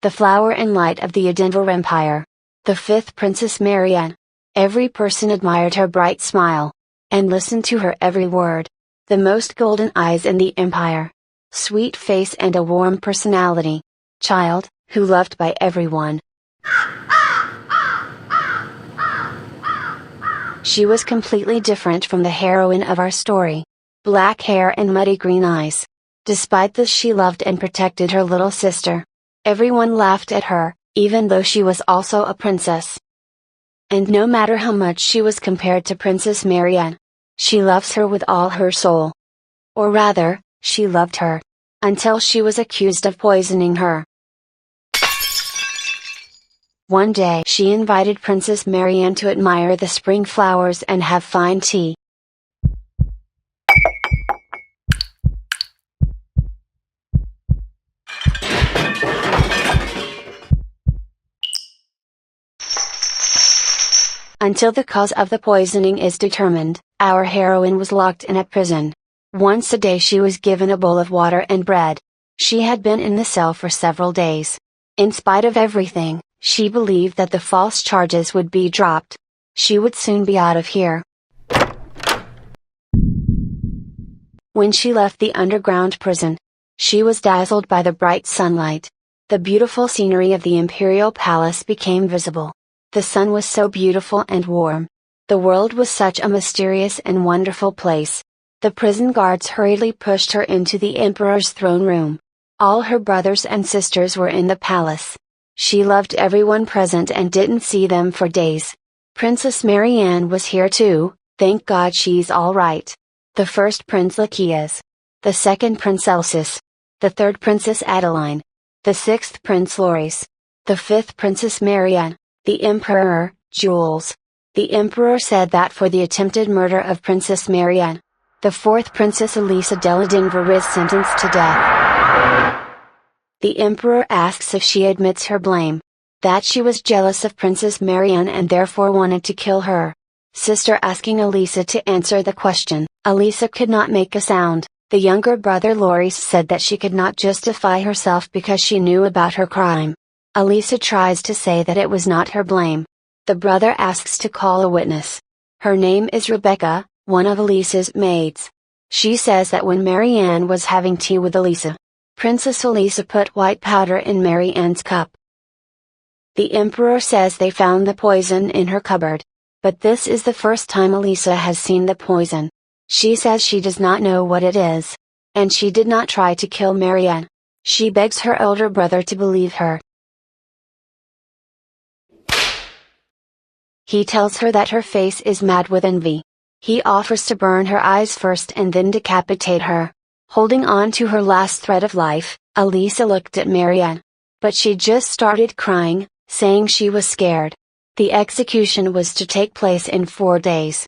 the flower and light of the Edinburgh Empire. The fifth Princess Marianne. Every person admired her bright smile, and listened to her every word. The most golden eyes in the empire. Sweet face and a warm personality. Child, who loved by everyone. She was completely different from the heroine of our story. Black hair and muddy green eyes. Despite this, she loved and protected her little sister. Everyone laughed at her, even though she was also a princess. And no matter how much she was compared to Princess Marianne, she loves her with all her soul. Or rather, she loved her. Until she was accused of poisoning her. One day she invited Princess Marianne to admire the spring flowers and have fine tea. Until the cause of the poisoning is determined, our heroine was locked in a prison. Once a day she was given a bowl of water and bread. She had been in the cell for several days. In spite of everything, she believed that the false charges would be dropped. She would soon be out of here. When she left the underground prison, she was dazzled by the bright sunlight. The beautiful scenery of the imperial palace became visible. The sun was so beautiful and warm. The world was such a mysterious and wonderful place. The prison guards hurriedly pushed her into the emperor's throne room. All her brothers and sisters were in the palace. She loved everyone present and didn't see them for days. Princess Marianne was here too, thank God she's all right. The first Prince Lachias. The second Prince Elsis. The third Princess Adeline. The sixth Prince Loris. The fifth Princess Marianne. The Emperor, Jules. The Emperor said that for the attempted murder of Princess Marianne, the fourth Princess Elisa de Edinburgh is sentenced to death. The Emperor asks if she admits her blame. That she was jealous of Princess Marianne and therefore wanted to kill her. Sister asking Elisa to answer the question. Elisa could not make a sound. The younger brother Loris said that she could not justify herself because she knew about her crime. Elisa tries to say that it was not her blame. The brother asks to call a witness. Her name is Rebecca, one of Elisa's maids. She says that when Marianne was having tea with Elisa, Princess Elisa put white powder in Marianne's cup. The Emperor says they found the poison in her cupboard. But this is the first time Elisa has seen the poison. She says she does not know what it is. And she did not try to kill Marianne. She begs her older brother to believe her. He tells her that her face is mad with envy. He offers to burn her eyes first and then decapitate her. Holding on to her last thread of life, Elisa looked at Marianne. But she just started crying, saying she was scared. The execution was to take place in 4 days.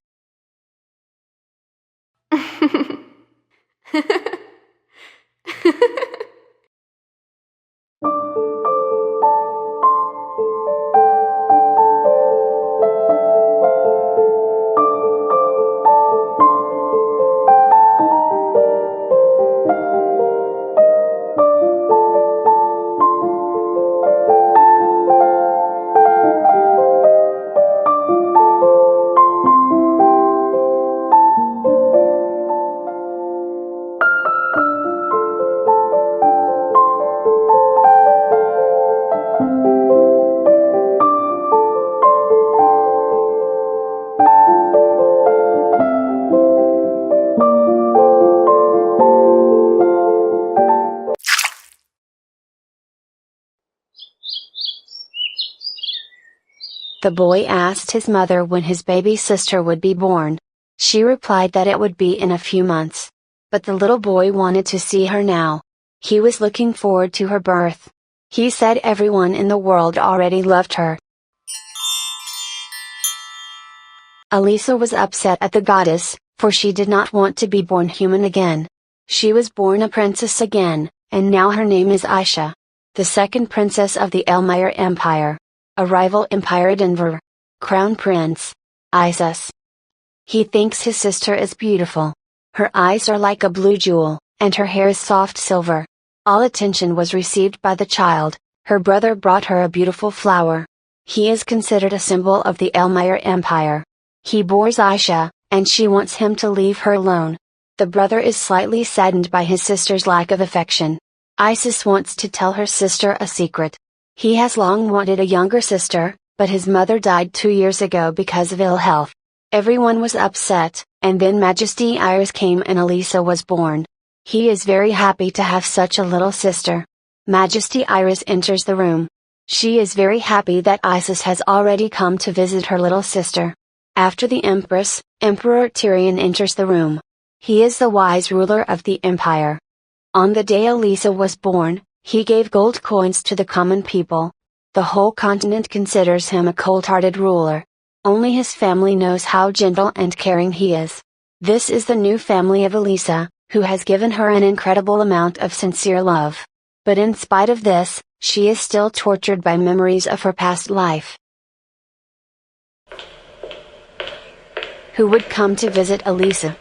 The boy asked his mother when his baby sister would be born. She replied that it would be in a few months. But the little boy wanted to see her now. He was looking forward to her birth. He said everyone in the world already loved her. Elisa was upset at the goddess, for she did not want to be born human again. She was born a princess again, and now her name is Aisha. The second princess of the Elmire Empire. A rival empire Edinburgh. Crown Prince. Isis. He thinks his sister is beautiful. Her eyes are like a blue jewel, and her hair is soft silver. All attention was received by the child, Her brother brought her a beautiful flower. He is considered a symbol of the Elmire Empire. He bores Aisha, and she wants him to leave her alone. The brother is slightly saddened by his sister's lack of affection. Isis wants to tell her sister a secret. He has long wanted a younger sister, but his mother died 2 years ago because of ill health. Everyone was upset, and then Majesty Iris came and Elisa was born. He is very happy to have such a little sister. Majesty Iris enters the room. She is very happy that Isis has already come to visit her little sister. After the Empress, Emperor Tyrion enters the room. He is the wise ruler of the empire. On the day Elisa was born, he gave gold coins to the common people. The whole continent considers him a cold-hearted ruler. Only his family knows how gentle and caring he is. This is the new family of Elisa, who has given her an incredible amount of sincere love. But in spite of this, she is still tortured by memories of her past life. Who would come to visit Elisa?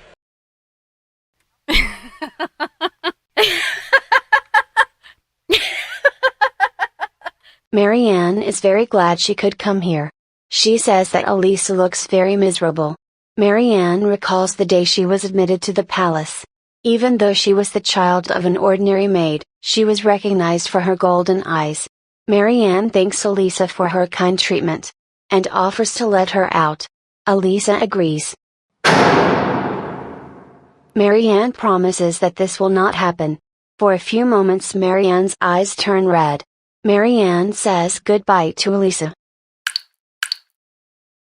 Marianne is very glad she could come here. She says that Elisa looks very miserable. Marianne recalls the day she was admitted to the palace. Even though she was the child of an ordinary maid, she was recognized for her golden eyes. Marianne thanks Elisa for her kind treatment, and offers to let her out. Elisa agrees. Marianne promises that this will not happen. For a few moments Marianne's eyes turn red. Marianne says goodbye to Elisa.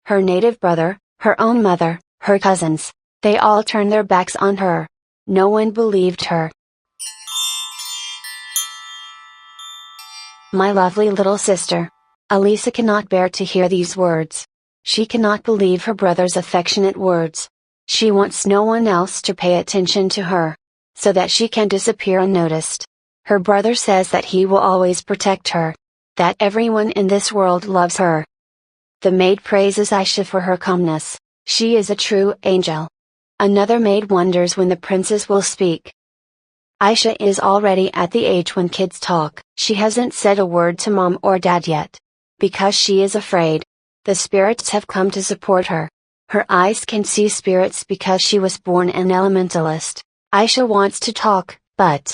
Her native brother, her own mother, her cousins, they all turn their backs on her. No one believed her. My lovely little sister. Elisa cannot bear to hear these words. She cannot believe her brother's affectionate words. She wants no one else to pay attention to her, so that she can disappear unnoticed. Her brother says that he will always protect her, that everyone in this world loves her. The maid praises Aisha for her calmness. She is a true angel. Another maid wonders when the princess will speak. Aisha is already at the age when kids talk. She hasn't said a word to mom or dad yet. Because she is afraid. The spirits have come to support her. Her eyes can see spirits because she was born an elementalist. Aisha wants to talk, but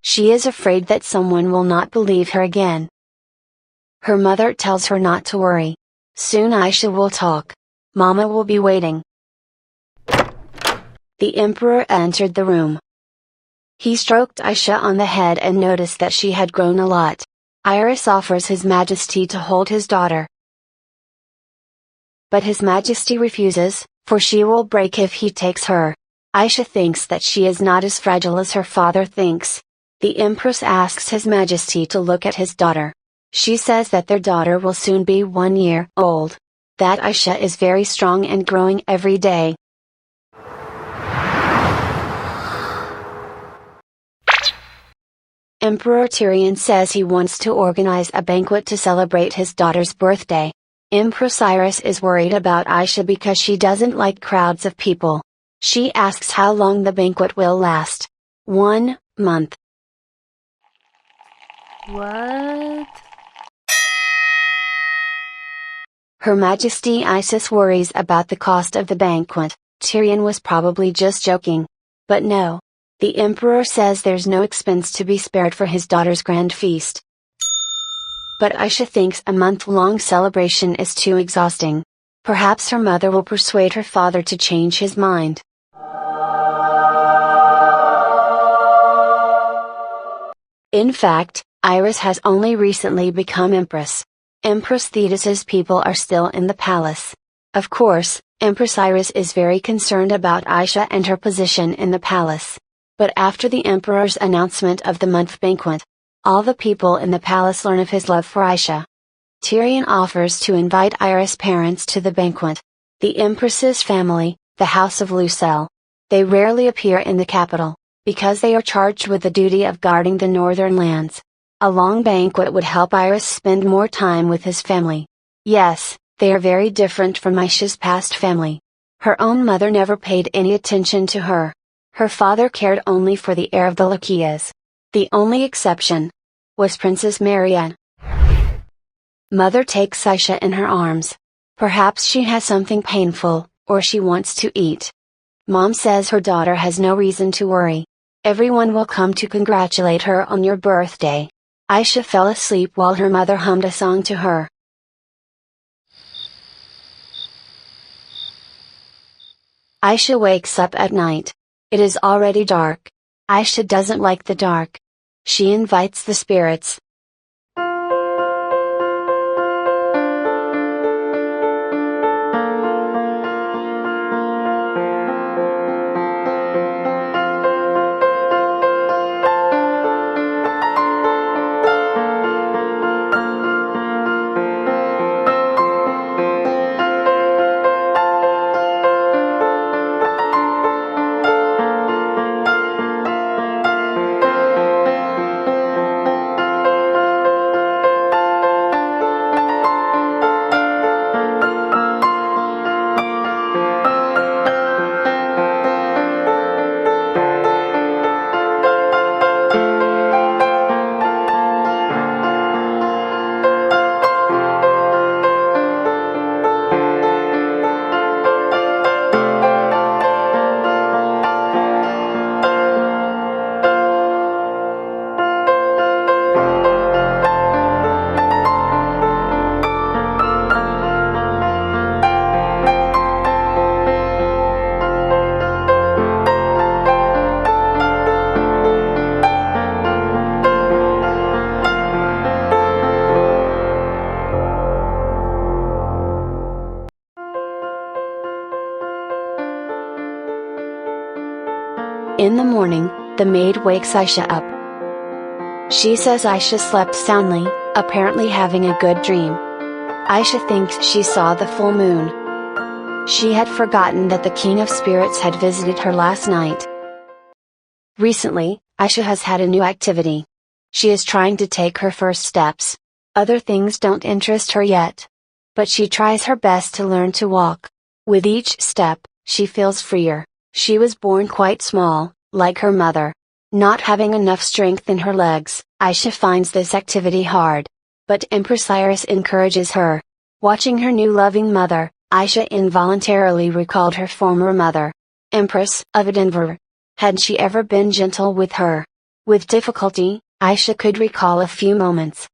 she is afraid that someone will not believe her again. Her mother tells her not to worry. Soon Aisha will talk. Mama will be waiting. The emperor entered the room. He stroked Aisha on the head and noticed that she had grown a lot. Iris offers His Majesty to hold his daughter. But His Majesty refuses, for she will break if he takes her. Aisha thinks that she is not as fragile as her father thinks. The Empress asks His Majesty to look at his daughter. She says that their daughter will soon be 1 year old. That Aisha is very strong and growing every day. Emperor Tyrion says he wants to organize a banquet to celebrate his daughter's birthday. Empress Iris is worried about Aisha because she doesn't like crowds of people. She asks how long the banquet will last. 1 month. What? Her Majesty Isis worries about the cost of the banquet. Tyrion was probably just joking. But no. The Emperor says there's no expense to be spared for his daughter's grand feast. But Aisha thinks a month-long celebration is too exhausting. Perhaps her mother will persuade her father to change his mind. In fact, Iris has only recently become Empress. Empress Thetis's people are still in the palace. Of course, Empress Iris is very concerned about Aisha and her position in the palace. But after the Emperor's announcement of the month banquet, all the people in the palace learn of his love for Aisha. Tyrion offers to invite Iris' parents to the banquet. The Empress's family, the House of Lucelle. They rarely appear in the capital, because they are charged with the duty of guarding the northern lands. A long banquet would help Iris spend more time with his family. Yes, they are very different from Aisha's past family. Her own mother never paid any attention to her. Her father cared only for the heir of the Lakias. The only exception was Princess Marianne. Mother takes Aisha in her arms. Perhaps she has something painful, or she wants to eat. Mom says her daughter has no reason to worry. Everyone will come to congratulate her on your birthday. Aisha fell asleep while her mother hummed a song to her. Aisha wakes up at night. It is already dark. Aisha doesn't like the dark. She invites the spirits. In the morning, the maid wakes Aisha up. She says Aisha slept soundly, apparently having a good dream. Aisha thinks she saw the full moon. She had forgotten that the King of Spirits had visited her last night. Recently, Aisha has had a new activity. She is trying to take her first steps. Other things don't interest her yet. But she tries her best to learn to walk. With each step, she feels freer. She was born quite small, like her mother. Not having enough strength in her legs, Aisha finds this activity hard. But Empress Iris encourages her. Watching her new loving mother, Aisha involuntarily recalled her former mother, Empress of Edinburgh. Had she ever been gentle with her? With difficulty, Aisha could recall a few moments.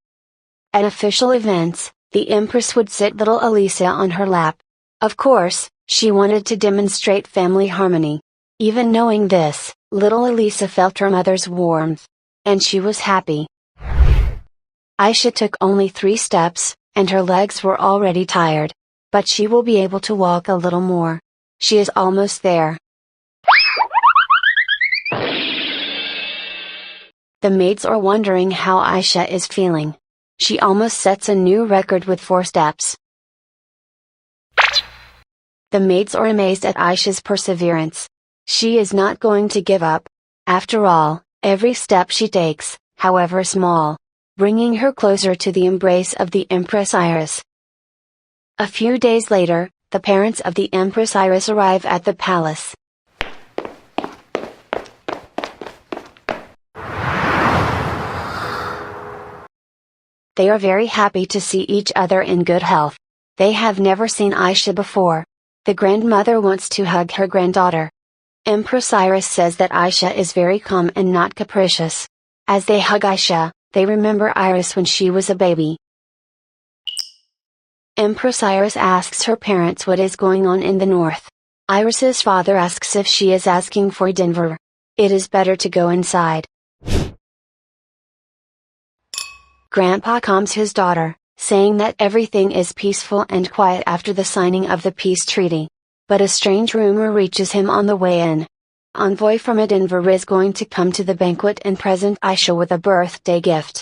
At official events, the Empress would sit little Elisa on her lap. Of course, she wanted to demonstrate family harmony. Even knowing this, little Elisa felt her mother's warmth. And she was happy. Aisha took only 3 steps, and her legs were already tired. But she will be able to walk a little more. She is almost there. The maids are wondering how Aisha is feeling. She almost sets a new record with 4 steps. The maids are amazed at Aisha's perseverance. She is not going to give up. After all, every step she takes, however small, bringing her closer to the embrace of the Empress Iris. A few days later, the parents of the Empress Iris arrive at the palace. They are very happy to see each other in good health. They have never seen Aisha before. The grandmother wants to hug her granddaughter. Empress Iris says that Aisha is very calm and not capricious. As they hug Aisha, they remember Iris when she was a baby. Empress Iris asks her parents what is going on in the north. Iris's father asks if she is asking for Denver. It is better to go inside. Grandpa calms his daughter, saying that everything is peaceful and quiet after the signing of the peace treaty. But a strange rumor reaches him on the way in. Envoy from Edinburgh is going to come to the banquet and present Aisha with a birthday gift.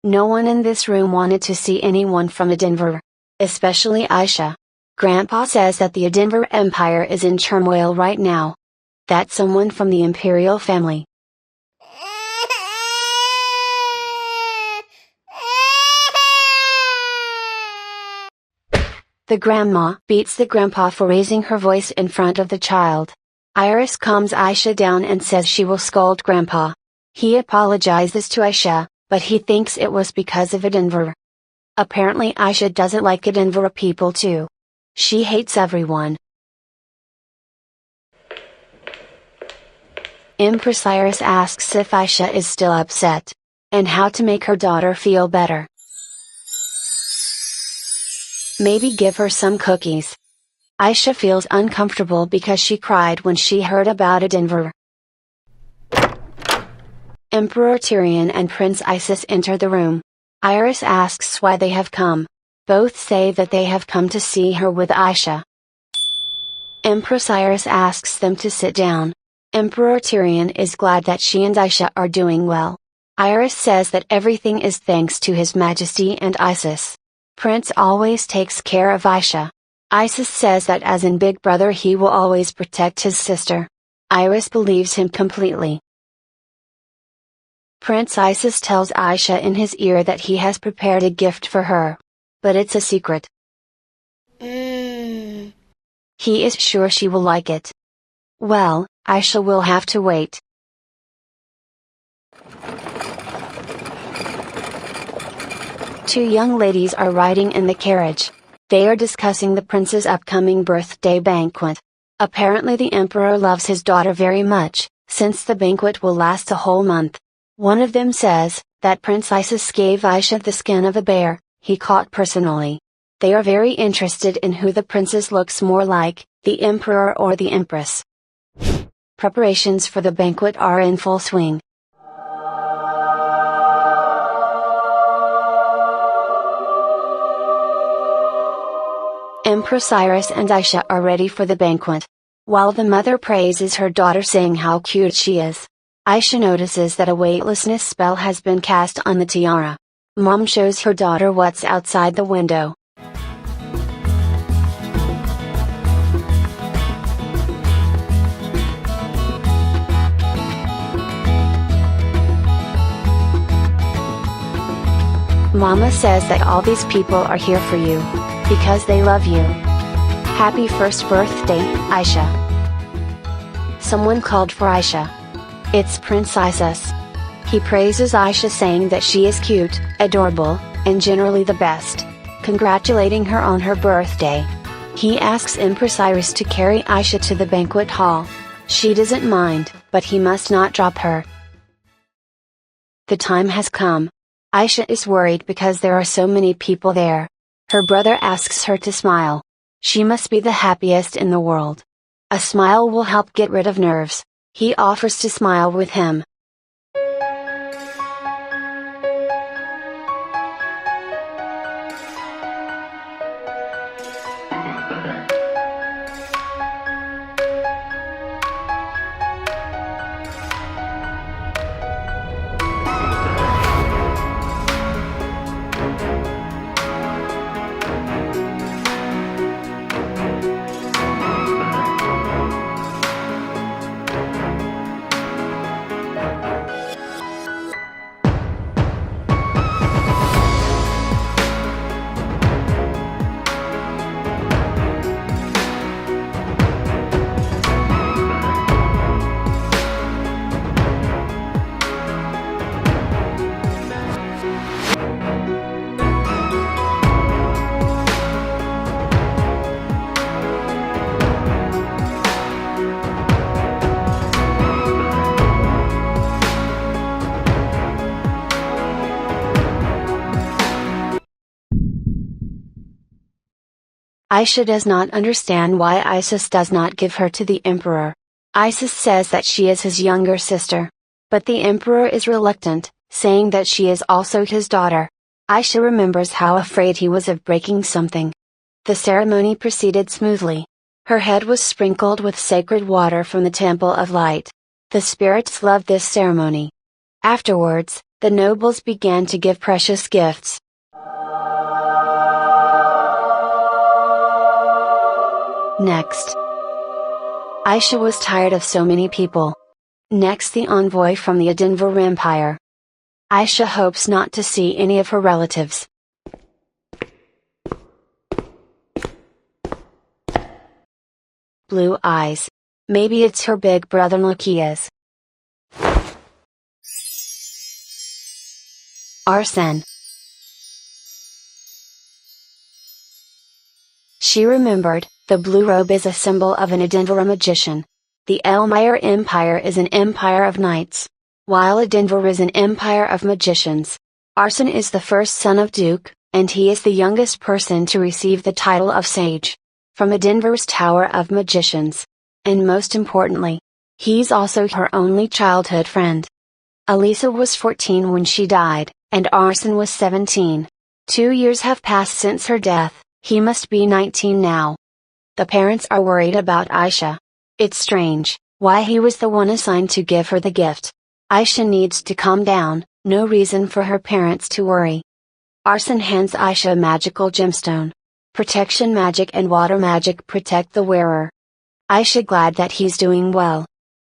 No one in this room wanted to see anyone from Edinburgh. Especially Aisha. Grandpa says that the Edinburgh Empire is in turmoil right now. That someone from the imperial family. The grandma beats the grandpa for raising her voice in front of the child. Iris calms Aisha down and says she will scold Grandpa. He apologizes to Aisha, but he thinks it was because of Edinburgh. Apparently Aisha doesn't like Edinburgh people too. She hates everyone. Empress Iris asks if Aisha is still upset, and how to make her daughter feel better. Maybe give her some cookies. Aisha feels uncomfortable because she cried when she heard about Edinburgh. Emperor Tyrion and Prince Isis enter the room. Iris asks why they have come. Both say that they have come to see her with Aisha. Empress Iris asks them to sit down. Emperor Tyrion is glad that she and Aisha are doing well. Iris says that everything is thanks to His Majesty and Isis. Prince always takes care of Aisha. Isis says that as in Big Brother he will always protect his sister. Iris believes him completely. Prince Isis tells Aisha in his ear that he has prepared a gift for her. But it's a secret. He is sure she will like it. Well, Aisha will have to wait. Two young ladies are riding in the carriage. They are discussing the prince's upcoming birthday banquet. Apparently the emperor loves his daughter very much, since the banquet will last a whole month. One of them says, that Prince Isis gave Aisha the skin of a bear, he caught personally. They are very interested in who the princess looks more like, the emperor or the empress. Preparations for the banquet are in full swing. Empress Iris and Aisha are ready for the banquet. While the mother praises her daughter saying how cute she is, Aisha notices that a weightlessness spell has been cast on the tiara. Mom shows her daughter what's outside the window. Mama says that all these people are here for you. Because they love you. Happy first birthday, Aisha. Someone called for Aisha. It's Prince Isis. He praises Aisha saying that she is cute, adorable, and generally the best, congratulating her on her birthday. He asks Empress Iris to carry Aisha to the banquet hall. She doesn't mind, but he must not drop her. The time has come. Aisha is worried because there are so many people there. Her brother asks her to smile. She must be the happiest in the world. A smile will help get rid of nerves. He offers to smile with him. Aisha does not understand why Isis does not give her to the emperor. Isis says that she is his younger sister. But the emperor is reluctant, saying that she is also his daughter. Aisha remembers how afraid he was of breaking something. The ceremony proceeded smoothly. Her head was sprinkled with sacred water from the Temple of Light. The spirits loved this ceremony. Afterwards, the nobles began to give precious gifts. Next. Aisha was tired of so many people. Next, the envoy from the Edinburgh Empire. Aisha hopes not to see any of her relatives. Blue eyes. Maybe it's her big brother Nokia's. Arson. She remembered, the blue robe is a symbol of an Adinvara magician. The Elmire Empire is an empire of knights, while Adinvar is an empire of magicians. Arson is the first son of Duke, and he is the youngest person to receive the title of sage from Adinvar's Tower of Magicians. And most importantly, he's also her only childhood friend. Elisa was 14 when she died, and Arson was 17. 2 years have passed since her death, he must be 19 now. The parents are worried about Aisha. It's strange, why he was the one assigned to give her the gift. Aisha needs to calm down, no reason for her parents to worry. Arson hands Aisha a magical gemstone. Protection magic and water magic protect the wearer. Aisha glad that he's doing well.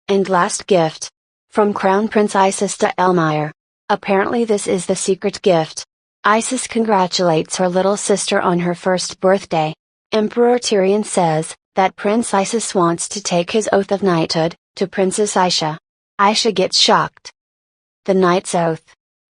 And last gift. From Crown Prince Isis to Elmire. Apparently this is the secret gift. Isis congratulates her little sister on her first birthday. Emperor Tyrion says, that Prince Isis wants to take his oath of knighthood, to Princess Aisha. Aisha gets shocked. The Knight's Oath.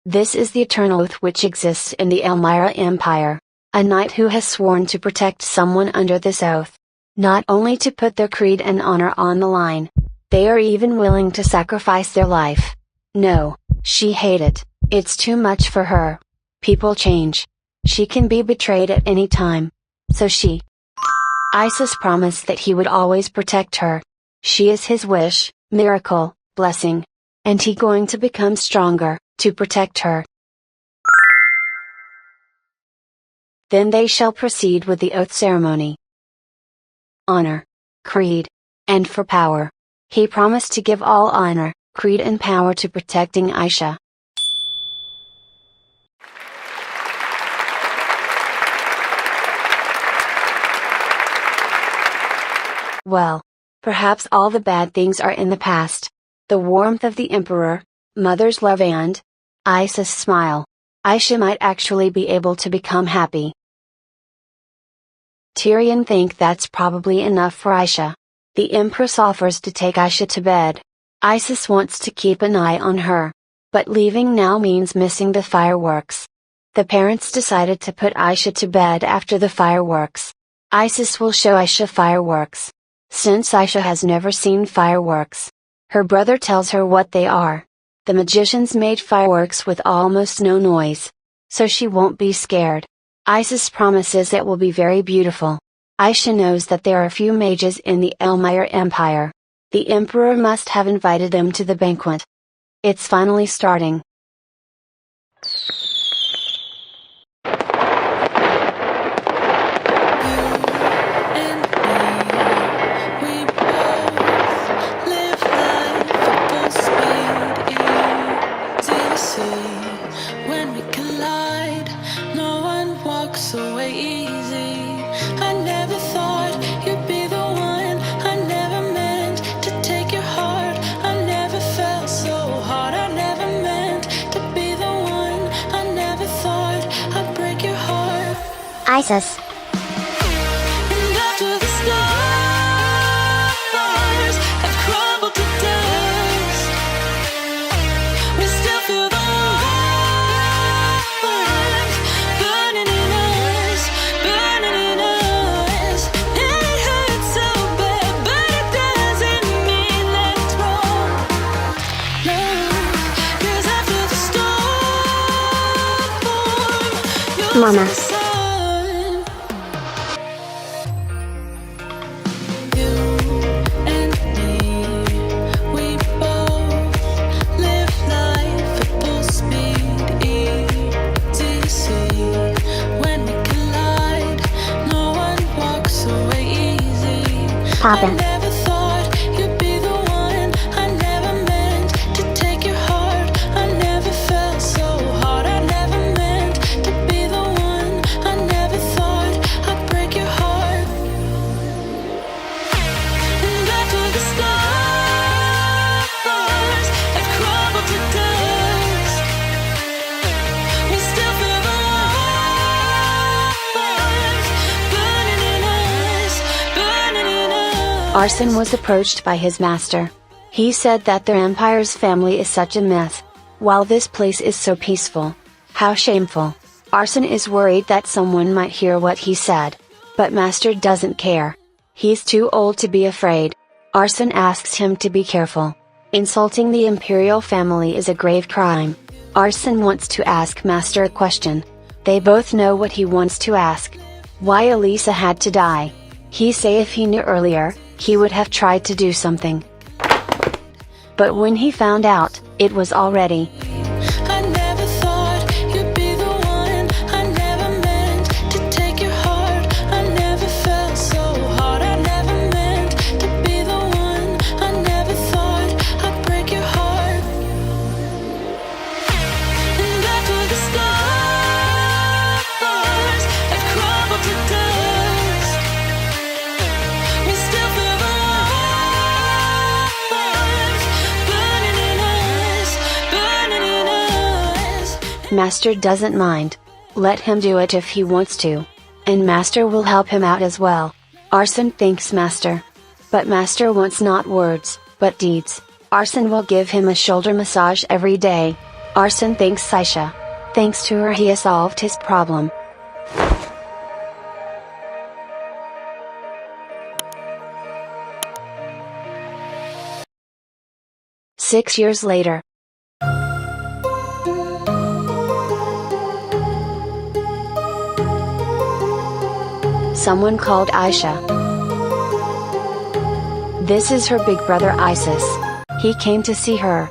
This is the eternal oath which exists in the Elmira Empire. A knight who has sworn to protect someone under this oath. Not only to put their creed and honor on the line. They are even willing to sacrifice their life. No, she hated it, it's too much for her. People change. She can be betrayed at any time. So Isis promised that he would always protect her. She is his wish, miracle, blessing. And he going to become stronger, to protect her. Then they shall proceed with the oath ceremony. Honor, creed, and for power. He promised to give all honor, creed and power to protecting Aisha. Well, perhaps all the bad things are in the past. The warmth of the emperor, mother's love and Isis' smile. Aisha might actually be able to become happy. Tyrion think that's probably enough for Aisha. The Empress offers to take Aisha to bed. Isis wants to keep an eye on her. But leaving now means missing the fireworks. The parents decided to put Aisha to bed after the fireworks. Isis will show Aisha fireworks. Since Aisha has never seen fireworks, her brother tells her what they are. The magicians made fireworks with almost no noise. So she won't be scared. Isis promises it will be very beautiful. Aisha knows that there are few mages in the Elmire Empire. The emperor must have invited them to the banquet. It's finally starting. Isis. And after the stars have crumbled to dust, we still feel the warmth burning in us, burning in us. And it hurts so bad, but it doesn't mean that it's wrong. No, 'cause after the storm, you'll Mama. see the sun. Poppin'. Arsene was approached by his master. He said that their empire's family is such a mess, while this place is so peaceful. How shameful. Arsene is worried that someone might hear what he said. But master doesn't care. He's too old to be afraid. Arsene asks him to be careful. Insulting the imperial family is a grave crime. Arsene wants to ask master a question. They both know what he wants to ask. Why Elisa had to die. He say if he knew earlier, he would have tried to do something. But when he found out, it was already. I never thought you'd be the one. I never meant to take your heart. I never felt so hard. I never meant to be the one. I never thought I'd break your heart. And after the stars have crumbled to dust, we still feel the light burning in us, burning in us. Master doesn't mind. Let him do it if he wants to. And master will help him out as well. Arsene thanks master. But master wants not words, but deeds. Arsene will give him a shoulder massage every day. Arsene thanks Aisha. Thanks to her he has solved his problem. Six years later. Someone called Aisha. This is her big brother Isis. He came to see her.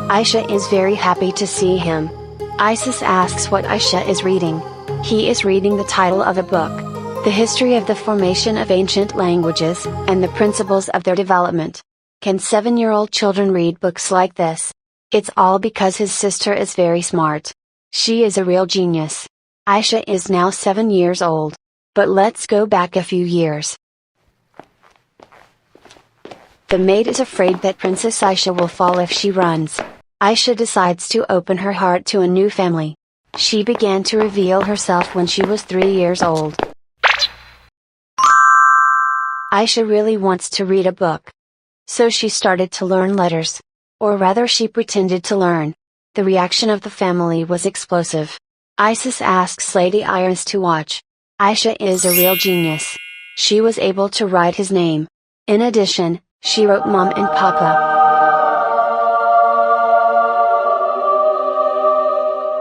Aisha is very happy to see him. Isis asks what Aisha is reading. He is reading the title of a book. The history of the formation of ancient languages, and the principles of their development. Can 7-year-old children read books like this? It's all because his sister is very smart. She is a real genius. Aisha is now 7 years old. But let's go back a few years. The maid is afraid that Princess Aisha will fall if she runs. Aisha decides to open her heart to a new family. She began to reveal herself when she was 3 years old. Aisha really wants to read a book. So she started to learn letters. Or rather she pretended to learn. The reaction of the family was explosive. Isis asks Lady Iris to watch. Aisha is a real genius. She was able to write his name. In addition, she wrote Mom and Papa.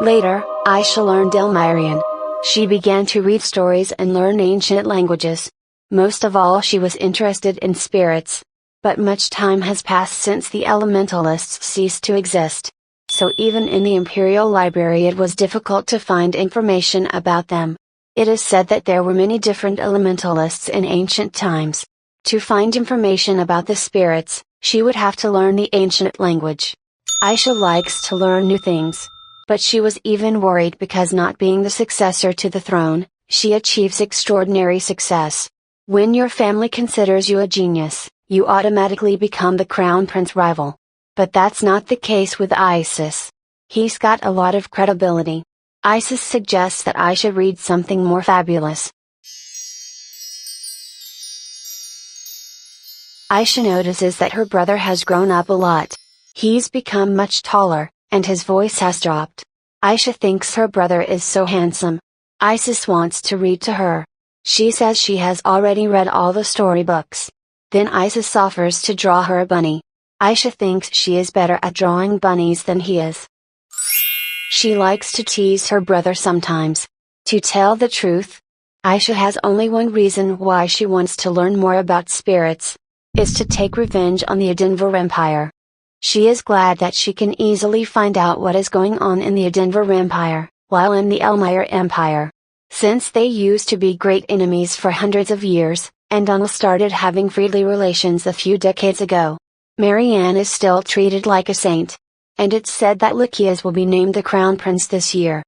Later, Aisha learned Elmirian. She began to read stories and learn ancient languages. Most of all she was interested in spirits. But much time has passed since the elementalists ceased to exist. So even in the Imperial Library it was difficult to find information about them. It is said that there were many different elementalists in ancient times. To find information about the spirits, she would have to learn the ancient language. Aisha likes to learn new things. But she was even worried because not being the successor to the throne, she achieves extraordinary success. When your family considers you a genius, you automatically become the crown prince rival. But that's not the case with Isis. He's got a lot of credibility. Isis suggests that I should read something more fabulous. Aisha notices that her brother has grown up a lot. He's become much taller, and his voice has dropped. Aisha thinks her brother is so handsome. Isis wants to read to her. She says she has already read all the storybooks. Then Isis offers to draw her a bunny. Aisha thinks she is better at drawing bunnies than he is. She likes to tease her brother sometimes. To tell the truth, Aisha has only one reason why she wants to learn more about spirits. Is to take revenge on the Edinburgh Empire. She is glad that she can easily find out what is going on in the Edinburgh Empire, while in the Elmire Empire. Since they used to be great enemies for hundreds of years, and Donald started having friendly relations a few decades ago. Marianne is still treated like a saint. And it's said that Lycias will be named the crown prince this year.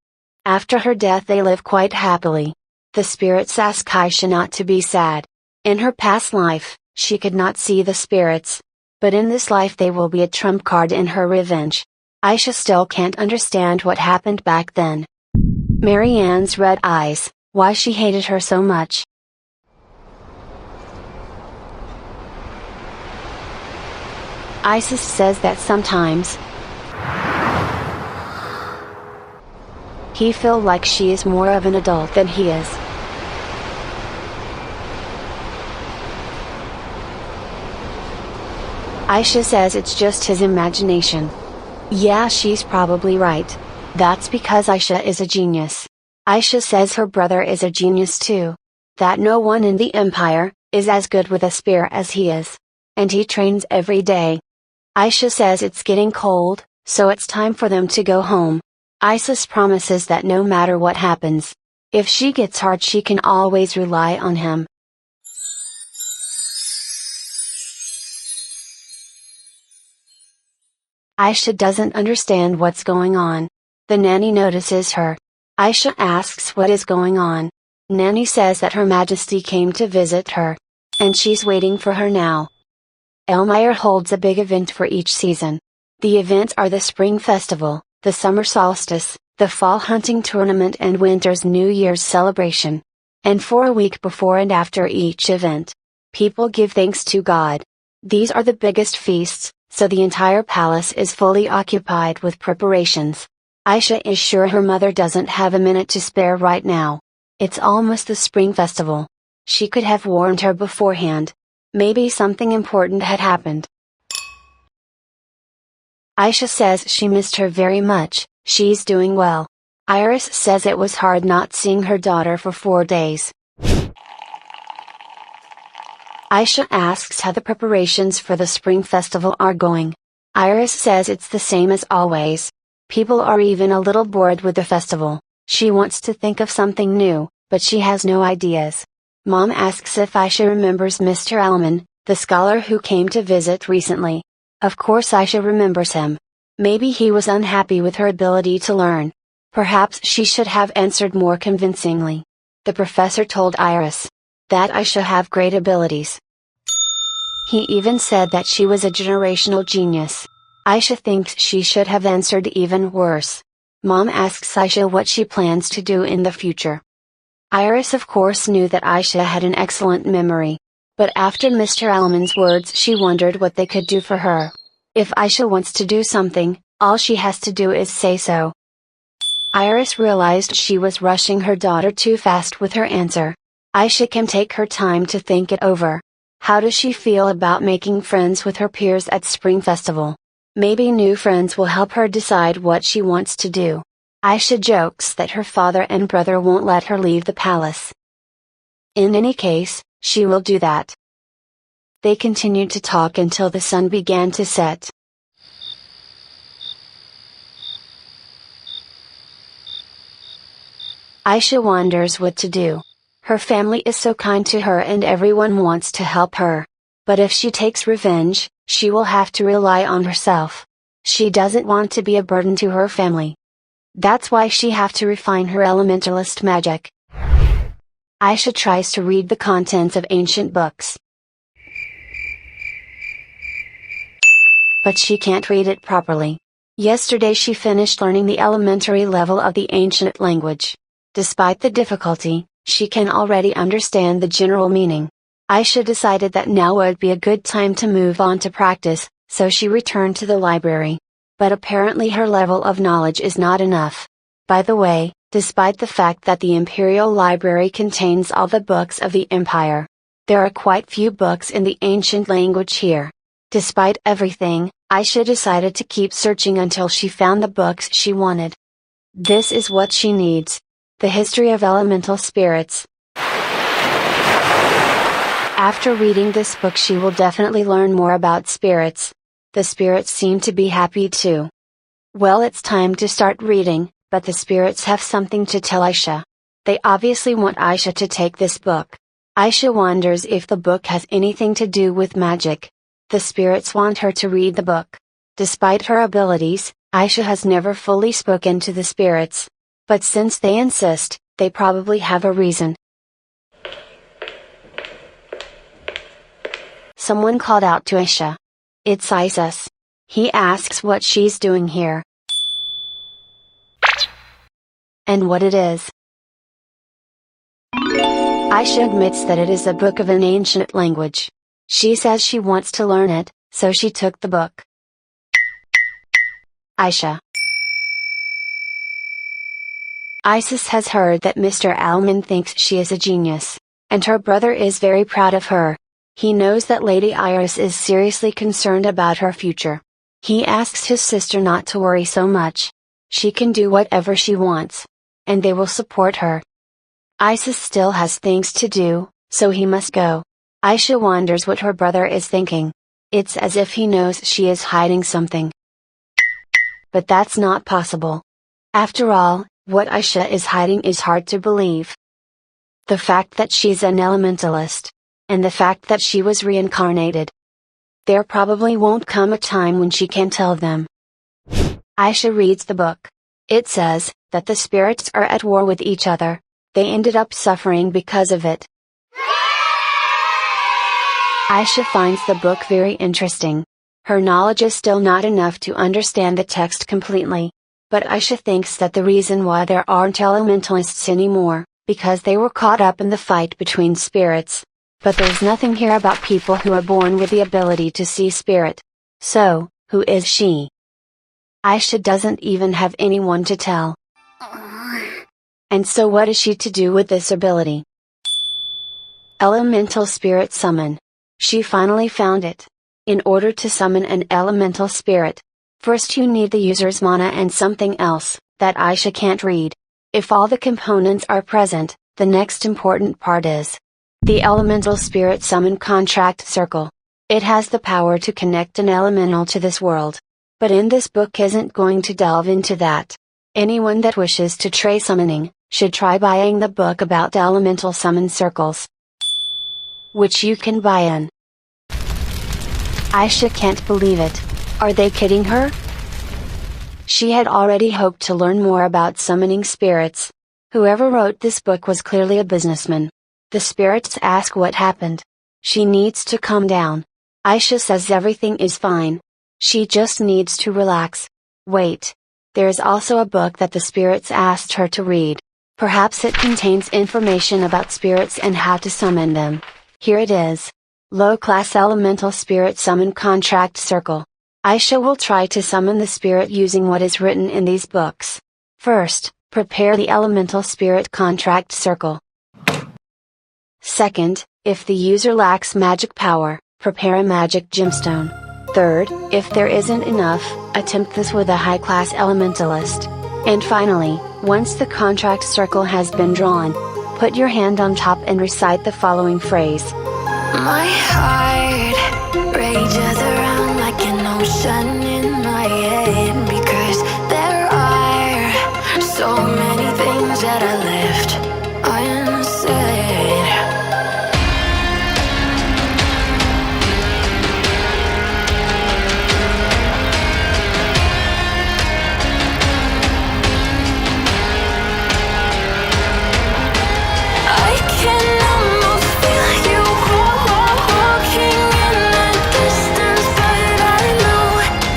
After her death they live quite happily. The spirits ask Aisha not to be sad. In her past life, she could not see the spirits. But in this life they will be a trump card in her revenge. Aisha still can't understand what happened back then. Marianne's red eyes, why she hated her so much. Isis says that sometimes he feels like she is more of an adult than he is. Aisha says it's just his imagination. Yeah, she's probably right. That's because Aisha is a genius. Aisha says her brother is a genius too. That no one in the empire is as good with a spear as he is. And he trains every day. Aisha says it's getting cold, so it's time for them to go home. Isis promises that no matter what happens, if she gets hurt she can always rely on him. Aisha doesn't understand what's going on. The nanny notices her. Aisha asks what is going on. Nanny says that Her Majesty came to visit her. And she's waiting for her now. Elmire holds a big event for each season. The events are the Spring Festival, the Summer Solstice, the Fall Hunting Tournament and Winter's New Year's celebration. And for a week before and after each event, people give thanks to God. These are the biggest feasts, so the entire palace is fully occupied with preparations. Aisha is sure her mother doesn't have a minute to spare right now. It's almost the Spring Festival. She could have warned her beforehand. Maybe something important had happened. Aisha says she missed her very much. She's doing well. Iris says it was hard not seeing her daughter for 4 days. Aisha asks how the preparations for the Spring Festival are going. Iris says it's the same as always. People are even a little bored with the festival. She wants to think of something new, but she has no ideas. Mom asks if Aisha remembers Mr. Alman, the scholar who came to visit recently. Of course Aisha remembers him. Maybe he was unhappy with her ability to learn. Perhaps she should have answered more convincingly. The professor told Iris that Aisha have great abilities. He even said that she was a generational genius. Aisha thinks she should have answered even worse. Mom asks Aisha what she plans to do in the future. Iris of course knew that Aisha had an excellent memory. But after Mr. Alman's words she wondered what they could do for her. If Aisha wants to do something, all she has to do is say so. Iris realized she was rushing her daughter too fast with her answer. Aisha can take her time to think it over. How does she feel about making friends with her peers at Spring Festival? Maybe new friends will help her decide what she wants to do. Aisha jokes that her father and brother won't let her leave the palace. In any case, she will do that. They continued to talk until the sun began to set. Aisha wonders what to do. Her family is so kind to her and everyone wants to help her. But if she takes revenge, she will have to rely on herself. She doesn't want to be a burden to her family. That's why she have to refine her elementalist magic. Aisha tries to read the contents of ancient books. But she can't read it properly. Yesterday she finished learning the elementary level of the ancient language. Despite the difficulty, she can already understand the general meaning. Aisha decided that now would be a good time to move on to practice, so she returned to the library. But apparently her level of knowledge is not enough. By the way, despite the fact that the Imperial Library contains all the books of the Empire, there are quite few books in the ancient language here. Despite everything, Aisha decided to keep searching until she found the books she wanted. This is what she needs. The History of Elemental Spirits. After reading this book she will definitely learn more about spirits. The spirits seem to be happy too. Well, it's time to start reading, but the spirits have something to tell Aisha. They obviously want Aisha to take this book. Aisha wonders if the book has anything to do with magic. The spirits want her to read the book. Despite her abilities, Aisha has never fully spoken to the spirits. But since they insist, they probably have a reason. Someone called out to Aisha. It's Isis. He asks what she's doing here. And what it is. Aisha admits that it is a book of an ancient language. She says she wants to learn it, so she took the book. Aisha. Isis has heard that Mr. Alman thinks she is a genius, and her brother is very proud of her. He knows that Lady Iris is seriously concerned about her future. He asks his sister not to worry so much. She can do whatever she wants, and they will support her. Isis still has things to do, so he must go. Aisha wonders what her brother is thinking. It's as if he knows she is hiding something. But that's not possible. After all, what Aisha is hiding is hard to believe. The fact that she's an elementalist, and the fact that she was reincarnated. There probably won't come a time when she can tell them. Aisha reads the book. It says that the spirits are at war with each other. They ended up suffering because of it. Aisha finds the book very interesting. Her knowledge is still not enough to understand the text completely. But Aisha thinks that the reason why there aren't elementalists anymore, because they were caught up in the fight between spirits. But there's nothing here about people who are born with the ability to see spirit. So, who is she? Aisha doesn't even have anyone to tell. And so what is she to do with this ability? Elemental spirit summon. She finally found it. In order to summon an elemental spirit, first you need the user's mana and something else, that Aisha can't read. If all the components are present, the next important part is the elemental spirit summon contract circle. It has the power to connect an elemental to this world. But in this book isn't going to delve into that. Anyone that wishes to try summoning, should try buying the book about elemental summon circles, which you can buy in. Aisha can't believe it. Are they kidding her? She had already hoped to learn more about summoning spirits. Whoever wrote this book was clearly a businessman. The spirits ask what happened. She needs to calm down. Aisha says everything is fine. She just needs to relax. Wait. There's also a book that the spirits asked her to read. Perhaps it contains information about spirits and how to summon them. Here it is. Low-class elemental spirit summon contract circle. Aisha will try to summon the spirit using what is written in these books. First, prepare the elemental spirit contract circle. Second, if the user lacks magic power, prepare a magic gemstone. Third, if there isn't enough, attempt this with a high-class elementalist. And finally, once the contract circle has been drawn, put your hand on top and recite the following phrase. My heart rages around like an ocean in my head, because there are so many things that I left unsaid. I can almost feel you walking in the distance, but I know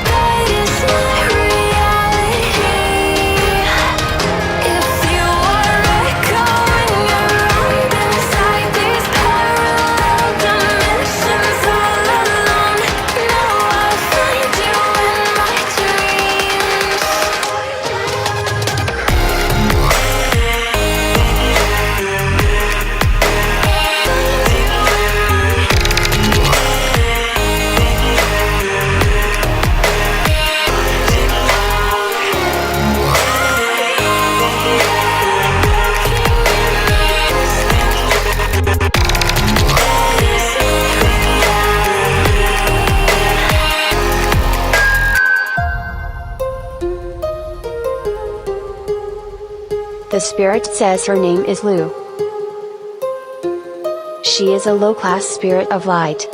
that is not reality. If you are echoing around inside these parallel dimensions all alone, now I'll find you in my dreams. The spirit says her name is Lu. She is a low-class spirit of light.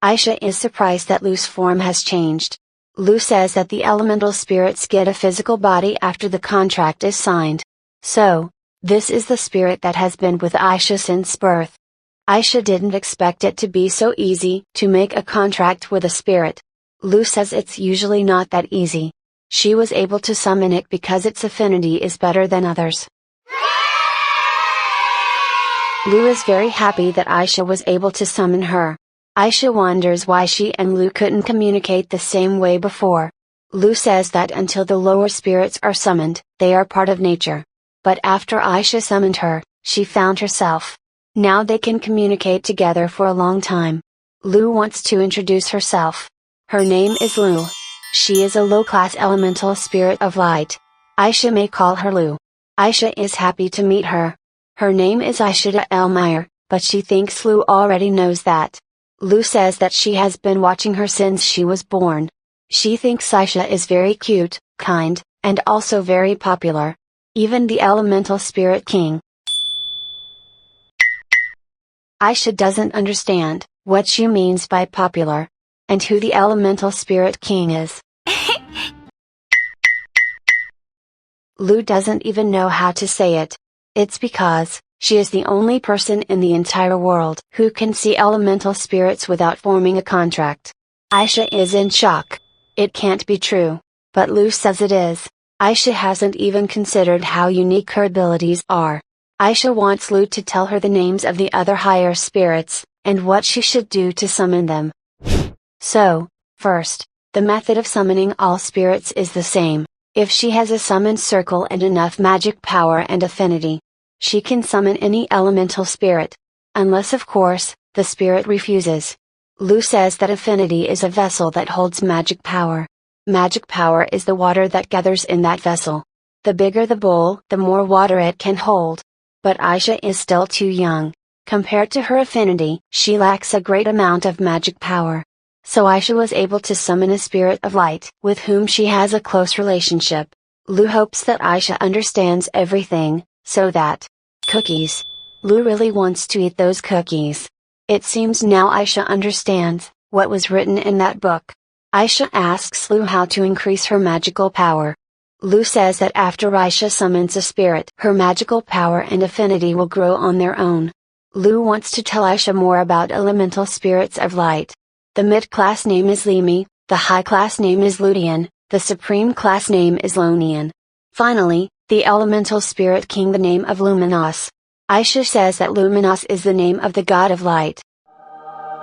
Aisha is surprised that Lu's form has changed. Lu says that the elemental spirits get a physical body after the contract is signed. So, this is the spirit that has been with Aisha since birth. Aisha didn't expect it to be so easy to make a contract with a spirit. Lu says it's usually not that easy. She was able to summon it because its affinity is better than others. Lu is very happy that Aisha was able to summon her. Aisha wonders why she and Lu couldn't communicate the same way before. Lu says that until the lower spirits are summoned, they are part of nature. But after Aisha summoned her, she found herself. Now they can communicate together for a long time. Lu wants to introduce herself. Her name is Lu. She is a low-class elemental spirit of light. Aisha may call her Lu. Aisha is happy to meet her. Her name is Aisha Elmire, but she thinks Lu already knows that. Lu says that she has been watching her since she was born. She thinks Aisha is very cute, kind, and also very popular. Even the elemental spirit king. Aisha doesn't understand what she means by popular, and who the elemental spirit king is. Lu doesn't even know how to say it. It's because she is the only person in the entire world who can see elemental spirits without forming a contract. Aisha is in shock. It can't be true, but Lu says it is. Aisha hasn't even considered how unique her abilities are. Aisha wants Lu to tell her the names of the other higher spirits, and what she should do to summon them. So, first, the method of summoning all spirits is the same. If she has a summon circle and enough magic power and affinity, she can summon any elemental spirit. Unless of course, the spirit refuses. Lu says that affinity is a vessel that holds magic power. Magic power is the water that gathers in that vessel. The bigger the bowl, the more water it can hold. But Aisha is still too young. Compared to her affinity, she lacks a great amount of magic power. So Aisha was able to summon a spirit of light with whom she has a close relationship. Lu hopes that Aisha understands everything, so that cookies. Lu really wants to eat those cookies. It seems now Aisha understands what was written in that book. Aisha asks Lu how to increase her magical power. Lu says that after Aisha summons a spirit, her magical power and affinity will grow on their own. Lu wants to tell Aisha more about elemental spirits of light. The mid-class name is Limi, the high-class name is Ludian, the supreme class name is Lonian. Finally, the elemental spirit king, the name of Luminos. Aisha says that Luminos is the name of the god of light.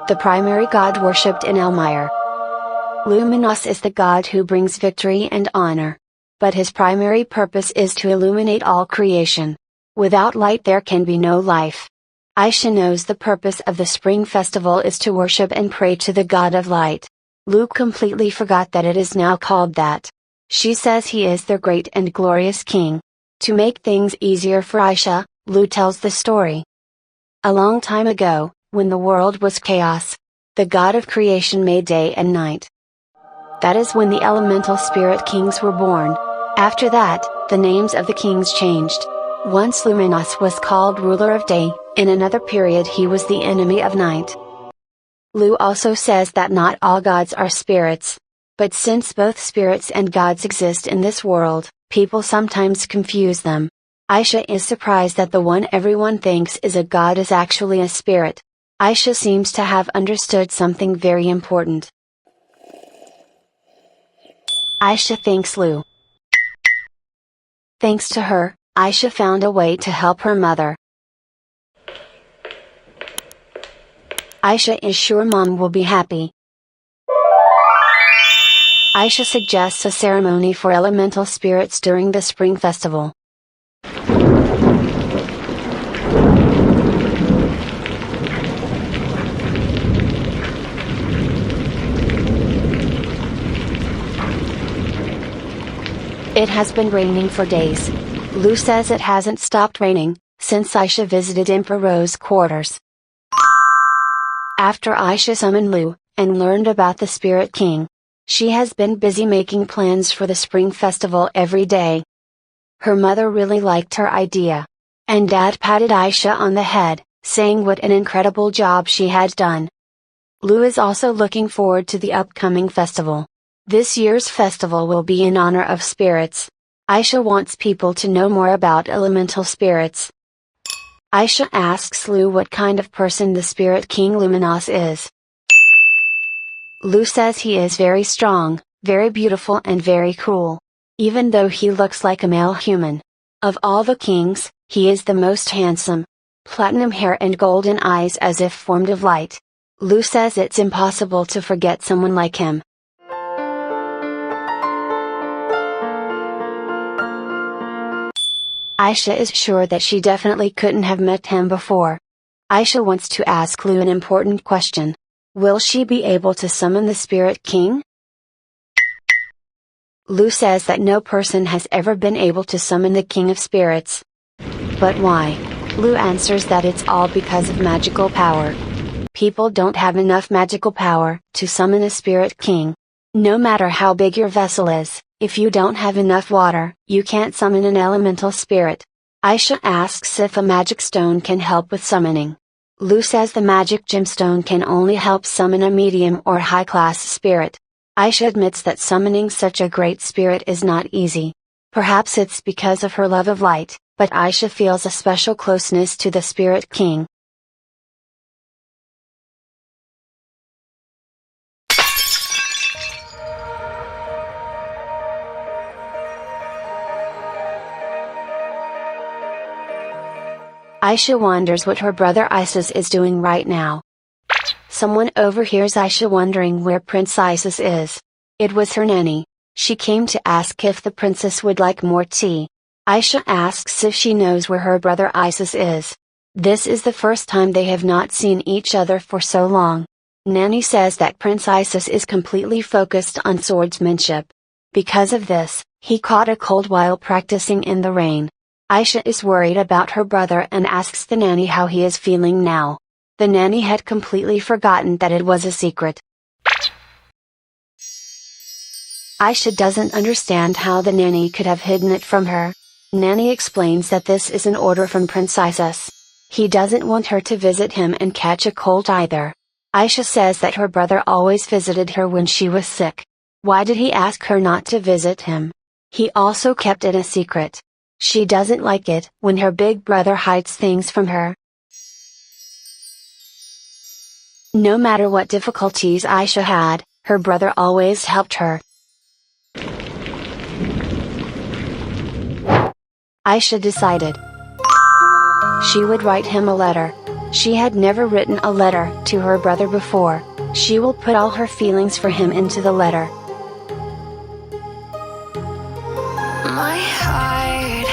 The primary god worshipped in Elmire. Luminos is the god who brings victory and honor. But his primary purpose is to illuminate all creation. Without light there can be no life. Aisha knows the purpose of the spring festival is to worship and pray to the god of light. Lu completely forgot that it is now called that. She says he is their great and glorious king. To make things easier for Aisha, Lu tells the story. A long time ago, when the world was chaos, the god of creation made day and night. That is when the elemental spirit kings were born. After that, the names of the kings changed. Once Luminos was called ruler of day, in another period he was the enemy of night. Lu also says that not all gods are spirits. But since both spirits and gods exist in this world, people sometimes confuse them. Aisha is surprised that the one everyone thinks is a god is actually a spirit. Aisha seems to have understood something very important. Aisha thanks Lu. Thanks to her, Aisha found a way to help her mother. Aisha is sure Mom will be happy. Aisha suggests a ceremony for elemental spirits during the spring festival. It has been raining for days. Lu says it hasn't stopped raining since Aisha visited Emperor Ro's quarters. After Aisha summoned Lu and learned about the Spirit King, she has been busy making plans for the spring festival every day. Her mother really liked her idea. And Dad patted Aisha on the head, saying what an incredible job she had done. Lu is also looking forward to the upcoming festival. This year's festival will be in honor of spirits. Aisha wants people to know more about elemental spirits. Aisha asks Lu what kind of person the Spirit King Luminos is. Lu says he is very strong, very beautiful and very cool. Even though he looks like a male human. Of all the kings, he is the most handsome. Platinum hair and golden eyes as if formed of light. Lu says it's impossible to forget someone like him. Aisha is sure that she definitely couldn't have met him before. Aisha wants to ask Lu an important question. Will she be able to summon the Spirit King? Lu says that no person has ever been able to summon the King of Spirits. But why? Lu answers that it's all because of magical power. People don't have enough magical power to summon a Spirit King. No matter how big your vessel is, if you don't have enough water, you can't summon an elemental spirit. Aisha asks if a magic stone can help with summoning. Lu says the magic gemstone can only help summon a medium or high-class spirit. Aisha admits that summoning such a great spirit is not easy. Perhaps it's because of her love of light, but Aisha feels a special closeness to the Spirit King. Aisha wonders what her brother Isis is doing right now. Someone overhears Aisha wondering where Prince Isis is. It was her nanny. She came to ask if the princess would like more tea. Aisha asks if she knows where her brother Isis is. This is the first time they have not seen each other for so long. Nanny says that Prince Isis is completely focused on swordsmanship. Because of this, he caught a cold while practicing in the rain. Aisha is worried about her brother and asks the nanny how he is feeling now. The nanny had completely forgotten that it was a secret. Aisha doesn't understand how the nanny could have hidden it from her. Nanny explains that this is an order from Prince Isis. He doesn't want her to visit him and catch a cold either. Aisha says that her brother always visited her when she was sick. Why did he ask her not to visit him? He also kept it a secret. She doesn't like it when her big brother hides things from her. No matter what difficulties Aisha had, her brother always helped her. Aisha decided she would write him a letter. She had never written a letter to her brother before. She will put all her feelings for him into the letter. My heart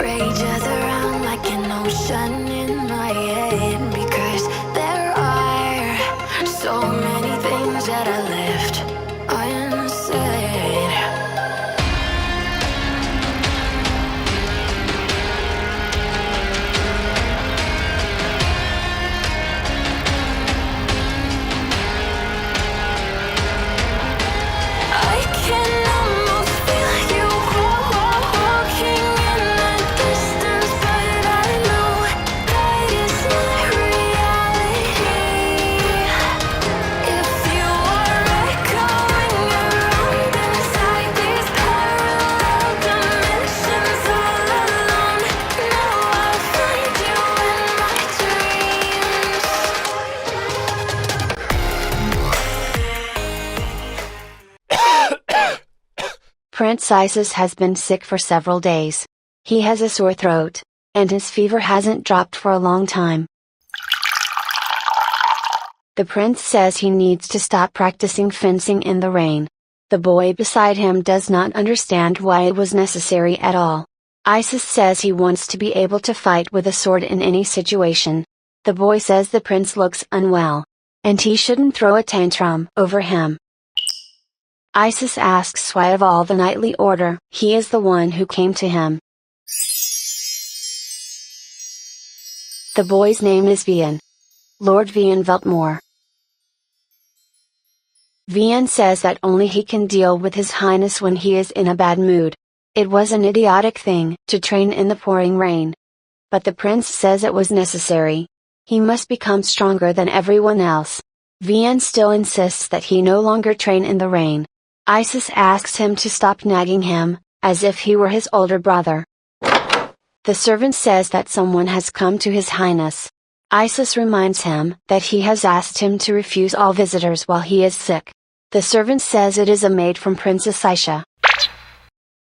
rages around like an ocean in my head, because there are so many things that I left unsaid. I can almost feel you walking in the distance, but I know that is not reality. If you are echoing around inside these parallel dimensions all alone, now I'll find you in my dreams. Prince Isis has been sick for several days. He has a sore throat, and his fever hasn't dropped for a long time. The prince says he needs to stop practicing fencing in the rain. The boy beside him does not understand why it was necessary at all. Isis says he wants to be able to fight with a sword in any situation. The boy says the prince looks unwell, and he shouldn't throw a tantrum over him. Isis asks why of all the knightly order, he is the one who came to him. The boy's name is Vian. Lord Vian Veltmore. Vian says that only he can deal with His Highness when he is in a bad mood. It was an idiotic thing to train in the pouring rain. But the prince says it was necessary. He must become stronger than everyone else. Vian still insists that he no longer train in the rain. Isis asks him to stop nagging him, as if he were his older brother. The servant says that someone has come to His Highness. Isis reminds him that he has asked him to refuse all visitors while he is sick. The servant says it is a maid from Princess Aisha.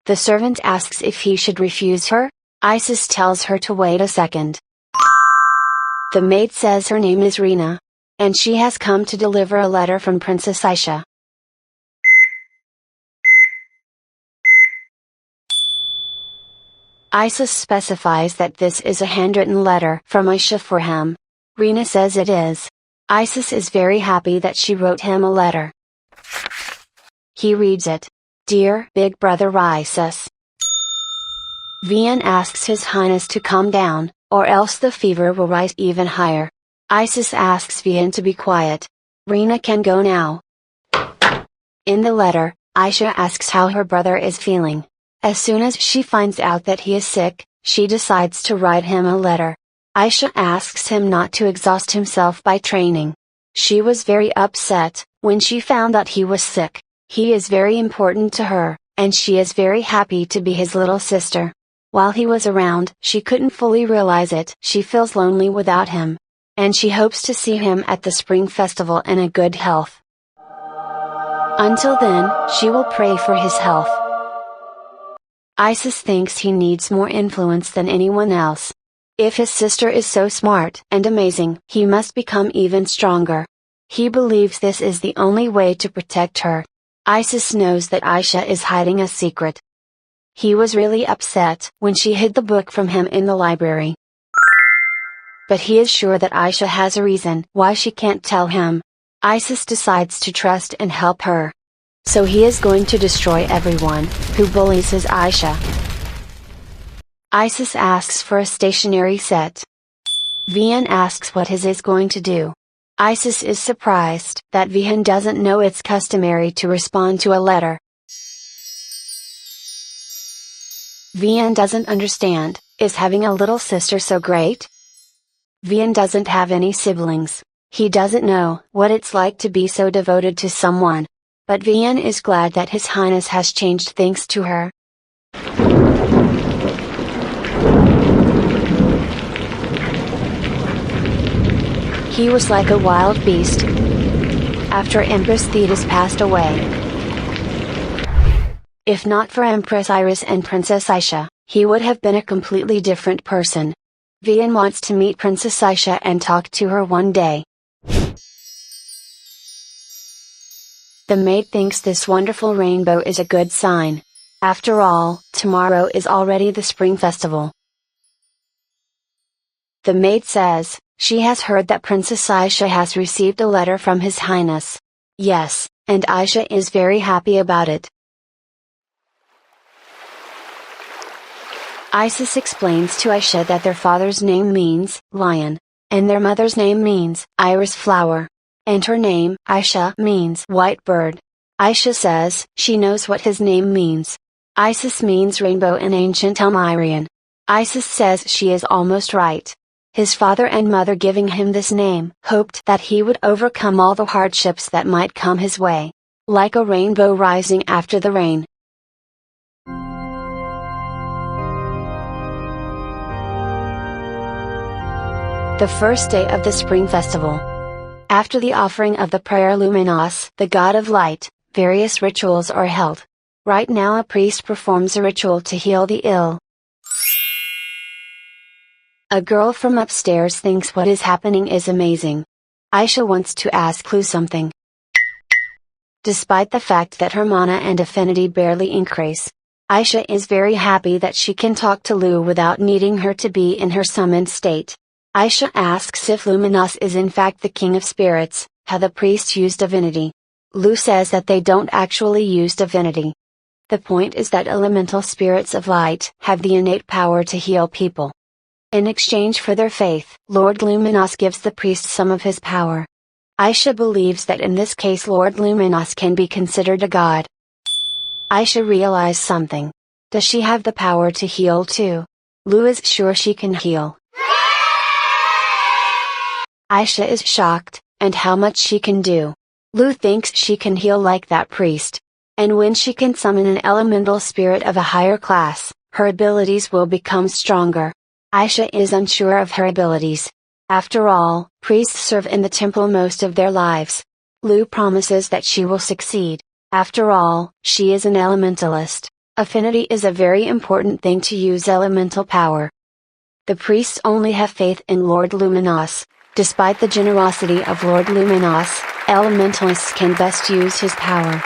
The servant asks if he should refuse her. Isis tells her to wait a second. The maid says her name is Rina. and she has come to deliver a letter from Princess Aisha. Isis specifies that this is a handwritten letter from Aisha for him. Rina says it is. Isis is very happy that she wrote him a letter. He reads it. Dear Big Brother Isis. Vian asks His Highness to calm down, or else the fever will rise even higher. Isis asks Vian to be quiet. Rina can go now. In the letter, Aisha asks how her brother is feeling. As soon as she finds out that he is sick, she decides to write him a letter. Aisha asks him not to exhaust himself by training. She was very upset when she found that he was sick. He is very important to her, and she is very happy to be his little sister. While he was around, she couldn't fully realize it. She feels lonely without him. And she hopes to see him at the Spring Festival in a good health. Until then, she will pray for his health. Isis thinks he needs more influence than anyone else. If his sister is so smart and amazing, he must become even stronger. He believes this is the only way to protect her. Isis knows that Aisha is hiding a secret. He was really upset when she hid the book from him in the library. But he is sure that Aisha has a reason why she can't tell him. Isis decides to trust and help her. So he is going to destroy everyone who bullies his Aisha. Isis asks for a stationery set. Vian asks what his is going to do. Isis is surprised that Vihan doesn't know it's customary to respond to a letter. Vian doesn't understand, is having a little sister so great? Vian doesn't have any siblings. He doesn't know what it's like to be so devoted to someone. But Vian is glad that His Highness has changed thanks to her. He was like a wild beast after Empress Thetis passed away. If not for Empress Iris and Princess Aisha, he would have been a completely different person. Vian wants to meet Princess Aisha and talk to her one day. The maid thinks this wonderful rainbow is a good sign. After all, tomorrow is already the Spring Festival. The maid says, she has heard that Princess Aisha has received a letter from His Highness. Yes, and Aisha is very happy about it. Isis explains to Aisha that their father's name means lion, and their mother's name means iris flower. And her name, Aisha, means white bird. Aisha says she knows what his name means. Isis means rainbow in ancient Elmirian. Isis says she is almost right. His father and mother giving him this name hoped that he would overcome all the hardships that might come his way. Like a rainbow rising after the rain. The first day of the Spring Festival. After the offering of the prayer luminos, the god of light, various rituals are held. Right now a priest performs a ritual to heal the ill. A girl from upstairs thinks what is happening is amazing. Aisha wants to ask Lu something. Despite the fact that her mana and affinity barely increase, Aisha is very happy that she can talk to Lu without needing her to be in her summoned state. Aisha asks if Luminos is in fact the king of spirits, how the priests use divinity. Lu says that they don't actually use divinity. The point is that elemental spirits of light have the innate power to heal people. In exchange for their faith, Lord Luminos gives the priests some of his power. Aisha believes that in this case Lord Luminos can be considered a god. Aisha realized something. Does she have the power to heal too? Lu is sure she can heal. Aisha is shocked, and how much she can do. Lu thinks she can heal like that priest. And when she can summon an elemental spirit of a higher class, her abilities will become stronger. Aisha is unsure of her abilities. After all, priests serve in the temple most of their lives. Lu promises that she will succeed. After all, she is an elementalist. Affinity is a very important thing to use elemental power. The priests only have faith in Lord Luminos. Despite the generosity of Lord Luminos, elementalists can best use his power.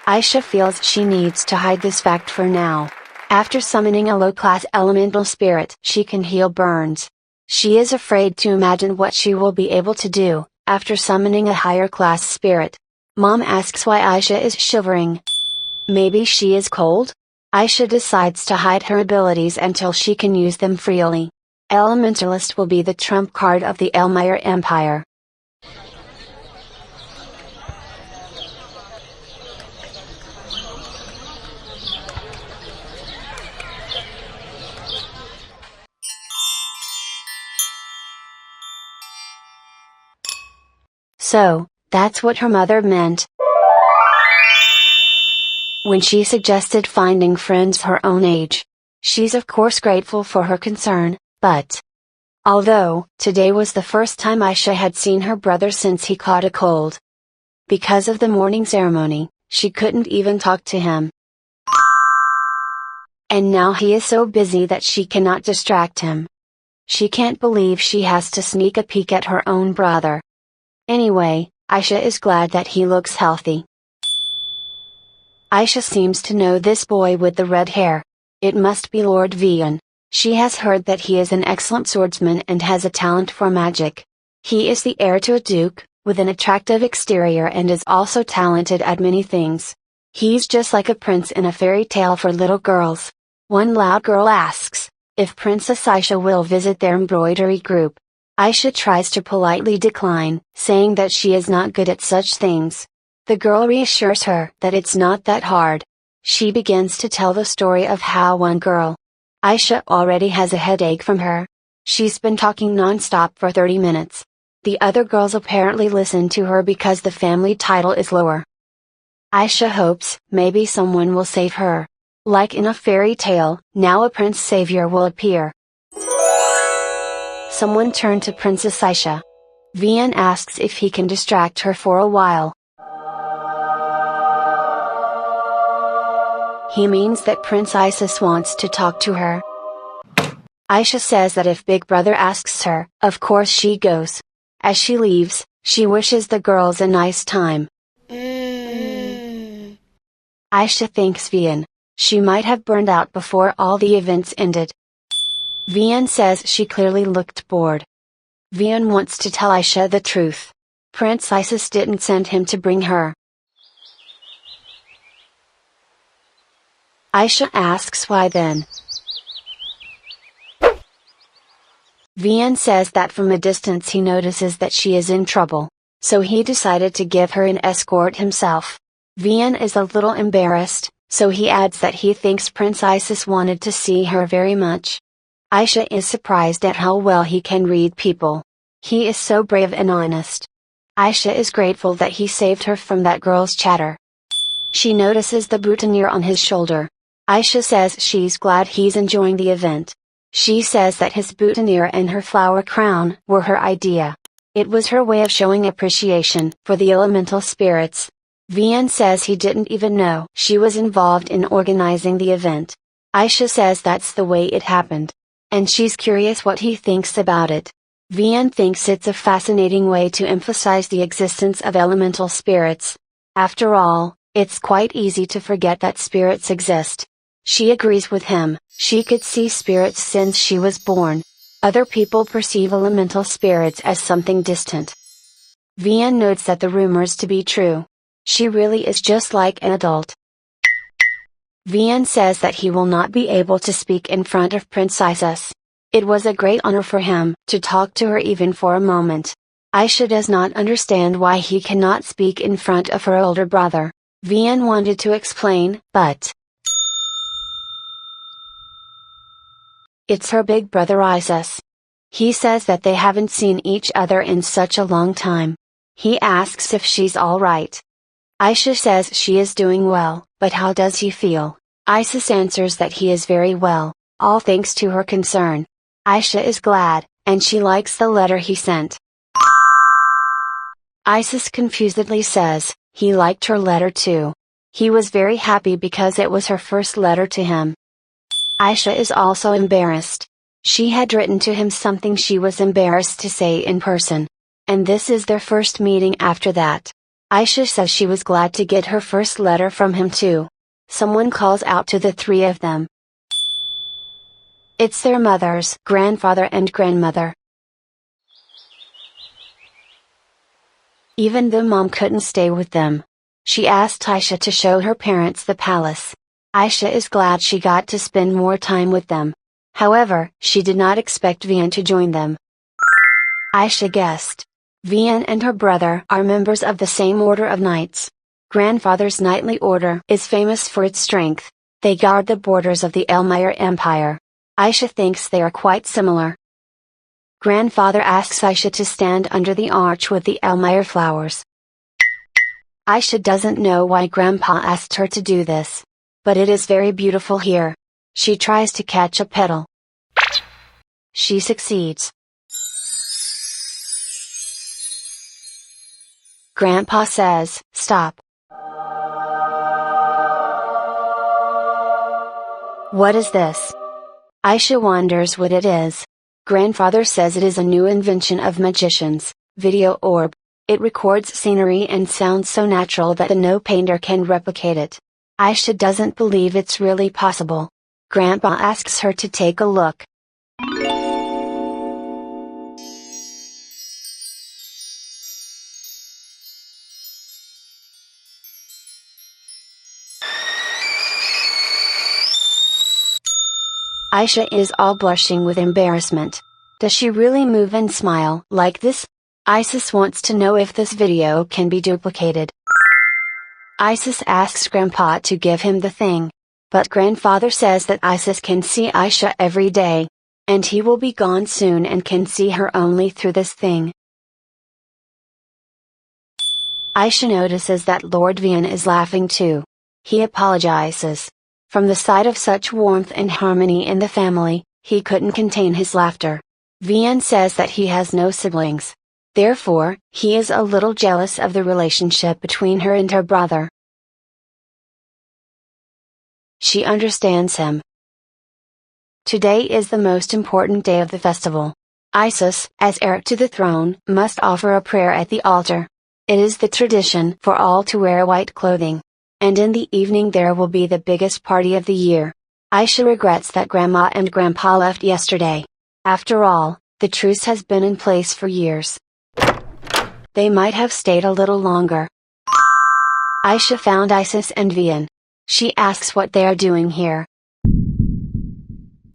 Aisha feels she needs to hide this fact for now. After summoning a low-class elemental spirit, she can heal burns. She is afraid to imagine what she will be able to do after summoning a higher class spirit. Mom asks why Aisha is shivering. Maybe she is cold? Aisha decides to hide her abilities until she can use them freely. Elementalist will be the trump card of the Elmire Empire. So, that's what her mother meant when she suggested finding friends her own age. She's of course grateful for her concern, but although today was the first time Aisha had seen her brother since he caught a cold. Because of the morning ceremony, she couldn't even talk to him. And now he is so busy that she cannot distract him. She can't believe she has to sneak a peek at her own brother. Anyway, Aisha is glad that he looks healthy. Aisha seems to know this boy with the red hair. It must be Lord Vian. She has heard that he is an excellent swordsman and has a talent for magic. He is the heir to a duke, with an attractive exterior and is also talented at many things. He's just like a prince in a fairy tale for little girls. One loud girl asks if Princess Aisha will visit their embroidery group. Aisha tries to politely decline, saying that she is not good at such things. The girl reassures her that it's not that hard. She begins to tell the story of how one girl, Aisha, already has a headache from her. She's been talking non-stop for 30 minutes. The other girls apparently listen to her because the family title is lower. Aisha hopes maybe someone will save her. Like in a fairy tale, now a prince savior will appear. Someone turned to Princess Aisha. Vian asks if he can distract her for a while. He means that Prince Isis wants to talk to her. Aisha says that if Big Brother asks her, of course she goes. As she leaves, she wishes the girls a nice time. Aisha thanks Vian. She might have burned out before all the events ended. Vian says she clearly looked bored. Vian wants to tell Aisha the truth. Prince Isis didn't send him to bring her. Aisha asks why then. Vian says that from a distance he notices that she is in trouble, so he decided to give her an escort himself. Vian is a little embarrassed, so he adds that he thinks Prince Isis wanted to see her very much. Aisha is surprised at how well he can read people. He is so brave and honest. Aisha is grateful that he saved her from that girl's chatter. She notices the boutonniere on his shoulder. Aisha says she's glad he's enjoying the event. She says that his boutonniere and her flower crown were her idea. It was her way of showing appreciation for the elemental spirits. Vian says he didn't even know she was involved in organizing the event. Aisha says that's the way it happened. And she's curious what he thinks about it. Vian thinks it's a fascinating way to emphasize the existence of elemental spirits. After all, it's quite easy to forget that spirits exist. She agrees with him. She could see spirits since she was born. Other people perceive elemental spirits as something distant. Vian notes that the rumors to be true. She really is just like an adult. Vian says that he will not be able to speak in front of Prince Isis. It was a great honor for him to talk to her even for a moment. Aisha does not understand why he cannot speak in front of her older brother. Vian wanted to explain, but it's her big brother Isis. He says that they haven't seen each other in such a long time. He asks if she's alright. Aisha says she is doing well, but how does he feel? Isis answers that he is very well, all thanks to her concern. Aisha is glad, and she likes the letter he sent. Isis confusedly says, he liked her letter too. He was very happy because it was her first letter to him. Aisha is also embarrassed. She had written to him something she was embarrassed to say in person. and this is their first meeting after that. Aisha says she was glad to get her first letter from him too. Someone calls out to the three of them. It's their mothers, grandfather and grandmother. Even though mom couldn't stay with them, she asked Aisha to show her parents the palace. Aisha is glad she got to spend more time with them. However, she did not expect Vian to join them. Aisha guessed. Vian and her brother are members of the same order of knights. Grandfather's knightly order is famous for its strength. They guard the borders of the Elmire Empire. Aisha thinks they are quite similar. Grandfather asks Aisha to stand under the arch with the Elmire flowers. Aisha doesn't know why Grandpa asked her to do this. But it is very beautiful here. She tries to catch a petal. She succeeds. Grandpa says, "Stop." What is this? Aisha wonders what it is. Grandfather says it is a new invention of magicians, video orb. It records scenery and sounds so natural that no painter can replicate it. Aisha doesn't believe it's really possible. Grandpa asks her to take a look. Aisha is all blushing with embarrassment. Does she really move and smile like this? Isis wants to know if this video can be duplicated. Isis asks Grandpa to give him the thing. But Grandfather says that Isis can see Aisha every day. And he will be gone soon and can see her only through this thing. Aisha notices that Lord Vian is laughing too. He apologizes. From the sight of such warmth and harmony in the family, he couldn't contain his laughter. Vian says that he has no siblings. Therefore, he is a little jealous of the relationship between her and her brother. She understands him. Today is the most important day of the festival. Isis, as heir to the throne, must offer a prayer at the altar. It is the tradition for all to wear white clothing. And in the evening there will be the biggest party of the year. Aisha regrets that Grandma and Grandpa left yesterday. After all, the truce has been in place for years. They might have stayed a little longer. Aisha found Isis and Vian. She asks what they are doing here.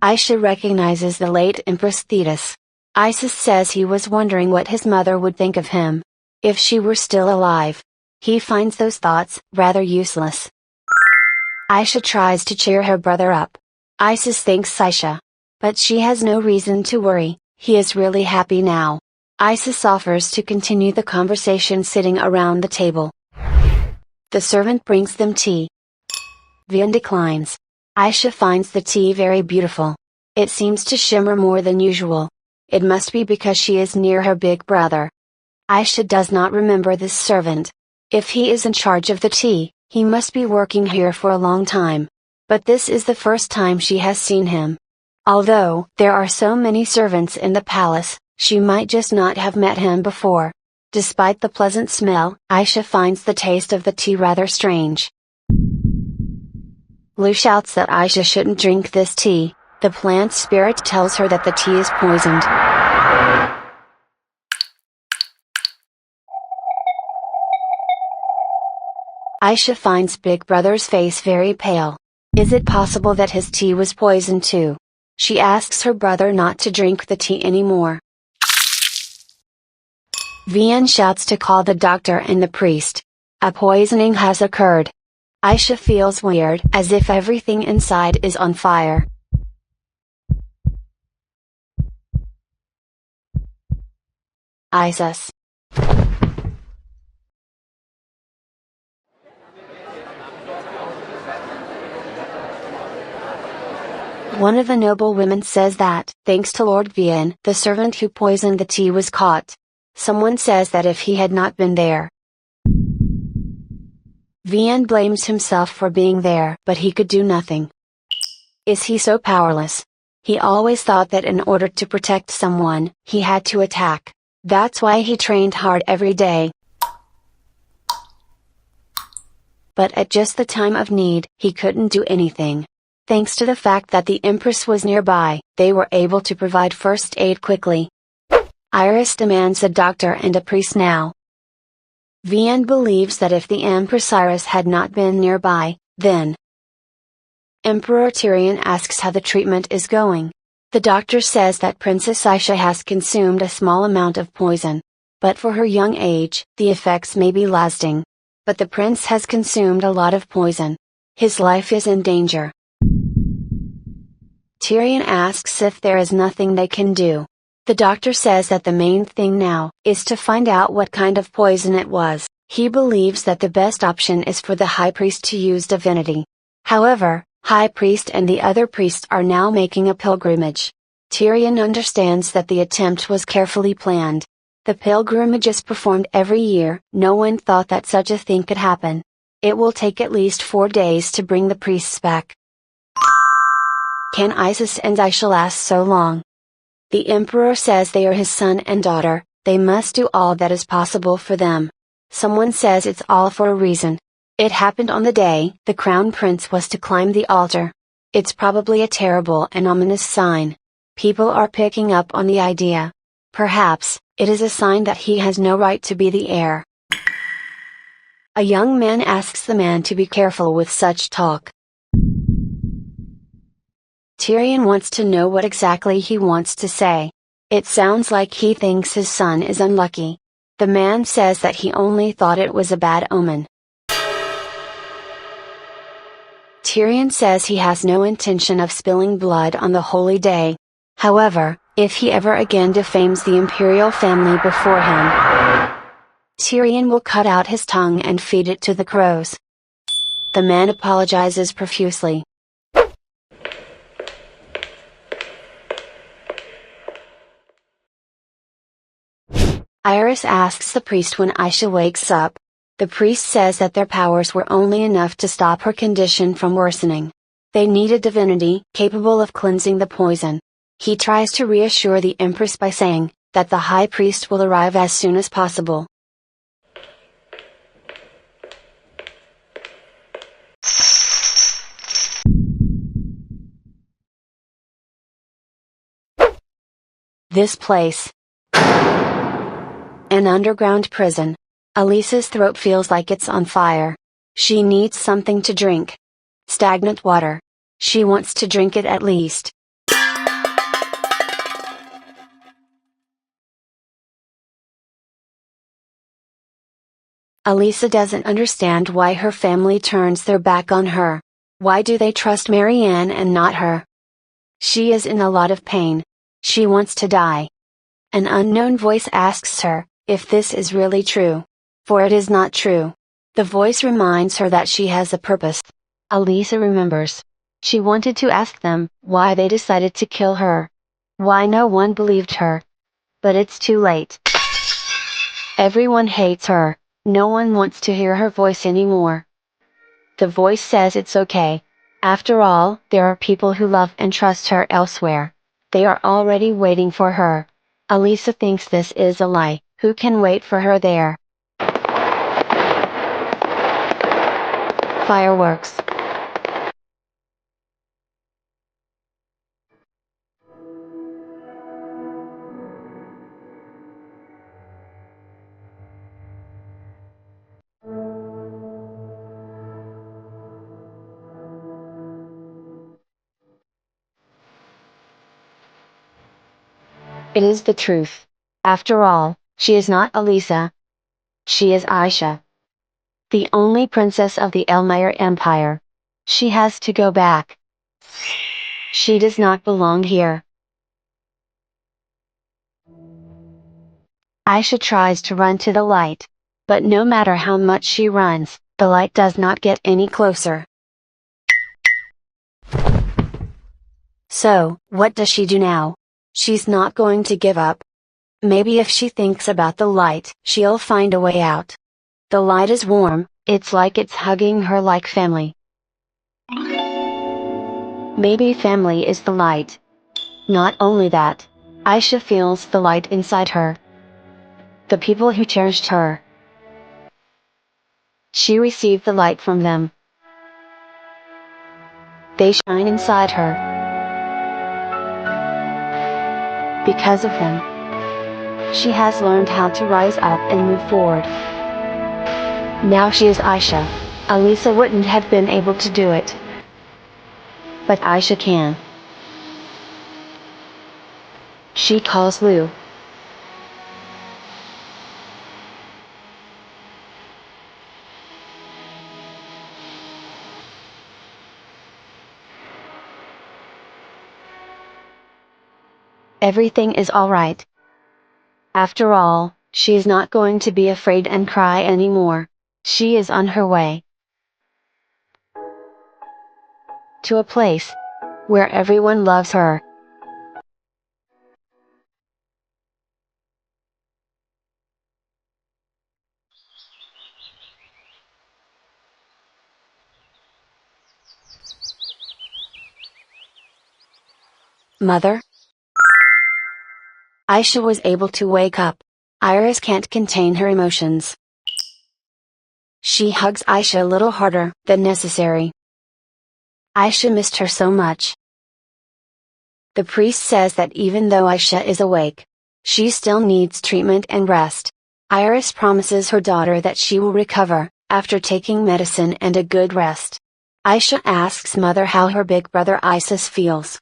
Aisha recognizes the late Empress Thetis. Isis says he was wondering what his mother would think of him if she were still alive. He finds those thoughts rather useless. Aisha tries to cheer her brother up. Isis thanks Aisha. But she has no reason to worry, he is really happy now. Isis offers to continue the conversation sitting around the table. The servant brings them tea. Vian declines. Aisha finds the tea very beautiful. It seems to shimmer more than usual. It must be because she is near her big brother. Aisha does not remember this servant. If he is in charge of the tea, he must be working here for a long time. But this is the first time she has seen him. Although there are so many servants in the palace, she might just not have met him before. Despite the pleasant smell, Aisha finds the taste of the tea rather strange. Lu shouts that Aisha shouldn't drink this tea. The plant spirit tells her that the tea is poisoned. Aisha finds Big Brother's face very pale. Is it possible that his tea was poisoned too? She asks her brother not to drink the tea anymore. Vian shouts to call the doctor and the priest. A poisoning has occurred. Aisha feels weird, as if everything inside is on fire. Isis. One of the noble women says that, thanks to Lord Vian, the servant who poisoned the tea was caught. Someone says that if he had not been there. Vian blames himself for being there, but he could do nothing. Is he so powerless? He always thought that in order to protect someone, he had to attack. That's why he trained hard every day. But at just the time of need, he couldn't do anything. Thanks to the fact that the Empress was nearby, they were able to provide first aid quickly. Iris demands a doctor and a priest now. Vian believes that if the Empress Iris had not been nearby, then Emperor Tyrion asks how the treatment is going. The doctor says that Princess Aisha has consumed a small amount of poison. But for her young age, the effects may be lasting. But the prince has consumed a lot of poison. His life is in danger. Tyrion asks if there is nothing they can do. The doctor says that the main thing now is to find out what kind of poison it was. He believes that the best option is for the high priest to use divinity. However, high priest and the other priests are now making a pilgrimage. Tyrion understands that the attempt was carefully planned. The pilgrimage is performed every year. No one thought that such a thing could happen. It will take at least 4 days to bring the priests back. Can Isis and Aisha last so long? The emperor says they are his son and daughter, they must do all that is possible for them. Someone says it's all for a reason. It happened on the day the crown prince was to climb the altar. It's probably a terrible and ominous sign. People are picking up on the idea. Perhaps, it is a sign that he has no right to be the heir. A young man asks the man to be careful with such talk. Tyrion wants to know what exactly he wants to say. It sounds like he thinks his son is unlucky. The man says that he only thought it was a bad omen. Tyrion says he has no intention of spilling blood on the holy day. However, if he ever again defames the imperial family before him, Tyrion will cut out his tongue and feed it to the crows. The man apologizes profusely. Iris asks the priest when Aisha wakes up. The priest says that their powers were only enough to stop her condition from worsening. They need a divinity capable of cleansing the poison. He tries to reassure the Empress by saying that the high priest will arrive as soon as possible. This place. An underground prison. Elisa's throat feels like it's on fire. She needs something to drink. Stagnant water. She wants to drink it at least. Elisa doesn't understand why her family turns their back on her. Why do they trust Marianne and not her? She is in a lot of pain. She wants to die. An unknown voice asks her if this is really true. For it is not true. The voice reminds her that she has a purpose. Elisa remembers. She wanted to ask them why they decided to kill her. Why no one believed her. But it's too late. Everyone hates her. No one wants to hear her voice anymore. The voice says it's okay. After all, there are people who love and trust her elsewhere. They are already waiting for her. Elisa thinks this is a lie. Who can wait for her there? Fireworks. It is the truth. After all, she is not Elisa. She is Aisha. The only princess of the Elmire Empire. She has to go back. She does not belong here. Aisha tries to run to the light. But no matter how much she runs, the light does not get any closer. So, what does she do now? She's not going to give up. Maybe if she thinks about the light, she'll find a way out. The light is warm, it's like it's hugging her like family. Maybe family is the light. Not only that, Aisha feels the light inside her. the people who cherished her. She received the light from them. They shine inside her. Because of them, she has learned how to rise up and move forward. Now she is Aisha. Alisa wouldn't have been able to do it. But Aisha can. She calls Lu. Everything is alright. After all, she is not going to be afraid and cry anymore. She is on her way to a place where everyone loves her. Mother? Aisha was able to wake up. Iris can't contain her emotions. She hugs Aisha a little harder than necessary. Aisha missed her so much. The priest says that even though Aisha is awake, she still needs treatment and rest. Iris promises her daughter that she will recover, after taking medicine and a good rest. Aisha asks mother how her big brother Isis feels.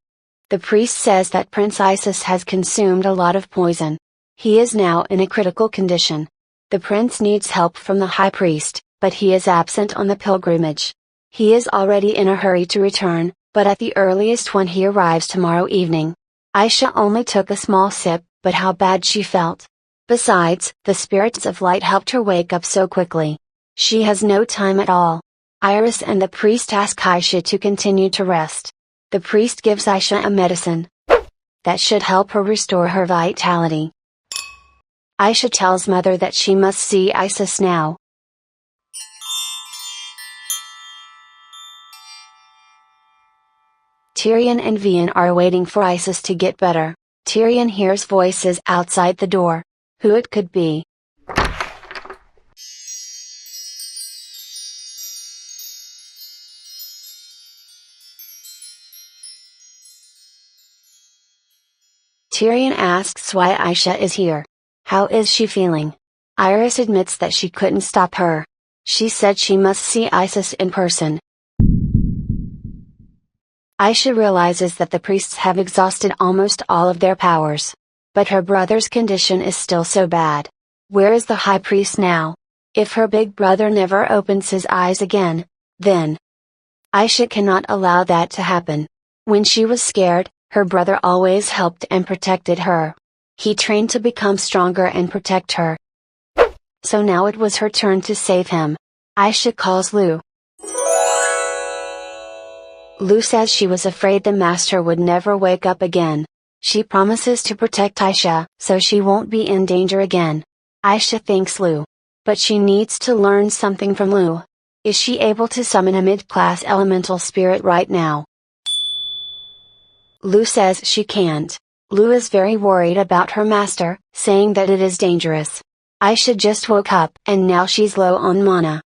The priest says that Prince Isis has consumed a lot of poison. He is now in a critical condition. The prince needs help from the high priest, but he is absent on the pilgrimage. He is already in a hurry to return, but at the earliest when he arrives tomorrow evening. Aisha only took a small sip, but how bad she felt. Besides, the spirits of light helped her wake up so quickly. She has no time at all. Iris and the priest ask Aisha to continue to rest. The priest gives Aisha a medicine that should help her restore her vitality. Aisha tells mother that she must see Isis now. Tyrion and Vian are waiting for Isis to get better. Tyrion hears voices outside the door. Who it could be? Tyrion asks why Aisha is here. How is she feeling? Iris admits that she couldn't stop her. She said she must see Isis in person. Aisha realizes that the priests have exhausted almost all of their powers. But her brother's condition is still so bad. Where is the high priest now? If her big brother never opens his eyes again, then Aisha cannot allow that to happen. When she was scared, her brother always helped and protected her. He trained to become stronger and protect her. So now it was her turn to save him. Aisha calls Lu. Lu says she was afraid the master would never wake up again. She promises to protect Aisha, so she won't be in danger again. Aisha thanks Lu. But she needs to learn something from Lu. Is she able to summon a mid-class elemental spirit right now? Lu says she can't. Lu is very worried about her master, saying that it is dangerous. Aisha just woke up and now she's low on mana.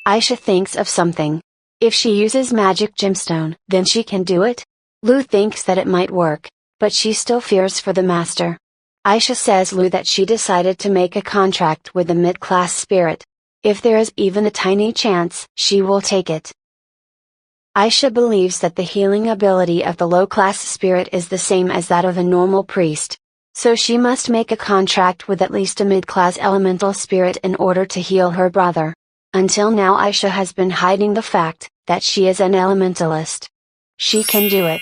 Aisha thinks of something. If she uses magic gemstone, then she can do it? Lu thinks that it might work, but she still fears for the master. Aisha says Lu that she decided to make a contract with the mid-class spirit. If there is even a tiny chance, she will take it. Aisha believes that the healing ability of the low-class spirit is the same as that of a normal priest. So she must make a contract with at least a mid-class elemental spirit in order to heal her brother. Until now Aisha has been hiding the fact that she is an elementalist. She can do it.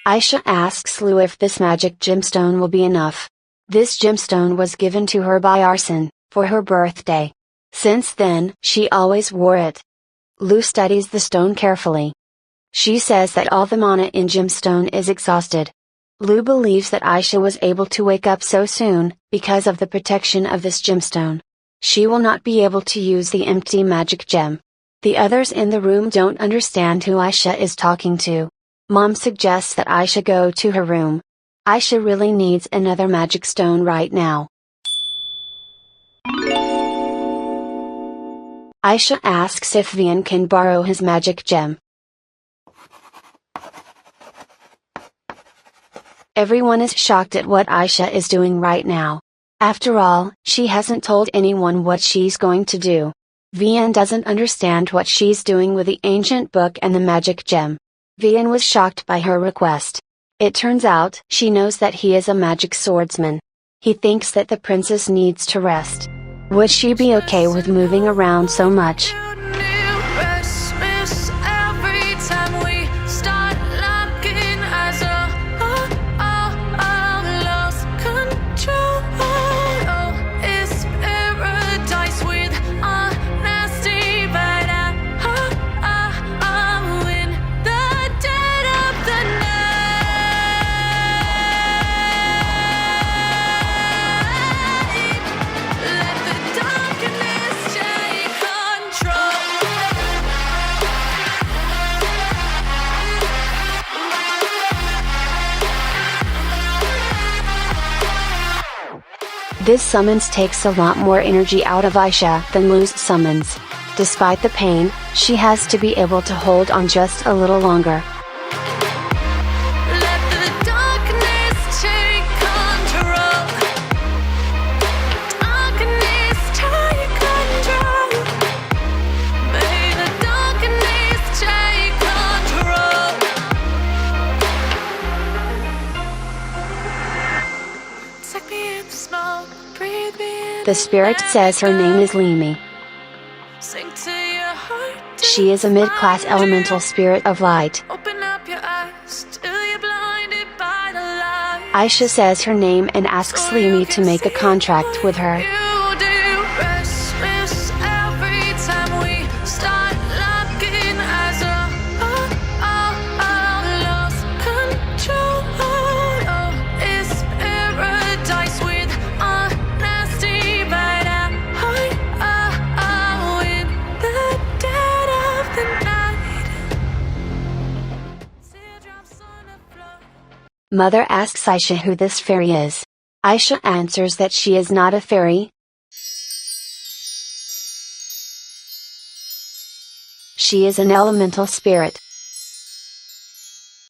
Aisha asks Lu if this magic gemstone will be enough. This gemstone was given to her by Arson, for her birthday. Since then, she always wore it. Lu studies the stone carefully. She says that all the mana in gemstone is exhausted. Lu believes that Aisha was able to wake up so soon, because of the protection of this gemstone. She will not be able to use the empty magic gem. The others in the room don't understand who Aisha is talking to. Mom suggests that Aisha go to her room. Aisha really needs another magic stone right now. Aisha asks if Vian can borrow his magic gem. Everyone is shocked at what Aisha is doing right now. After all, she hasn't told anyone what she's going to do. Vian doesn't understand what she's doing with the ancient book and the magic gem. Vian was shocked by her request. It turns out she knows that he is a magic swordsman. He thinks that the princess needs to rest. Would she be okay with moving around so much? This summons takes a lot more energy out of Aisha than loose summons. Despite the pain, she has to be able to hold on just a little longer. The spirit says her name is Limi. She is a mid-class elemental spirit of light. Aisha says her name and asks Limi to make a contract with her. Mother asks Aisha who this fairy is. Aisha answers that she is not a fairy. She is an elemental spirit.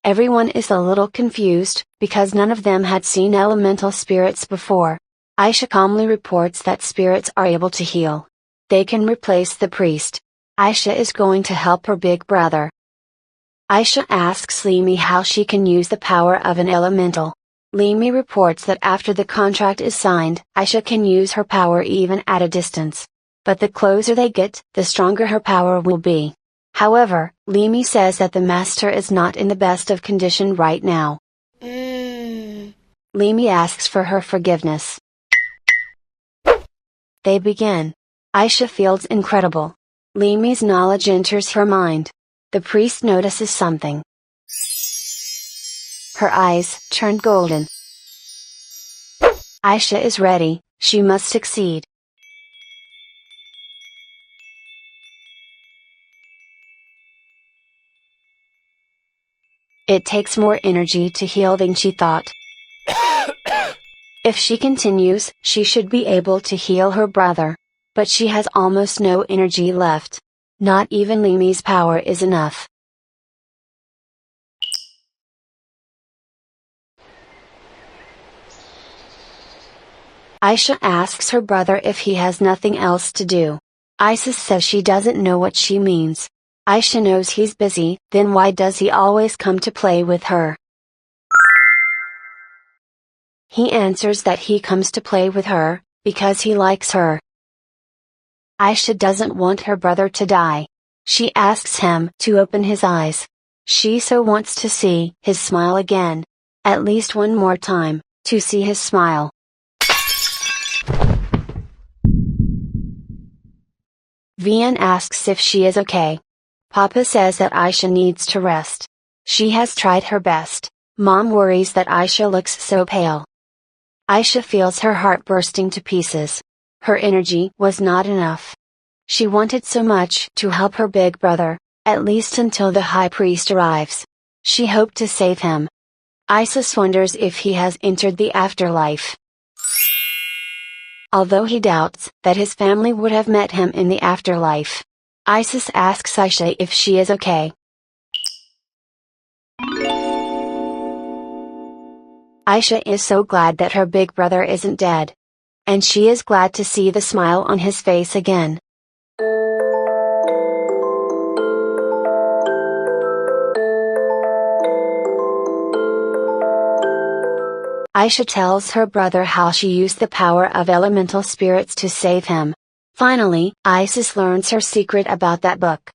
Everyone is a little confused, because none of them had seen elemental spirits before. Aisha calmly reports that spirits are able to heal. They can replace the priest. Aisha is going to help her big brother. Aisha asks Limi how she can use the power of an elemental. Limi reports that after the contract is signed, Aisha can use her power even at a distance. But the closer they get, the stronger her power will be. However, Limi says that the master is not in the best of condition right now. Limi asks for her forgiveness. They begin. Aisha feels incredible. Limi's knowledge enters her mind. The priest notices something. Her eyes turn golden. Aisha is ready, she must succeed. It takes more energy to heal than she thought. If she continues, she should be able to heal her brother. But she has almost no energy left. Not even Limi's power is enough. Aisha asks her brother if he has nothing else to do. Isis says she doesn't know what she means. Aisha knows he's busy, then why does he always come to play with her? He answers that he comes to play with her, because he likes her. Aisha doesn't want her brother to die. She asks him to open his eyes. She so wants to see his smile again. At least one more time, to see his smile. Vian asks if she is okay. Papa says that Aisha needs to rest. She has tried her best. Mom worries that Aisha looks so pale. Aisha feels her heart bursting to pieces. Her energy was not enough. She wanted so much to help her big brother, at least until the high priest arrives. She hoped to save him. Isis wonders if he has entered the afterlife. although he doubts that his family would have met him in the afterlife. Isis asks Aisha if she is okay. Aisha is so glad that her big brother isn't dead. And she is glad to see the smile on his face again. Aisha tells her brother how she used the power of elemental spirits to save him. Finally, Isis learns her secret about that book.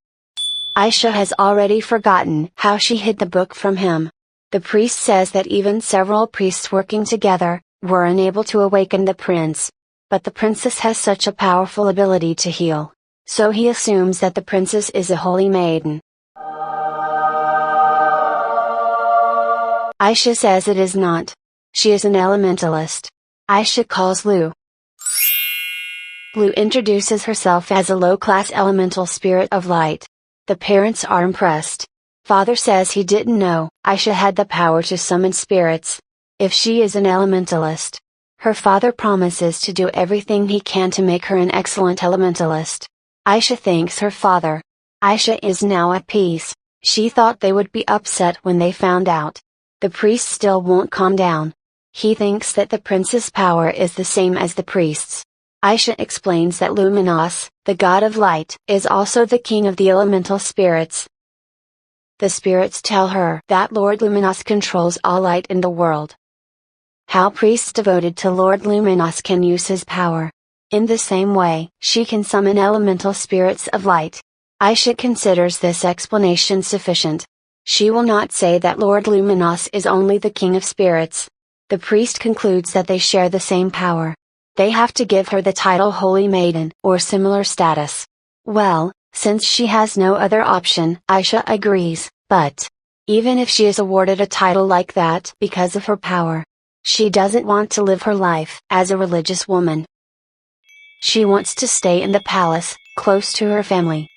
Aisha has already forgotten how she hid the book from him. The priest says that even several priests working together were unable to awaken the prince. But the princess has such a powerful ability to heal. So he assumes that the princess is a holy maiden. Aisha says it is not. She is an elementalist. Aisha calls Lu. Lu introduces herself as a low-class elemental spirit of light. The parents are impressed. Father says he didn't know Aisha had the power to summon spirits. If she is an elementalist, her father promises to do everything he can to make her an excellent elementalist. Aisha thanks her father. Aisha is now at peace. She thought they would be upset when they found out. The priest still won't calm down. He thinks that the prince's power is the same as the priest's. Aisha explains that Luminos, the god of light, is also the king of the elemental spirits. The spirits tell her that Lord Luminos controls all light in the world. How priests devoted to Lord Luminos can use his power. In the same way, she can summon elemental spirits of light. Aisha considers this explanation sufficient. She will not say that Lord Luminos is only the king of spirits. The priest concludes that they share the same power. They have to give her the title Holy Maiden or similar status. Well, since she has no other option, Aisha agrees, but even if she is awarded a title like that because of her power, she doesn't want to live her life as a religious woman. She wants to stay in the palace, close to her family.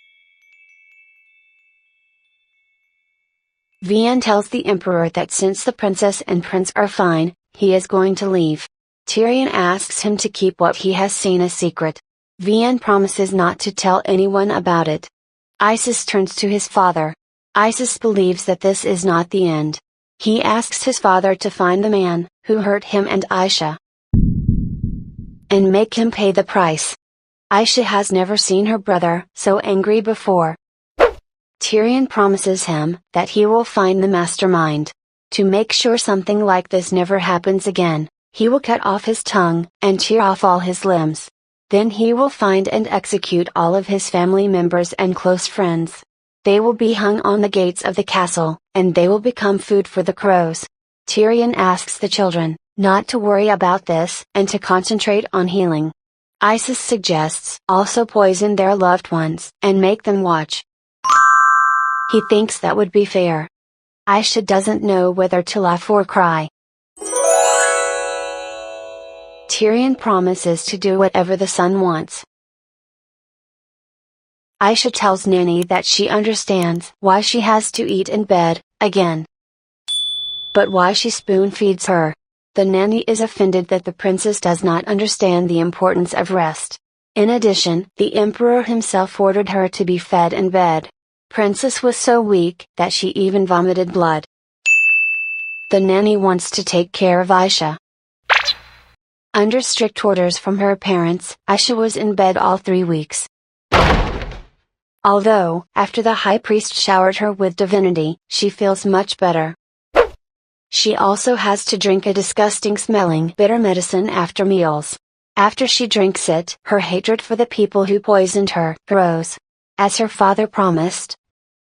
Vian tells the emperor that since the princess and prince are fine, he is going to leave. Tyrion asks him to keep what he has seen a secret. Vian promises not to tell anyone about it. Isis turns to his father. Isis believes that this is not the end. He asks his father to find the man who hurt him and Aisha, and make him pay the price. Aisha has never seen her brother so angry before. Tyrion promises him that he will find the mastermind. To make sure something like this never happens again, he will cut off his tongue and tear off all his limbs. Then he will find and execute all of his family members and close friends. They will be hung on the gates of the castle, and they will become food for the crows. Tyrion asks the children not to worry about this and to concentrate on healing. Isis suggests also poison their loved ones and make them watch. He thinks that would be fair. Aisha doesn't know whether to laugh or cry. Tyrion promises to do whatever the son wants. Aisha tells Nanny that she understands why she has to eat in bed, again. But why she spoon feeds her. The nanny is offended that the princess does not understand the importance of rest. In addition, the emperor himself ordered her to be fed in bed. Princess was so weak that she even vomited blood. The nanny wants to take care of Aisha. Under strict orders from her parents, Aisha was in bed all 3 weeks. Although, after the high priest showered her with divinity, she feels much better. She also has to drink a disgusting smelling bitter medicine after meals. After she drinks it, her hatred for the people who poisoned her grows. As her father promised,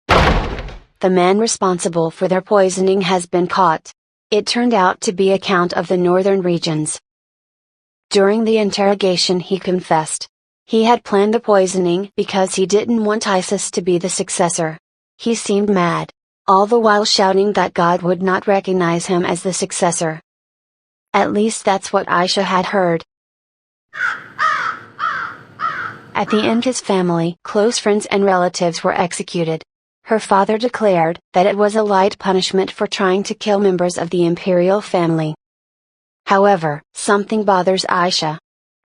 the man responsible for their poisoning has been caught. It turned out to be a count of the northern regions. During the interrogation he confessed. He had planned the poisoning because he didn't want Isis to be the successor. He seemed mad, all the while shouting that God would not recognize him as the successor. At least that's what Aisha had heard. At the end his family, close friends and relatives were executed. Her father declared that it was a light punishment for trying to kill members of the imperial family. However, something bothers Aisha.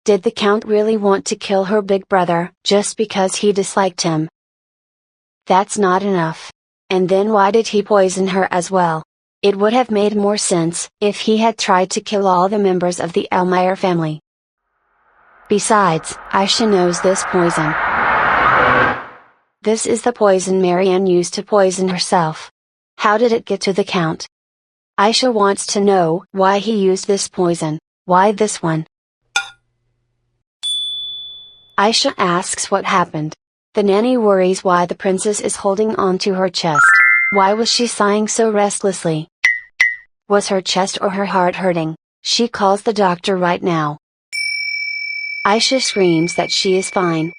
Did the Count really want to kill her big brother, just because he disliked him? That's not enough. And then why did he poison her as well? It would have made more sense, if he had tried to kill all the members of the Elmire family. Besides, Aisha knows this poison. This is the poison Marianne used to poison herself. How did it get to the Count? Aisha wants to know why he used this poison. Why this one? Aisha asks what happened. The nanny worries why the princess is holding on to her chest. Why was she sighing so restlessly? Was her chest or her heart hurting? She calls the doctor right now. Aisha screams that she is fine.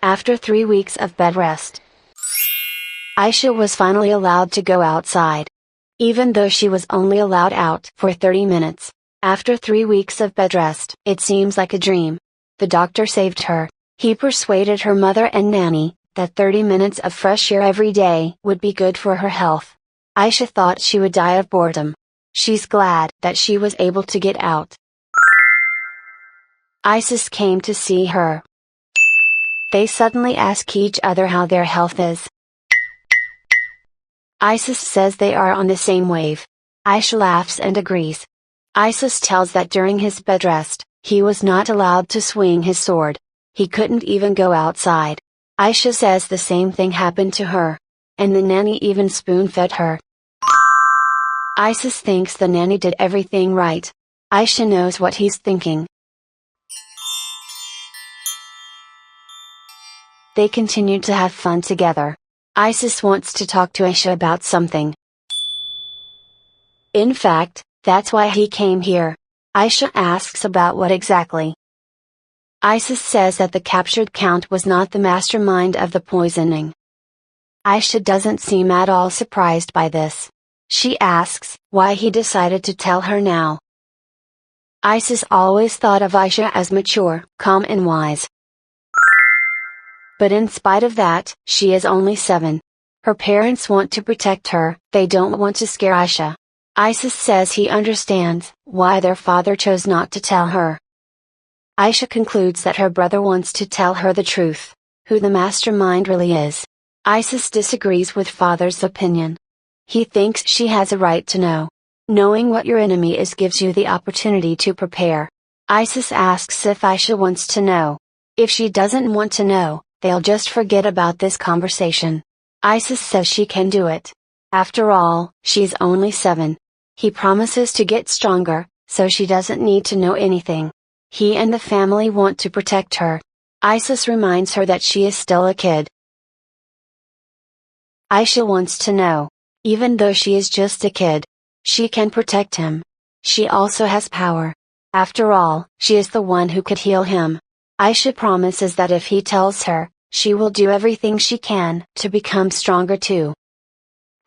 After 3 weeks of bed rest, Aisha was finally allowed to go outside. Even though she was only allowed out for 30 minutes, after 3 weeks of bed rest, it seems like a dream. The doctor saved her. He persuaded her mother and nanny that 30 minutes of fresh air every day would be good for her health. Aisha thought she would die of boredom. She's glad that she was able to get out. Isis came to see her. They suddenly ask each other how their health is. Isis says they are on the same wave. Aisha laughs and agrees. Isis tells that during his bed rest, he was not allowed to swing his sword. He couldn't even go outside. Aisha says the same thing happened to her. And the nanny even spoon-fed her. Isis thinks the nanny did everything right. Aisha knows what he's thinking. They continue to have fun together. Isis wants to talk to Aisha about something. In fact, that's why he came here. Aisha asks about what exactly. Isis says that the captured Count was not the mastermind of the poisoning. Aisha doesn't seem at all surprised by this. She asks why he decided to tell her now. Isis always thought of Aisha as mature, calm and wise. But in spite of that, she is only 7. Her parents want to protect her, they don't want to scare Aisha. Isis says he understands why their father chose not to tell her. Aisha concludes that her brother wants to tell her the truth, who the mastermind really is. Isis disagrees with father's opinion. He thinks she has a right to know. Knowing what your enemy is gives you the opportunity to prepare. Isis asks if Aisha wants to know. If she doesn't want to know, they'll just forget about this conversation. Isis says she can do it. After all, she's only 7. He promises to get stronger, so she doesn't need to know anything. He and the family want to protect her. Isis reminds her that she is still a kid. Aisha wants to know. Even though she is just a kid, she can protect him. She also has power. After all, she is the one who could heal him. Aisha promises that if he tells her, she will do everything she can to become stronger too.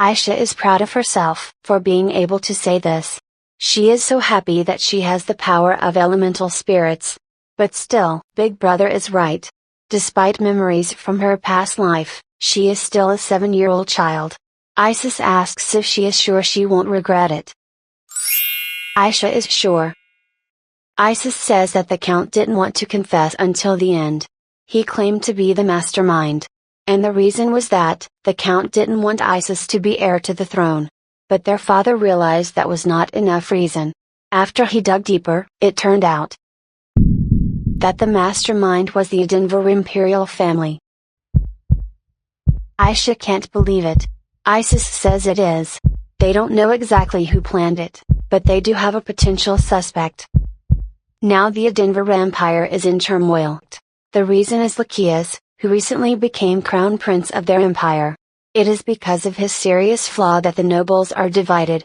Aisha is proud of herself for being able to say this. She is so happy that she has the power of elemental spirits. But still, Big Brother is right. Despite memories from her past life, she is still a 7-year-old child. Isis asks if she is sure she won't regret it. Aisha is sure. Isis says that the Count didn't want to confess until the end. He claimed to be the mastermind. And the reason was that, the Count didn't want Isis to be heir to the throne. But their father realized that was not enough reason. After he dug deeper, it turned out that the mastermind was the Denver imperial family. Aisha can't believe it. Isis says it is. They don't know exactly who planned it, but they do have a potential suspect. Now the Denver Empire is in turmoil. The reason is Lakias, who recently became crown prince of their empire. It is because of his serious flaw that the nobles are divided.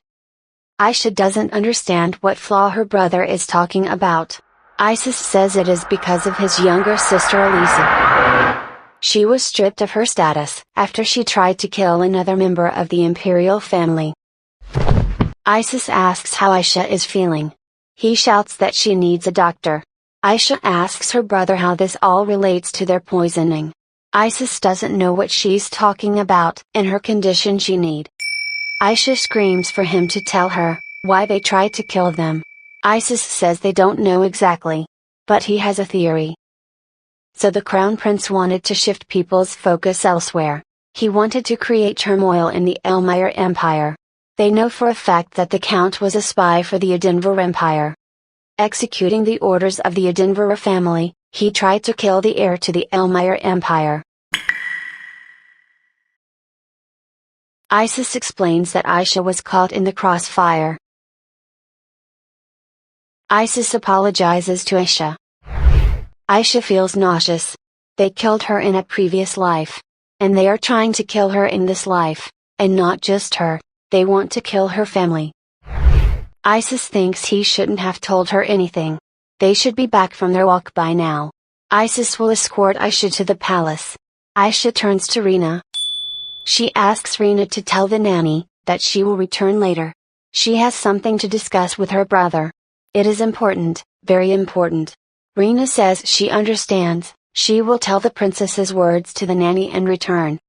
Aisha doesn't understand what flaw her brother is talking about. Isis says it is because of his younger sister Elisa. She was stripped of her status after she tried to kill another member of the imperial family. Isis asks how Aisha is feeling. He shouts that she needs a doctor. Aisha asks her brother how this all relates to their poisoning. Isis doesn't know what she's talking about. In her condition she need. Aisha screams for him to tell her why they tried to kill them. Isis says they don't know exactly. But he has a theory. So the crown prince wanted to shift people's focus elsewhere. He wanted to create turmoil in the Elmire Empire. They know for a fact that the count was a spy for the Edinburgh Empire. Executing the orders of the Edinburgh family, he tried to kill the heir to the Elmire Empire. Isis explains that Aisha was caught in the crossfire. Isis apologizes to Aisha. Aisha feels nauseous. They killed her in a previous life. And they are trying to kill her in this life, and not just her, they want to kill her family. Isis thinks he shouldn't have told her anything. They should be back from their walk by now. Isis will escort Aisha to the palace. Aisha turns to Rina. She asks Rina to tell the nanny that she will return later. She has something to discuss with her brother. It is important, very important. Rina says she understands. She will tell the princess's words to the nanny and return.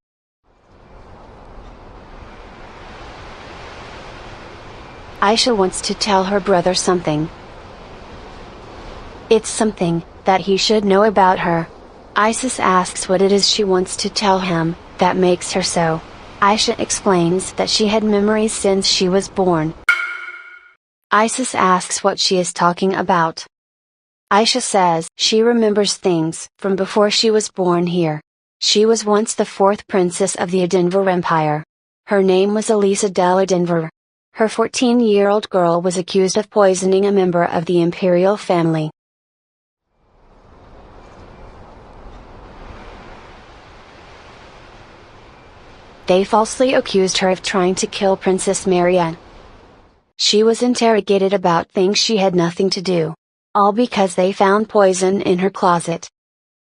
Aisha wants to tell her brother something. It's something that he should know about her. Isis asks what it is she wants to tell him, that makes her so. Aisha explains that she had memories since she was born. Isis asks what she is talking about. Aisha says she remembers things from before she was born here. She was once the fourth princess of the Edinburgh Empire. Her name was Elisa del Edinburgh. Her 14-year-old girl was accused of poisoning a member of the imperial family. They falsely accused her of trying to kill Princess Marianne. She was interrogated about things she had nothing to do. All because they found poison in her closet.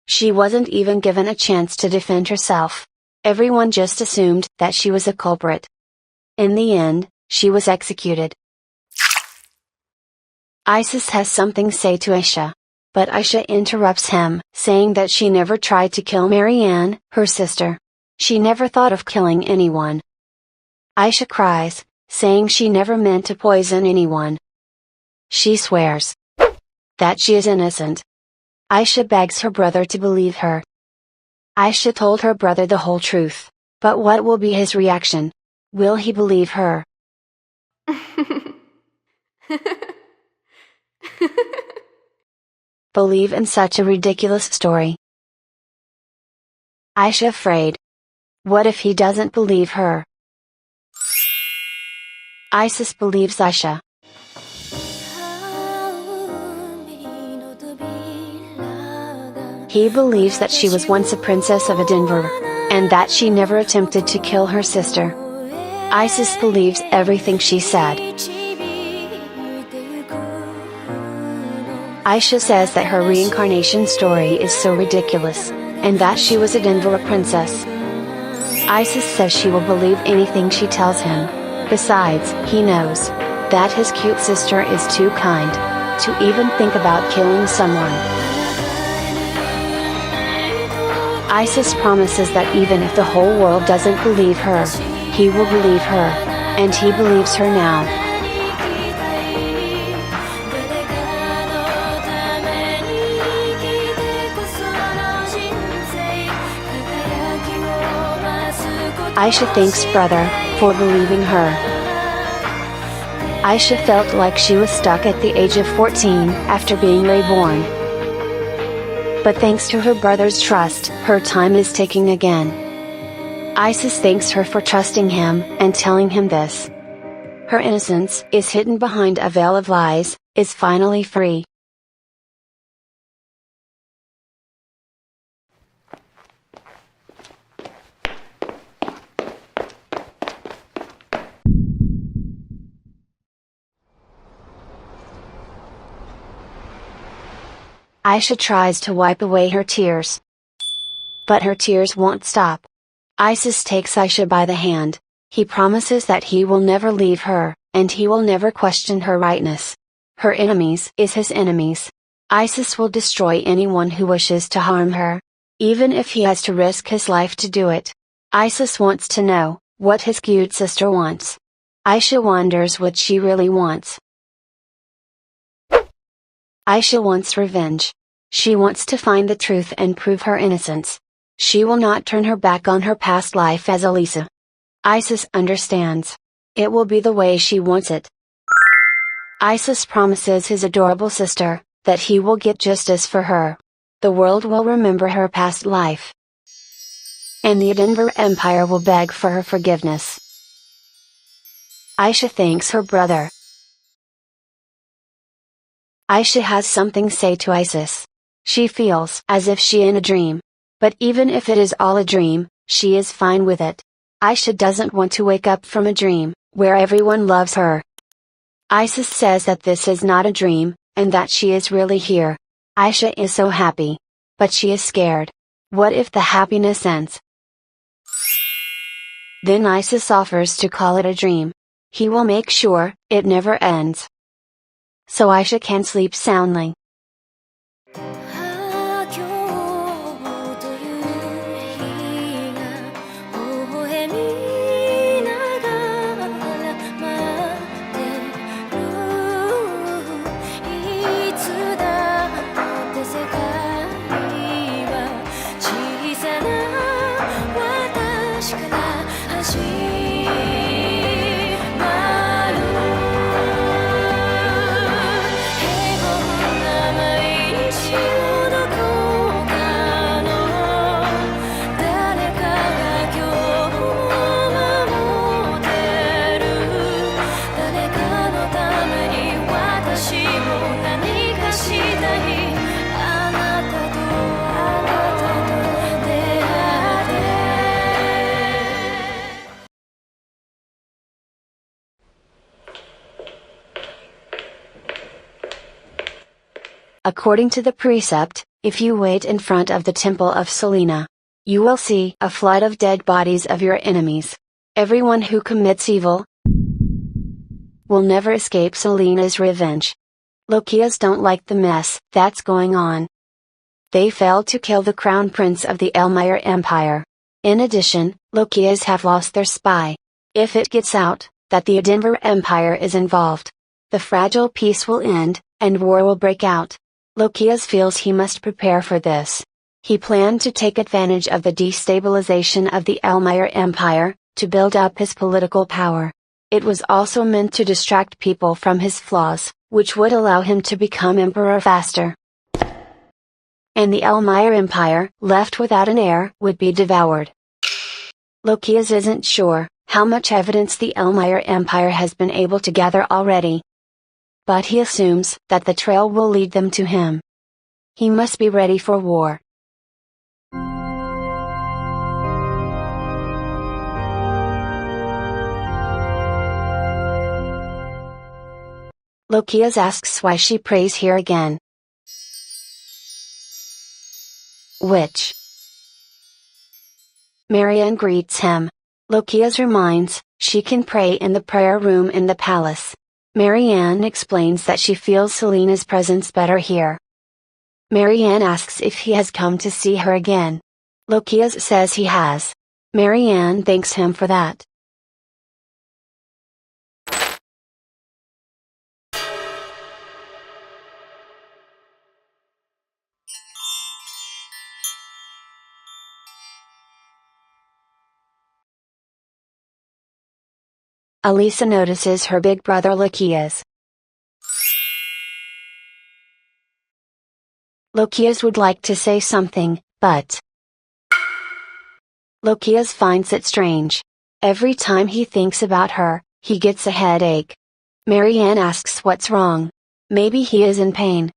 She wasn't even given a chance to defend herself. Everyone just assumed that she was a culprit. In the end, she was executed. Isis has something to say to Aisha. But Aisha interrupts him, saying that she never tried to kill Marianne, her sister. She never thought of killing anyone. Aisha cries, saying she never meant to poison anyone. She swears that she is innocent. Aisha begs her brother to believe her. Aisha told her brother the whole truth, but what will be his reaction? Will he believe her? Believe in such a ridiculous story? Aisha afraid. What if he doesn't believe her? Isis believes Aisha. He believes that she was once a princess of Edinburgh, and that she never attempted to kill her sister. Isis believes everything she said. Aisha says that her reincarnation story is so ridiculous, and that she was Edinburgh princess. Isis says she will believe anything she tells him. Besides, he knows that his cute sister is too kind to even think about killing someone. Isis promises that even if the whole world doesn't believe her, he will believe her, and he believes her now. Aisha thanks brother for believing her. Aisha felt like she was stuck at the age of 14 after being reborn. But thanks to her brother's trust, her time is ticking again. Isis thanks her for trusting him and telling him this. Her innocence is hidden behind a veil of lies, is finally free. Aisha tries to wipe away her tears. But her tears won't stop. Isis takes Aisha by the hand. He promises that he will never leave her, and he will never question her rightness. Her enemies is his enemies. Isis will destroy anyone who wishes to harm her. even if he has to risk his life to do it. Isis wants to know what his cute sister wants. Aisha wonders what she really wants. Aisha wants revenge. She wants to find the truth and prove her innocence. She will not turn her back on her past life as Elisa. Isis understands. It will be the way she wants it. Isis promises his adorable sister that he will get justice for her. The world will remember her past life. And the Edinburgh Empire will beg for her forgiveness. Aisha thanks her brother. Aisha has something to say to Isis. She feels as if she in a dream. But even if it is all a dream, she is fine with it. Aisha doesn't want to wake up from a dream, where everyone loves her. Isis says that this is not a dream, and that she is really here. Aisha is so happy. But she is scared. What if the happiness ends? Then Isis offers to call it a dream. He will make sure it never ends. So Aisha can sleep soundly. According to the precept, if you wait in front of the temple of Selena, you will see a flood of dead bodies of your enemies. Everyone who commits evil will never escape Selena's revenge. Lokias don't like the mess that's going on. They failed to kill the crown prince of the Elmire Empire. In addition, Lokias have lost their spy. If it gets out that the Edinburgh Empire is involved, the fragile peace will end, and war will break out. Lokias feels he must prepare for this. He planned to take advantage of the destabilization of the Elmire Empire, to build up his political power. It was also meant to distract people from his flaws, which would allow him to become emperor faster. And the Elmire Empire, left without an heir, would be devoured. Lokias isn't sure how much evidence the Elmire Empire has been able to gather already. But he assumes that the trail will lead them to him. He must be ready for war. Lokias asks why she prays here again. Which? Marianne greets him. Lokias reminds, she can pray in the prayer room in the palace. Marianne explains that she feels Selena's presence better here. Marianne asks if he has come to see her again. Lokias says he has. Marianne thanks him for that. Elisa notices her big brother Lokias. Lokias would like to say something, but Lokias finds it strange. Every time he thinks about her, he gets a headache. Marianne asks what's wrong. Maybe he is in pain.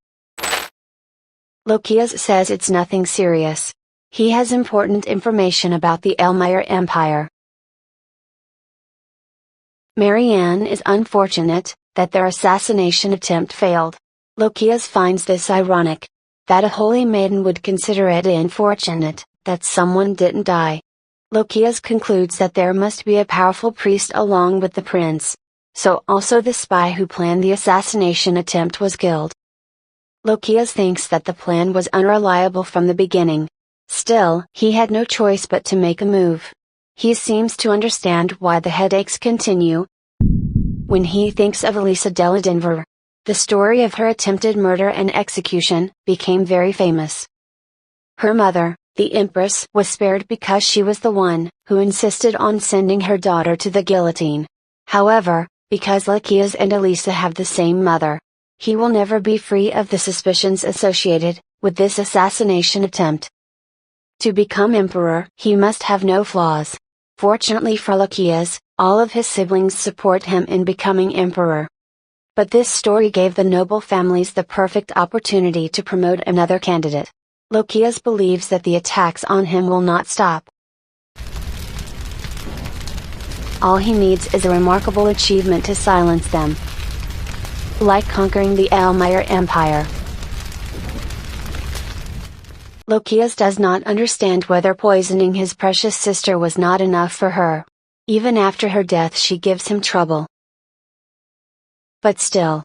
Lokias says it's nothing serious. He has important information about the Elmire Empire. Marianne is unfortunate that their assassination attempt failed. Lokias finds this ironic. That a holy maiden would consider it unfortunate that someone didn't die. Lokias concludes that there must be a powerful priest along with the prince. So also the spy who planned the assassination attempt was killed. Lokias thinks that the plan was unreliable from the beginning. Still, he had no choice but to make a move. He seems to understand why the headaches continue. When he thinks of Elisa della Denver, the story of her attempted murder and execution became very famous. Her mother, the Empress, was spared because she was the one who insisted on sending her daughter to the guillotine. However, because Lakias and Elisa have the same mother, he will never be free of the suspicions associated with this assassination attempt. To become emperor, he must have no flaws. Fortunately for Lakias, all of his siblings support him in becoming emperor. But this story gave the noble families the perfect opportunity to promote another candidate. Lakias believes that the attacks on him will not stop. All he needs is a remarkable achievement to silence them. Like conquering the Elmire Empire. Lakias does not understand whether poisoning his precious sister was not enough for her. Even after her death she gives him trouble. But still.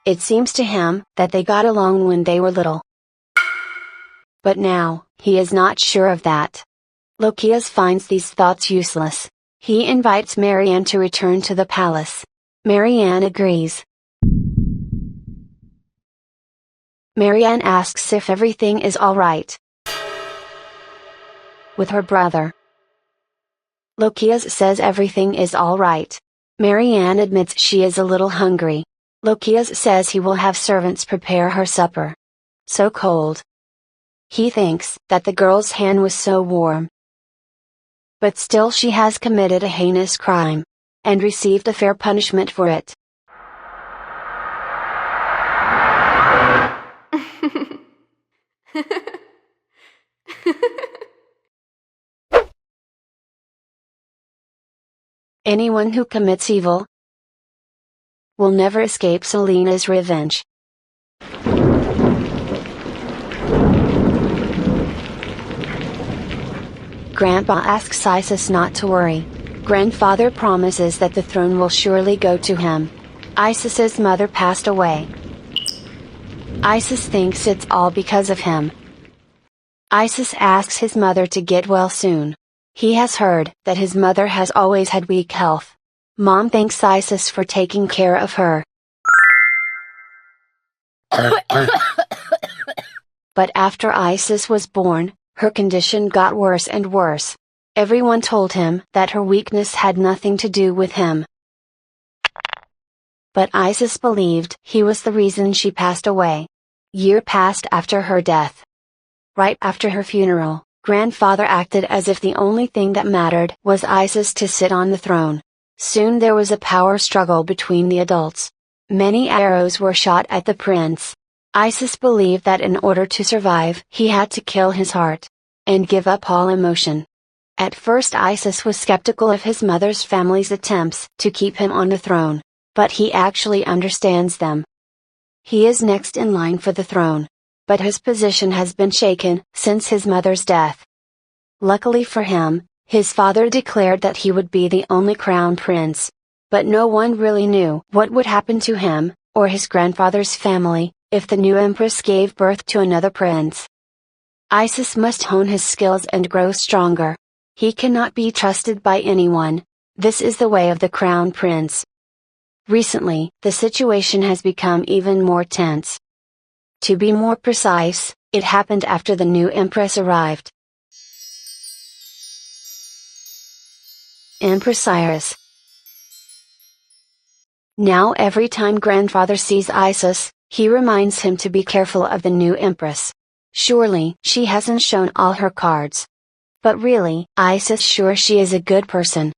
It seems to him that they got along when they were little. But now, he is not sure of that. Lakias finds these thoughts useless. He invites Marianne to return to the palace. Marianne agrees. Marianne asks if everything is alright with her brother. Lakias says everything is alright. Marianne admits she is a little hungry. Lakias says he will have servants prepare her supper. So cold. He thinks that the girl's hand was so warm. But still she has committed a heinous crime. And received a fair punishment for it. Anyone who commits evil will never escape Selena's revenge. Grandpa asks Isis not to worry. Grandfather promises that the throne will surely go to him. Isis's mother passed away. Isis thinks it's all because of him. Isis asks his mother to get well soon. He has heard that his mother has always had weak health. Mom thanks Isis for taking care of her. But after Isis was born, her condition got worse and worse. Everyone told him that her weakness had nothing to do with him. But Isis believed he was the reason she passed away. Year passed after her death. Right after her funeral, grandfather acted as if the only thing that mattered was Isis to sit on the throne. Soon there was a power struggle between the adults. Many arrows were shot at the prince. Isis believed that in order to survive he had to kill his heart. And give up all emotion. At first Isis was skeptical of his mother's family's attempts to keep him on the throne. But he actually understands them. He is next in line for the throne. But his position has been shaken since his mother's death. Luckily for him, his father declared that he would be the only crown prince. But no one really knew what would happen to him, or his grandfather's family, if the new empress gave birth to another prince. Isis must hone his skills and grow stronger. He cannot be trusted by anyone. This is the way of the crown prince. Recently, the situation has become even more tense. To be more precise, it happened after the new empress arrived. Empress Iris. Now every time grandfather sees Isis, he reminds him to be careful of the new empress. Surely she hasn't shown all her cards. But really, Isis sure she is a good person.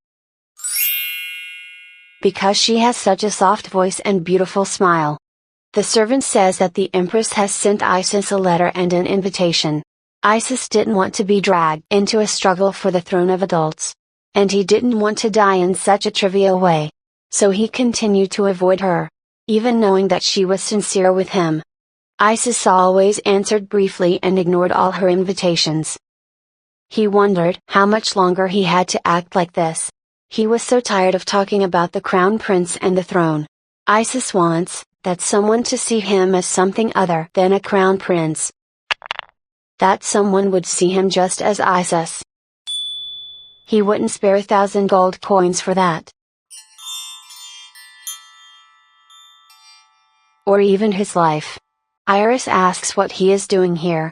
Because she has such a soft voice and beautiful smile. The servant says that the empress has sent Isis a letter and an invitation. Isis didn't want to be dragged into a struggle for the throne of adults. And he didn't want to die in such a trivial way. So he continued to avoid her. Even knowing that she was sincere with him. Isis always answered briefly and ignored all her invitations. He wondered how much longer he had to act like this. He was so tired of talking about the crown prince and the throne. Isis wants that someone to see him as something other than a crown prince. That someone would see him just as Isis. He wouldn't spare 1,000 gold coins for that. Or even his life. Iris asks what he is doing here.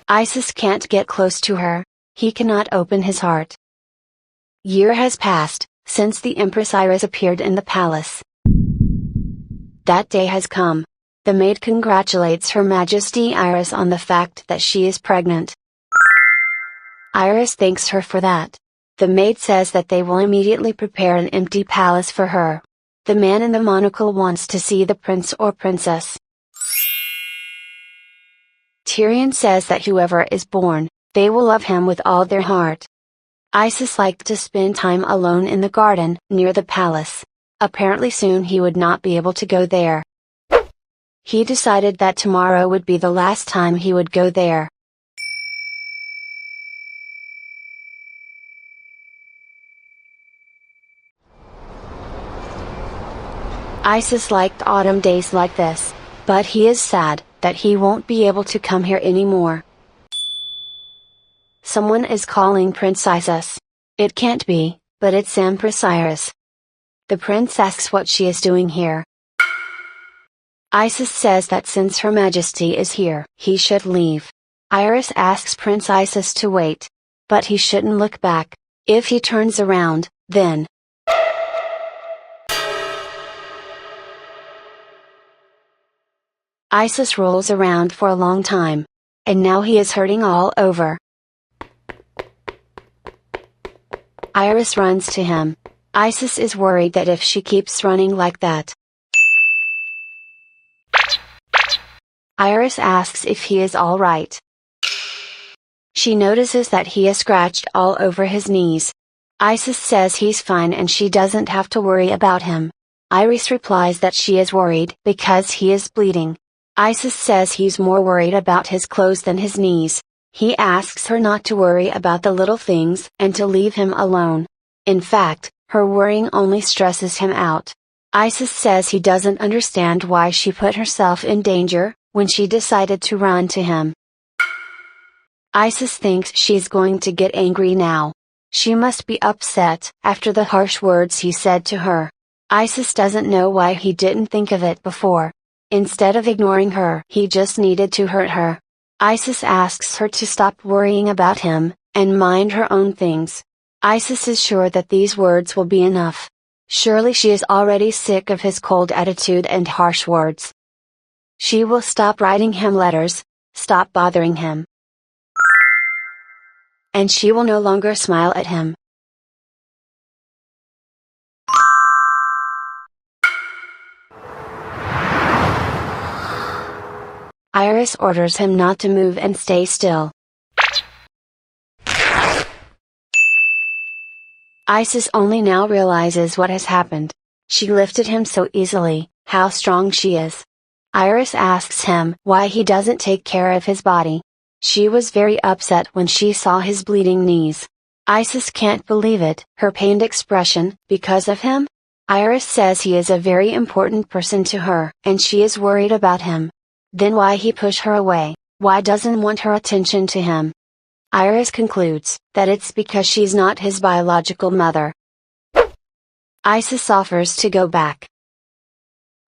Isis can't get close to her. He cannot open his heart. Year has passed since the Empress Iris appeared in the palace. That day has come. The maid congratulates Her Majesty Iris on the fact that she is pregnant. Iris thanks her for that. The maid says that they will immediately prepare an empty palace for her. The man in the monocle wants to see the prince or princess. Tyrion says that whoever is born, they will love him with all their heart. Isis liked to spend time alone in the garden, near the palace. Apparently soon he would not be able to go there. He decided that tomorrow would be the last time he would go there. Isis liked autumn days like this, but he is sad that he won't be able to come here anymore. Someone is calling Prince Isis. It can't be, but it's Empress Iris. The prince asks what she is doing here. Isis says that since Her Majesty is here, he should leave. Iris asks Prince Isis to wait. But he shouldn't look back. If he turns around, then Isis rolls around for a long time. And now he is hurting all over. Iris runs to him. Isis is worried that if she keeps running like that. Iris asks if he is all right. She notices that he is scratched all over his knees. Isis says he's fine and she doesn't have to worry about him. Iris replies that she is worried because he is bleeding. Isis says he's more worried about his clothes than his knees. He asks her not to worry about the little things and to leave him alone. In fact, her worrying only stresses him out. Isis says he doesn't understand why she put herself in danger when she decided to run to him. Isis thinks she's going to get angry now. She must be upset after the harsh words he said to her. Isis doesn't know why he didn't think of it before. Instead of ignoring her, he just needed to hurt her. Isis asks her to stop worrying about him, and mind her own things. Isis is sure that these words will be enough. Surely she is already sick of his cold attitude and harsh words. She will stop writing him letters, stop bothering him. And she will no longer smile at him. Iris orders him not to move and stay still. Isis only now realizes what has happened. She lifted him so easily, how strong she is. Iris asks him why he doesn't take care of his body. She was very upset when she saw his bleeding knees. Isis can't believe it, her pained expression, because of him? Iris says he is a very important person to her, and she is worried about him. Then why he push her away, why doesn't want her attention to him? Iris concludes that it's because she's not his biological mother. Isis offers to go back.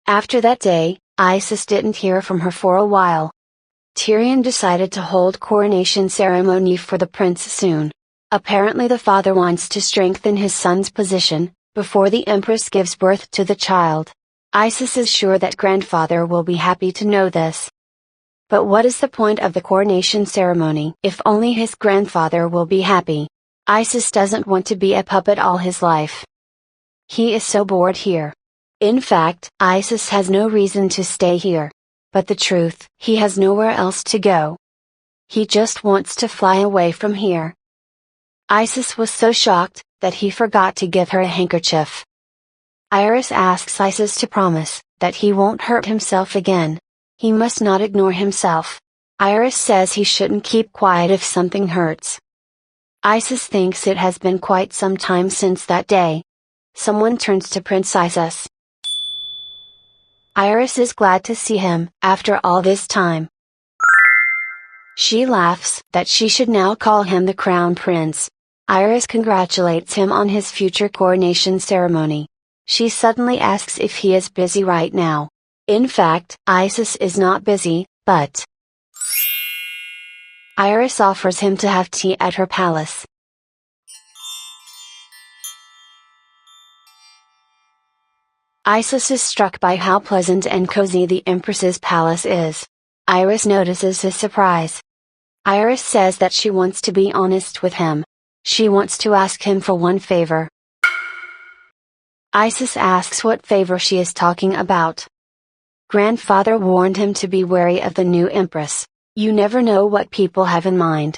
After that day, Isis didn't hear from her for a while. Tyrion decided to hold coronation ceremony for the prince soon. Apparently the father wants to strengthen his son's position, before the empress gives birth to the child. Isis is sure that grandfather will be happy to know this. But what is the point of the coronation ceremony if only his grandfather will be happy? Isis doesn't want to be a puppet all his life. He is so bored here. In fact, Isis has no reason to stay here. But the truth, he has nowhere else to go. He just wants to fly away from here. Isis was so shocked, that he forgot to give her a handkerchief. Iris asks Isis to promise, that he won't hurt himself again. He must not ignore himself. Iris says he shouldn't keep quiet if something hurts. Isis thinks it has been quite some time since that day. Someone turns to Prince Isis. Iris is glad to see him, after all this time. She laughs that she should now call him the Crown Prince. Iris congratulates him on his future coronation ceremony. She suddenly asks if he is busy right now. In fact, Isis is not busy, but Iris offers him to have tea at her palace. Isis is struck by how pleasant and cozy the Empress's palace is. Iris notices his surprise. Iris says that she wants to be honest with him. She wants to ask him for one favor. Isis asks what favor she is talking about. Grandfather warned him to be wary of the new Empress. You never know what people have in mind.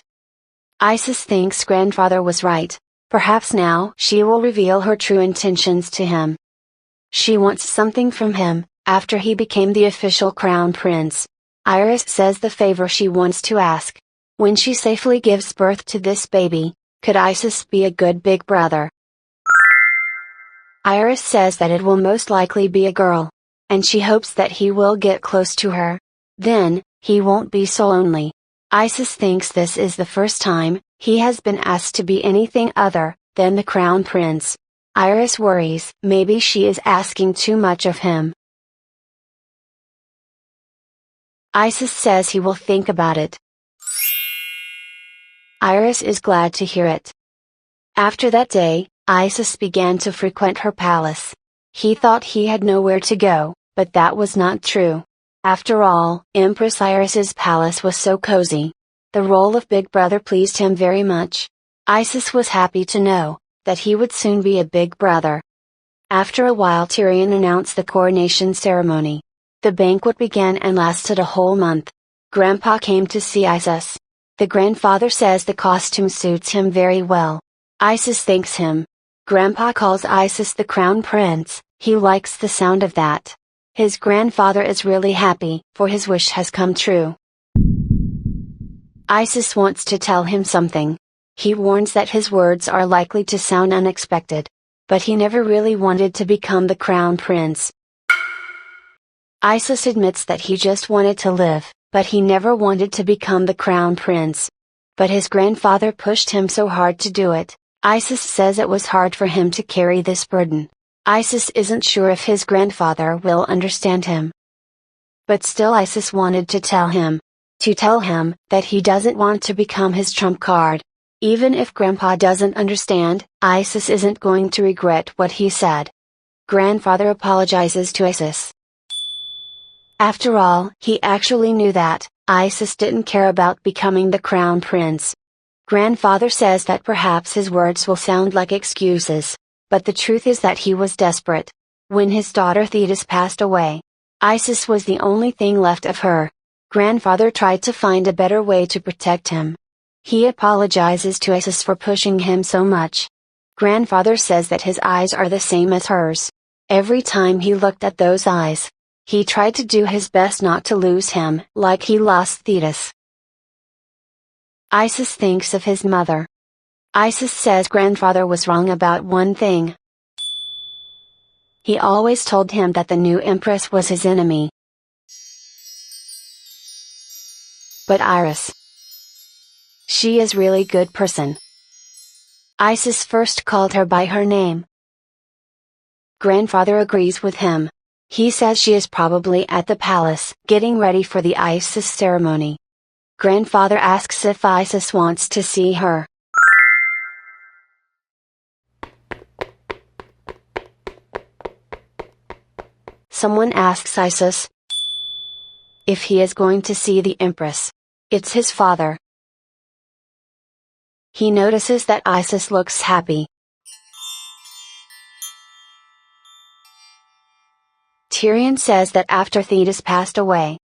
Isis thinks grandfather was right. Perhaps now she will reveal her true intentions to him. She wants something from him, after he became the official crown prince. Iris says the favor she wants to ask. When she safely gives birth to this baby, could Isis be a good big brother? Iris says that it will most likely be a girl. And she hopes that he will get close to her. Then, he won't be so lonely. Isis thinks this is the first time he has been asked to be anything other than the crown prince. Iris worries maybe she is asking too much of him. Isis says he will think about it. Iris is glad to hear it. After that day, Isis began to frequent her palace. He thought he had nowhere to go, but that was not true. After all, Empress Iris's palace was so cozy. The role of big brother pleased him very much. Isis was happy to know that he would soon be a big brother. After a while, Tyrion announced the coronation ceremony. The banquet began and lasted a whole month. Grandpa came to see Isis. The grandfather says the costume suits him very well. Isis thanks him. Grandpa calls Isis the crown prince. He likes the sound of that. His grandfather is really happy, for his wish has come true. Isis wants to tell him something. He warns that his words are likely to sound unexpected. But he never really wanted to become the crown prince. Isis admits that he just wanted to live, but he never wanted to become the crown prince. But his grandfather pushed him so hard to do it. Isis says it was hard for him to carry this burden. Isis isn't sure if his grandfather will understand him. But still Isis wanted to tell him. To tell him that he doesn't want to become his trump card. Even if Grandpa doesn't understand, Isis isn't going to regret what he said. Grandfather apologizes to Isis. After all, he actually knew that Isis didn't care about becoming the crown prince. Grandfather says that perhaps his words will sound like excuses. But the truth is that he was desperate. When his daughter Thetis passed away, Isis was the only thing left of her. Grandfather tried to find a better way to protect him. He apologizes to Isis for pushing him so much. Grandfather says that his eyes are the same as hers. Every time he looked at those eyes, he tried to do his best not to lose him, like he lost Thetis. Isis thinks of his mother. Isis says grandfather was wrong about one thing. He always told him that the new empress was his enemy. But Iris, she is really good person. Isis first called her by her name. Grandfather agrees with him. He says she is probably at the palace, getting ready for the Isis ceremony. Grandfather asks if Isis wants to see her. Someone asks Isis if he is going to see the Empress. It's his father. He notices that Isis looks happy. Tyrion says that after Thetis passed away,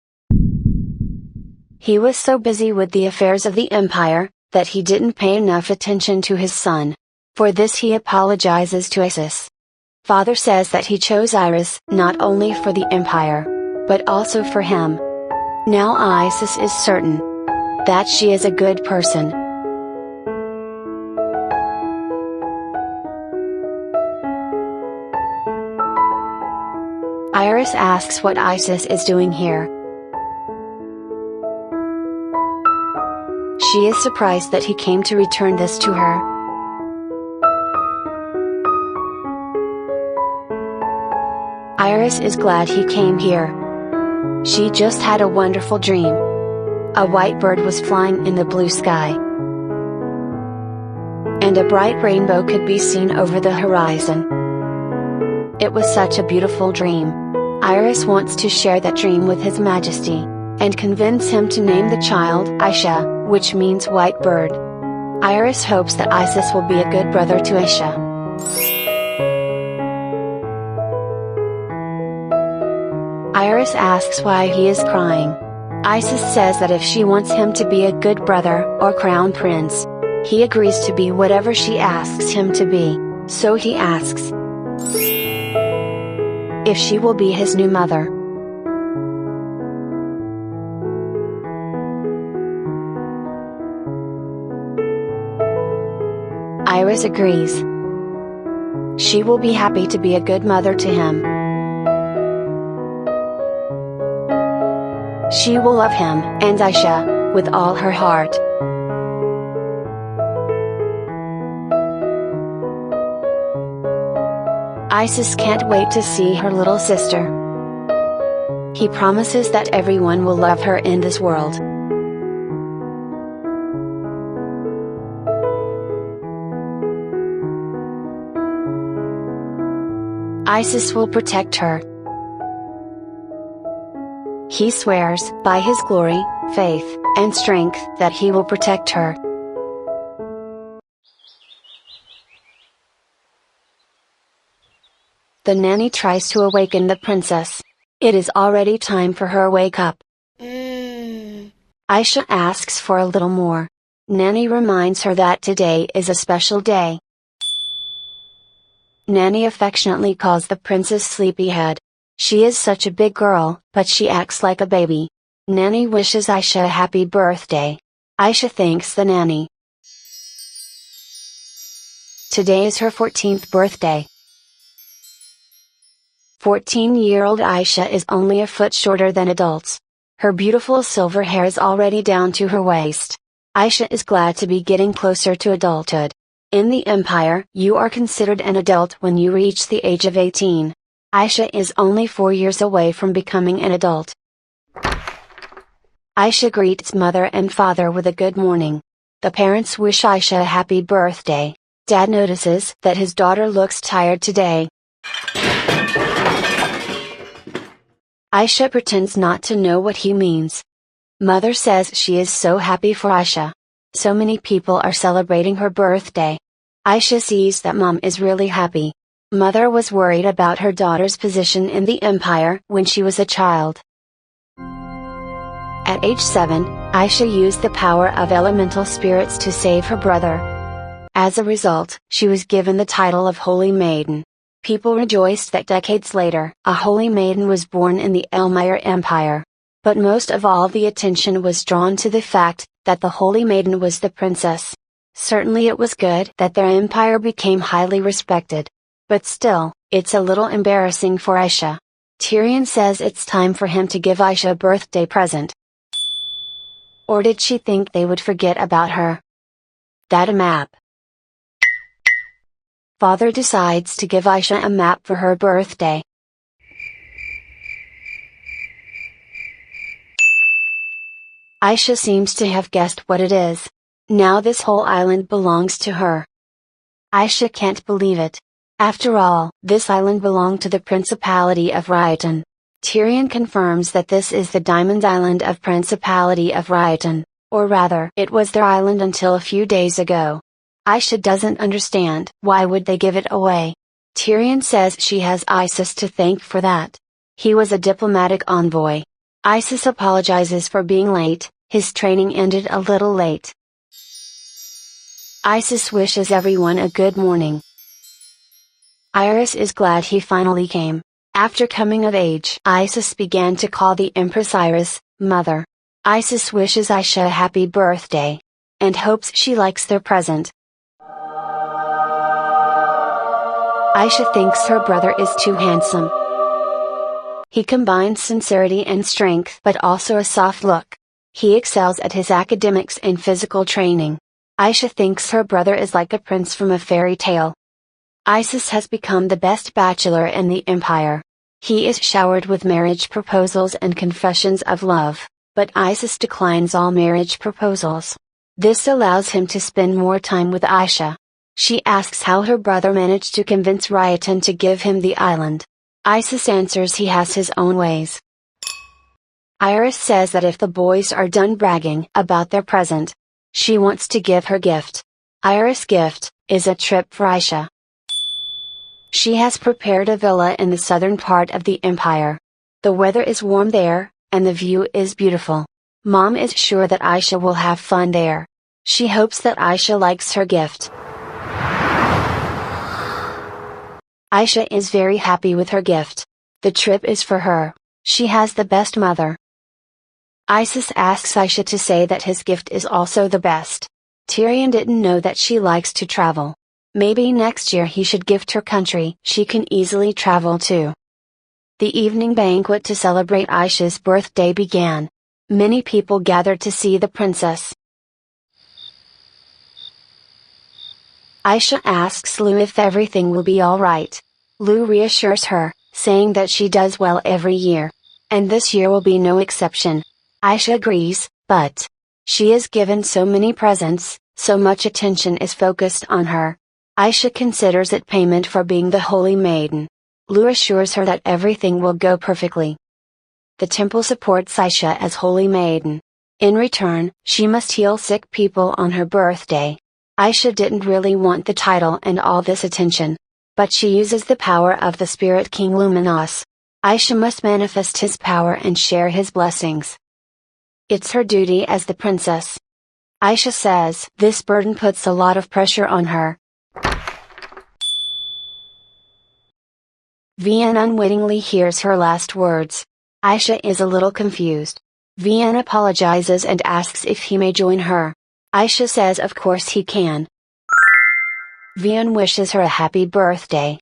he was so busy with the affairs of the empire, that he didn't pay enough attention to his son. For this he apologizes to Isis. Father says that he chose Iris, not only for the empire, but also for him. Now Isis is certain that she is a good person. Iris asks what Isis is doing here. She is surprised that he came to return this to her. Iris is glad he came here. She just had a wonderful dream. A white bird was flying in the blue sky, and a bright rainbow could be seen over the horizon. It was such a beautiful dream. Iris wants to share that dream with His Majesty, and convince him to name the child Aisha, which means white bird. Iris hopes that Isis will be a good brother to Aisha. Iris asks why he is crying. Isis says that if she wants him to be a good brother or crown prince, he agrees to be whatever she asks him to be, so he asks if she will be his new mother. Iris agrees. She will be happy to be a good mother to him. She will love him and Aisha with all her heart. Isis can't wait to see her little sister. He promises that everyone will love her in this world. Isis will protect her. He swears, by his glory, faith, and strength, that he will protect her. The nanny tries to awaken the princess. It is already time for her wake up. Aisha asks for a little more. Nanny reminds her that today is a special day. Nanny affectionately calls the princess Sleepyhead. She is such a big girl, but she acts like a baby. Nanny wishes Aisha a happy birthday. Aisha thanks the nanny. Today is her 14th birthday. 14-year-old Aisha is only a foot shorter than adults. Her beautiful silver hair is already down to her waist. Aisha is glad to be getting closer to adulthood. In the Empire, you are considered an adult when you reach the age of 18. Aisha is only 4 years away from becoming an adult. Aisha greets mother and father with a good morning. The parents wish Aisha a happy birthday. Dad notices that his daughter looks tired today. Aisha pretends not to know what he means. Mother says she is so happy for Aisha. So many people are celebrating her birthday. Aisha sees that mom is really happy. Mother was worried about her daughter's position in the empire when she was a child. At age 7, Aisha used the power of elemental spirits to save her brother. As a result, she was given the title of Holy Maiden. People rejoiced that decades later, a holy maiden was born in the Elmire Empire. But most of all, the attention was drawn to the fact that the holy maiden was the princess. Certainly it was good that their empire became highly respected. But still, it's a little embarrassing for Aisha. Tyrion says it's time for him to give Aisha a birthday present. Or did she think they would forget about her? That a map. Father decides to give Aisha a map for her birthday. Aisha seems to have guessed what it is. Now this whole island belongs to her. Aisha can't believe it. After all, this island belonged to the Principality of Rhyton. Tyrion confirms that this is the Diamond Island of Principality of Rhyton, or rather, it was their island until a few days ago. Aisha doesn't understand, why would they give it away? Tyrion says she has Isis to thank for that. He was a diplomatic envoy. Isis apologizes for being late, his training ended a little late. Isis wishes everyone a good morning. Iris is glad he finally came. After coming of age, Isis began to call the Empress Iris, Mother. Isis wishes Aisha a happy birthday. And hopes she likes their present. Aisha thinks her brother is too handsome. He combines sincerity and strength but also a soft look. He excels at his academics and physical training. Aisha thinks her brother is like a prince from a fairy tale. Isis has become the best bachelor in the empire. He is showered with marriage proposals and confessions of love, but Isis declines all marriage proposals. This allows him to spend more time with Aisha. She asks how her brother managed to convince Rayatan to give him the island. Isis answers he has his own ways. Iris says that if the boys are done bragging about their present, she wants to give her gift. Iris' gift is a trip for Aisha. She has prepared a villa in the southern part of the empire. The weather is warm there, and the view is beautiful. Mom is sure that Aisha will have fun there. She hopes that Aisha likes her gift. Aisha is very happy with her gift. The trip is for her. She has the best mother. Isis asks Aisha to say that his gift is also the best. Tyrion didn't know that she likes to travel. Maybe next year he should gift her country she can easily travel to. The evening banquet to celebrate Aisha's birthday began. Many people gathered to see the princess. Aisha asks Lu if everything will be alright. Lu reassures her, saying that she does well every year. And this year will be no exception. Aisha agrees, but she is given so many presents, so much attention is focused on her. Aisha considers it payment for being the holy maiden. Lu assures her that everything will go perfectly. The temple supports Aisha as holy maiden. In return, she must heal sick people on her birthday. Aisha didn't really want the title and all this attention. But she uses the power of the Spirit King Luminos. Aisha must manifest his power and share his blessings. It's her duty as the princess. Aisha says this burden puts a lot of pressure on her. Vian unwittingly hears her last words. Aisha is a little confused. Vian apologizes and asks if he may join her. Aisha says of course he can. Vian wishes her a happy birthday.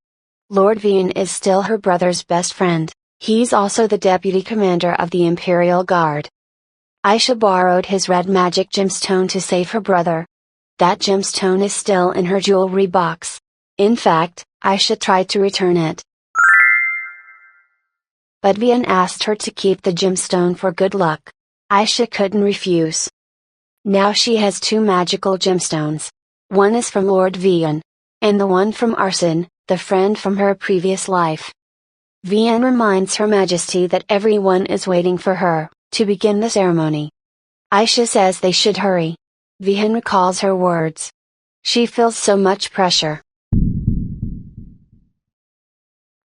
Lord Vian is still her brother's best friend. He's also the deputy commander of the Imperial Guard. Aisha borrowed his red magic gemstone to save her brother. That gemstone is still in her jewelry box. In fact, Aisha tried to return it. But Vian asked her to keep the gemstone for good luck. Aisha couldn't refuse. Now she has two magical gemstones. One is from Lord Vian. And the one from Arson, the friend from her previous life. Vian reminds Her Majesty that everyone is waiting for her, to begin the ceremony. Aisha says they should hurry. Vian recalls her words. She feels so much pressure.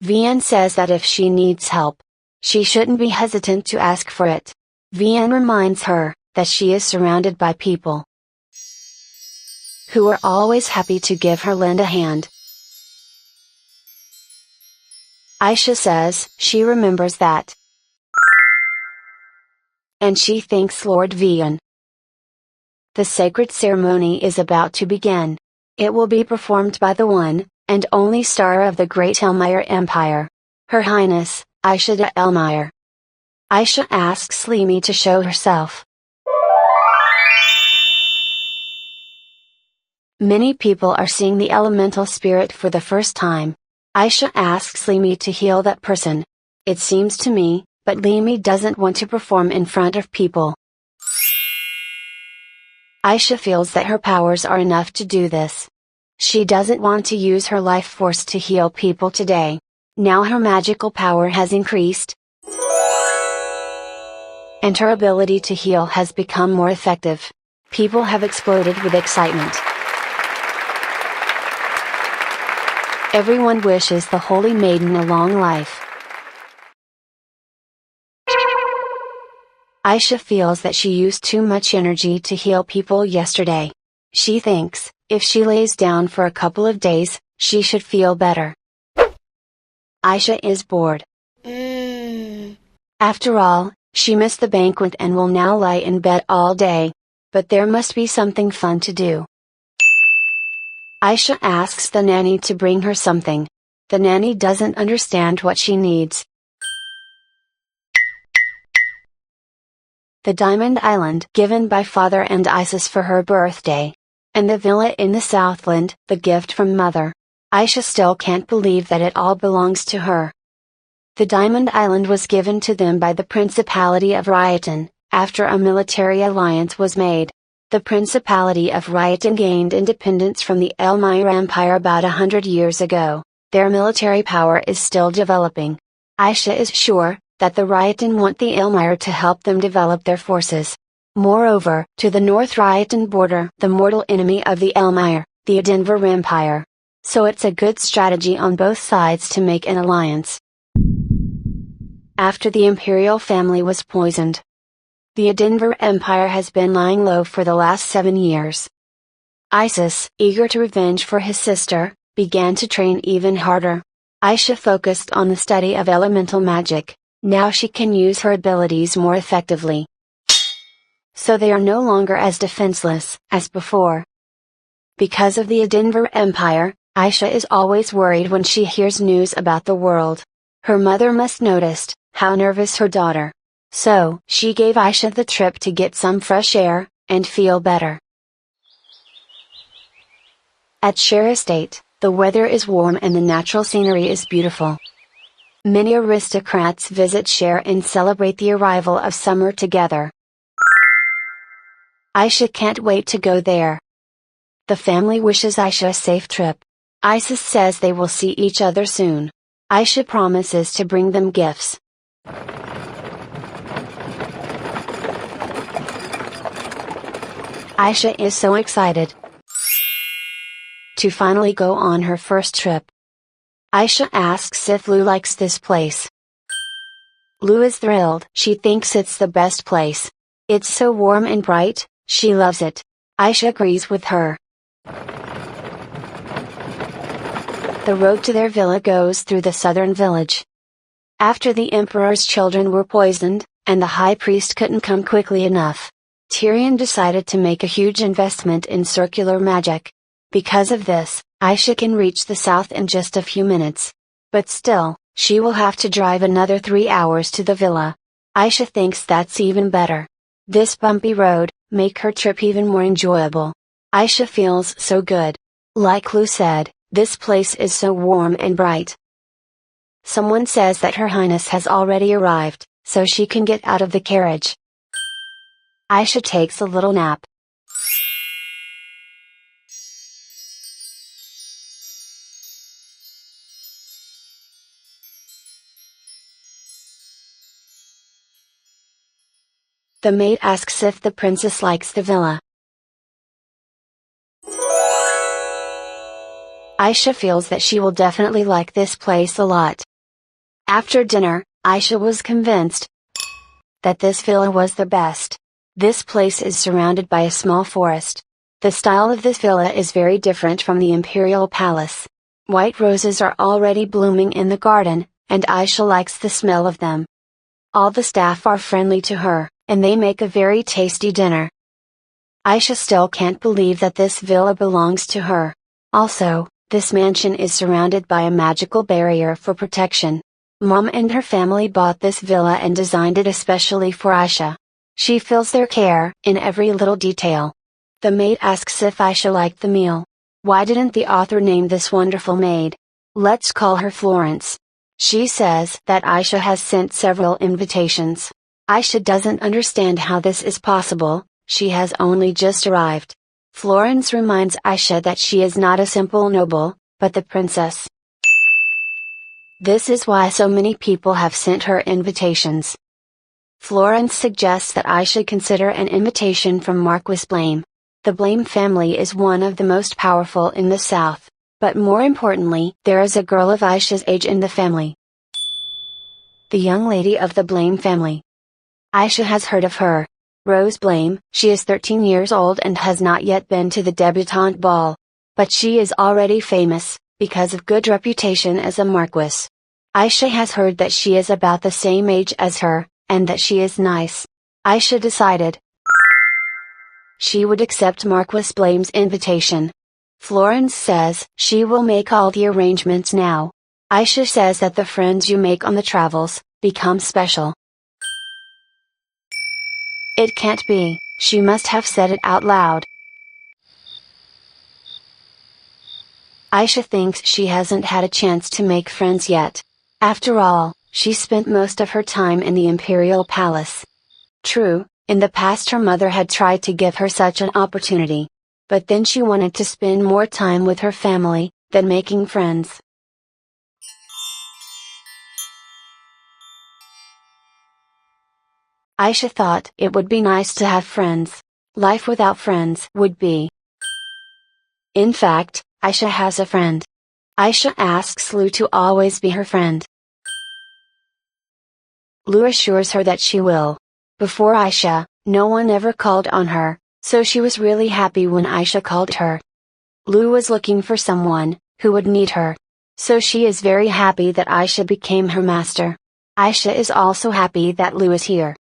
Vian says that if she needs help, she shouldn't be hesitant to ask for it. Vian reminds her that she is surrounded by people who are always happy to give her lend a hand. Aisha says she remembers that. And she thanks Lord Vian. The sacred ceremony is about to begin. It will be performed by the one and only star of the Great Elmire Empire, Her Highness, Aisha de Elmire. Aisha asks Limi to show herself. Many people are seeing the elemental spirit for the first time. Aisha asks Limi to heal that person. It seems to me, but Limi doesn't want to perform in front of people. Aisha feels that her powers are enough to do this. She doesn't want to use her life force to heal people today. Now her magical power has increased, and her ability to heal has become more effective. People have exploded with excitement. Everyone wishes the Holy Maiden a long life. Aisha feels that she used too much energy to heal people yesterday. She thinks, if she lays down for a couple of days, she should feel better. Aisha is bored. After all, she missed the banquet and will now lie in bed all day. But there must be something fun to do. Aisha asks the nanny to bring her something. The nanny doesn't understand what she needs. the Diamond Island given by father and Isis for her birthday, and the villa in the Southland, the gift from mother. Aisha still can't believe that it all belongs to her. The Diamond Island was given to them by the Principality of Rayatan, after a military alliance was made. The Principality of Rayatan gained independence from the Elmira Empire about 100 years ago. Their military power is still developing. Aisha is sure that the Rayatan want the Elmira to help them develop their forces. Moreover, to the North Rayatan border, the mortal enemy of the Elmira, the Denver Empire. So it's a good strategy on both sides to make an alliance. After the imperial family was poisoned, the Denver Empire has been lying low for the last 7 years. Isis, eager to revenge for his sister, began to train even harder. Aisha focused on the study of elemental magic. Now she can use her abilities more effectively. So they are no longer as defenseless as before. Because of the Denver Empire, Aisha is always worried when she hears news about the world. Her mother must noticed how nervous her daughter. So she gave Aisha the trip to get some fresh air and feel better. At Share Estate, the weather is warm and the natural scenery is beautiful. Many aristocrats visit Share and celebrate the arrival of summer together. Aisha can't wait to go there. The family wishes Aisha a safe trip. Isis says they will see each other soon. Aisha promises to bring them gifts. Aisha is so excited to finally go on her first trip. Aisha asks if Lou likes this place. Lou is thrilled. She thinks it's the best place. It's so warm and bright, she loves it. Aisha agrees with her. The road to their villa goes through the southern village. After the emperor's children were poisoned, and the high priest couldn't come quickly enough, Tyrion decided to make a huge investment in circular magic. Because of this, Aisha can reach the south in just a few minutes. But still, she will have to drive another 3 hours to the villa. Aisha thinks that's even better. This bumpy road make her trip even more enjoyable. Aisha feels so good. Like Lou said, this place is so warm and bright. Someone says that Her Highness has already arrived, so she can get out of the carriage. Aisha takes a little nap. The maid asks if the princess likes the villa. Aisha feels that she will definitely like this place a lot. After dinner, Aisha was convinced that this villa was the best. This place is surrounded by a small forest. The style of this villa is very different from the imperial palace. White roses are already blooming in the garden, and Aisha likes the smell of them. All the staff are friendly to her, and they make a very tasty dinner. Aisha still can't believe that this villa belongs to her. Also, this mansion is surrounded by a magical barrier for protection. Mom and her family bought this villa and designed it especially for Aisha. She feels their care in every little detail. The maid asks if Aisha liked the meal. Why didn't the author name this wonderful maid? Let's call her Florence. She says that Aisha has sent several invitations. Aisha doesn't understand how this is possible, she has only just arrived. Florence reminds Aisha that she is not a simple noble, but the princess. This is why so many people have sent her invitations. Florence suggests that Aisha consider an invitation from Marquis Blame. The Blame family is one of the most powerful in the south, but more importantly, there is a girl of Aisha's age in the family. The young lady of the Blame family. Aisha has heard of her. Rose Blame, she is 13 years old and has not yet been to the debutante ball. But she is already famous, because of good reputation as a marquis. Aisha has heard that she is about the same age as her, and that she is nice. Aisha decided she would accept Marquis Blame's invitation. Florence says she will make all the arrangements now. Aisha says that the friends you make on the travels become special. It can't be, she must have said it out loud. Aisha thinks she hasn't had a chance to make friends yet. After all, she spent most of her time in the imperial palace. True, in the past her mother had tried to give her such an opportunity. But then she wanted to spend more time with her family, than making friends. Aisha thought it would be nice to have friends. Life without friends would be. In fact, Aisha has a friend. Aisha asks Lu to always be her friend. Lu assures her that she will. Before Aisha, no one ever called on her, so she was really happy when Aisha called her. Lu was looking for someone, who would need her. So she is very happy that Aisha became her master. Aisha is also happy that Lu is here.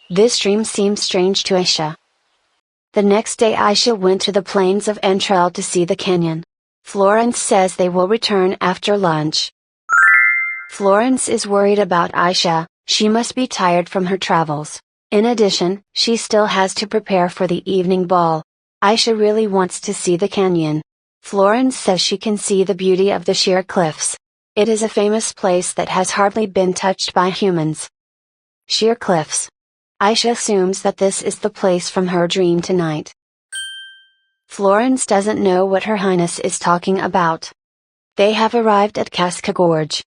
This dream seemed strange to Aisha. The next day Aisha went to the plains of Entrail to see the canyon. Florence says they will return after lunch. Florence is worried about Aisha, she must be tired from her travels. In addition, she still has to prepare for the evening ball. Aisha really wants to see the canyon. Florence says she can see the beauty of the sheer cliffs. It is a famous place that has hardly been touched by humans. Sheer cliffs. Aisha assumes that this is the place from her dream tonight. Florence doesn't know what Her Highness is talking about. They have arrived at Casca Gorge.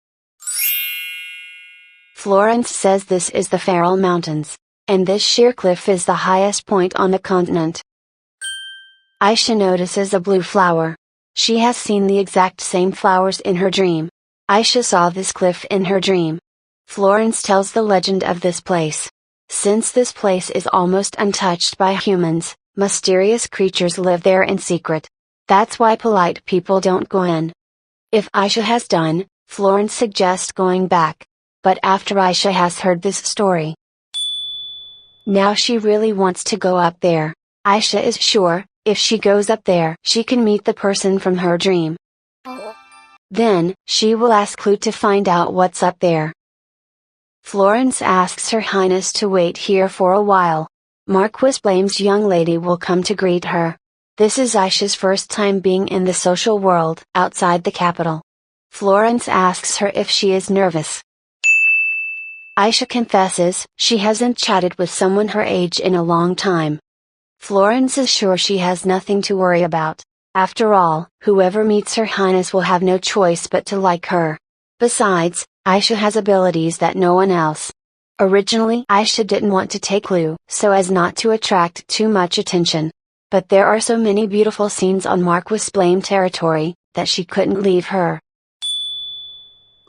Florence says this is the Feral Mountains, and this sheer cliff is the highest point on the continent. Aisha notices a blue flower. She has seen the exact same flowers in her dream. Aisha saw this cliff in her dream. Florence tells the legend of this place. Since this place is almost untouched by humans, mysterious creatures live there in secret. That's why polite people don't go in. If Aisha has done, Florence suggests going back. But after Aisha has heard this story, now she really wants to go up there. Aisha is sure, if she goes up there, she can meet the person from her dream. Then, she will ask Lu to find out what's up there. Florence asks Her Highness to wait here for a while. Marquis Blame's young lady will come to greet her. This is Aisha's first time being in the social world, outside the capital. Florence asks her if she is nervous. Aisha confesses, she hasn't chatted with someone her age in a long time. Florence is sure she has nothing to worry about. After all, whoever meets Her Highness will have no choice but to like her. Besides, Aisha has abilities that no one else. Originally Aisha didn't want to take Lu, so as not to attract too much attention. But there are so many beautiful scenes on Marquis Blame territory, that she couldn't leave her.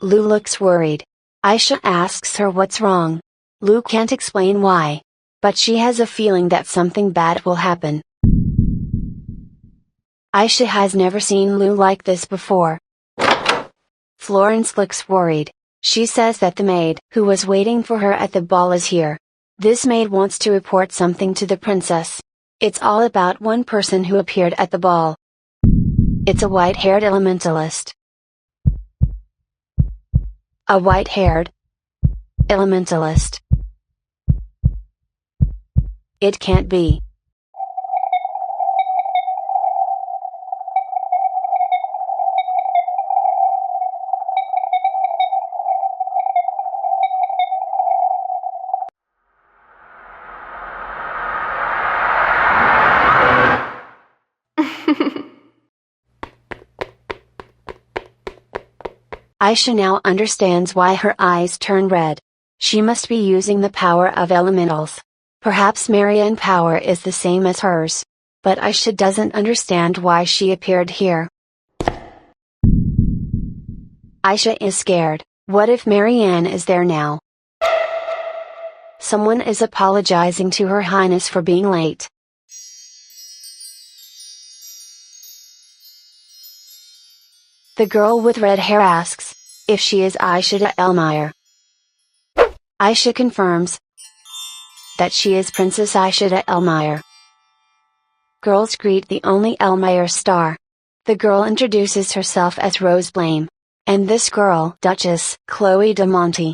Lu looks worried. Aisha asks her what's wrong. Lu can't explain why. But she has a feeling that something bad will happen. Aisha has never seen Lu like this before. Florence looks worried. She says that the maid, who was waiting for her at the ball, is here. This maid wants to report something to the princess. It's all about one person who appeared at the ball. It's a white-haired elementalist. A white-haired elementalist. It can't be. Aisha now understands why her eyes turn red. She must be using the power of elementals. Perhaps Marianne's power is the same as hers. But Aisha doesn't understand why she appeared here. Aisha is scared. What if Marianne is there now? Someone is apologizing to Her Highness for being late. The girl with red hair asks if she is Aisha de Elmire. Aisha confirms that she is Princess Aisha de Elmire. Girls greet the only Elmire star. The girl introduces herself as Rose Blame. And this girl, Duchess Chloe de Monte.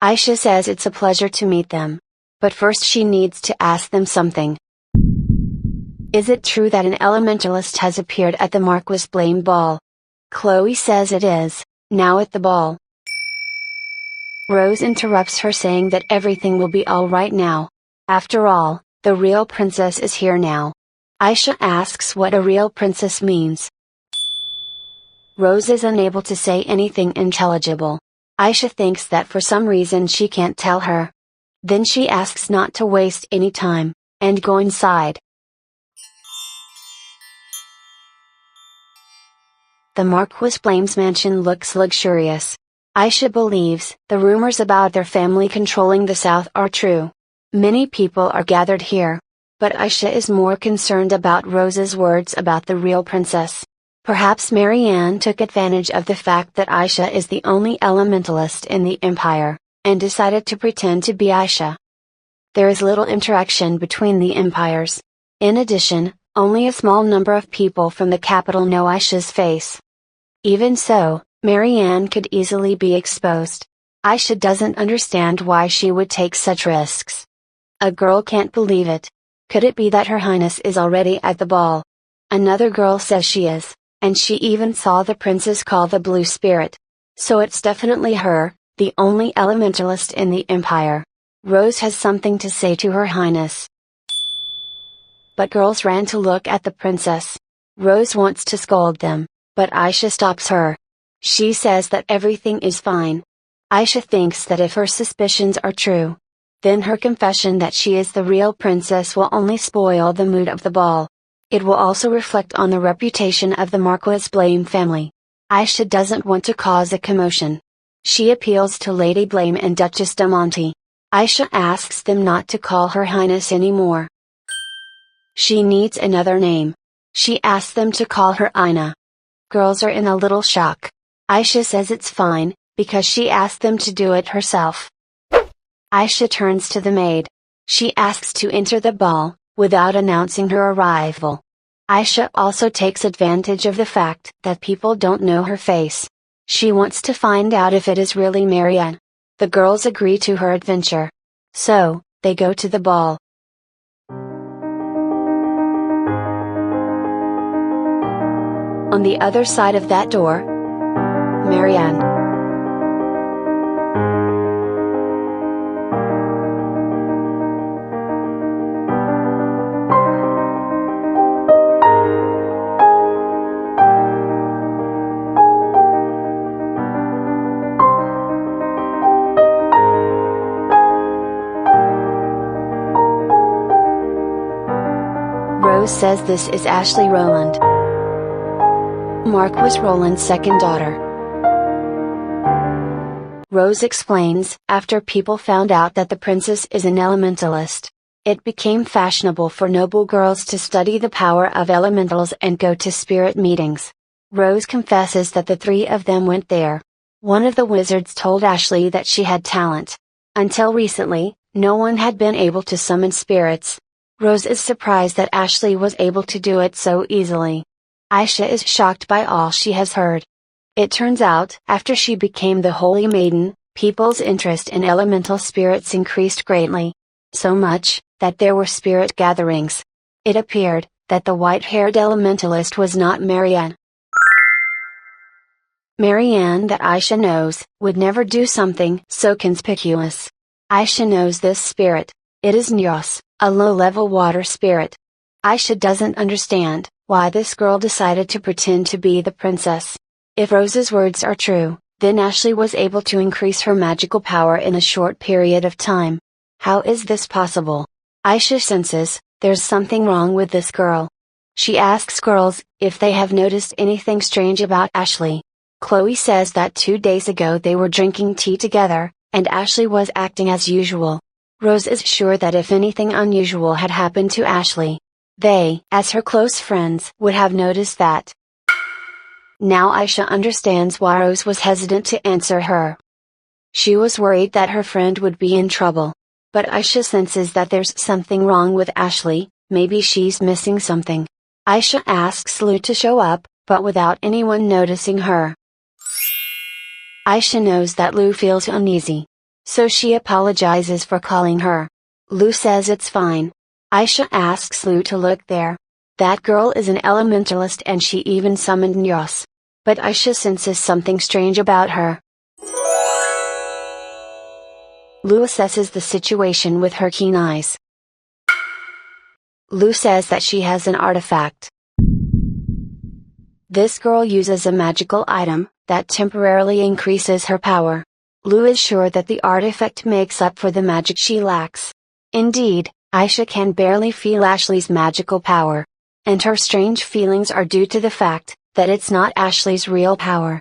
Aisha says it's a pleasure to meet them. But first she needs to ask them something. Is it true that an elementalist has appeared at the Marquis Blame ball? Chloe says it is, now at the ball. Rose interrupts her saying that everything will be alright now. After all, the real princess is here now. Aisha asks what a real princess means. Rose is unable to say anything intelligible. Aisha thinks that for some reason she can't tell her. Then she asks not to waste any time, and go inside. The Marquis Blame's mansion looks luxurious. Aisha believes the rumors about their family controlling the south are true. Many people are gathered here. But Aisha is more concerned about Rose's words about the real princess. Perhaps Marianne took advantage of the fact that Aisha is the only elementalist in the empire, and decided to pretend to be Aisha. There is little interaction between the empires. In addition, only a small number of people from the capital know Aisha's face. Even so, Marianne could easily be exposed. Aisha doesn't understand why she would take such risks. A girl can't believe it. Could it be that Her Highness is already at the ball? Another girl says she is. And she even saw the princess call the blue spirit. So it's definitely her, the only elementalist in the empire. Rose has something to say to Her Highness. But girls ran to look at the princess. Rose wants to scold them, but Aisha stops her. She says that everything is fine. Aisha thinks that if her suspicions are true, then her confession that she is the real princess will only spoil the mood of the ball. It will also reflect on the reputation of the Marquis Blame family. Aisha doesn't want to cause a commotion. She appeals to Lady Blame and Duchess de Monte. Aisha asks them not to call Her Highness anymore. She needs another name. She asks them to call her Ina. Girls are in a little shock. Aisha says it's fine, because she asked them to do it herself. Aisha turns to the maid. She asks to enter the ball, without announcing her arrival. Aisha also takes advantage of the fact that people don't know her face. She wants to find out if it is really Marianne. The girls agree to her adventure. So, they go to the ball. On the other side of that door, Marianne. Rose says this is Ashley Rowland, Marquis Rowland's second daughter. Rose explains, after people found out that the princess is an elementalist, it became fashionable for noble girls to study the power of elementals and go to spirit meetings. Rose confesses that the three of them went there. One of the wizards told Ashley that she had talent. Until recently, no one had been able to summon spirits. Rose is surprised that Ashley was able to do it so easily. Aisha is shocked by all she has heard. It turns out, after she became the Holy Maiden, people's interest in elemental spirits increased greatly. So much, that there were spirit gatherings. It appeared, that the white-haired elementalist was not Marianne. Marianne that Aisha knows, would never do something so conspicuous. Aisha knows this spirit. It is Nyos, a low-level water spirit. Aisha doesn't understand, why this girl decided to pretend to be the princess. If Rose's words are true, then Ashley was able to increase her magical power in a short period of time. How is this possible? Aisha senses, there's something wrong with this girl. She asks girls, if they have noticed anything strange about Ashley. Chloe says that 2 days ago they were drinking tea together, and Ashley was acting as usual. Rose is sure that if anything unusual had happened to Ashley, they, as her close friends, would have noticed that. Now Aisha understands why Rose was hesitant to answer her. She was worried that her friend would be in trouble. But Aisha senses that there's something wrong with Ashley, maybe she's missing something. Aisha asks Lou to show up, but without anyone noticing her. Aisha knows that Lou feels uneasy. So she apologizes for calling her. Lou says it's fine. Aisha asks Lou to look there. That girl is an elementalist and she even summoned Nyos. But Aisha senses something strange about her. Lou assesses the situation with her keen eyes. Lou says that she has an artifact. This girl uses a magical item, that temporarily increases her power. Lou is sure that the artifact makes up for the magic she lacks. Indeed, Aisha can barely feel Ashley's magical power. And her strange feelings are due to the fact, that it's not Ashley's real power.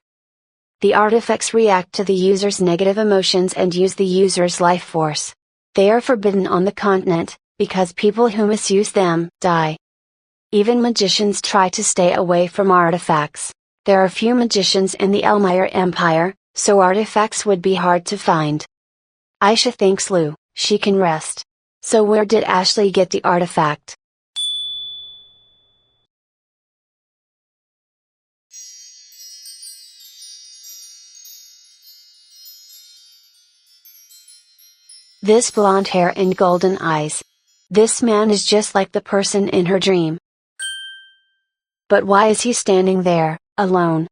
The artifacts react to the user's negative emotions and use the user's life force. They are forbidden on the continent, because people who misuse them, die. Even magicians try to stay away from artifacts. There are few magicians in the Elmire Empire, so artifacts would be hard to find. Aisha thanks Lou, she can rest. So where did Ashley get the artifact? This blonde hair and golden eyes. This man is just like the person in her dream. But why is he standing there, alone?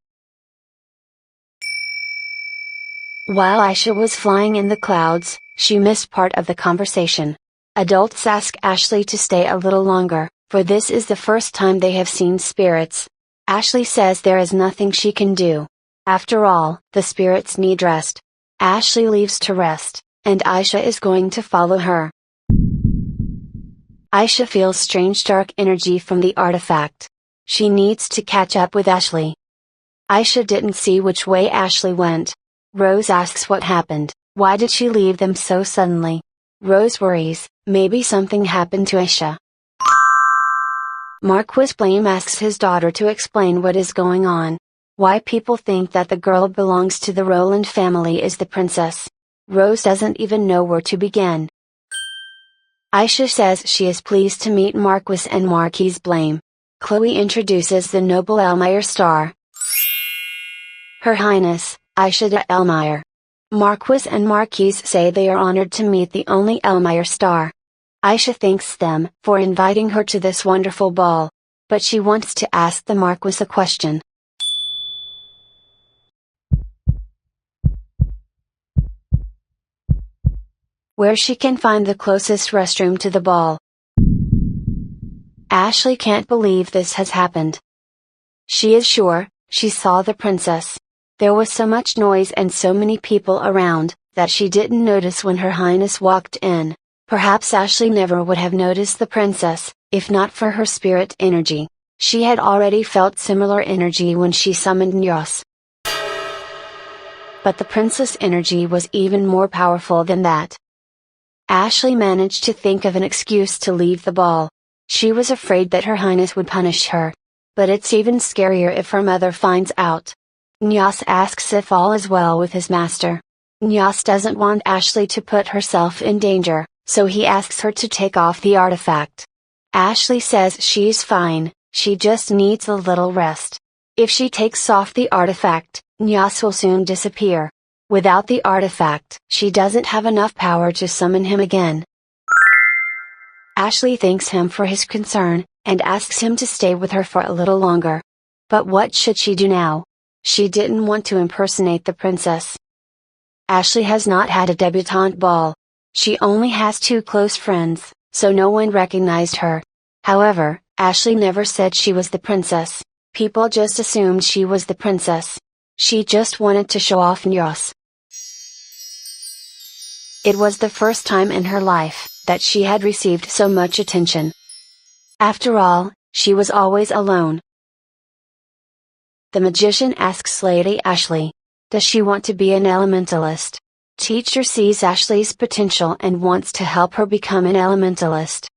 While Aisha was flying in the clouds, she missed part of the conversation. Adults ask Ashley to stay a little longer, for this is the first time they have seen spirits. Ashley says there is nothing she can do. After all, the spirits need rest. Ashley leaves to rest, and Aisha is going to follow her. Aisha feels strange dark energy from the artifact. She needs to catch up with Ashley. Aisha didn't see which way Ashley went. Rose asks what happened, why did she leave them so suddenly? Rose worries, maybe something happened to Aisha. Marquis Blame asks his daughter to explain what is going on. Why people think that the girl belongs to the Roland family is the princess. Rose doesn't even know where to begin. Aisha says she is pleased to meet Marquis and Marquise Blame. Chloe introduces the noble Elmire star. Her Highness, Aisha de Elmire. Marquis and Marquise say they are honored to meet the only Elmire star. Aisha thanks them for inviting her to this wonderful ball. But she wants to ask the Marquis a question. Where she can find the closest restroom to the ball. Ashley can't believe this has happened. She is sure, she saw the princess. There was so much noise and so many people around, that she didn't notice when Her Highness walked in. Perhaps Ashley never would have noticed the princess, if not for her spirit energy. She had already felt similar energy when she summoned Nyos. But the princess' energy was even more powerful than that. Ashley managed to think of an excuse to leave the ball. She was afraid that Her Highness would punish her. But it's even scarier if her mother finds out. Nyos asks if all is well with his master. Nyos doesn't want Ashley to put herself in danger, so he asks her to take off the artifact. Ashley says she's fine, she just needs a little rest. If she takes off the artifact, Nyas will soon disappear. Without the artifact, she doesn't have enough power to summon him again. Ashley thanks him for his concern, and asks him to stay with her for a little longer. But what should she do now? She didn't want to impersonate the princess. Ashley has not had a debutante ball. She only has 2 close friends, so no one recognized her. However, Ashley never said she was the princess. People just assumed she was the princess. She just wanted to show off Nyos. It was the first time in her life that she had received so much attention. After all, she was always alone. The magician asks Lady Ashley, does she want to be an elementalist? Teacher sees Ashley's potential and wants to help her become an elementalist.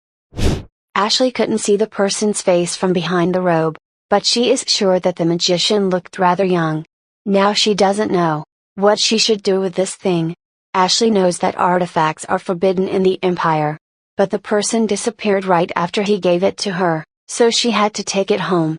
Ashley couldn't see the person's face from behind the robe, but she is sure that the magician looked rather young. Now she doesn't know what she should do with this thing. Ashley knows that artifacts are forbidden in the Empire. But the person disappeared right after he gave it to her, so she had to take it home.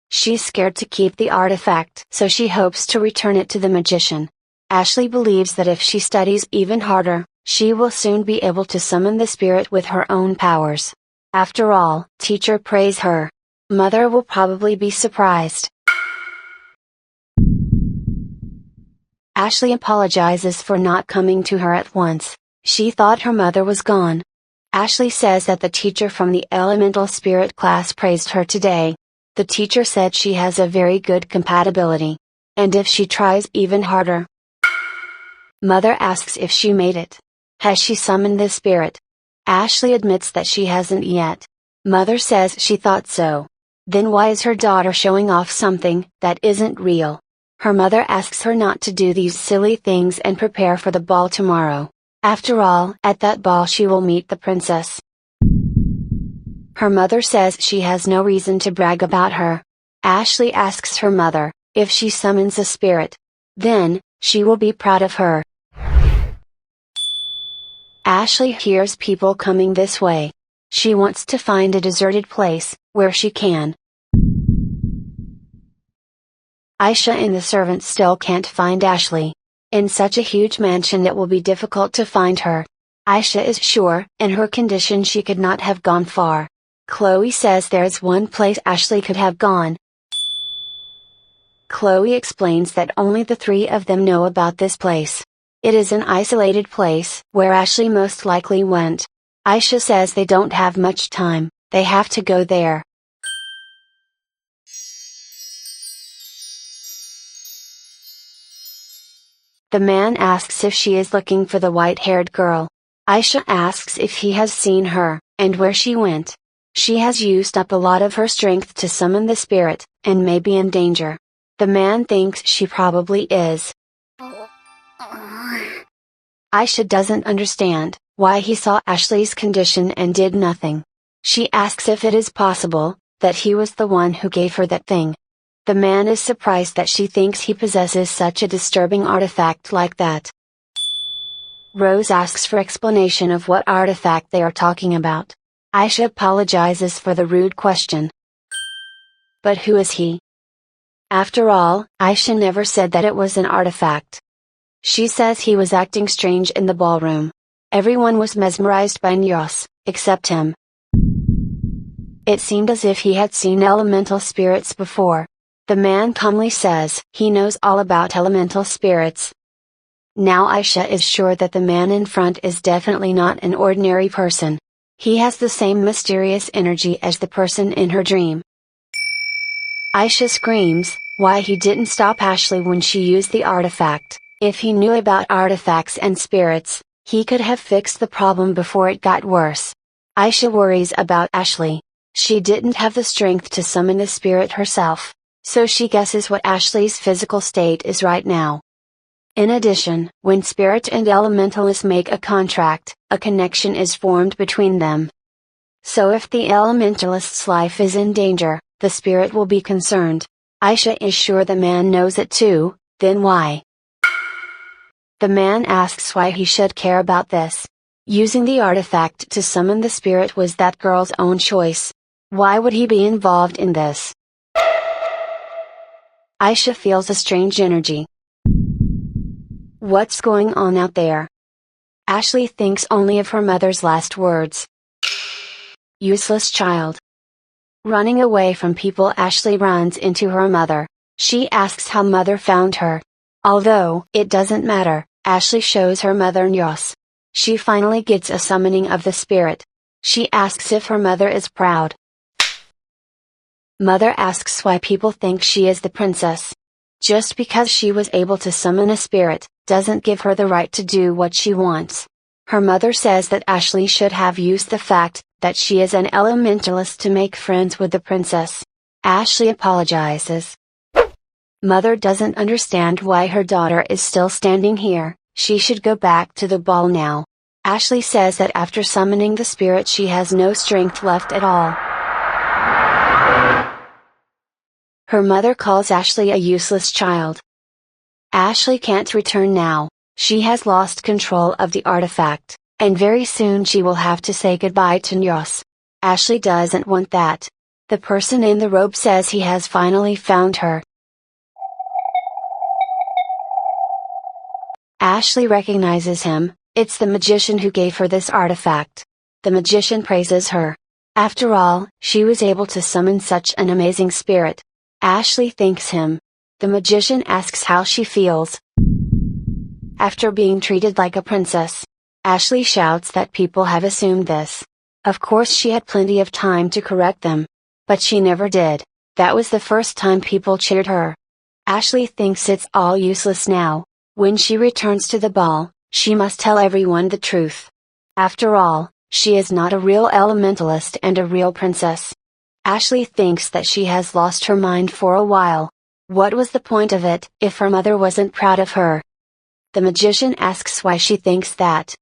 She's scared to keep the artifact, so she hopes to return it to the magician. Ashley believes that if she studies even harder, she will soon be able to summon the spirit with her own powers. After all, teacher praised her. Mother will probably be surprised. Ashley apologizes for not coming to her at once. She thought her mother was gone. Ashley says that the teacher from the elemental spirit class praised her today. The teacher said she has a very good compatibility. And if she tries even harder. Mother asks if she made it. Has she summoned the spirit? Ashley admits that she hasn't yet. Mother says she thought so. Then why is her daughter showing off something that isn't real? Her mother asks her not to do these silly things and prepare for the ball tomorrow. After all, at that ball she will meet the princess. Her mother says she has no reason to brag about her. Ashley asks her mother, if she summons a spirit, then, she will be proud of her. Ashley hears people coming this way. She wants to find a deserted place, where she can. Aisha and the servants still can't find Ashley. In such a huge mansion it will be difficult to find her. Aisha is sure, in her condition she could not have gone far. Chloe says there is one place Ashley could have gone. Chloe explains that only the 3 of them know about this place. It is an isolated place, where Ashley most likely went. Aisha says they don't have much time, they have to go there. The man asks if she is looking for the white-haired girl. Aisha asks if he has seen her, and where she went. She has used up a lot of her strength to summon the spirit, and may be in danger. The man thinks she probably is. Aisha doesn't understand why he saw Ashley's condition and did nothing. She asks if it is possible that he was the one who gave her that thing. The man is surprised that she thinks he possesses such a disturbing artifact like that. Rose asks for explanation of what artifact they are talking about. Aisha apologizes for the rude question. But who is he? After all, Aisha never said that it was an artifact. She says he was acting strange in the ballroom. Everyone was mesmerized by Nyos, except him. It seemed as if he had seen elemental spirits before. The man calmly says he knows all about elemental spirits. Now Aisha is sure that the man in front is definitely not an ordinary person. He has the same mysterious energy as the person in her dream. Aisha screams, why he didn't stop Ashley when she used the artifact. If he knew about artifacts and spirits, he could have fixed the problem before it got worse. Aisha worries about Ashley. She didn't have the strength to summon the spirit herself, so she guesses what Ashley's physical state is right now. In addition, when spirit and elementalists make a contract, a connection is formed between them. So if the elementalist's life is in danger, the spirit will be concerned. Aisha is sure the man knows it too, then why? The man asks why he should care about this. Using the artifact to summon the spirit was that girl's own choice. Why would he be involved in this? Aisha feels a strange energy. What's going on out there? Ashley thinks only of her mother's last words. Useless child. Running away from people, Ashley runs into her mother. She asks how mother found her. Although it doesn't matter, Ashley shows her mother news. She finally gets a summoning of the spirit. She asks if her mother is proud. Mother asks why people think she is the princess. Just because she was able to summon a spirit, doesn't give her the right to do what she wants. Her mother says that Ashley should have used the fact that she is an elementalist to make friends with the princess. Ashley apologizes. Mother doesn't understand why her daughter is still standing here, she should go back to the ball now. Ashley says that after summoning the spirit she has no strength left at all. Her mother calls Ashley a useless child. Ashley can't return now, she has lost control of the artifact, and very soon she will have to say goodbye to Nyos. Ashley doesn't want that. The person in the robe says he has finally found her. Ashley recognizes him, it's the magician who gave her this artifact. The magician praises her. After all, she was able to summon such an amazing spirit. Ashley thanks him. The magician asks how she feels after being treated like a princess. Ashley shouts that people have assumed this. Of course she had plenty of time to correct them. But she never did. That was the first time people cheered her. Ashley thinks it's all useless now. When she returns to the ball, she must tell everyone the truth. After all, she is not a real elementalist and a real princess. Ashley thinks that she has lost her mind for a while. What was the point of it, if her mother wasn't proud of her? The magician asks why she thinks that.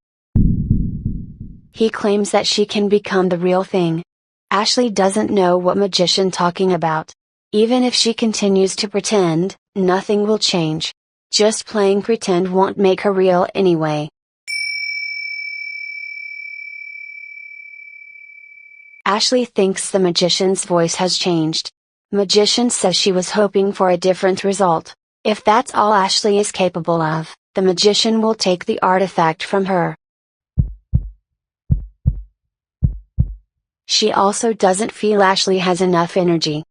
He claims that she can become the real thing. Ashley doesn't know what magician talking about. Even if she continues to pretend, nothing will change. Just playing pretend won't make her real anyway. Ashley thinks the magician's voice has changed. Magician says she was hoping for a different result. If that's all Ashley is capable of, the magician will take the artifact from her. She also doesn't feel Ashley has enough energy.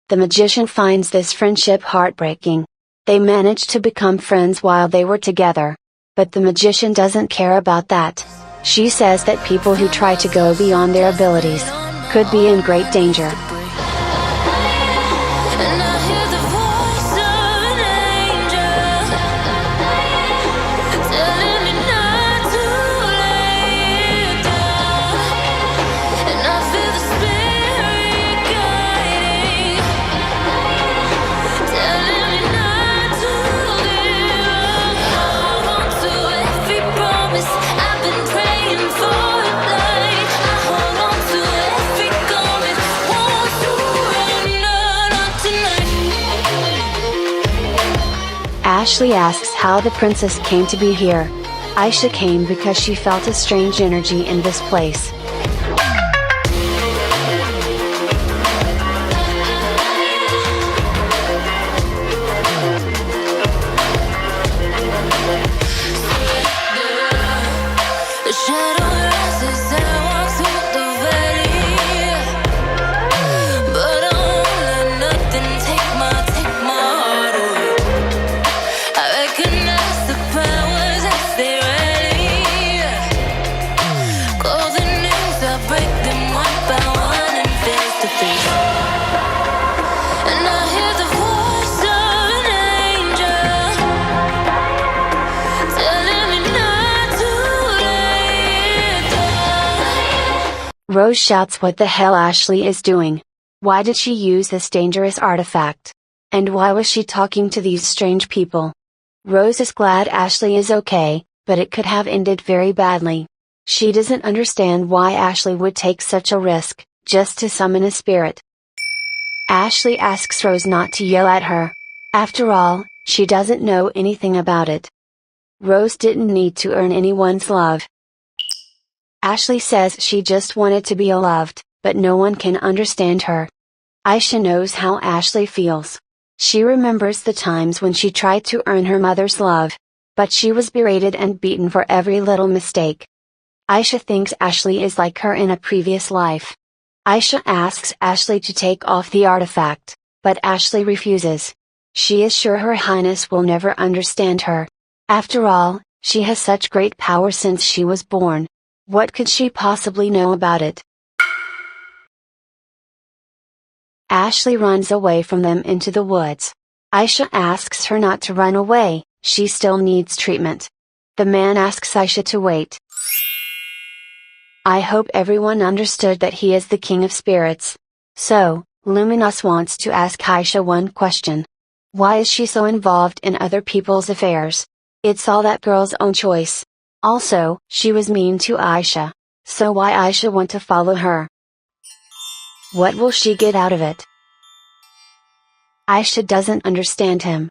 The magician finds this friendship heartbreaking. They managed to become friends while they were together. But the magician doesn't care about that. She says that people who try to go beyond their abilities could be in great danger. Ashley asks how the princess came to be here. Aisha came because she felt a strange energy in this place. Rose shouts what the hell Ashley is doing. Why did she use this dangerous artifact? And why was she talking to these strange people? Rose is glad Ashley is okay, but it could have ended very badly. She doesn't understand why Ashley would take such a risk, just to summon a spirit. Ashley asks Rose not to yell at her. After all, she doesn't know anything about it. Rose didn't need to earn anyone's love. Ashley says she just wanted to be loved. but no one can understand her. Aisha knows how Ashley feels. She remembers the times when she tried to earn her mother's love, but she was berated and beaten for every little mistake. Aisha thinks Ashley is like her in a previous life. Aisha asks Ashley to take off the artifact, but Ashley refuses. She is sure Her Highness will never understand her. After all, she has such great power since she was born. What could she possibly know about it? Ashley runs away from them into the woods. Aisha asks her not to run away, she still needs treatment. The man asks Aisha to wait. I hope everyone understood that he is the king of spirits. So, Luminous wants to ask Aisha one question. Why is she so involved in other people's affairs? It's all that girl's own choice. Also, she was mean to Aisha. So why Aisha want to follow her? What will she get out of it? Aisha doesn't understand him.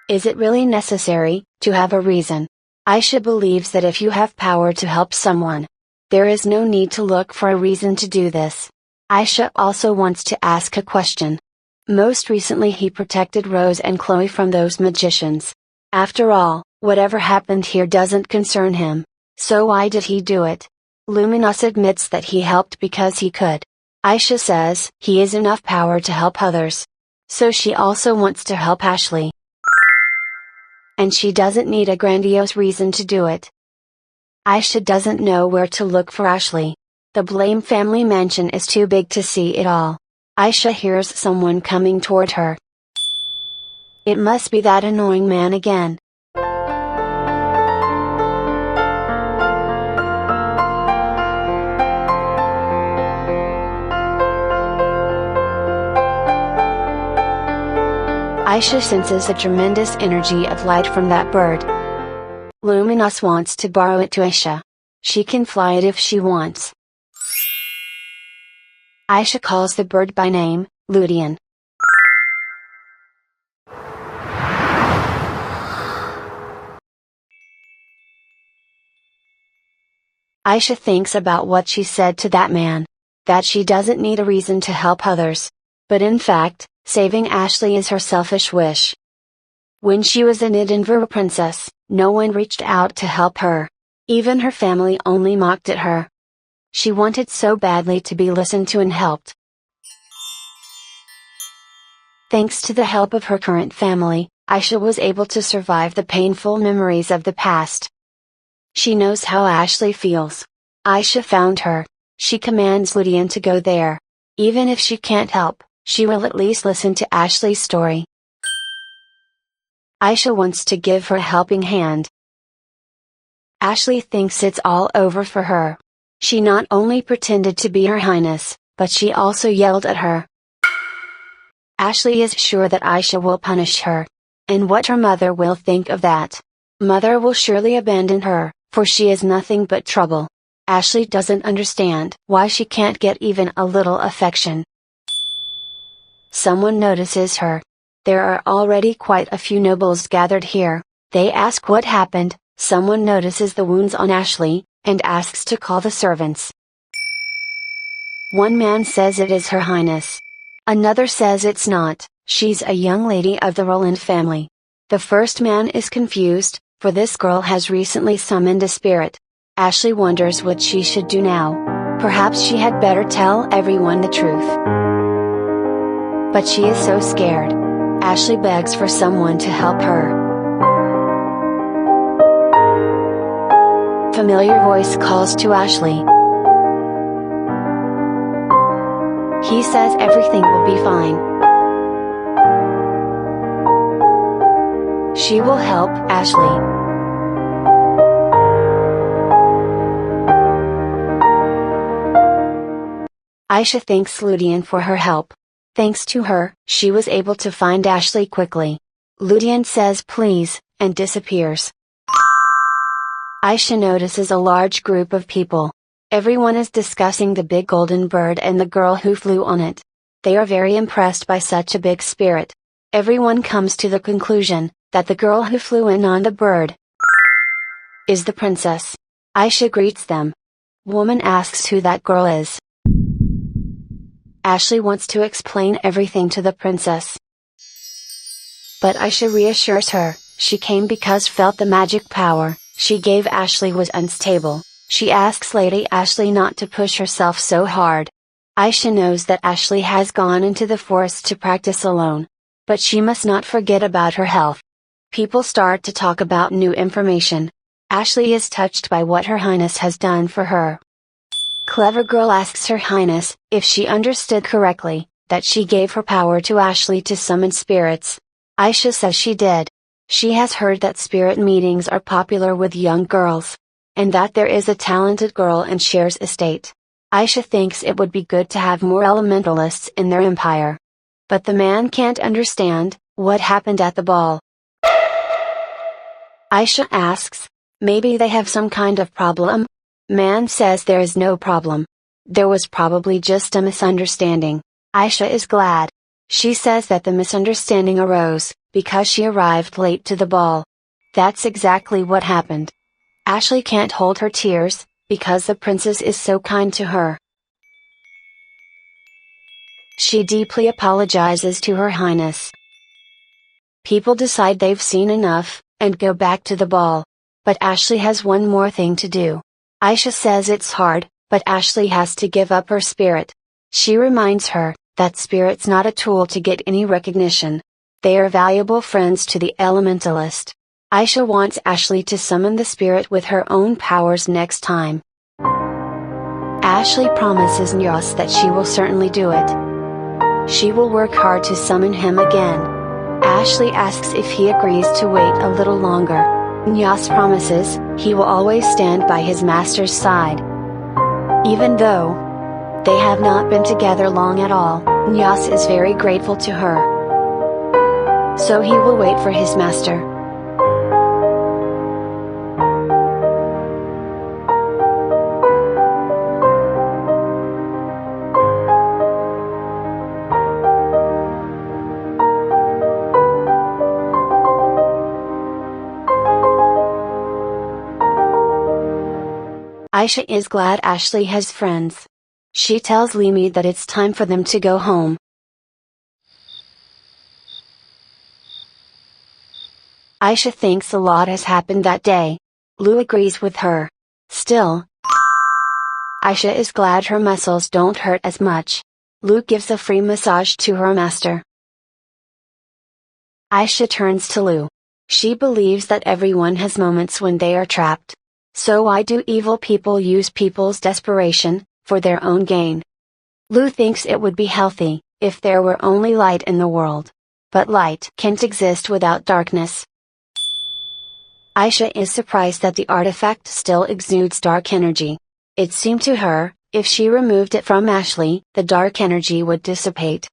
Is it really necessary to have a reason? Aisha believes that if you have power to help someone, there is no need to look for a reason to do this. Aisha also wants to ask a question. Most recently he protected Rose and Chloe from those magicians. After all, whatever happened here doesn't concern him. So why did he do it? Luminous admits that he helped because he could. Aisha says he has enough power to help others. So she also wants to help Ashley. And she doesn't need a grandiose reason to do it. Aisha doesn't know where to look for Ashley. The Blame family mansion is too big to see it all. Aisha hears someone coming toward her. It must be that annoying man again. Aisha senses a tremendous energy of light from that bird. Luminous wants to borrow it to Aisha. She can fly it if she wants. Aisha calls the bird by name, Ludian. Aisha thinks about what she said to that man. That she doesn't need a reason to help others. But in fact, saving Ashley is her selfish wish. When she was an Edinburgh princess, no one reached out to help her. Even her family only mocked at her. She wanted so badly to be listened to and helped. Thanks to the help of her current family, Aisha was able to survive the painful memories of the past. She knows how Ashley feels. Aisha found her. She commands Ludian to go there. Even if she can't help, she will at least listen to Ashley's story. Aisha wants to give her a helping hand. Ashley thinks it's all over for her. She not only pretended to be Her Highness, but she also yelled at her. Ashley is sure that Aisha will punish her. And what her mother will think of that. Mother will surely abandon her, for she is nothing but trouble. Ashley doesn't understand why she can't get even a little affection. Someone notices her. There are already quite a few nobles gathered here. They ask what happened. Someone notices the wounds on Ashley, and asks to call the servants. One man says it is Her Highness. Another says it's not, she's a young lady of the Roland family. The first man is confused, for this girl has recently summoned a spirit. Ashley wonders what she should do now. Perhaps she had better tell everyone the truth. But she is so scared. Ashley begs for someone to help her. Familiar voice calls to Ashley. He says everything will be fine. She will help Ashley. Aisha thanks Ludian for her help. Thanks to her, she was able to find Ashley quickly. Ludian says please, and disappears. Aisha notices a large group of people. Everyone is discussing the big golden bird and the girl who flew on it. They are very impressed by such a big spirit. Everyone comes to the conclusion that the girl who flew in on the bird is the princess. Aisha greets them. Woman asks who that girl is. Ashley wants to explain everything to the princess. But Aisha reassures her, she came because felt the magic power she gave Ashley was unstable. She asks Lady Ashley not to push herself so hard. Aisha knows that Ashley has gone into the forest to practice alone. But she must not forget about her health. People start to talk about new information. Ashley is touched by what Her Highness has done for her. Clever Girl asks Her Highness, if she understood correctly, that she gave her power to Ashley to summon spirits. Aisha says she did. She has heard that spirit meetings are popular with young girls. And that there is a talented girl in Cher's estate. Aisha thinks it would be good to have more elementalists in their empire. But the man can't understand what happened at the ball. Aisha asks, maybe they have some kind of problem? Man says there is no problem. There was probably just a misunderstanding. Aisha is glad. She says that the misunderstanding arose because she arrived late to the ball. That's exactly what happened. Ashley can't hold her tears, because the princess is so kind to her. She deeply apologizes to Her Highness. People decide they've seen enough, and go back to the ball. But Ashley has one more thing to do. Aisha says it's hard, but Ashley has to give up her spirit. She reminds her that spirit's not a tool to get any recognition. They are valuable friends to the elementalist. Aisha wants Ashley to summon the spirit with her own powers next time. Ashley promises Nyas that she will certainly do it. She will work hard to summon him again. Ashley asks if he agrees to wait a little longer. Nyas promises he will always stand by his master's side. Even though they have not been together long at all, Nyas is very grateful to her. So he will wait for his master. Aisha is glad Ashley has friends. She tells Limi that it's time for them to go home. Aisha thinks a lot has happened that day. Lu agrees with her. Still, Aisha is glad her muscles don't hurt as much. Lu gives a free massage to her master. Aisha turns to Lu. She believes that everyone has moments when they are trapped. So why do evil people use people's desperation for their own gain? Lu thinks it would be healthy if there were only light in the world. But light can't exist without darkness. Aisha is surprised that the artifact still exudes dark energy. It seemed to her, if she removed it from Ashley, the dark energy would dissipate.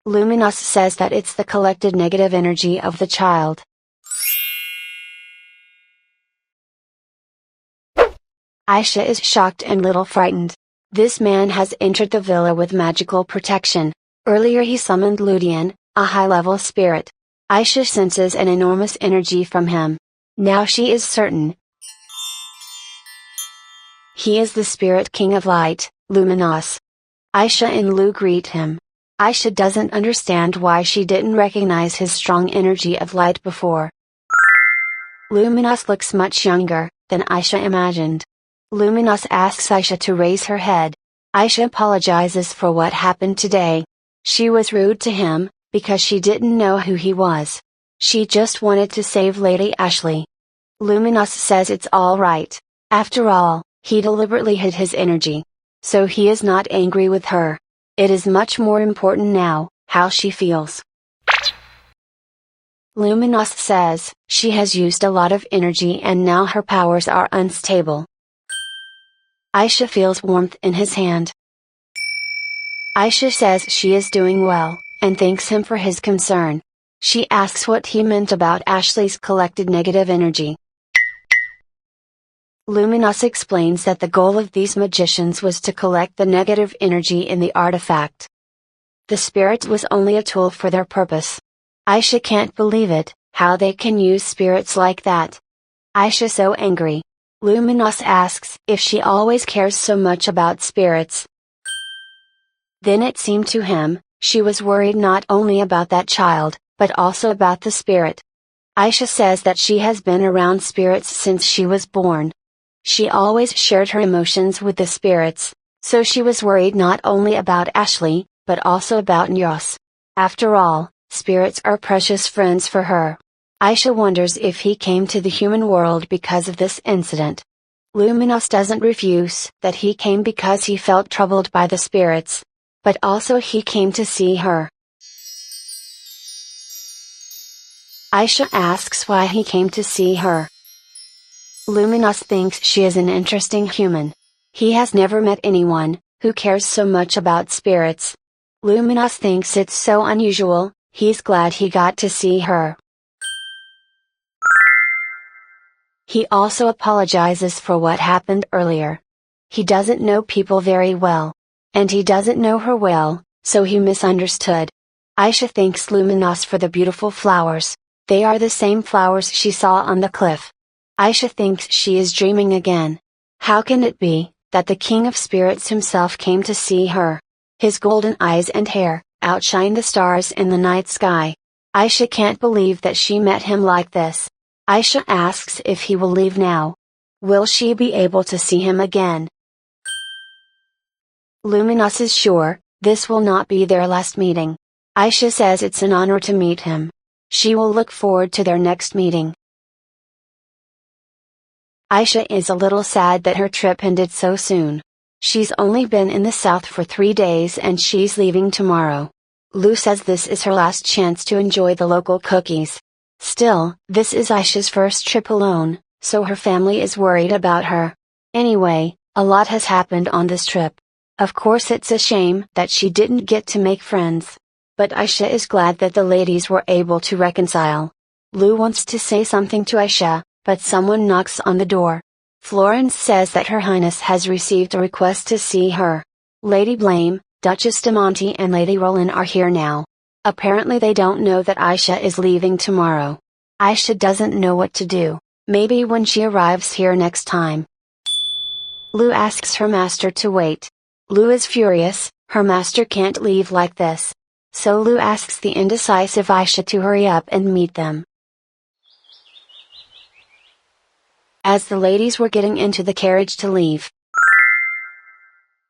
Luminous says that it's the collected negative energy of the child. Aisha is shocked and little frightened. This man has entered the villa with magical protection. Earlier he summoned Ludian, a high-level spirit. Aisha senses an enormous energy from him. Now she is certain he is the spirit king of light, Luminous. Aisha and Lu greet him. Aisha doesn't understand why she didn't recognize his strong energy of light before. Luminous looks much younger than Aisha imagined. Luminous asks Aisha to raise her head. Aisha apologizes for what happened today. She was rude to him, because she didn't know who he was. She just wanted to save Lady Ashley. Luminous says it's all right. After all, he deliberately hid his energy. So he is not angry with her. It is much more important now, how she feels. Luminous says, she has used a lot of energy and now her powers are unstable. Aisha feels warmth in his hand. Aisha says she is doing well, and thanks him for his concern. She asks what he meant about Ashley's collected negative energy. Luminous explains that the goal of these magicians was to collect the negative energy in the artifact. The spirit was only a tool for their purpose. Aisha can't believe it, how they can use spirits like that. Aisha so angry. Luminous asks if she always cares so much about spirits. Then it seemed to him, she was worried not only about that child, but also about the spirit. Aisha says that she has been around spirits since she was born. She always shared her emotions with the spirits, so she was worried not only about Ashley, but also about Nyos. After all, spirits are precious friends for her. Aisha wonders if he came to the human world because of this incident. Luminos doesn't refuse that he came because he felt troubled by the spirits. But also he came to see her. Aisha asks why he came to see her. Luminos thinks she is an interesting human. He has never met anyone who cares so much about spirits. Luminos thinks it's so unusual, he's glad he got to see her. He also apologizes for what happened earlier. He doesn't know people very well. And he doesn't know her well, so he misunderstood. Aisha thanks Luminos for the beautiful flowers. They are the same flowers she saw on the cliff. Aisha thinks she is dreaming again. How can it be that the King of Spirits himself came to see her? His golden eyes and hair outshine the stars in the night sky. Aisha can't believe that she met him like this. Aisha asks if he will leave now. Will she be able to see him again? Luminos is sure, this will not be their last meeting. Aisha says it's an honor to meet him. She will look forward to their next meeting. Aisha is a little sad that her trip ended so soon. She's only been in the south for 3 days and she's leaving tomorrow. Lu says this is her last chance to enjoy the local cookies. Still, this is Aisha's first trip alone, so her family is worried about her. Anyway, a lot has happened on this trip. Of course it's a shame that she didn't get to make friends. But Aisha is glad that the ladies were able to reconcile. Lu wants to say something to Aisha, but someone knocks on the door. Florence says that Her Highness has received a request to see her. Lady Blame, Duchess de Monte and Lady Roland are here now. Apparently they don't know that Aisha is leaving tomorrow. Aisha doesn't know what to do, maybe when she arrives here next time. Lu asks her master to wait. Lu is furious, her master can't leave like this. So Lu asks the indecisive Aisha to hurry up and meet them. As the ladies were getting into the carriage to leave,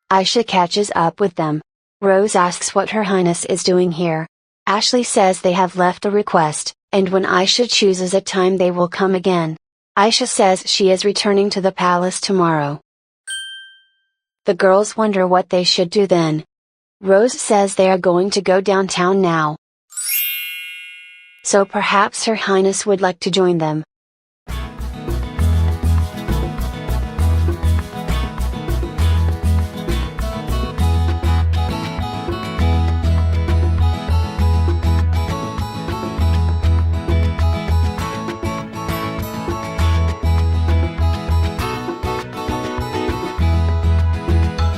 Aisha catches up with them. Rose asks what Her Highness is doing here. Ashley says they have left a request, and when Aisha chooses a time they will come again. Aisha says she is returning to the palace tomorrow. The girls wonder what they should do then. Rose says they are going to go downtown now. So perhaps Her Highness would like to join them.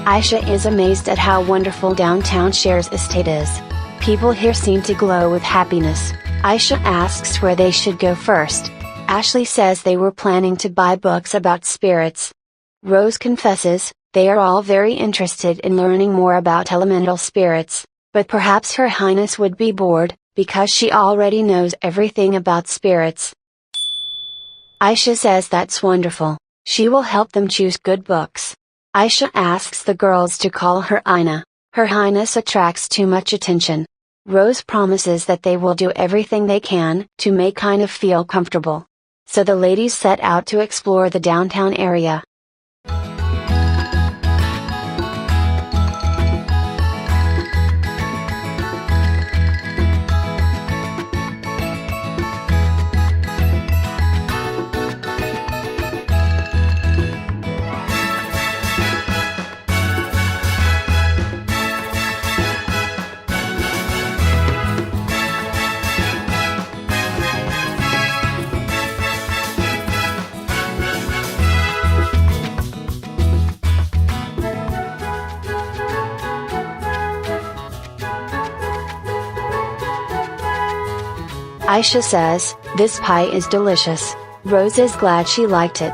Aisha is amazed at how wonderful downtown Cher's estate is. People here seem to glow with happiness. Aisha asks where they should go first. Ashley says they were planning to buy books about spirits. Rose confesses, they are all very interested in learning more about elemental spirits, but perhaps Her Highness would be bored, because she already knows everything about spirits. Aisha says that's wonderful, she will help them choose good books. Aisha asks the girls to call her Ina. Her Highness attracts too much attention. Rose promises that they will do everything they can to make Ina feel comfortable. So the ladies set out to explore the downtown area. Aisha says, this pie is delicious. Rose is glad she liked it.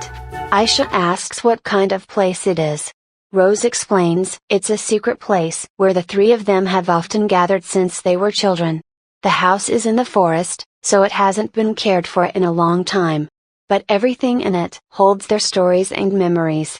Aisha asks what kind of place it is. Rose explains, it's a secret place where the three of them have often gathered since they were children. The house is in the forest, so it hasn't been cared for in a long time. But everything in it holds their stories and memories.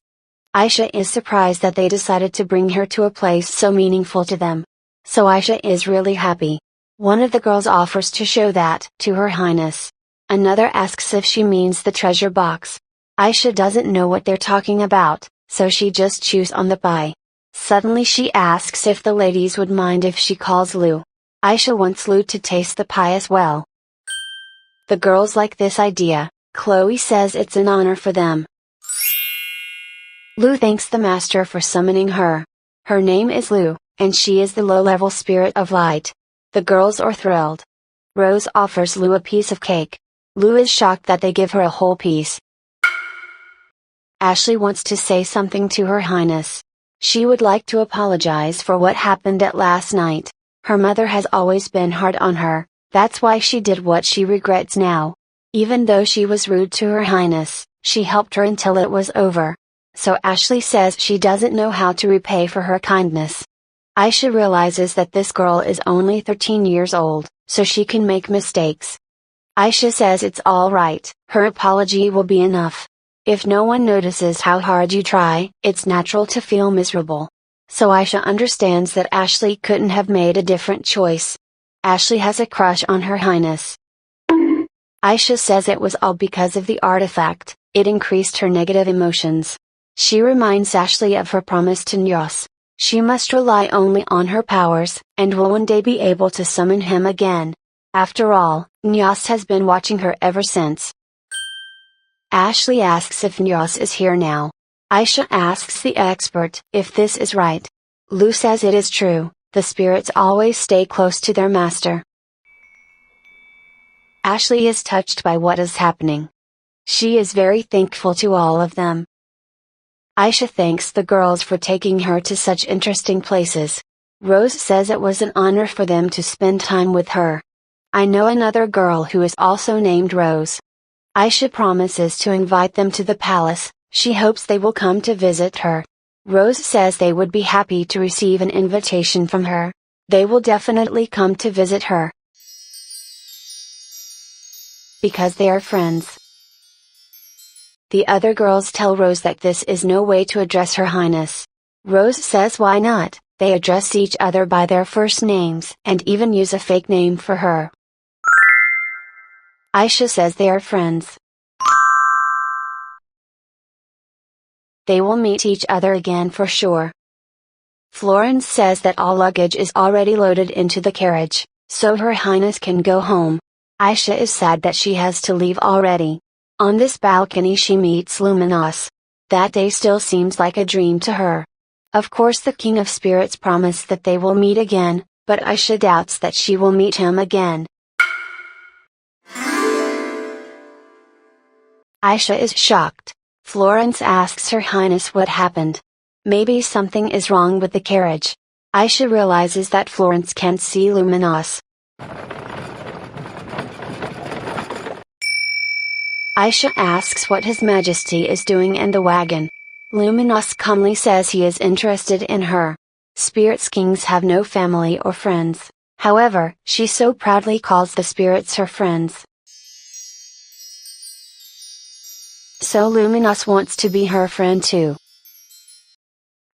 Aisha is surprised that they decided to bring her to a place so meaningful to them. So Aisha is really happy. One of the girls offers to show that to Her Highness. Another asks if she means the treasure box. Aisha doesn't know what they're talking about, so she just chews on the pie. Suddenly she asks if the ladies would mind if she calls Lu. Aisha wants Lu to taste the pie as well. The girls like this idea. Chloe says it's an honor for them. Lu thanks the master for summoning her. Her name is Lu, and she is the low-level spirit of light. The girls are thrilled. Rose offers Lu a piece of cake. Lu is shocked that they give her a whole piece. Ashley wants to say something to Her Highness. She would like to apologize for what happened at last night. Her mother has always been hard on her, that's why she did what she regrets now. Even though she was rude to Her Highness, she helped her until it was over. So Ashley says she doesn't know how to repay for her kindness. Aisha realizes that this girl is only 13 years old, so she can make mistakes. Aisha says it's alright, her apology will be enough. If no one notices how hard you try, it's natural to feel miserable. So Aisha understands that Ashley couldn't have made a different choice. Ashley has a crush on Her Highness. Aisha says it was all because of the artifact, it increased her negative emotions. She reminds Ashley of her promise to Nyos. She must rely only on her powers, and will one day be able to summon him again. After all, Nyos has been watching her ever since. Ashley asks if Nyos is here now. Aisha asks the expert if this is right. Lu says it is true, the spirits always stay close to their master. Ashley is touched by what is happening. She is very thankful to all of them. Aisha thanks the girls for taking her to such interesting places. Rose says it was an honor for them to spend time with her. I know another girl who is also named Rose. Aisha promises to invite them to the palace, she hopes they will come to visit her. Rose says they would be happy to receive an invitation from her. They will definitely come to visit her. Because they are friends. The other girls tell Rose that this is no way to address Her Highness. Rose says why not, they address each other by their first names and even use a fake name for her. Aisha says they are friends. They will meet each other again for sure. Florence says that all luggage is already loaded into the carriage, so Her Highness can go home. Aisha is sad that she has to leave already. On this balcony she meets Luminos. That day still seems like a dream to her. Of course the King of Spirits promised that they will meet again, but Aisha doubts that she will meet him again. Aisha is shocked. Florence asks Her Highness what happened. Maybe something is wrong with the carriage. Aisha realizes that Florence can't see Luminos. Aisha asks what His Majesty is doing in the wagon. Luminos calmly says he is interested in her. Spirits kings have no family or friends, however, she so proudly calls the spirits her friends. So Luminos wants to be her friend too.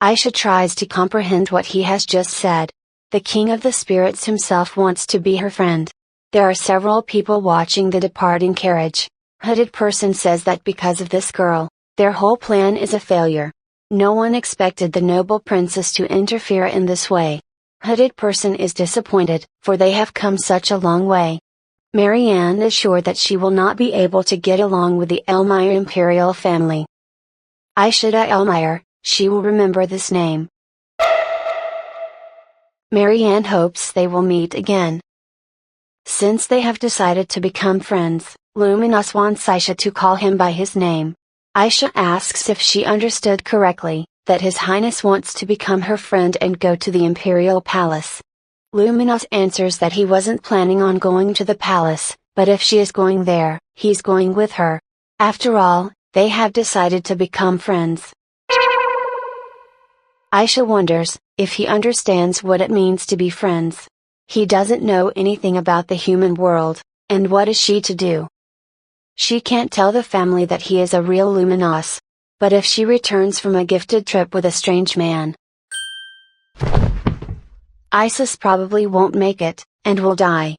Aisha tries to comprehend what he has just said. The king of the spirits himself wants to be her friend. There are several people watching the departing carriage. Hooded person says that because of this girl, their whole plan is a failure. No one expected the noble princess to interfere in this way. Hooded person is disappointed, for they have come such a long way. Marianne is sure that she will not be able to get along with the Elmire imperial family. Aishada Elmire, she will remember this name. Marianne hopes they will meet again. Since they have decided to become friends, Luminos wants Aisha to call him by his name. Aisha asks if she understood correctly, that His Highness wants to become her friend and go to the imperial palace. Luminos answers that he wasn't planning on going to the palace, but if she is going there, he's going with her. After all, they have decided to become friends. Aisha wonders if he understands what it means to be friends. He doesn't know anything about the human world, and what is she to do? She can't tell the family that he is a real luminos. But if she returns from a gifted trip with a strange man, Isis probably won't make it, and will die.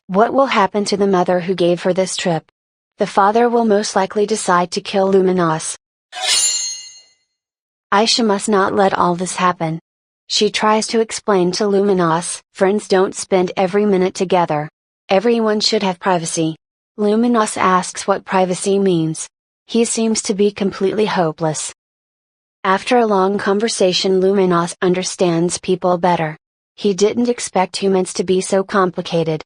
What will happen to the mother who gave her this trip? The father will most likely decide to kill Luminos. Aisha must not let all this happen. She tries to explain to Luminos, friends don't spend every minute together. Everyone should have privacy. Luminos asks what privacy means. He seems to be completely hopeless. After a long conversation, Luminos understands people better. He didn't expect humans to be so complicated.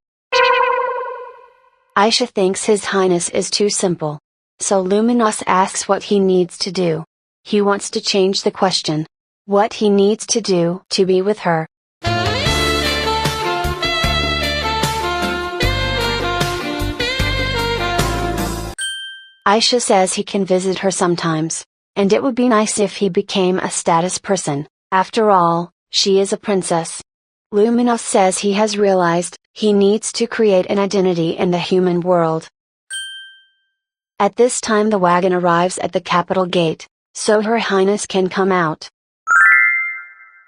Aisha thinks His Highness is too simple. So Luminos asks what he needs to do. He wants to change the question. What he needs to do to be with her. Aisha says he can visit her sometimes, and it would be nice if he became a status person. After all, she is a princess. Luminos says he has realized he needs to create an identity in the human world. At this time the wagon arrives at the capital gate, so Her Highness can come out.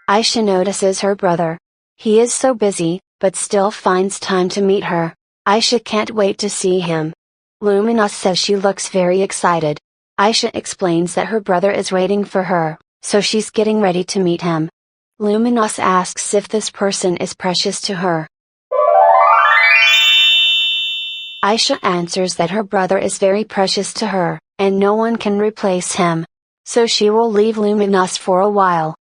Aisha notices her brother. He is so busy, but still finds time to meet her. Aisha can't wait to see him. Luminos says she looks very excited. Aisha explains that her brother is waiting for her, so she's getting ready to meet him. Luminos asks if this person is precious to her. Aisha answers that her brother is very precious to her, and no one can replace him. So she will leave Luminos for a while.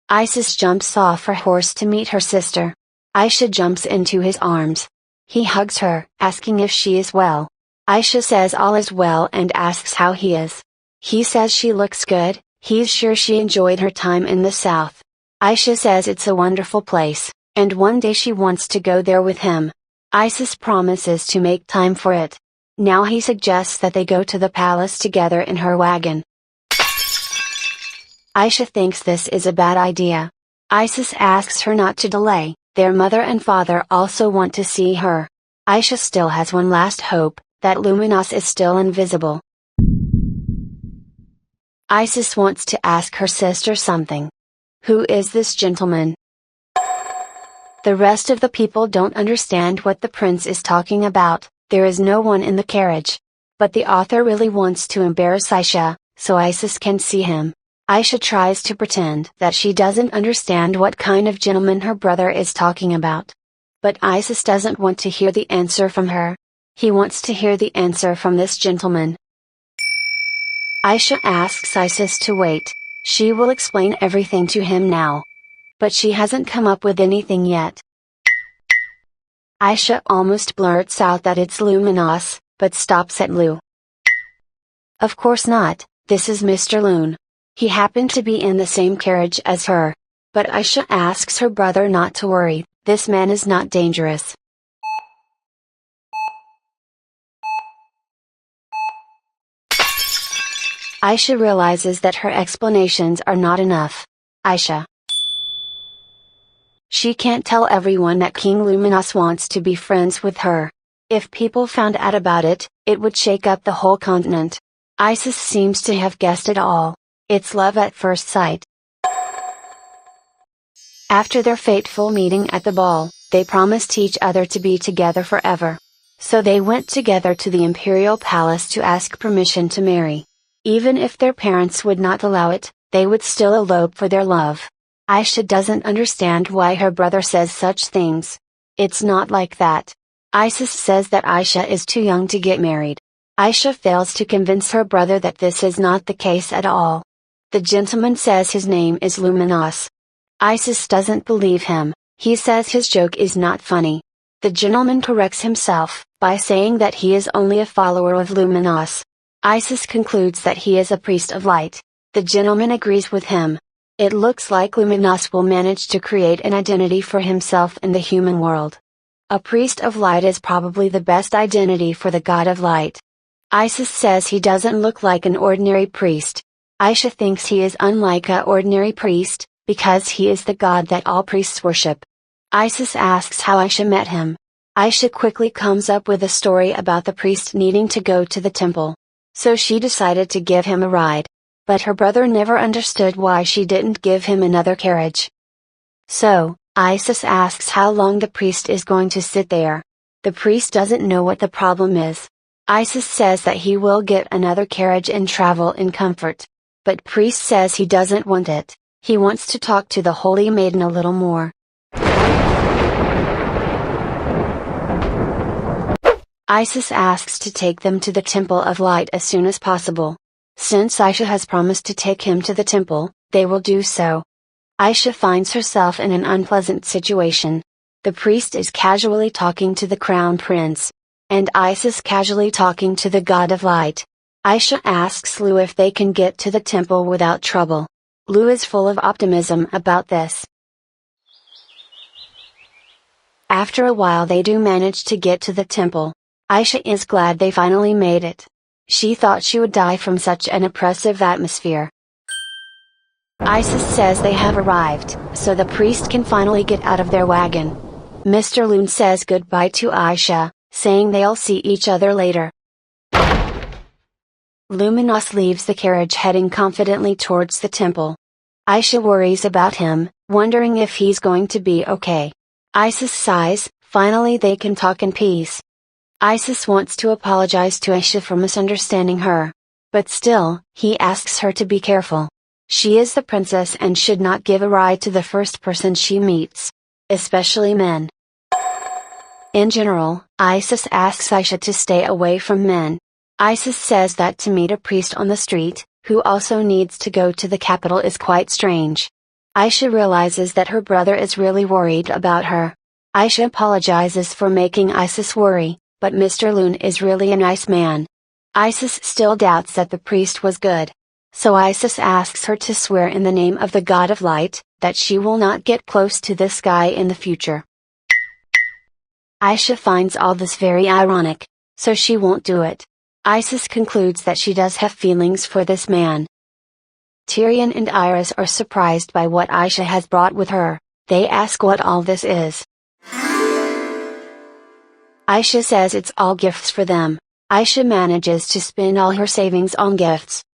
Isis jumps off her horse to meet her sister. Aisha jumps into his arms. He hugs her, asking if she is well. Aisha says all is well and asks how he is. He says she looks good, he's sure she enjoyed her time in the south. Aisha says it's a wonderful place, and one day she wants to go there with him. Isis promises to make time for it. Now he suggests that they go to the palace together in her wagon. Aisha thinks this is a bad idea. Isis asks her not to delay. Their mother and father also want to see her. Aisha still has one last hope, that Luminos is still invisible. Isis wants to ask her sister something. Who is this gentleman? The rest of the people don't understand what the prince is talking about. There is no one in the carriage. But the author really wants to embarrass Aisha, so Isis can see him. Aisha tries to pretend that she doesn't understand what kind of gentleman her brother is talking about. But Isis doesn't want to hear the answer from her. He wants to hear the answer from this gentleman. Aisha asks Isis to wait. She will explain everything to him now. But she hasn't come up with anything yet. Aisha almost blurts out that it's Luminos, but stops at Lu. Of course not, this is Mr. Loon. He happened to be in the same carriage as her. But Aisha asks her brother not to worry, this man is not dangerous. Aisha realizes that her explanations are not enough. Aisha. She can't tell everyone that King Luminos wants to be friends with her. If people found out about it, it would shake up the whole continent. Isis seems to have guessed it all. It's love at first sight. After their fateful meeting at the ball, they promised each other to be together forever. So they went together to the imperial palace to ask permission to marry. Even if their parents would not allow it, they would still elope for their love. Aisha doesn't understand why her brother says such things. It's not like that. Isis says that Aisha is too young to get married. Aisha fails to convince her brother that this is not the case at all. The gentleman says his name is Luminos. Isis doesn't believe him. He says his joke is not funny. The gentleman corrects himself, by saying that he is only a follower of Luminos. Isis concludes that he is a priest of light. The gentleman agrees with him. It looks like Luminos will manage to create an identity for himself in the human world. A priest of light is probably the best identity for the god of light. Isis says he doesn't look like an ordinary priest. Aisha thinks he is unlike a ordinary priest, because he is the god that all priests worship. Isis asks how Aisha met him. Aisha quickly comes up with a story about the priest needing to go to the temple. So she decided to give him a ride. But her brother never understood why she didn't give him another carriage. So, Isis asks how long the priest is going to sit there. The priest doesn't know what the problem is. Isis says that he will get another carriage and travel in comfort. But priest says he doesn't want it, he wants to talk to the holy maiden a little more. Isis asks to take them to the Temple of Light as soon as possible. Since Aisha has promised to take him to the temple, they will do so. Aisha finds herself in an unpleasant situation. The priest is casually talking to the crown prince. And Isis casually talking to the god of light. Aisha asks Lu if they can get to the temple without trouble. Lu is full of optimism about this. After a while they do manage to get to the temple. Aisha is glad they finally made it. She thought she would die from such an oppressive atmosphere. Isis says they have arrived, so the priest can finally get out of their wagon. Mr. Loon says goodbye to Aisha, saying they'll see each other later. Luminos leaves the carriage heading confidently towards the temple. Aisha worries about him, wondering if he's going to be okay. Isis sighs, finally they can talk in peace. Isis wants to apologize to Aisha for misunderstanding her. But still, he asks her to be careful. She is the princess and should not give a ride to the first person she meets. Especially men. In general, Isis asks Aisha to stay away from men. Isis says that to meet a priest on the street, who also needs to go to the capital is quite strange. Aisha realizes that her brother is really worried about her. Aisha apologizes for making Isis worry, but Mr. Loon is really a nice man. Isis still doubts that the priest was good. So Isis asks her to swear in the name of the god of light, that she will not get close to this guy in the future. Aisha finds all this very ironic, so she won't do it. Isis concludes that she does have feelings for this man. Tyrion and Iris are surprised by what Aisha has brought with her. They ask what all this is. Aisha says it's all gifts for them. Aisha manages to spend all her savings on gifts.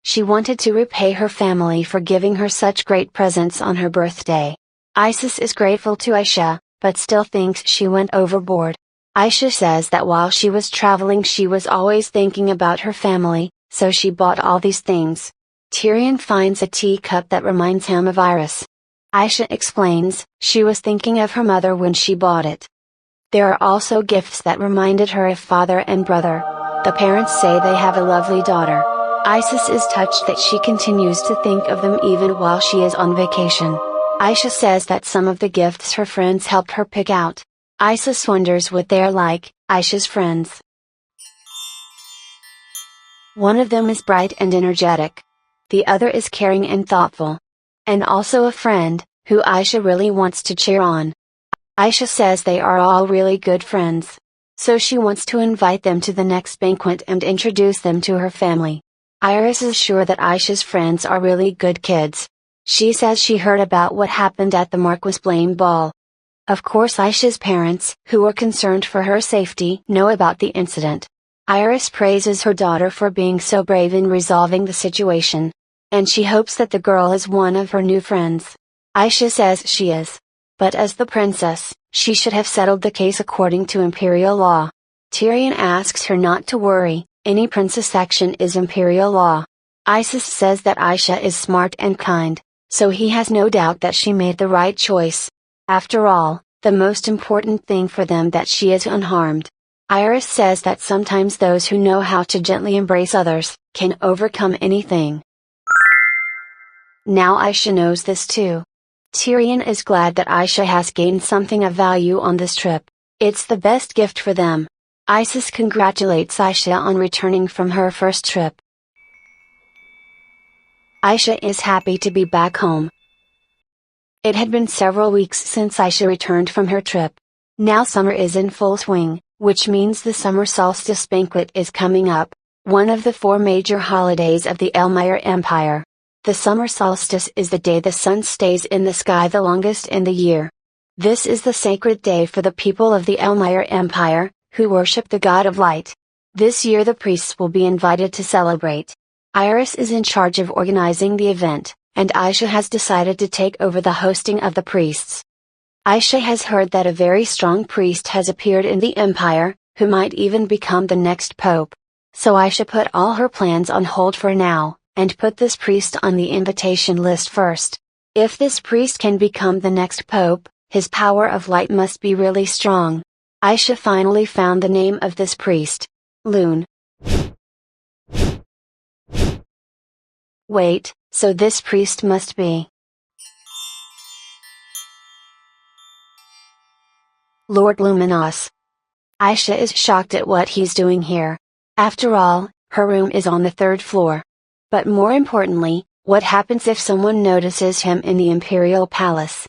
She wanted to repay her family for giving her such great presents on her birthday. Isis is grateful to Aisha, but still thinks she went overboard. Aisha says that while she was traveling she was always thinking about her family, so she bought all these things. Tyrion finds a teacup that reminds him of Iris. Aisha explains, she was thinking of her mother when she bought it. There are also gifts that reminded her of father and brother. The parents say they have a lovely daughter. Isis is touched that she continues to think of them even while she is on vacation. Aisha says that some of the gifts her friends helped her pick out. Isis wonders what they're like, Aisha's friends. One of them is bright and energetic. The other is caring and thoughtful. And also a friend, who Aisha really wants to cheer on. Aisha says they are all really good friends. So she wants to invite them to the next banquet and introduce them to her family. Iris is sure that Aisha's friends are really good kids. She says she heard about what happened at the Marquis Blame ball. Of course Aisha's parents, who are concerned for her safety, know about the incident. Iris praises her daughter for being so brave in resolving the situation. And she hopes that the girl is one of her new friends. Aisha says she is. But as the princess, she should have settled the case according to imperial law. Tyrion asks her not to worry, any princess action is imperial law. Isis says that Aisha is smart and kind, so he has no doubt that she made the right choice. After all, the most important thing for them that she is unharmed. Iris says that sometimes those who know how to gently embrace others, can overcome anything. Now Aisha knows this too. Tyrion is glad that Aisha has gained something of value on this trip. It's the best gift for them. Isis congratulates Aisha on returning from her first trip. Aisha is happy to be back home. It had been several weeks since Aisha returned from her trip. Now summer is in full swing, which means the summer solstice banquet is coming up, one of the 4 major holidays of the Elmire Empire. The summer solstice is the day the sun stays in the sky the longest in the year. This is the sacred day for the people of the Elmire Empire, who worship the god of light. This year the priests will be invited to celebrate. Iris is in charge of organizing the event, and Aisha has decided to take over the hosting of the priests. Aisha has heard that a very strong priest has appeared in the empire, who might even become the next pope. So Aisha put all her plans on hold for now, and put this priest on the invitation list first. If this priest can become the next pope, his power of light must be really strong. Aisha finally found the name of this priest. Loon. Wait, so this priest must be Lord Luminous. Aisha is shocked at what he's doing here. After all, her room is on the 3rd floor. But more importantly, what happens if someone notices him in the Imperial Palace?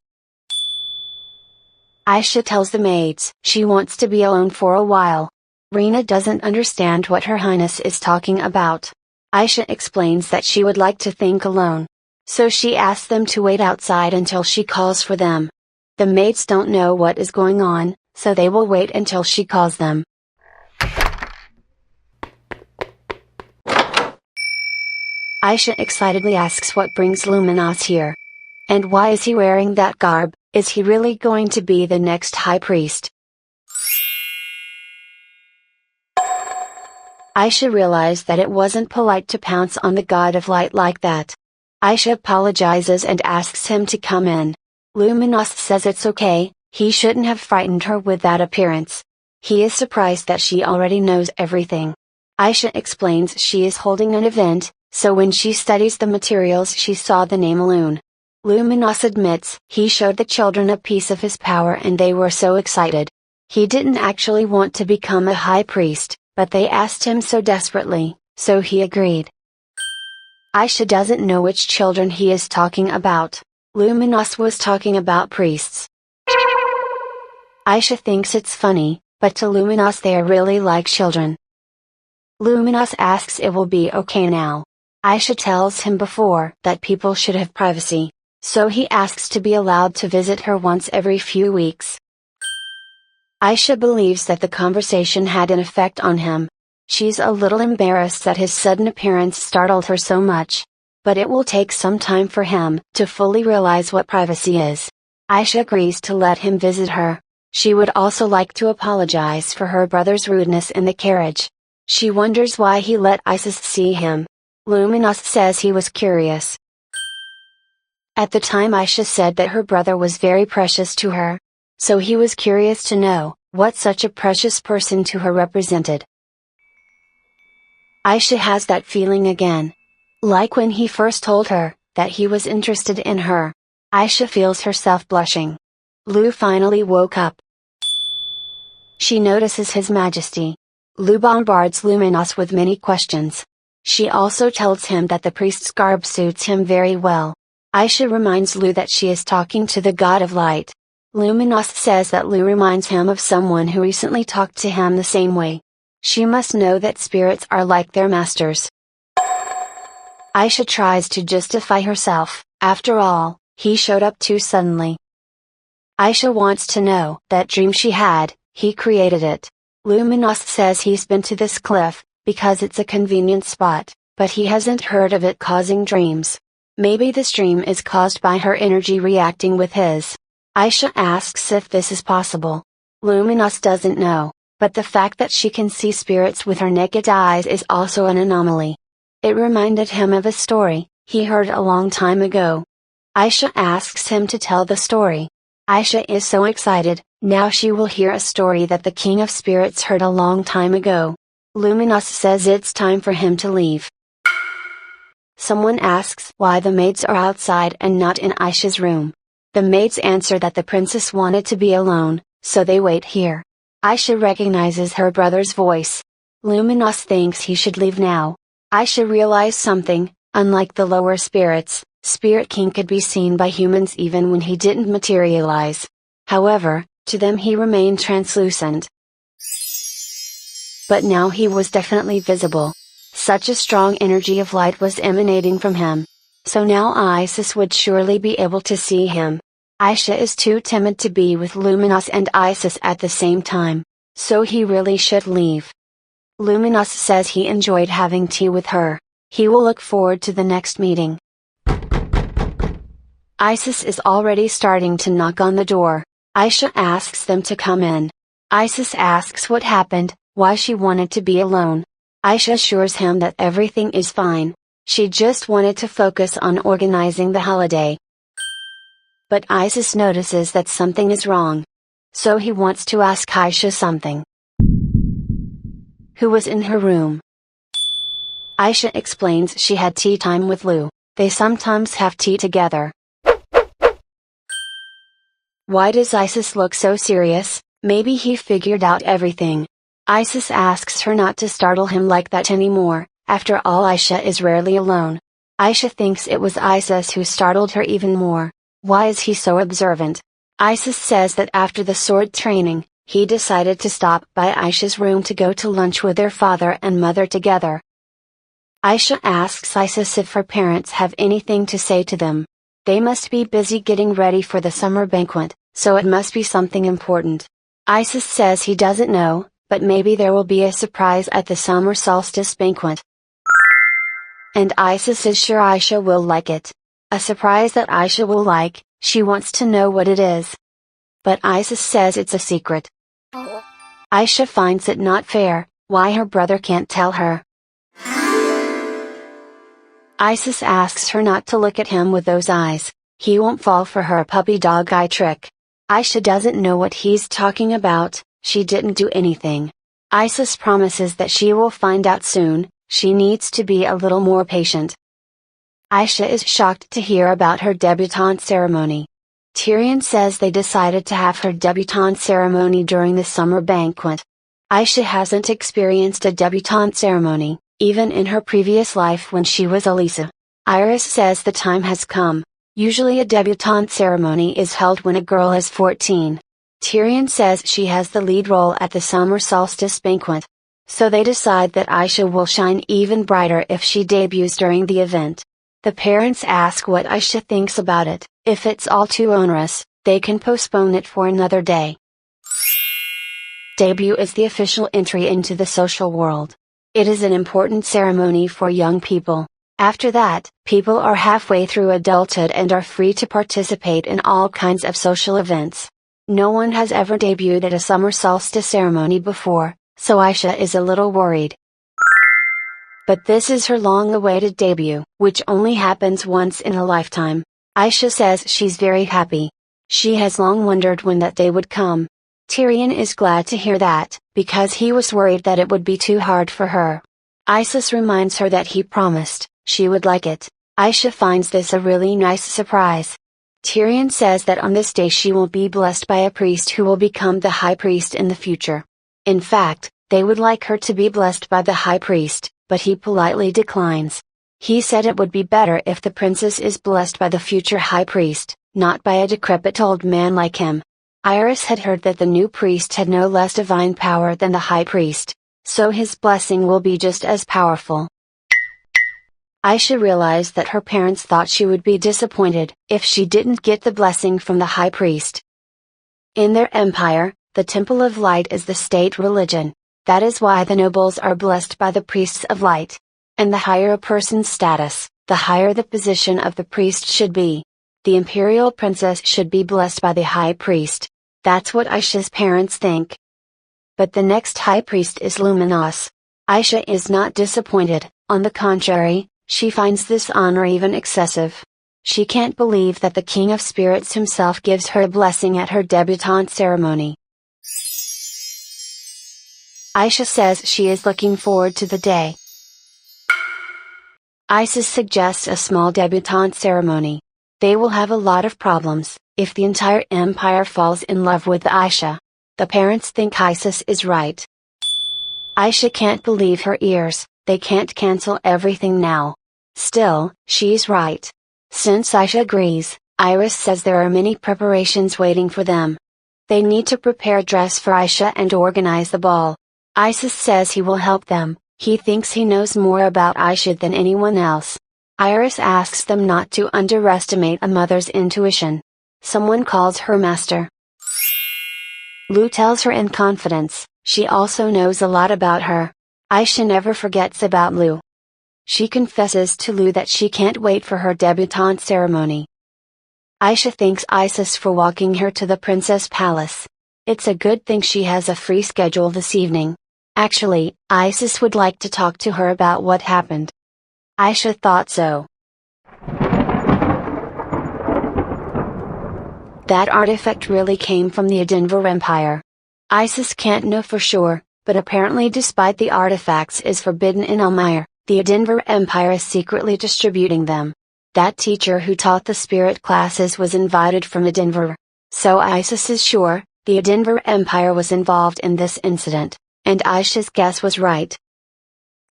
Aisha tells the maids she wants to be alone for a while. Rina doesn't understand what Her Highness is talking about. Aisha explains that she would like to think alone. So she asks them to wait outside until she calls for them. The maids don't know what is going on, so they will wait until she calls them. Aisha excitedly asks what brings Luminous here. And why is he wearing that garb? Is he really going to be the next high priest? Aisha realized that it wasn't polite to pounce on the god of light like that. Aisha apologizes and asks him to come in. Luminous says it's okay, he shouldn't have frightened her with that appearance. He is surprised that she already knows everything. Aisha explains she is holding an event, so when she studies the materials she saw the name Loon. Luminous admits he showed the children a piece of his power and they were so excited. He didn't actually want to become a high priest, but they asked him so desperately, so he agreed. Aisha doesn't know which children he is talking about. Luminous was talking about priests. Aisha thinks it's funny, but to Luminous they are really like children. Luminous asks it will be okay now. Aisha tells him before that people should have privacy. So he asks to be allowed to visit her once every few weeks. Aisha believes that the conversation had an effect on him. She's a little embarrassed that his sudden appearance startled her so much. But it will take some time for him to fully realize what privacy is. Aisha agrees to let him visit her. She would also like to apologize for her brother's rudeness in the carriage. She wonders why he let Isis see him. Luminous says he was curious. At the time Aisha said that her brother was very precious to her. So he was curious to know what such a precious person to her represented. Aisha has that feeling again. Like when he first told her that he was interested in her. Aisha feels herself blushing. Lu finally woke up. She notices His Majesty. Lu bombards Luminous with many questions. She also tells him that the priest's garb suits him very well. Aisha reminds Lu that she is talking to the god of light. Luminous says that Lu reminds him of someone who recently talked to him the same way. She must know that spirits are like their masters. Aisha tries to justify herself, after all, he showed up too suddenly. Aisha wants to know that dream she had, he created it. Luminous says he's been to this cliff, because it's a convenient spot, but he hasn't heard of it causing dreams. Maybe this dream is caused by her energy reacting with his. Aisha asks if this is possible. Luminous doesn't know, but the fact that she can see spirits with her naked eyes is also an anomaly. It reminded him of a story he heard a long time ago. Aisha asks him to tell the story. Aisha is so excited, now she will hear a story that the King of Spirits heard a long time ago. Luminous says it's time for him to leave. Someone asks why the maids are outside and not in Aisha's room. The maids answer that the princess wanted to be alone, so they wait here. Aisha recognizes her brother's voice. Luminous thinks he should leave now. Aisha realized something, unlike the lower spirits, Spirit King could be seen by humans even when he didn't materialize. However, to them he remained translucent. But now he was definitely visible. Such a strong energy of light was emanating from him. So now Isis would surely be able to see him. Aisha is too timid to be with Luminous and Isis at the same time, so he really should leave. Luminous says he enjoyed having tea with her. He will look forward to the next meeting. Isis is already starting to knock on the door. Aisha asks them to come in. Isis asks what happened, why she wanted to be alone. Aisha assures him that everything is fine. She just wanted to focus on organizing the holiday. But Isis notices that something is wrong. So he wants to ask Aisha something. Who was in her room? Aisha explains she had tea time with Lu. They sometimes have tea together. Why does Isis look so serious? Maybe he figured out everything. Isis asks her not to startle him like that anymore. After all, Aisha is rarely alone. Aisha thinks it was Isis who startled her even more. Why is he so observant? Isis says that after the sword training, he decided to stop by Aisha's room to go to lunch with their father and mother together. Aisha asks Isis if her parents have anything to say to them. They must be busy getting ready for the summer banquet, so it must be something important. Isis says he doesn't know, but maybe there will be a surprise at the summer solstice banquet. And Isis is sure Aisha will like it. A surprise that Aisha will like, she wants to know what it is. But Isis says it's a secret. Aisha finds it not fair, why her brother can't tell her. Isis asks her not to look at him with those eyes. He won't fall for her puppy dog eye trick. Aisha doesn't know what he's talking about, she didn't do anything. Isis promises that she will find out soon, she needs to be a little more patient. Aisha is shocked to hear about her debutante ceremony. Tyrion says they decided to have her debutante ceremony during the summer banquet. Aisha hasn't experienced a debutante ceremony, even in her previous life when she was Elisa. Iris says the time has come. Usually a debutante ceremony is held when a girl is 14. Tyrion says she has the lead role at the summer solstice banquet. So they decide that Aisha will shine even brighter if she debuts during the event. The parents ask what Aisha thinks about it. If it's all too onerous, they can postpone it for another day. Debut is the official entry into the social world. It is an important ceremony for young people. After that, people are halfway through adulthood and are free to participate in all kinds of social events. No one has ever debuted at a summer solstice ceremony before, so Aisha is a little worried. But this is her long-awaited debut, which only happens once in a lifetime. Aisha says she's very happy. She has long wondered when that day would come. Tyrion is glad to hear that, because he was worried that it would be too hard for her. Isis reminds her that he promised, she would like it. Aisha finds this a really nice surprise. Tyrion says that on this day she will be blessed by a priest who will become the high priest in the future. In fact, they would like her to be blessed by the high priest, but he politely declines. He said it would be better if the princess is blessed by the future high priest, not by a decrepit old man like him. Iris had heard that the new priest had no less divine power than the high priest, so his blessing will be just as powerful. Aisha realized that her parents thought she would be disappointed if she didn't get the blessing from the high priest. In their empire, the Temple of Light is the state religion. That is why the nobles are blessed by the priests of light. And the higher a person's status, the higher the position of the priest should be. The imperial princess should be blessed by the high priest. That's what Aisha's parents think. But the next high priest is Luminous. Aisha is not disappointed, on the contrary, she finds this honor even excessive. She can't believe that the King of Spirits himself gives her a blessing at her debutante ceremony. Aisha says she is looking forward to the day. Isis suggests a small debutante ceremony. They will have a lot of problems, if the entire empire falls in love with Aisha. The parents think Isis is right. Aisha can't believe her ears, they can't cancel everything now. Still, she's right. Since Aisha agrees, Iris says there are many preparations waiting for them. They need to prepare a dress for Aisha and organize the ball. Isis says he will help them, He thinks he knows more about Aisha than anyone else. Iris asks them not to underestimate a mother's intuition. Someone calls her master. Lu tells her in confidence, she also knows a lot about her. Aisha never forgets about Lu. She confesses to Lu that she can't wait for her debutante ceremony. Aisha thanks Isis for walking her to the princess palace. It's a good thing she has a free schedule this evening. Actually, Isis would like to talk to her about what happened. Aisha thought so. That artifact really came from the Edinburgh Empire. Isis can't know for sure, but apparently despite the artifacts is forbidden in Elmire, the Edinburgh Empire is secretly distributing them. That teacher who taught the spirit classes was invited from Edinburgh. So Isis is sure, the Edinburgh Empire was involved in this incident, and Aisha's guess was right.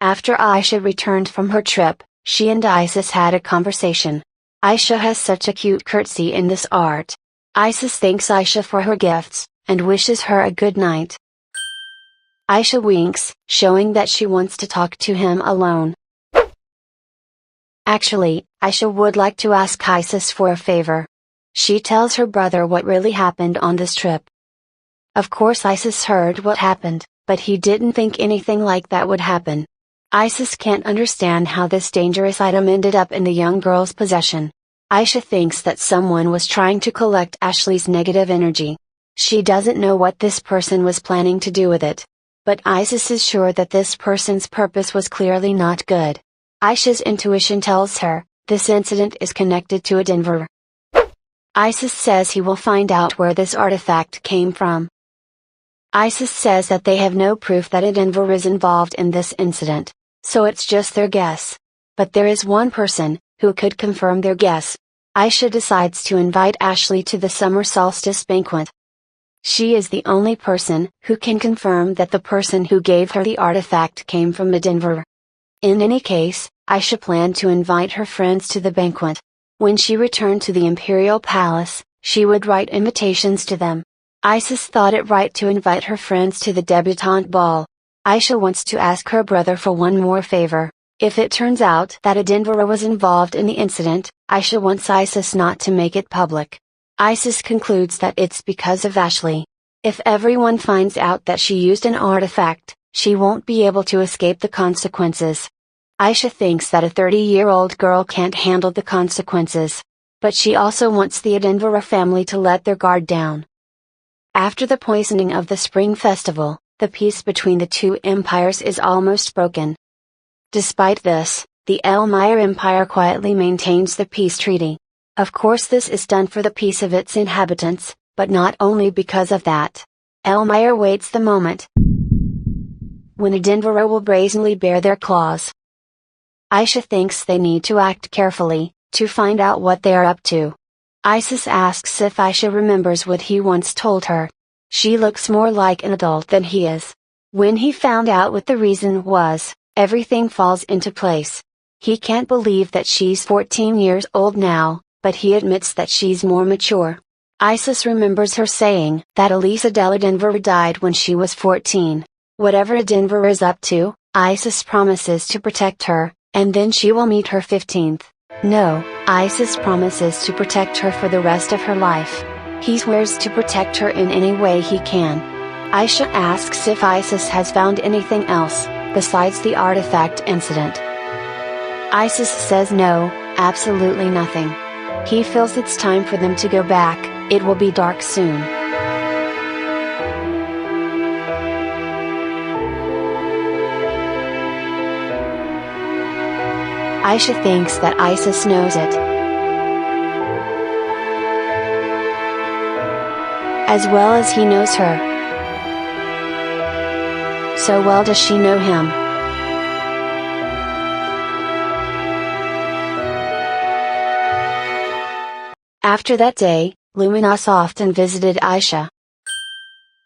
After Aisha returned from her trip, she and Isis had a conversation. Aisha has such a cute curtsy in this art. Isis thanks Aisha for her gifts, and wishes her a good night. Aisha winks, showing that she wants to talk to him alone. Actually, Aisha would like to ask Isis for a favor. She tells her brother what really happened on this trip. Of course Isis heard what happened, but he didn't think anything like that would happen. Isis can't understand how this dangerous item ended up in the young girl's possession. Aisha thinks that someone was trying to collect Ashley's negative energy. She doesn't know what this person was planning to do with it. But Isis is sure that this person's purpose was clearly not good. Aisha's intuition tells her, this incident is connected to Edinburgh. Isis says he will find out where this artifact came from. Isis says that they have no proof that Edinburgh is involved in this incident, so it's just their guess. But there is one person, who could confirm their guess. Aisha decides to invite Ashley to the summer solstice banquet. She is the only person who can confirm that the person who gave her the artifact came from Edinburgh. In any case, Aisha planned to invite her friends to the banquet. When she returned to the imperial palace, she would write invitations to them. Isis thought it right to invite her friends to the debutante ball. Aisha wants to ask her brother for one more favor. If it turns out that Edinburgh was involved in the incident, Aisha wants Isis not to make it public. Isis concludes that it's because of Ashley. If everyone finds out that she used an artifact, she won't be able to escape the consequences. Aisha thinks that a 30-year-old girl can't handle the consequences. But she also wants the Edinburgh family to let their guard down. After the poisoning of the Spring Festival, the peace between the two empires is almost broken. Despite this, the Elmire Empire quietly maintains the peace treaty. Of course this is done for the peace of its inhabitants, but not only because of that. Elmire waits the moment when Edinburgh will brazenly bare their claws. Aisha thinks they need to act carefully, to find out what they are up to. Isis asks if Aisha remembers what he once told her. She looks more like an adult than he is. When he found out what the reason was, everything falls into place. He can't believe that she's 14 years old now, but he admits that she's more mature. Isis remembers her saying that Elisa Della Denver died when she was 14. Whatever Denver is up to, Isis promises to protect her, and then she will meet her 15th. No, Isis promises to protect her for the rest of her life. He swears to protect her in any way he can. Aisha asks if Isis has found anything else, besides the artifact incident. Isis says no, absolutely nothing. He feels it's time for them to go back, it will be dark soon. Aisha thinks that Isis knows it. As well as he knows her. So well does she know him. After that day, Luminous often visited Aisha.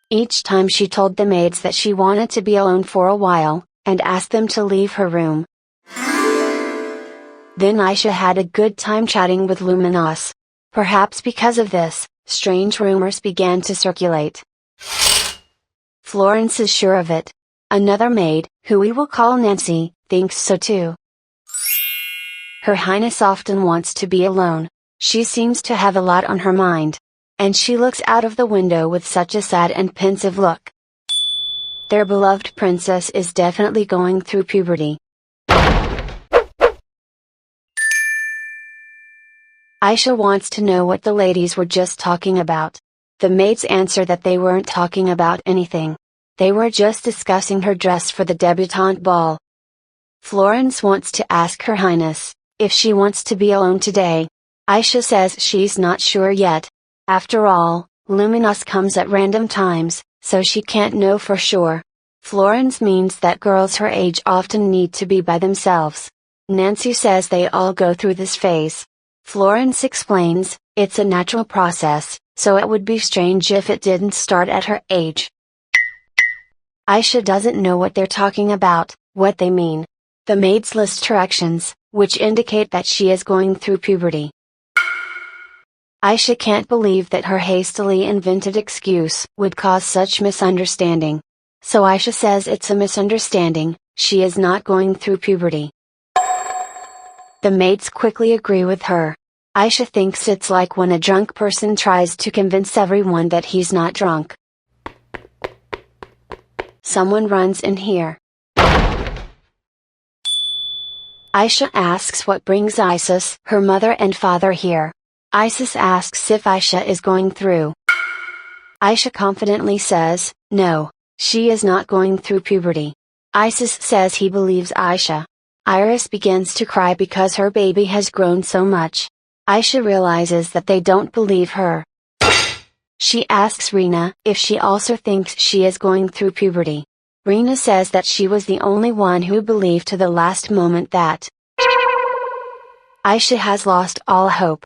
Each time she told the maids that she wanted to be alone for a while, and asked them to leave her room. Then Aisha had a good time chatting with Luminous. Perhaps because of this, strange rumors began to circulate. Florence is sure of it. Another maid, who we will call Nancy, thinks so too. Her Highness often wants to be alone. She seems to have a lot on her mind. And she looks out of the window with such a sad and pensive look. Their beloved princess is definitely going through puberty. Aisha wants to know what the ladies were just talking about. The maids answer that they weren't talking about anything. They were just discussing her dress for the debutante ball. Florence wants to ask Her Highness if she wants to be alone today. Aisha says she's not sure yet. After all, Luminous comes at random times, so she can't know for sure. Florence means that girls her age often need to be by themselves. Nancy says they all go through this phase. Florence explains, it's a natural process, so it would be strange if it didn't start at her age. Aisha doesn't know what they're talking about, what they mean. The maids list her actions, which indicate that she is going through puberty. Aisha can't believe that her hastily invented excuse would cause such misunderstanding. So Aisha says it's a misunderstanding, she is not going through puberty. The maids quickly agree with her. Aisha thinks it's like when a drunk person tries to convince everyone that he's not drunk. Someone runs in here. Aisha asks what brings Isis, her mother and father here. Isis asks if Aisha is going through. Aisha confidently says, no, she is not going through puberty. Isis says he believes Aisha. Iris begins to cry because her baby has grown so much. Aisha realizes that they don't believe her. She asks Rena if she also thinks she is going through puberty. Rena says that she was the only one who believed to the last moment that Aisha has lost all hope.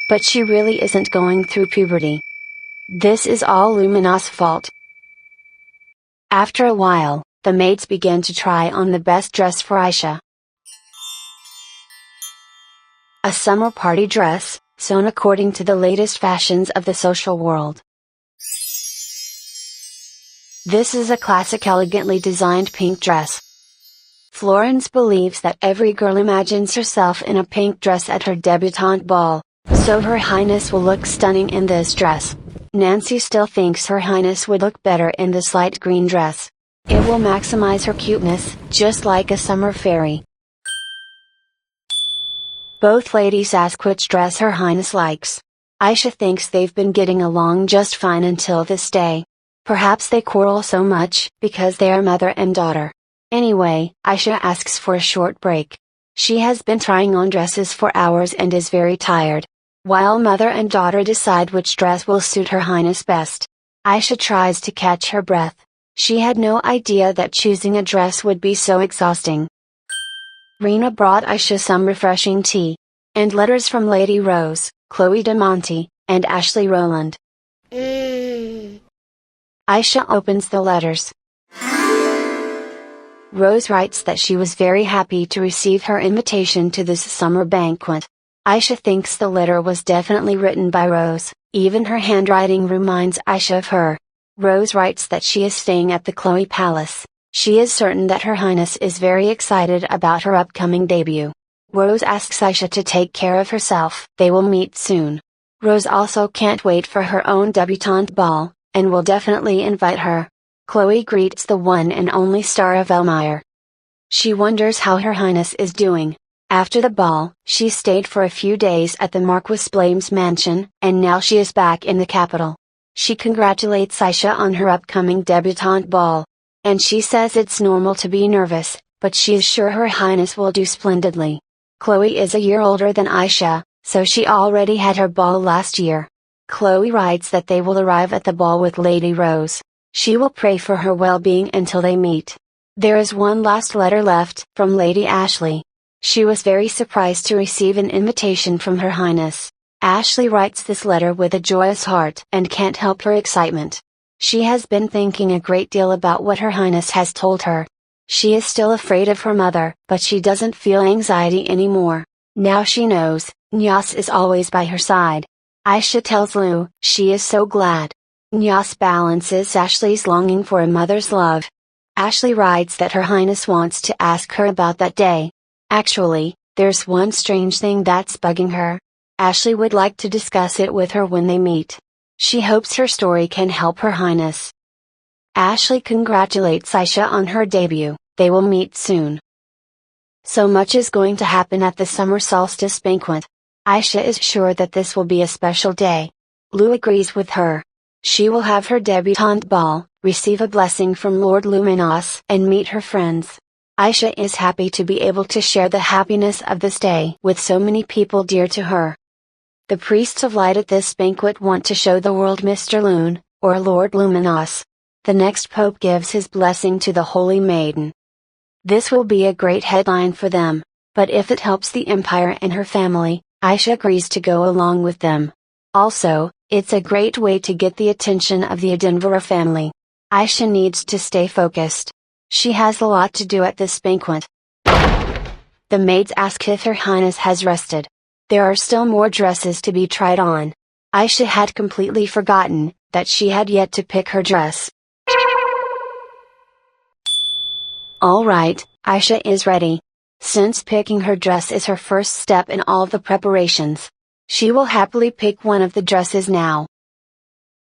But she really isn't going through puberty. This is all Lumina's fault. After a while, the maids begin to try on the best dress for Aisha. A summer party dress, sewn according to the latest fashions of the social world. This is a classic elegantly designed pink dress. Florence believes that every girl imagines herself in a pink dress at her debutante ball. So Her Highness will look stunning in this dress. Nancy still thinks Her Highness would look better in this light green dress. It will maximize her cuteness, just like a summer fairy. Both ladies ask which dress Her Highness likes. Aisha thinks they've been getting along just fine until this day. Perhaps they quarrel so much because they are mother and daughter. Anyway, Aisha asks for a short break. She has been trying on dresses for hours and is very tired. While mother and daughter decide which dress will suit Her Highness best, Aisha tries to catch her breath. She had no idea that choosing a dress would be so exhausting. Rena brought Aisha some refreshing tea. And letters from Lady Rose, Chloe de Monte, and Ashley Rowland. Aisha opens the letters. Rose writes that she was very happy to receive her invitation to this summer banquet. Aisha thinks the letter was definitely written by Rose, even her handwriting reminds Aisha of her. Rose writes that she is staying at the Chloe Palace. She is certain that Her Highness is very excited about her upcoming debut. Rose asks Aisha to take care of herself. They will meet soon. Rose also can't wait for her own debutante ball, and will definitely invite her. Chloe greets the one and only star of Elmire. She wonders how Her Highness is doing. After the ball, she stayed for a few days at the Marquis Blame's mansion, and now she is back in the capital. She congratulates Aisha on her upcoming debutante ball. And she says it's normal to be nervous, but she is sure Her Highness will do splendidly. Chloe is a year older than Aisha, so she already had her ball last year. Chloe writes that they will arrive at the ball with Lady Rose. She will pray for her well-being until they meet. There is one last letter left, from Lady Ashley. She was very surprised to receive an invitation from Her Highness. Ashley writes this letter with a joyous heart and can't help her excitement. She has been thinking a great deal about what Her Highness has told her. She is still afraid of her mother, but she doesn't feel anxiety anymore. Now she knows, Nyas is always by her side. Aisha tells Lou, she is so glad. Nyas balances Ashley's longing for a mother's love. Ashley writes that Her Highness wants to ask her about that day. Actually, there's one strange thing that's bugging her. Ashley would like to discuss it with her when they meet. She hopes her story can help Her Highness. Ashley congratulates Aisha on her debut. They will meet soon. So much is going to happen at the summer solstice banquet. Aisha is sure that this will be a special day. Lu agrees with her. She will have her debutante ball, receive a blessing from Lord Luminos, and meet her friends. Aisha is happy to be able to share the happiness of this day with so many people dear to her. The priests of light at this banquet want to show the world Mr. Lune, or Lord Luminos. The next pope gives his blessing to the Holy Maiden. This will be a great headline for them, but if it helps the empire and her family, Aisha agrees to go along with them. Also, it's a great way to get the attention of the Adinvara family. Aisha needs to stay focused. She has a lot to do at this banquet. The maids ask if Her Highness has rested. There are still more dresses to be tried on. Aisha had completely forgotten that she had yet to pick her dress. Alright, Aisha is ready. Since picking her dress is her first step in all the preparations, she will happily pick one of the dresses now.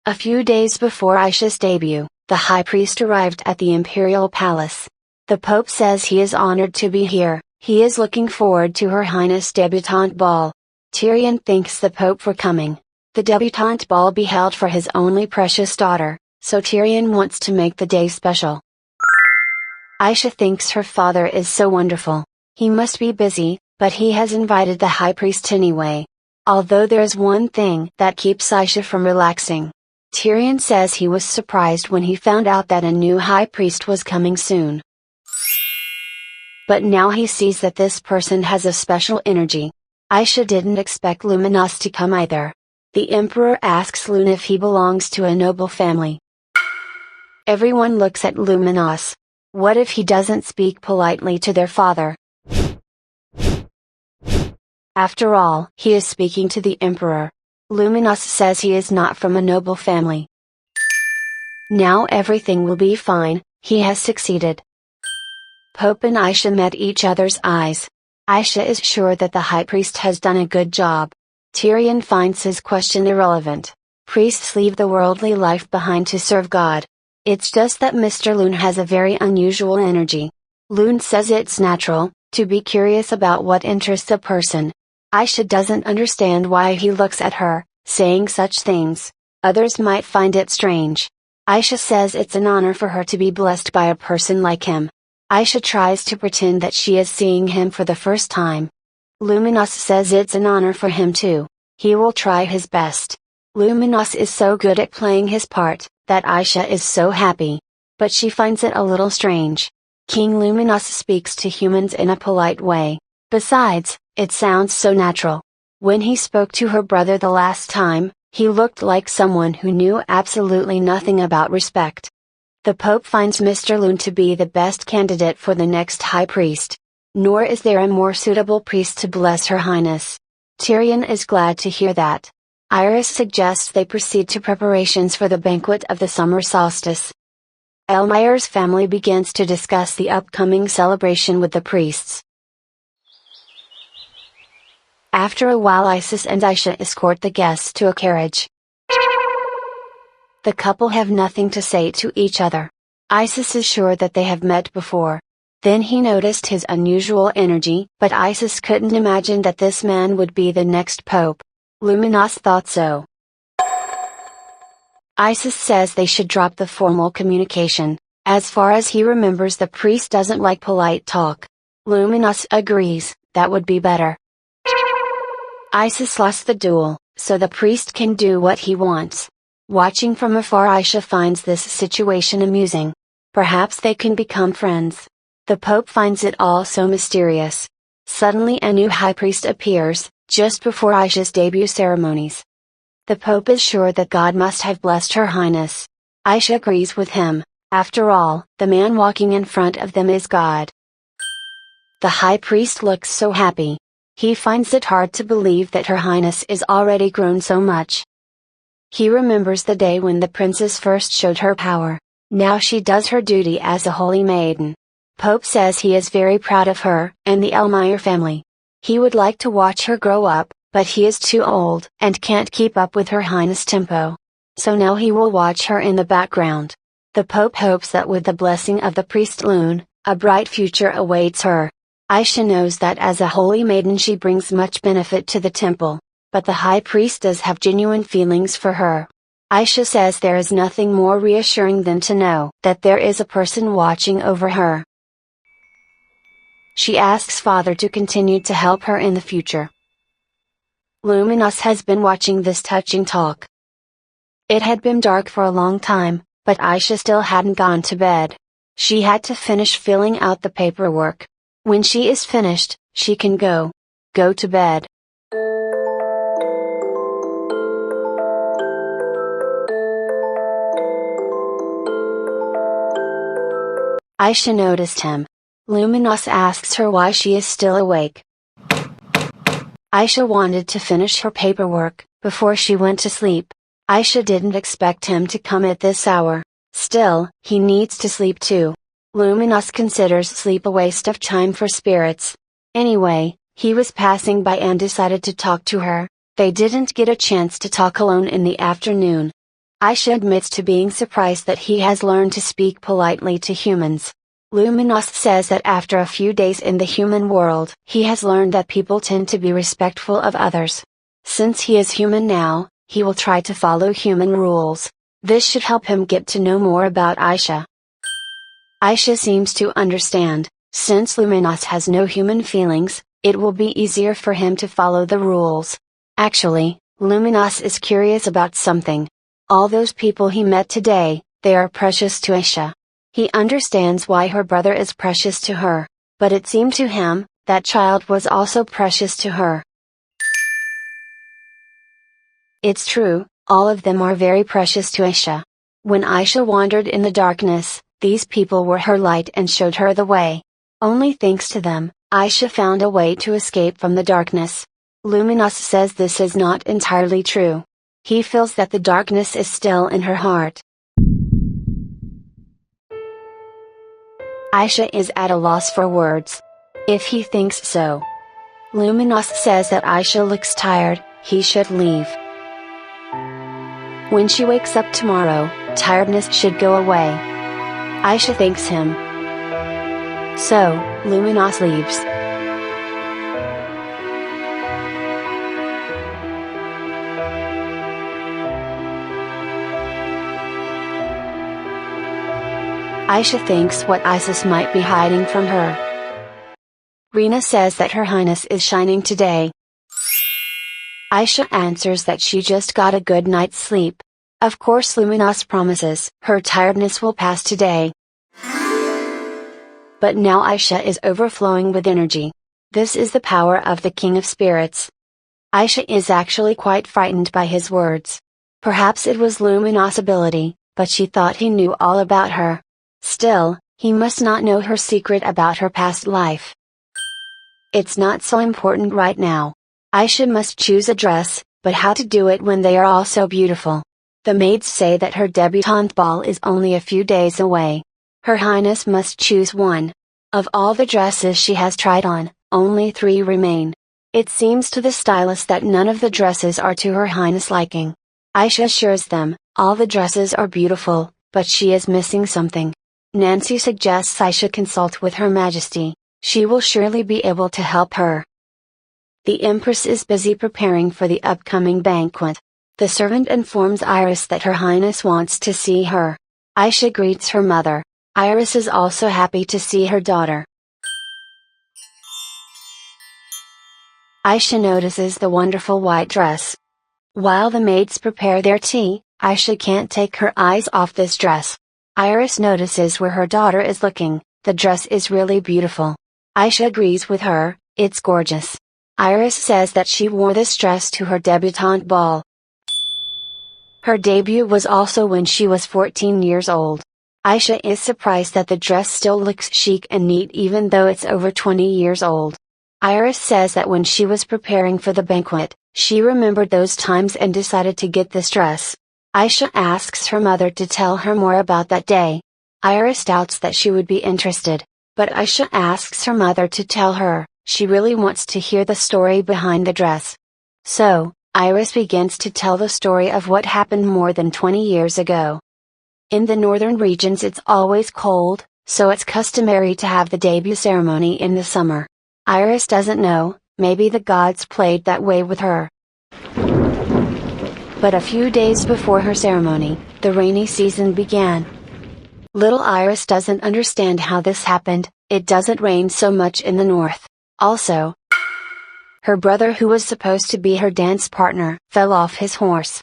A few days before Aisha's debut, the high priest arrived at the imperial palace. The Pope says he is honored to be here. He is looking forward to Her Highness' debutante ball. Tyrion thanks the Pope for coming. The debutante ball be held for his only precious daughter, so Tyrion wants to make the day special. Aisha thinks her father is so wonderful. He must be busy, but he has invited the high priest anyway. Although there is one thing that keeps Aisha from relaxing. Tyrion says he was surprised when he found out that a new high priest was coming soon. But now he sees that this person has a special energy. Aisha didn't expect Luminos to come either. The emperor asks Lune if he belongs to a noble family. Everyone looks at Luminos. What if he doesn't speak politely to their father? After all, he is speaking to the emperor. Luminos says he is not from a noble family. Now everything will be fine, he has succeeded. Pope and Aisha met each other's eyes. Aisha is sure that the high priest has done a good job. Tyrion finds his question irrelevant. Priests leave the worldly life behind to serve God. It's just that Mr. Lune has a very unusual energy. Lune says it's natural to be curious about what interests a person. Aisha doesn't understand why he looks at her, saying such things. Others might find it strange. Aisha says it's an honor for her to be blessed by a person like him. Aisha tries to pretend that she is seeing him for the first time. Luminos says it's an honor for him too. He will try his best. Luminos is so good at playing his part, that Aisha is so happy. But she finds it a little strange. King Luminos speaks to humans in a polite way. Besides, it sounds so natural. When he spoke to her brother the last time, he looked like someone who knew absolutely nothing about respect. The Pope finds Mr. Lune to be the best candidate for the next high priest. Nor is there a more suitable priest to bless Her Highness. Tyrion is glad to hear that. Iris suggests they proceed to preparations for the banquet of the summer solstice. Elmire's family begins to discuss the upcoming celebration with the priests. After a while, Isis and Aisha escort the guests to a carriage. The couple have nothing to say to each other. Isis is sure that they have met before. Then he noticed his unusual energy, but Isis couldn't imagine that this man would be the next pope. Luminos thought so. Isis says they should drop the formal communication. As far as he remembers, the priest doesn't like polite talk. Luminos agrees, that would be better. Isis lost the duel, so the priest can do what he wants. Watching from afar, Aisha finds this situation amusing. Perhaps they can become friends. The Pope finds it all so mysterious. Suddenly a new high priest appears, just before Aisha's debut ceremonies. The Pope is sure that God must have blessed Her Highness. Aisha agrees with him. After all, the man walking in front of them is God. The high priest looks so happy. He finds it hard to believe that Her Highness is already grown so much. He remembers the day when the princess first showed her power. Now she does her duty as a holy maiden. Pope says he is very proud of her and the Elmire family. He would like to watch her grow up, but he is too old and can't keep up with Her Highness' tempo. So now he will watch her in the background. The Pope hopes that with the blessing of the priest Loon, a bright future awaits her. Aisha knows that as a holy maiden she brings much benefit to the temple, but the high priest does have genuine feelings for her. Aisha says there is nothing more reassuring than to know that there is a person watching over her. She asks Father to continue to help her in the future. Luminous has been watching this touching talk. It had been dark for a long time, but Aisha still hadn't gone to bed. She had to finish filling out the paperwork. When she is finished, she can go to bed. Aisha noticed him. Luminous asks her why she is still awake. Aisha wanted to finish her paperwork before she went to sleep. Aisha didn't expect him to come at this hour. Still, he needs to sleep too. Luminous considers sleep a waste of time for spirits. Anyway, he was passing by and decided to talk to her. They didn't get a chance to talk alone in the afternoon. Aisha admits to being surprised that he has learned to speak politely to humans. Luminous says that after a few days in the human world, he has learned that people tend to be respectful of others. Since he is human now, he will try to follow human rules. This should help him get to know more about Aisha. Aisha seems to understand. Since Luminous has no human feelings, it will be easier for him to follow the rules. Actually, Luminous is curious about something. All those people he met today, they are precious to Aisha. He understands why her brother is precious to her, but it seemed to him, that child was also precious to her. It's true, all of them are very precious to Aisha. When Aisha wandered in the darkness, these people were her light and showed her the way. Only thanks to them, Aisha found a way to escape from the darkness. Luminous says this is not entirely true. He feels that the darkness is still in her heart. Aisha is at a loss for words. If he thinks so. Luminous says that Aisha looks tired, he should leave. When she wakes up tomorrow, tiredness should go away. Aisha thanks him. So, Luminous leaves. Aisha thinks what Isis might be hiding from her. Rena says that Her Highness is shining today. Aisha answers that she just got a good night's sleep. Of course Luminous promises her tiredness will pass today. But now Aisha is overflowing with energy. This is the power of the King of Spirits. Aisha is actually quite frightened by his words. Perhaps it was Luminous' ability, but she thought he knew all about her. Still, he must not know her secret about her past life. It's not so important right now. Aisha must choose a dress, but how to do it when they are all so beautiful? The maids say that her debutante ball is only a few days away. Her Highness must choose one. Of all the dresses she has tried on, only 3 remain. It seems to the stylist that none of the dresses are to Her Highness' liking. Aisha assures them, all the dresses are beautiful, but she is missing something. Nancy suggests Aisha consult with Her Majesty. She will surely be able to help her. The Empress is busy preparing for the upcoming banquet. The servant informs Iris that Her Highness wants to see her. Aisha greets her mother. Iris is also happy to see her daughter. Aisha notices the wonderful white dress. While the maids prepare their tea, Aisha can't take her eyes off this dress. Iris notices where her daughter is looking. The dress is really beautiful. Aisha agrees with her, it's gorgeous. Iris says that she wore this dress to her debutante ball. Her debut was also when she was 14 years old. Aisha is surprised that the dress still looks chic and neat even though it's over 20 years old. Iris says that when she was preparing for the banquet, She remembered those times and decided to get this dress. Aisha asks her mother to tell her more about that day. Iris doubts that she would be interested, but Aisha asks her mother to tell her. She really wants to hear the story behind the dress. So, Iris begins to tell the story of what happened more than 20 years ago. In the northern regions it's always cold, so it's customary to have the debut ceremony in the summer. Iris doesn't know, maybe the gods played that way with her. But a few days before her ceremony, the rainy season began. Little Iris doesn't understand how this happened. It doesn't rain so much in the north. Also, her brother, who was supposed to be her dance partner, fell off his horse.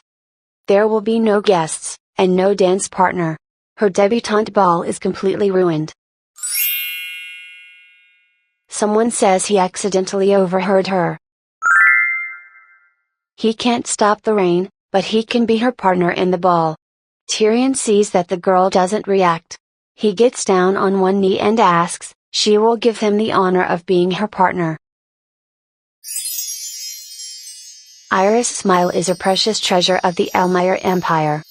There will be no guests, and no dance partner. Her debutante ball is completely ruined. Someone says he accidentally overheard her. He can't stop the rain, but he can be her partner in the ball. Tyrion sees that the girl doesn't react. He gets down on one knee and asks, she will give him the honor of being her partner. Iris' smile is a precious treasure of the Elmire Empire.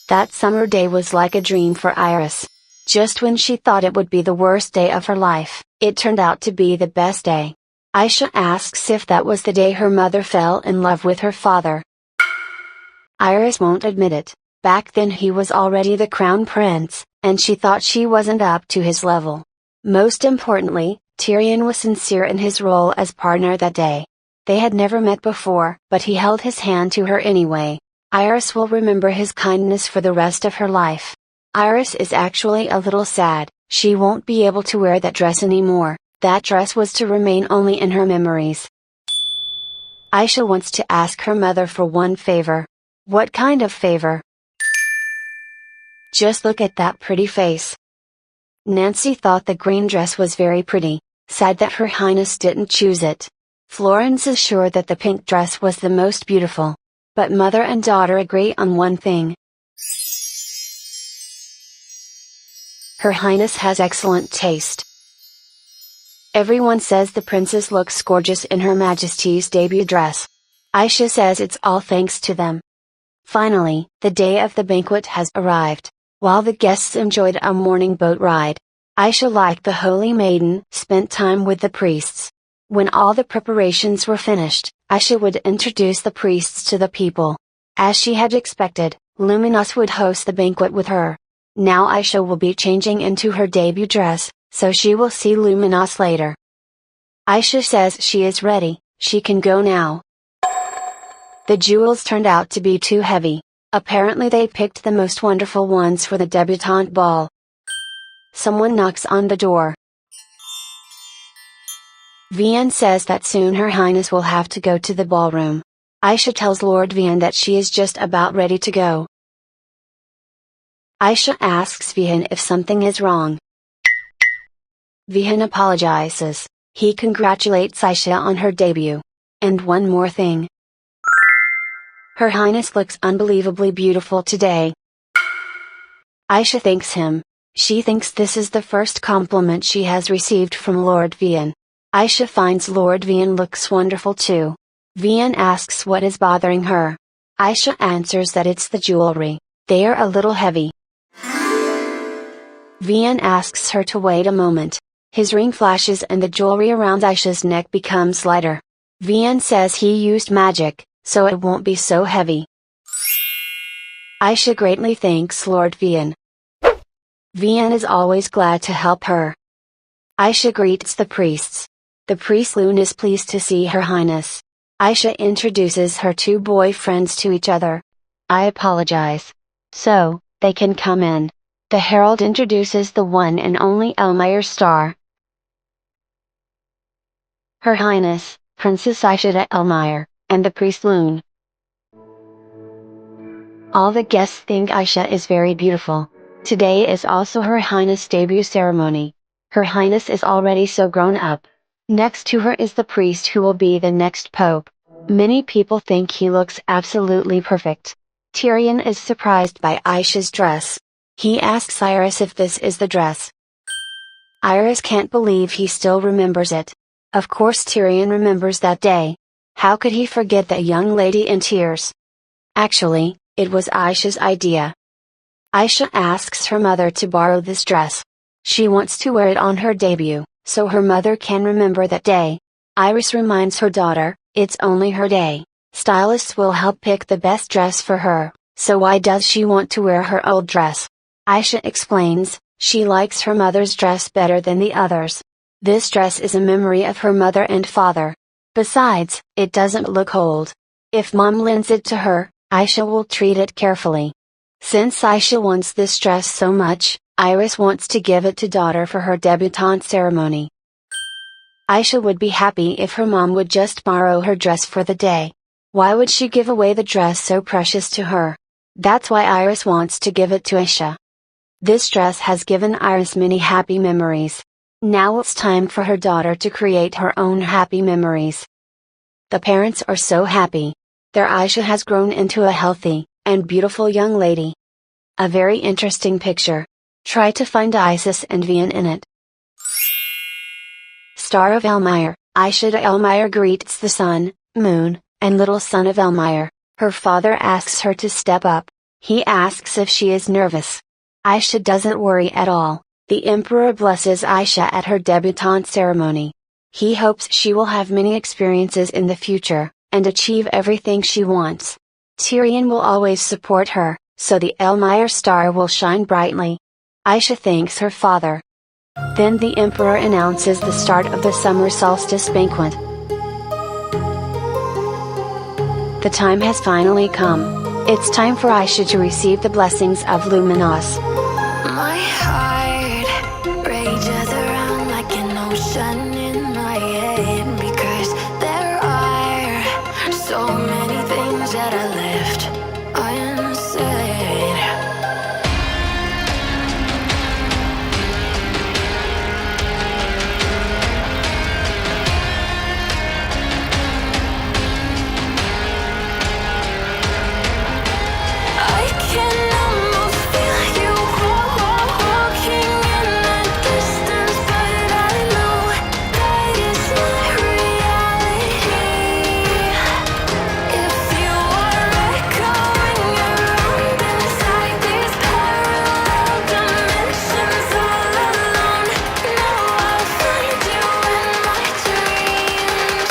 That summer day was like a dream for Iris. Just when she thought it would be the worst day of her life, it turned out to be the best day. Aisha asks if that was the day her mother fell in love with her father. Iris won't admit it. Back then he was already the crown prince, and she thought she wasn't up to his level. Most importantly, Tyrion was sincere in his role as partner that day. They had never met before, but he held his hand to her anyway. Iris will remember his kindness for the rest of her life. Iris is actually a little sad. She won't be able to wear that dress anymore. That dress was to remain only in her memories. Aisha wants to ask her mother for one favor. What kind of favor? Just look at that pretty face. Nancy thought the green dress was very pretty, sad that Her Highness didn't choose it. Florence is sure that the pink dress was the most beautiful. But mother and daughter agree on one thing. Her Highness has excellent taste. Everyone says the princess looks gorgeous in Her Majesty's debut dress. Aisha says it's all thanks to them. Finally, the day of the banquet has arrived. While the guests enjoyed a morning boat ride, Aisha, like the holy maiden, spent time with the priests. When all the preparations were finished, Aisha would introduce the priests to the people. As she had expected, Luminous would host the banquet with her. Now Aisha will be changing into her debut dress, so she will see Luminous later. Aisha says she is ready, she can go now. The jewels turned out to be too heavy. Apparently they picked the most wonderful ones for the debutante ball. Someone knocks on the door. Vian says that soon Her Highness will have to go to the ballroom. Aisha tells Lord Vian that she is just about ready to go. Aisha asks Vian if something is wrong. Vian apologizes. He congratulates Aisha on her debut. And one more thing. Her Highness looks unbelievably beautiful today. Aisha thanks him. She thinks this is the first compliment she has received from Lord Vian. Aisha finds Lord Vian looks wonderful too. Vian asks what is bothering her. Aisha answers that it's the jewelry. They are a little heavy. Vian asks her to wait a moment. His ring flashes and the jewelry around Aisha's neck becomes lighter. Vian says he used magic, so it won't be so heavy. Aisha greatly thanks Lord Vian. Vian is always glad to help her. Aisha greets the priests. The priest Loon is pleased to see Her Highness. Aisha introduces her two boyfriends to each other. I apologize. So, they can come in. The herald introduces the one and only Elmire Star. Her Highness, Princess Aisha Elmire, and the priest Loon. All the guests think Aisha is very beautiful. Today is also Her Highness' debut ceremony. Her Highness is already so grown up. Next to her is the priest who will be the next pope. Many people think he looks absolutely perfect. Tyrion is surprised by Aisha's dress. He asks Iris if this is the dress. Iris can't believe he still remembers it. Of course Tyrion remembers that day. How could he forget that young lady in tears? Actually, it was Aisha's idea. Aisha asks her mother to borrow this dress. She wants to wear it on her debut, so her mother can remember that day. Iris reminds her daughter, it's only her day. Stylists will help pick the best dress for her, so why does she want to wear her old dress? Aisha explains, she likes her mother's dress better than the others. This dress is a memory of her mother and father. Besides, it doesn't look old. If mom lends it to her, Aisha will treat it carefully. Since Aisha wants this dress so much, Iris wants to give it to daughter for her debutante ceremony. Aisha would be happy if her mom would just borrow her dress for the day. Why would she give away the dress so precious to her? That's why Iris wants to give it to Aisha. This dress has given Iris many happy memories. Now it's time for her daughter to create her own happy memories. The parents are so happy. Their Aisha has grown into a healthy and beautiful young lady. A very interesting picture. Try to find Isis and Vian in it. Star of Elmire, Aisha de Elmire greets the sun, moon, and little son of Elmire. Her father asks her to step up. He asks if she is nervous. Aisha doesn't worry at all. The emperor blesses Aisha at her debutante ceremony. He hopes she will have many experiences in the future, and achieve everything she wants. Tyrion will always support her, so the Elmire star will shine brightly. Aisha thanks her father. Then the emperor announces the start of the summer solstice banquet. The time has finally come. It's time for Aisha to receive the blessings of Luminos. My heart rages around like an ocean in my head, because there are so many things that I left unsaid. I can almost feel you walking in the distance, but I know that it's not reality. If you are echoing around inside these parallel dimensions all alone, know I'll find you in my dreams.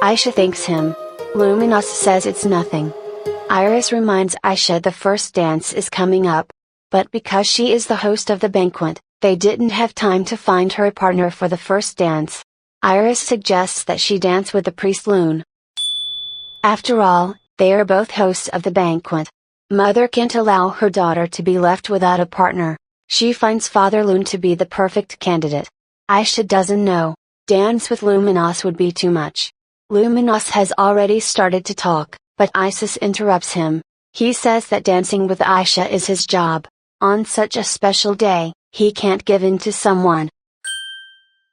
Aisha thanks him. Luminos says it's nothing. Iris reminds Aisha the first dance is coming up. But because she is the host of the banquet, they didn't have time to find her a partner for the first dance. Iris suggests that she dance with the priest Lune. After all, they are both hosts of the banquet. Mother can't allow her daughter to be left without a partner. She finds Father Lune to be the perfect candidate. Aisha doesn't know. Dance with Luminos would be too much. Luminos has already started to talk, but Isis interrupts him. He says that dancing with Aisha is his job. On such a special day, he can't give in to someone.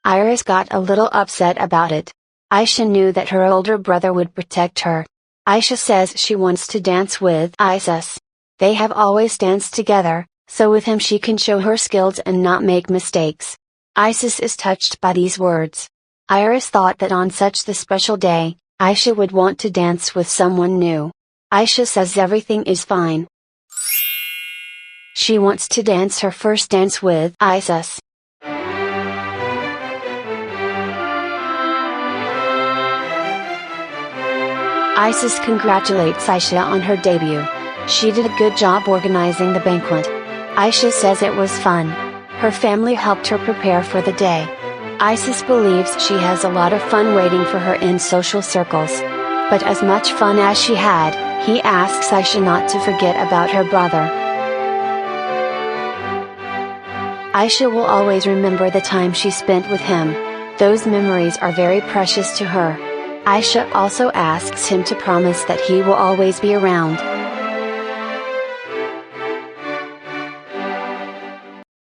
Iris got a little upset about it. Aisha knew that her older brother would protect her. Aisha says she wants to dance with Isis. They have always danced together, so with him she can show her skills and not make mistakes. Isis is touched by these words. Iris thought that on such the special day, Aisha would want to dance with someone new. Aisha says everything is fine. She wants to dance her first dance with Isis. Isis congratulates Aisha on her debut. She did a good job organizing the banquet. Aisha says it was fun. Her family helped her prepare for the day. Isis believes she has a lot of fun waiting for her in social circles. But as much fun as she had, he asks Aisha not to forget about her brother. Aisha will always remember the time she spent with him. Those memories are very precious to her. Aisha also asks him to promise that he will always be around.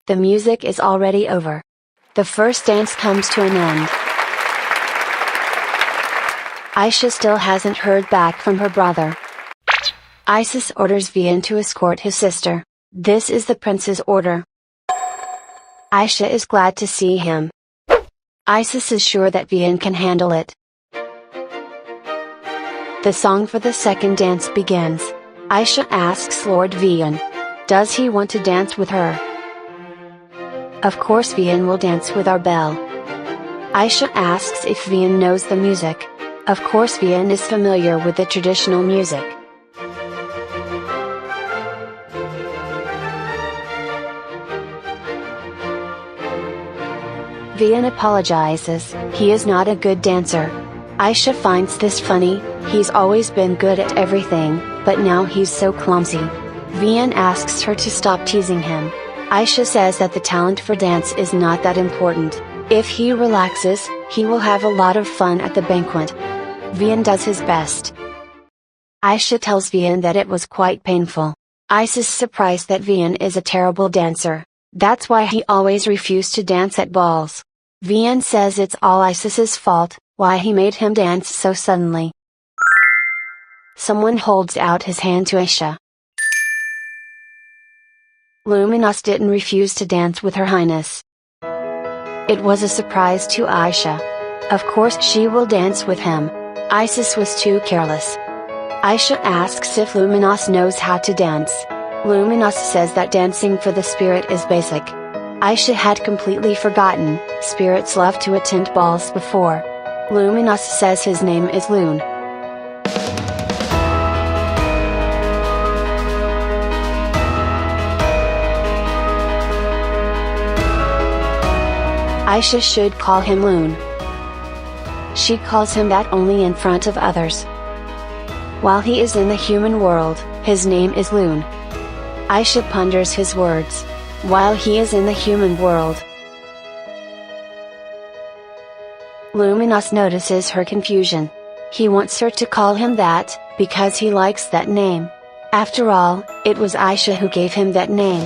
The music is already over. The first dance comes to an end. Aisha still hasn't heard back from her brother. Isis orders Vian to escort his sister. This is the prince's order. Aisha is glad to see him. Isis is sure that Vian can handle it. The song for the second dance begins. Aisha asks Lord Vian, does he want to dance with her? Of course Vian will dance with our belle. Aisha asks if Vian knows the music. Of course Vian is familiar with the traditional music. Vian apologizes, he is not a good dancer. Aisha finds this funny, he's always been good at everything, but now he's so clumsy. Vian asks her to stop teasing him. Aisha says that the talent for dance is not that important. If he relaxes, he will have a lot of fun at the banquet. Vian does his best. Aisha tells Vian that it was quite painful. Isis is surprised that Vian is a terrible dancer. That's why he always refused to dance at balls. Vian says it's all Isis's fault, why he made him dance so suddenly. Someone holds out his hand to Aisha. Luminous didn't refuse to dance with Her Highness. It was a surprise to Aisha. Of course she will dance with him. Isis was too careless. Aisha asks if Luminous knows how to dance. Luminous says that dancing for the spirit is basic. Aisha had completely forgotten, spirits love to attend balls before. Luminous says his name is Loon. Aisha should call him Loon. She calls him that only in front of others. While he is in the human world, his name is Loon. Aisha ponders his words. While he is in the human world. Luminous notices her confusion. He wants her to call him that, because he likes that name. After all, it was Aisha who gave him that name.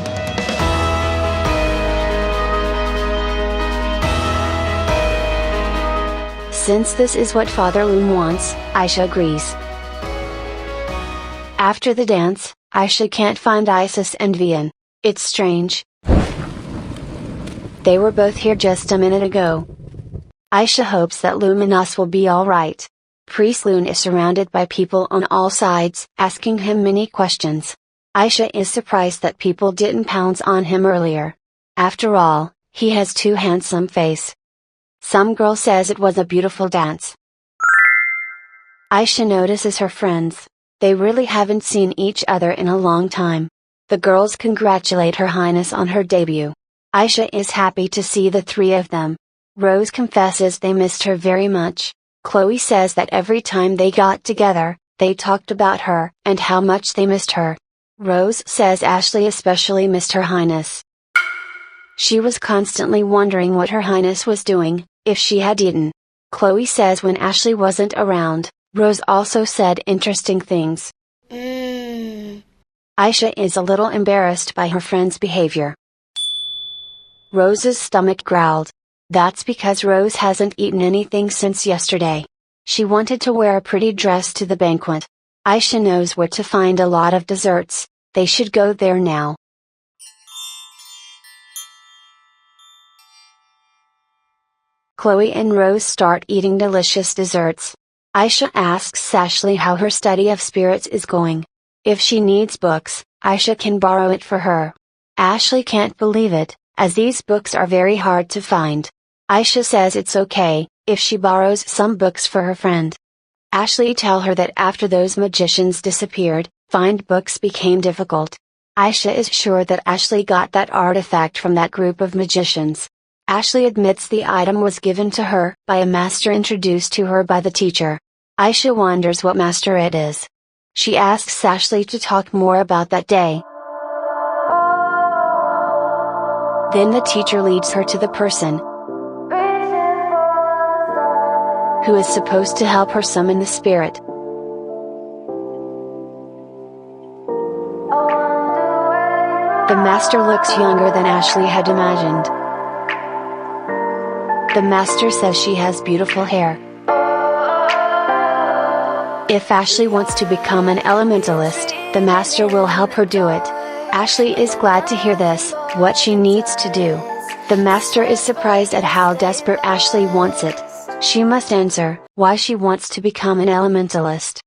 Since this is what Father Loon wants, Aisha agrees. After the dance, Aisha can't find Isis and Vian. It's strange. They were both here just a minute ago. Aisha hopes that Luminous will be alright. Priest Loon is surrounded by people on all sides, asking him many questions. Aisha is surprised that people didn't pounce on him earlier. After all, he has too handsome face. Some girl says it was a beautiful dance. Aisha notices her friends. They really haven't seen each other in a long time. The girls congratulate Her Highness on her debut. Aisha is happy to see the three of them. Rose confesses they missed her very much. Chloe says that every time they got together, they talked about her and how much they missed her. Rose says Ashley especially missed Her Highness. She was constantly wondering what Her Highness was doing, if she had eaten. Chloe says when Ashley wasn't around, Rose also said interesting things. Aisha is a little embarrassed by her friend's behavior. Rose's stomach growled. That's because Rose hasn't eaten anything since yesterday. She wanted to wear a pretty dress to the banquet. Aisha knows where to find a lot of desserts, they should go there now. Chloe and Rose start eating delicious desserts. Aisha asks Ashley how her study of spirits is going. If she needs books, Aisha can borrow it for her. Ashley can't believe it, as these books are very hard to find. Aisha says it's okay, if she borrows some books for her friend. Ashley tells her that after those magicians disappeared, find books became difficult. Aisha is sure that Ashley got that artifact from that group of magicians. Ashley admits the item was given to her by a master introduced to her by the teacher. Aisha wonders what master it is. She asks Ashley to talk more about that day. Then the teacher leads her to the person who is supposed to help her summon the spirit. The master looks younger than Ashley had imagined. The master says she has beautiful hair. If Ashley wants to become an elementalist, the master will help her do it. Ashley is glad to hear this, what she needs to do. The master is surprised at how desperate Ashley wants it. She must answer why she wants to become an elementalist.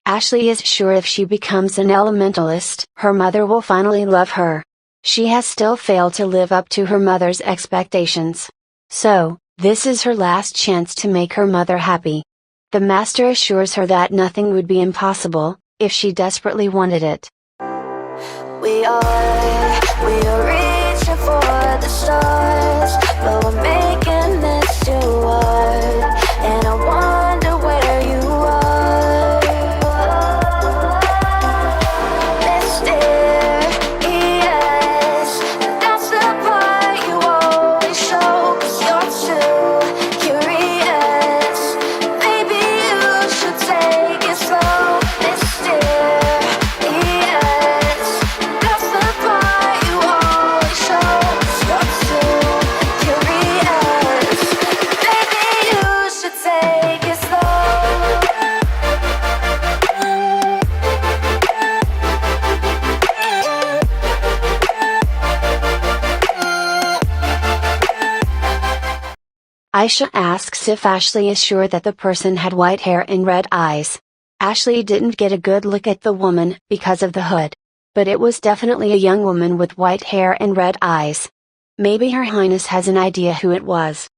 Ashley is sure if she becomes an elementalist, her mother will finally love her. She has still failed to live up to her mother's expectations. So, this is her last chance to make her mother happy. The master assures her that nothing would be impossible, if she desperately wanted it. We are reaching for the stars, but we're making this too hard, and I wonder where you are. Mysterious, that's the part you always show, 'cause you're too curious. Maybe you should take it slow. Mysterious, that's the part you always show, 'cause you're too curious. Maybe you should take it slow. Aisha asks if Ashley is sure that the person had white hair and red eyes. Ashley didn't get a good look at the woman, because of the hood. But it was definitely a young woman with white hair and red eyes. Maybe Her Highness has an idea who it was.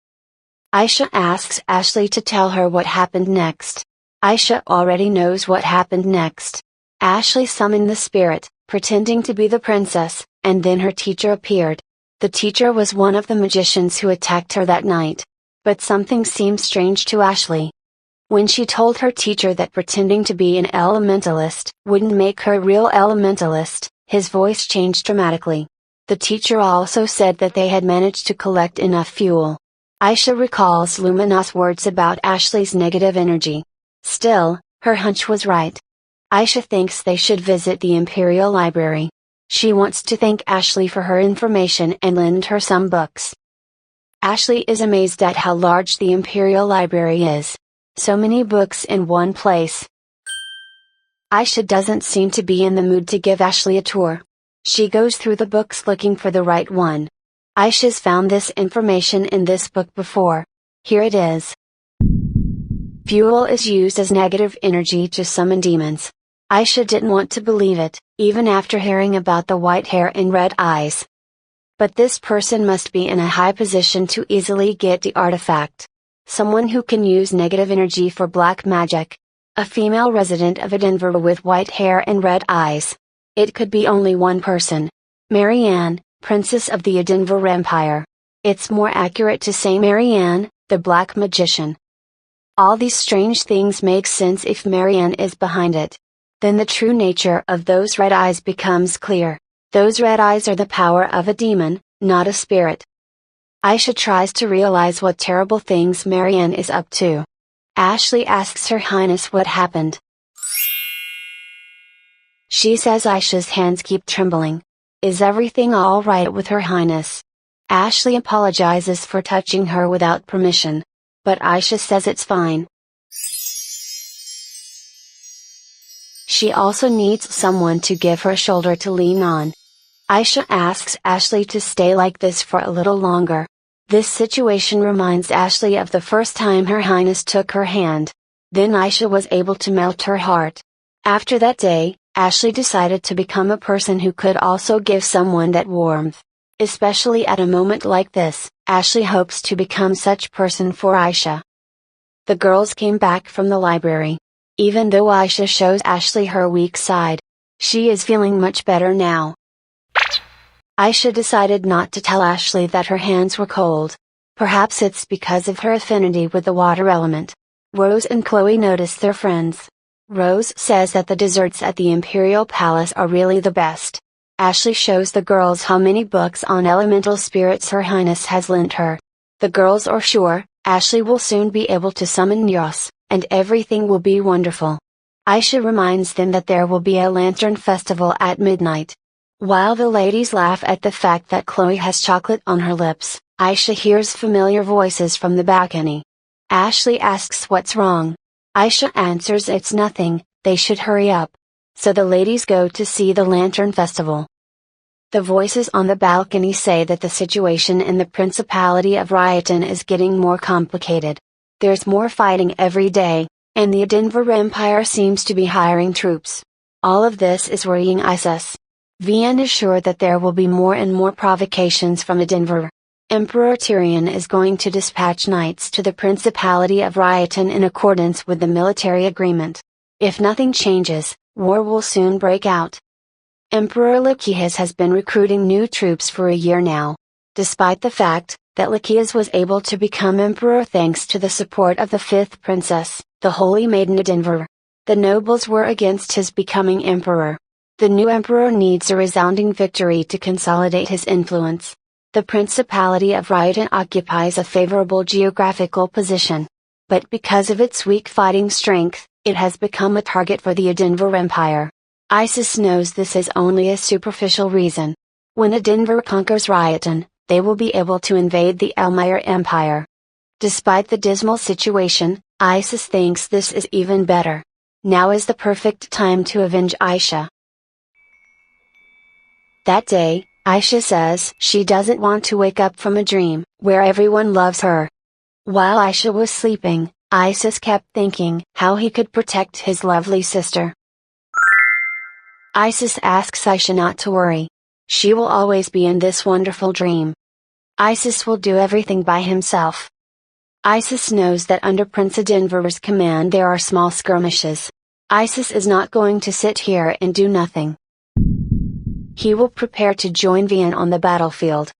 Aisha asks Ashley to tell her what happened next. Aisha already knows what happened next. Ashley summoned the spirit, pretending to be the princess, and then her teacher appeared. The teacher was one of the magicians who attacked her that night. But something seemed strange to Ashley. When she told her teacher that pretending to be an elementalist wouldn't make her a real elementalist, his voice changed dramatically. The teacher also said that they had managed to collect enough fuel. Aisha recalls Lumina's words about Ashley's negative energy. Still, her hunch was right. Aisha thinks they should visit the Imperial Library. She wants to thank Ashley for her information and lend her some books. Ashley is amazed at how large the Imperial Library is. So many books in one place. Aisha doesn't seem to be in the mood to give Ashley a tour. She goes through the books looking for the right one. Aisha's found this information in this book before. Here it is. Fuel is used as negative energy to summon demons. Aisha didn't want to believe it, even after hearing about the white hair and red eyes. But this person must be in a high position to easily get the artifact. Someone who can use negative energy for black magic. A female resident of Edinburgh with white hair and red eyes. It could be only one person. Marianne, Princess of the Edinburgh Empire. It's more accurate to say Marianne, the Black Magician. All these strange things make sense if Marianne is behind it. Then the true nature of those red eyes becomes clear. Those red eyes are the power of a demon, not a spirit. Aisha tries to realize what terrible things Marianne is up to. Ashley asks Her Highness what happened. She says Aisha's hands keep trembling. Is everything all right with Her Highness? Ashley apologizes for touching her without permission. But Aisha says it's fine. She also needs someone to give her a shoulder to lean on. Aisha asks Ashley to stay like this for a little longer. This situation reminds Ashley of the first time Her Highness took her hand. Then Aisha was able to melt her heart. After that day, Ashley decided to become a person who could also give someone that warmth. Especially at a moment like this, Ashley hopes to become such person for Aisha. The girls came back from the library. Even though Aisha shows Ashley her weak side, she is feeling much better now. Aisha decided not to tell Ashley that her hands were cold. Perhaps it's because of her affinity with the water element. Rose and Chloe notice their friends. Rose says that the desserts at the Imperial Palace are really the best. Ashley shows the girls how many books on elemental spirits Her Highness has lent her. The girls are sure, Ashley will soon be able to summon Yos, and everything will be wonderful. Aisha reminds them that there will be a lantern festival at midnight. While the ladies laugh at the fact that Chloe has chocolate on her lips, Aisha hears familiar voices from the balcony. Ashley asks what's wrong. Aisha answers it's nothing, they should hurry up. So the ladies go to see the lantern festival. The voices on the balcony say that the situation in the Principality of Ryotan is getting more complicated. There's more fighting every day, and the Edinburgh Empire seems to be hiring troops. All of this is worrying Isis. Vian is sure that there will be more and more provocations from Edinburgh. Emperor Tyrion is going to dispatch knights to the Principality of Ryotan in accordance with the military agreement. If nothing changes, war will soon break out. Emperor Lycias has been recruiting new troops for a year now. Despite the fact that Lycias was able to become emperor thanks to the support of the fifth princess, the Holy Maiden Edinburgh, the nobles were against his becoming emperor. The new emperor needs a resounding victory to consolidate his influence. The Principality of Ryotan occupies a favorable geographical position. But because of its weak fighting strength, it has become a target for the Edinburgh Empire. Isis knows this is only a superficial reason. When Edinburgh conquers Ryotan, they will be able to invade the Elmire Empire. Despite the dismal situation, Isis thinks this is even better. Now is the perfect time to avenge Aisha. That day, Aisha says she doesn't want to wake up from a dream, where everyone loves her. While Aisha was sleeping, Isis kept thinking how he could protect his lovely sister. Isis asks Aisha not to worry. She will always be in this wonderful dream. Isis will do everything by himself. Isis knows that under Prince Edinburgh's command there are small skirmishes. Isis is not going to sit here and do nothing. He will prepare to join Vian on the battlefield.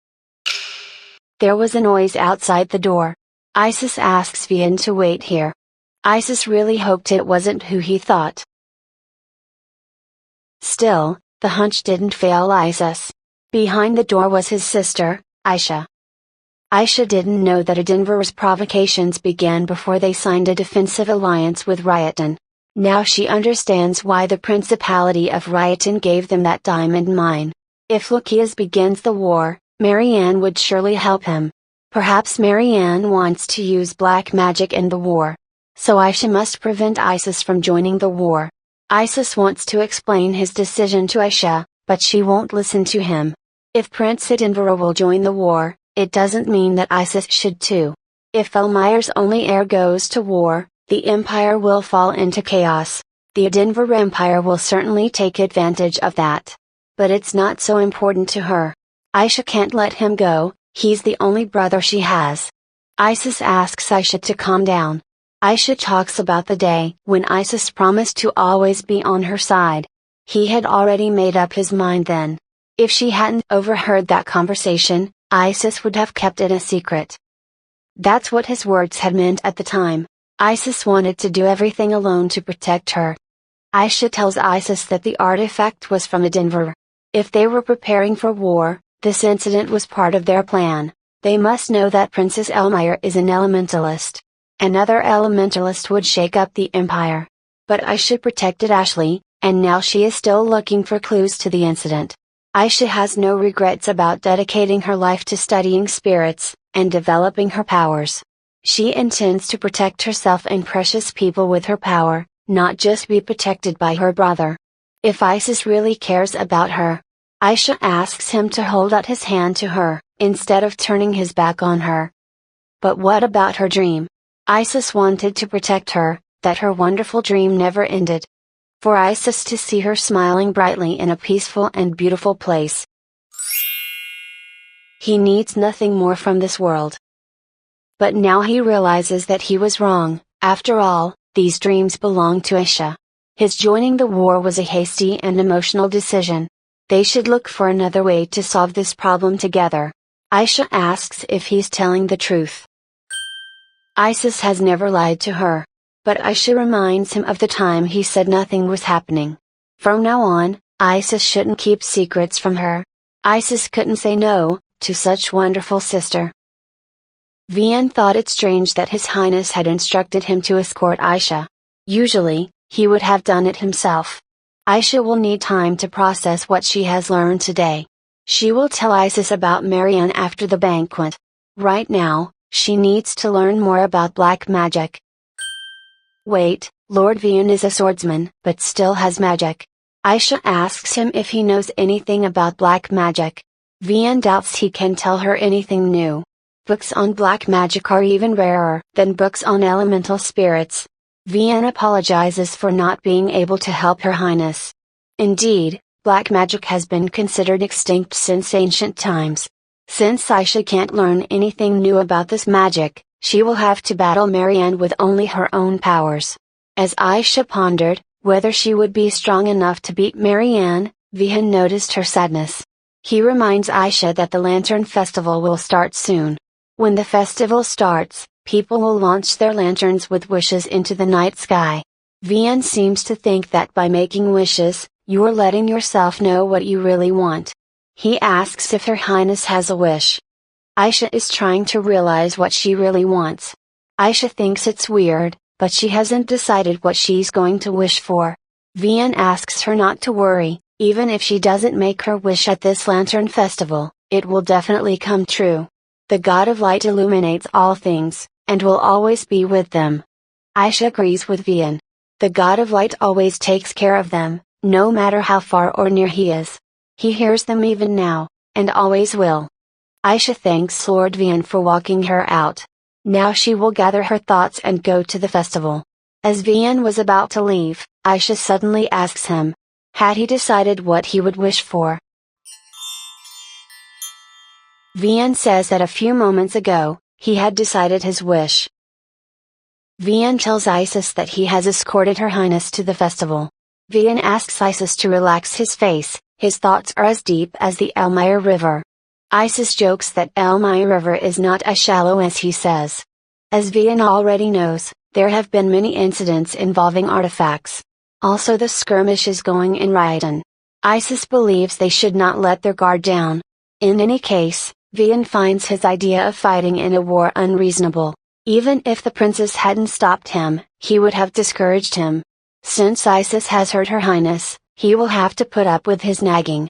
There was a noise outside the door. Isis asks Vian to wait here. Isis really hoped it wasn't who he thought. Still, the hunch didn't fail Isis. Behind the door was his sister, Aisha. Aisha didn't know that Edinburgh's provocations began before they signed a defensive alliance with Ryotan. Now she understands why the Principality of Ryotan gave them that diamond mine. If Lycias begins the war, Marianne would surely help him. Perhaps Marianne wants to use black magic in the war. So Aisha must prevent Isis from joining the war. Isis wants to explain his decision to Aisha, but she won't listen to him. If Prince Edinburgh will join the war, it doesn't mean that Isis should too. If Elmire's only heir goes to war, the empire will fall into chaos. The Edinburgh Empire will certainly take advantage of that. But it's not so important to her. Aisha can't let him go, he's the only brother she has. Isis asks Aisha to calm down. Aisha talks about the day when Isis promised to always be on her side. He had already made up his mind then. If she hadn't overheard that conversation, Isis would have kept it a secret. That's what his words had meant at the time. Isis wanted to do everything alone to protect her. Aisha tells Isis that the artifact was from Edinburgh. If they were preparing for war, this incident was part of their plan. They must know that Princess Elmire is an elementalist. Another elementalist would shake up the empire. But Aisha protected Ashley, and now she is still looking for clues to the incident. Aisha has no regrets about dedicating her life to studying spirits, and developing her powers. She intends to protect herself and precious people with her power, not just be protected by her brother. If Isis really cares about her, Aisha asks him to hold out his hand to her, instead of turning his back on her. But what about her dream? Isis wanted to protect her, that her wonderful dream never ended. For Isis to see her smiling brightly in a peaceful and beautiful place. He needs nothing more from this world. But now he realizes that he was wrong. After all, these dreams belong to Aisha. His joining the war was a hasty and emotional decision. They should look for another way to solve this problem together. Aisha asks if he's telling the truth. Isis has never lied to her. But Aisha reminds him of the time he said nothing was happening. From now on, Isis shouldn't keep secrets from her. Isis couldn't say no to such wonderful sister. Vian thought it strange that His Highness had instructed him to escort Aisha. Usually, he would have done it himself. Aisha will need time to process what she has learned today. She will tell Isis about Marianne after the banquet. Right now, she needs to learn more about black magic. Wait, Lord Vian is a swordsman but still has magic. Aisha asks him if he knows anything about black magic. Vian doubts he can tell her anything new. Books on black magic are even rarer than books on elemental spirits. Vian apologizes for not being able to help Her Highness. Indeed, black magic has been considered extinct since ancient times. Since Aisha can't learn anything new about this magic, she will have to battle Marianne with only her own powers. As Aisha pondered whether she would be strong enough to beat Marianne, Vian noticed her sadness. He reminds Aisha that the Lantern Festival will start soon. When the festival starts, people will launch their lanterns with wishes into the night sky. Vian seems to think that by making wishes, you are letting yourself know what you really want. He asks if Her Highness has a wish. Aisha is trying to realize what she really wants. Aisha thinks it's weird, but she hasn't decided what she's going to wish for. Vian asks her not to worry, even if she doesn't make her wish at this lantern festival, it will definitely come true. The God of Light illuminates all things, and will always be with them. Aisha agrees with Vian. The God of Light always takes care of them, no matter how far or near he is. He hears them even now, and always will. Aisha thanks Lord Vian for walking her out. Now she will gather her thoughts and go to the festival. As Vian was about to leave, Aisha suddenly asks him, had he decided what he would wish for? Vian says that a few moments ago, he had decided his wish. Vian tells Isis that he has escorted Her Highness to the festival. Vian asks Isis to relax his face, his thoughts are as deep as the Elmire River. Isis jokes that Elmire River is not as shallow as he says. As Vian already knows, there have been many incidents involving artifacts. Also the skirmish is going in Raidan. Isis believes they should not let their guard down. In any case, Vian finds his idea of fighting in a war unreasonable. Even if the princess hadn't stopped him, he would have discouraged him. Since Isis has hurt Her Highness, he will have to put up with his nagging.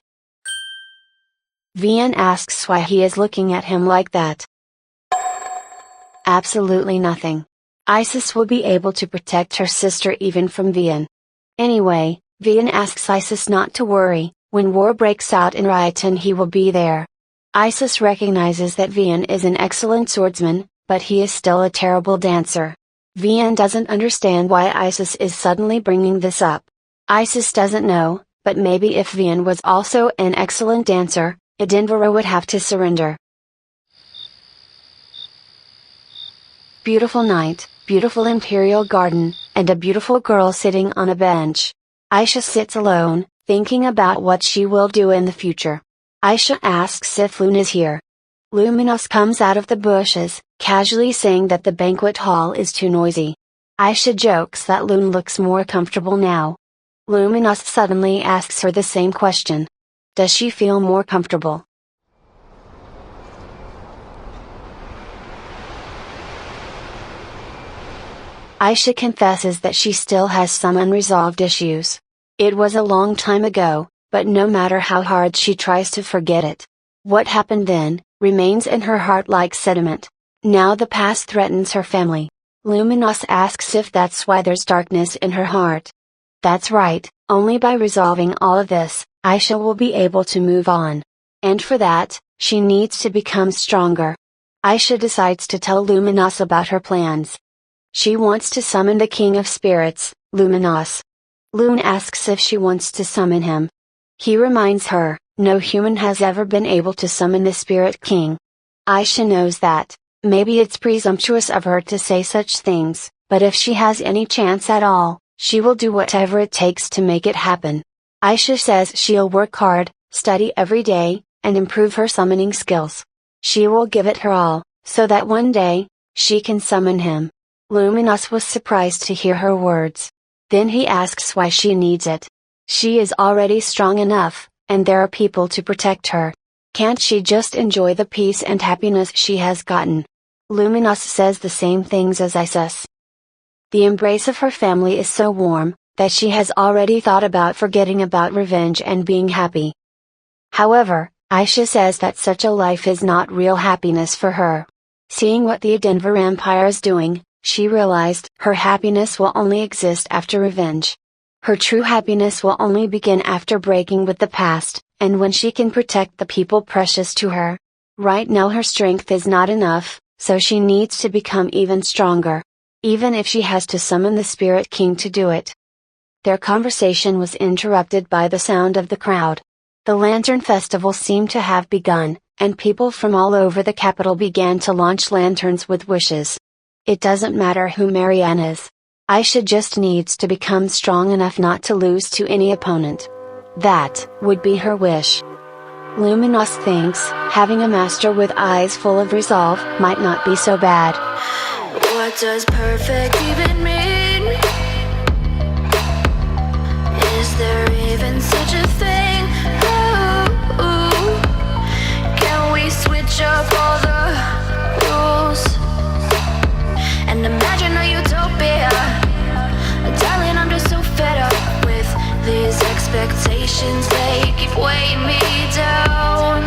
Vian asks why he is looking at him like that. Absolutely nothing. Isis will be able to protect her sister even from Vian. Anyway, Vian asks Isis not to worry, when war breaks out in Raitan he will be there. Isis recognizes that Vian is an excellent swordsman, but he is still a terrible dancer. Vian doesn't understand why Isis is suddenly bringing this up. Isis doesn't know, but maybe if Vian was also an excellent dancer, Edinburgh would have to surrender. Beautiful night, beautiful imperial garden, and a beautiful girl sitting on a bench. Aisha sits alone, thinking about what she will do in the future. Aisha asks if Loon is here. Luminous comes out of the bushes, casually saying that the banquet hall is too noisy. Aisha jokes that Loon looks more comfortable now. Luminous suddenly asks her the same question. Does she feel more comfortable? Aisha confesses that she still has some unresolved issues. It was a long time ago, but no matter how hard she tries to forget it, what happened then remains in her heart like sediment. Now the past threatens her family. Luminous asks if that's why there's darkness in her heart. That's right, only by resolving all of this, Aisha will be able to move on. And for that, she needs to become stronger. Aisha decides to tell Luminous about her plans. She wants to summon the King of Spirits, Luminous. Loon asks if she wants to summon him. He reminds her, no human has ever been able to summon the Spirit King. Aisha knows that, maybe it's presumptuous of her to say such things, but if she has any chance at all, she will do whatever it takes to make it happen. Aisha says she'll work hard, study every day, and improve her summoning skills. She will give it her all, so that one day, she can summon him. Luminous was surprised to hear her words. Then he asks why she needs it. She is already strong enough, and there are people to protect her. Can't she just enjoy the peace and happiness she has gotten? Luminous says the same things as Isis. The embrace of her family is so warm, that she has already thought about forgetting about revenge and being happy. However, Aisha says that such a life is not real happiness for her. Seeing what the Denver Empire is doing, she realized her happiness will only exist after revenge. Her true happiness will only begin after breaking with the past, and when she can protect the people precious to her. Right now her strength is not enough, so she needs to become even stronger. Even if she has to summon the Spirit King to do it. Their conversation was interrupted by the sound of the crowd. The Lantern Festival seemed to have begun, and people from all over the capital began to launch lanterns with wishes. It doesn't matter who Marianne is. Aisha just needs to become strong enough not to lose to any opponent. That would be her wish. Luminous thinks, having a master with eyes full of resolve might not be so bad. What does perfect even mean? Is there even such a thing? Ooh, can we switch up all the rules and imagine a utopia? Darling, I'm just so fed up with these expectations. They keep weighing me down.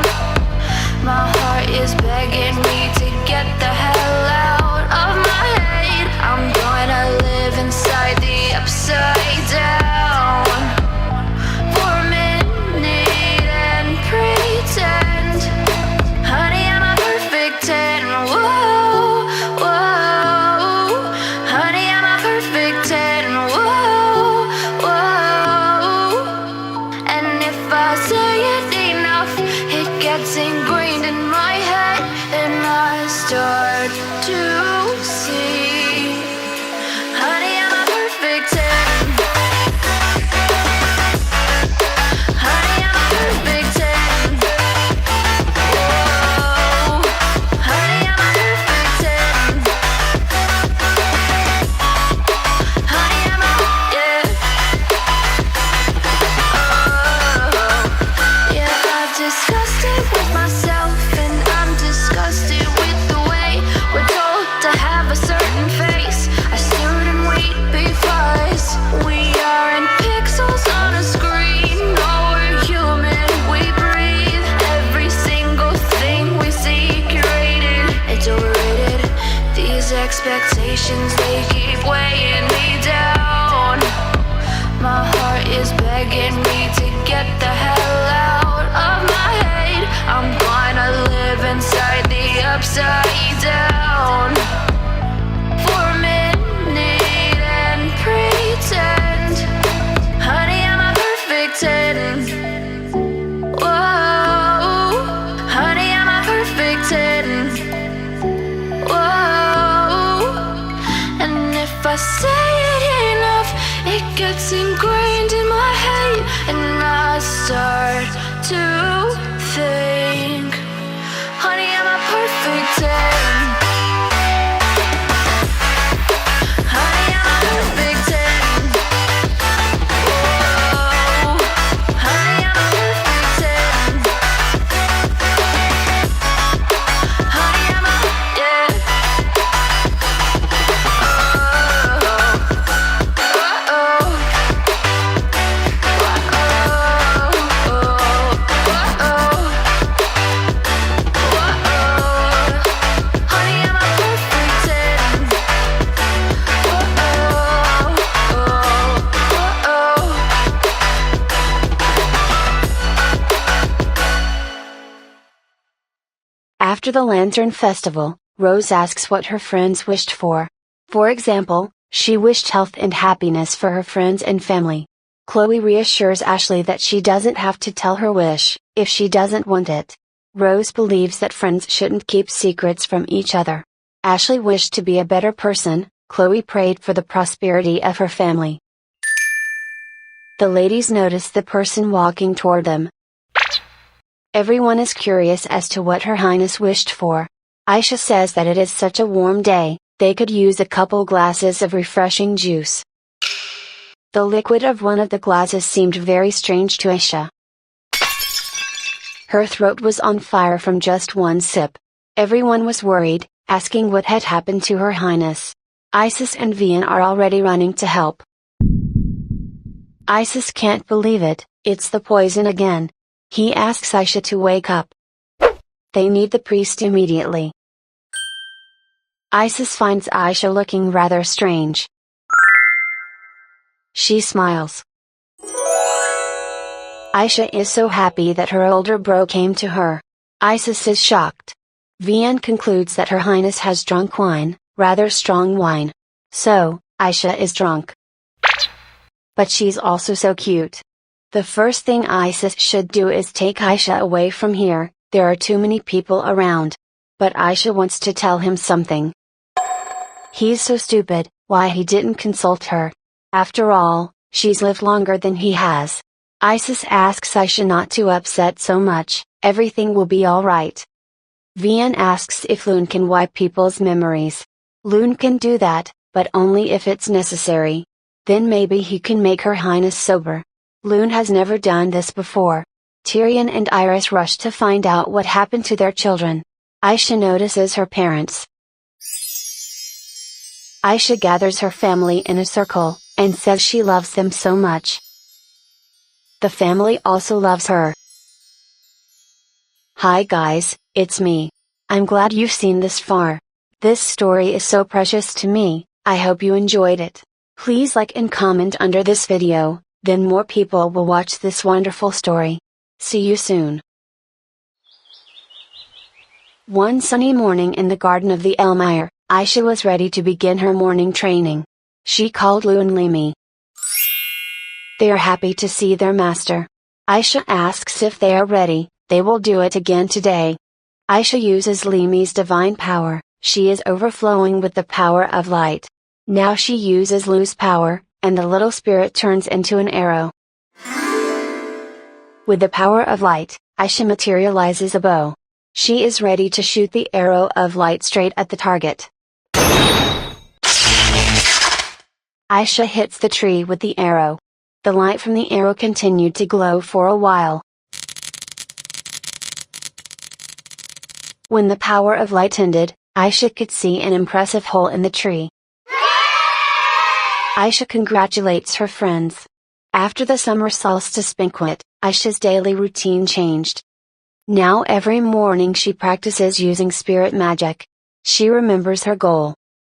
My heart is begging me to get the hell out of my head. I'm gonna live inside the upside down for a minute and pretend, honey, I'm a perfect 10. Whoa, whoa, honey, I'm a perfect 10. Whoa, whoa, and if I say it enough, it gets ingrained in my head, and I start to see, honey, I'm a perfect 10. Honey, I'm a perfect 10. Whoa, honey, I'm a perfect 10. Honey, I'm a, yeah. Oh, yeah, I've discussed it with myself, and I'm disgusted with the way we're told to have a certain face, a certain weight, because we aren't pixels on a screen. No, we're human, we breathe. Every single thing we see curated, it's overrated. These expectations, they keep weighing me down. My heart is begging me to get the hell out of my head. I'm gonna live inside the upside down for a minute and pretend, honey, I'm a perfect 10. Whoa, honey, I'm a perfect 10. Whoa, and if I say it enough, it gets ingrained in my head, and I start to think, honey, I'm a perfect 10. Honey, I'm a perfect 10. Whoa, honey, I'm a perfect 10. Honey, I'm a, yeah. After the Lantern Festival, Rose asks what her friends wished for. For example, she wished health and happiness for her friends and family. Chloe reassures Ashley that she doesn't have to tell her wish, if she doesn't want it. Rose believes that friends shouldn't keep secrets from each other. Ashley wished to be a better person, Chloe prayed for the prosperity of her family. The ladies notice the person walking toward them. Everyone is curious as to what Her Highness wished for. Aisha says that it is such a warm day, they could use a couple glasses of refreshing juice. The liquid of one of the glasses seemed very strange to Aisha. Her throat was on fire from just one sip. Everyone was worried, asking what had happened to Her Highness. Isis and Vian are already running to help. Isis can't believe it, it's the poison again. He asks Aisha to wake up. They need the priest immediately. Isis finds Aisha looking rather strange. She smiles. Aisha is so happy that her older bro came to her. Isis is shocked. Vian concludes that Her Highness has drunk wine, rather strong wine. So, Aisha is drunk. But she's also so cute. The first thing Isis should do is take Aisha away from here, there are too many people around. But Aisha wants to tell him something. He's so stupid, why he didn't consult her. After all, she's lived longer than he has. Isis asks Aisha not to upset so much, everything will be alright. Vian asks if Loon can wipe people's memories. Loon can do that, but only if it's necessary. Then maybe he can make Her Highness sober. Loon has never done this before. Tyrion and Iris rush to find out what happened to their children. Aisha notices her parents. Aisha gathers her family in a circle, and says she loves them so much. The family also loves her. Hi guys, it's me. I'm glad you've seen this far. This story is so precious to me, I hope you enjoyed it. Please like and comment under this video, then more people will watch this wonderful story. See you soon. One sunny morning in the garden of the Elmire, Aisha was ready to begin her morning training. She called Lu and Limi. They are happy to see their master. Aisha asks if they are ready, they will do it again today. Aisha uses Limi's divine power, she is overflowing with the power of light. Now she uses Lu's power, and the little spirit turns into an arrow. With the power of light, Aisha materializes a bow. She is ready to shoot the arrow of light straight at the target. Aisha hits the tree with the arrow. The light from the arrow continued to glow for a while. When the power of light ended, Aisha could see an impressive hole in the tree. Aisha congratulates her friends. After the summer solstice banquet, Aisha's daily routine changed. Now every morning she practices using spirit magic. She remembers her goal.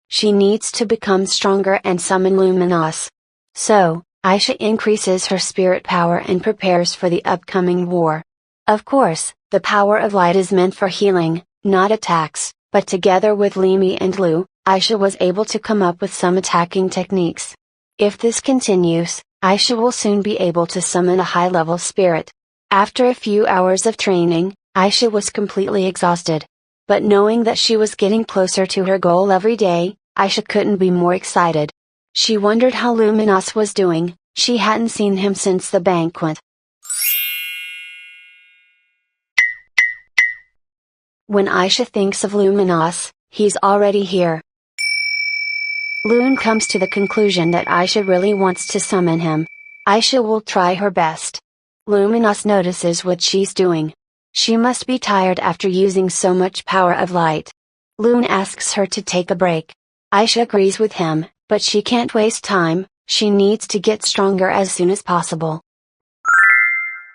She needs to become stronger and summon Luminos. So, Aisha increases her spirit power and prepares for the upcoming war. Of course, the power of light is meant for healing, not attacks, but together with Limi and Lu, Aisha was able to come up with some attacking techniques. If this continues, Aisha will soon be able to summon a high-level spirit. After a few hours of training, Aisha was completely exhausted. But knowing that she was getting closer to her goal every day, Aisha couldn't be more excited. She wondered how Luminos was doing, she hadn't seen him since the banquet. When Aisha thinks of Luminos, he's already here. Loon comes to the conclusion that Aisha really wants to summon him. Aisha will try her best. Luminos notices what she's doing. She must be tired after using so much power of light. Loon asks her to take a break. Aisha agrees with him, but she can't waste time, she needs to get stronger as soon as possible.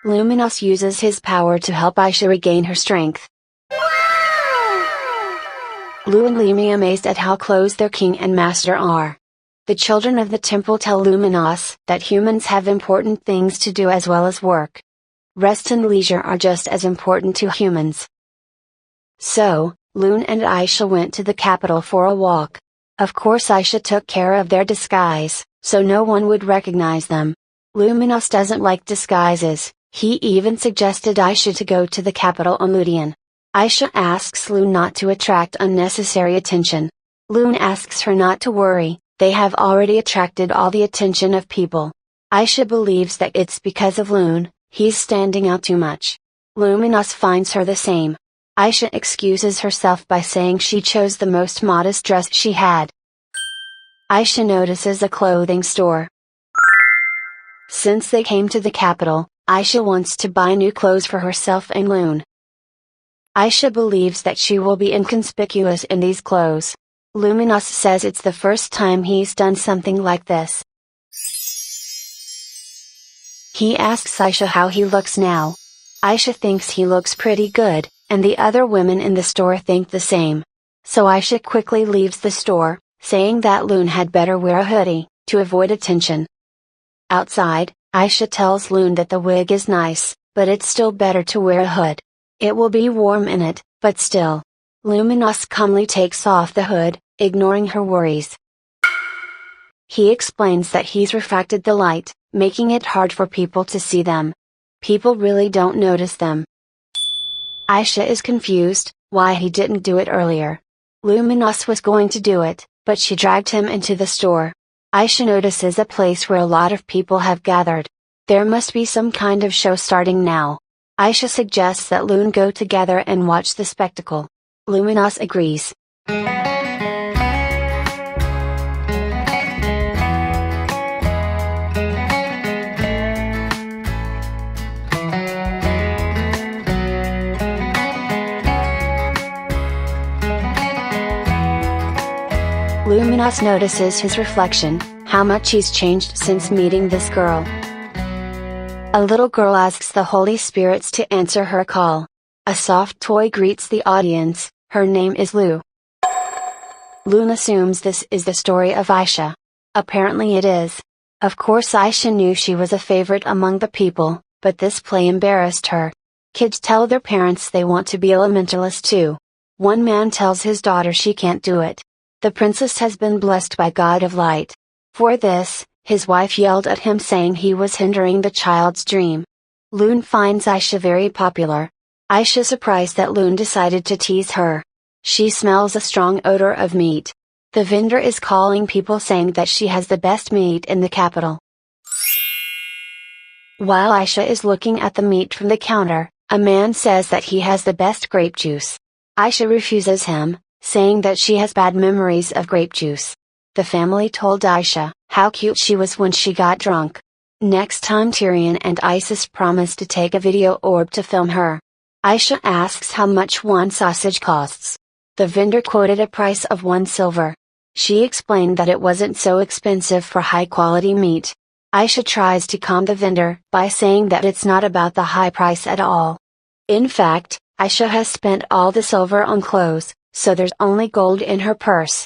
Luminos uses his power to help Aisha regain her strength. Lu and Limi amazed at how close their king and master are. The children of the temple tell Luminos that humans have important things to do as well as work. Rest and leisure are just as important to humans. So, Loon and Aisha went to the capital for a walk. Of course Aisha took care of their disguise, so no one would recognize them. Luminos doesn't like disguises, he even suggested Aisha to go to the capital on Ludian. Aisha asks Loon not to attract unnecessary attention. Loon asks her not to worry, they have already attracted all the attention of people. Aisha believes that it's because of Loon, he's standing out too much. Luminos finds her the same. Aisha excuses herself by saying she chose the most modest dress she had. Aisha notices a clothing store. Since they came to the capital, Aisha wants to buy new clothes for herself and Loon. Aisha believes that she will be inconspicuous in these clothes. Luminous says it's the first time he's done something like this. He asks Aisha how he looks now. Aisha thinks he looks pretty good, and the other women in the store think the same. So Aisha quickly leaves the store, saying that Loon had better wear a hoodie, to avoid attention. Outside, Aisha tells Loon that the wig is nice, but it's still better to wear a hood. It will be warm in it, but still. Luminous calmly takes off the hood, ignoring her worries. He explains that he's refracted the light, making it hard for people to see them. People really don't notice them. Aisha is confused, why he didn't do it earlier. Luminous was going to do it, but she dragged him into the store. Aisha notices a place where a lot of people have gathered. There must be some kind of show starting now. Aisha suggests that Loon go together and watch the spectacle. Luminous agrees. Luminous notices his reflection, how much he's changed since meeting this girl. A little girl asks the Holy Spirits to answer her call. A soft toy greets the audience, her name is Lu. Loon assumes this is the story of Aisha. Apparently it is. Of course Aisha knew she was a favorite among the people, but this play embarrassed her. Kids tell their parents they want to be elementalists too. One man tells his daughter she can't do it. The princess has been blessed by God of Light. For this, his wife yelled at him saying he was hindering the child's dream. Loon finds Aisha very popular. Aisha surprised that Loon decided to tease her. She smells a strong odor of meat. The vendor is calling people saying that she has the best meat in the capital. While Aisha is looking at the meat from the counter, a man says that he has the best grape juice. Aisha refuses him, saying that she has bad memories of grape juice. The family told Aisha how cute she was when she got drunk. Next time Tyrion and Isis promise to take a video orb to film her. Aisha asks how much one sausage costs. The vendor quoted a price of 1 silver. She explained that it wasn't so expensive for high quality meat. Aisha tries to calm the vendor by saying that it's not about the high price at all. In fact, Aisha has spent all the silver on clothes, so there's only gold in her purse.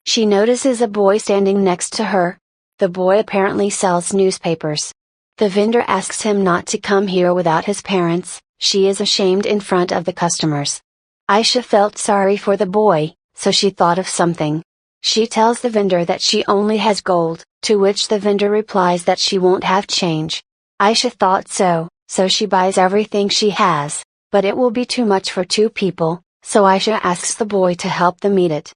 She notices a boy standing next to her. The boy apparently sells newspapers. The vendor asks him not to come here without his parents. She is ashamed in front of the customers. Aisha felt sorry for the boy, so she thought of something. She tells the vendor that she only has gold, to which the vendor replies that she won't have change. Aisha thought so she buys everything she has, but it will be too much for 2 people, so Aisha asks the boy to help them eat it.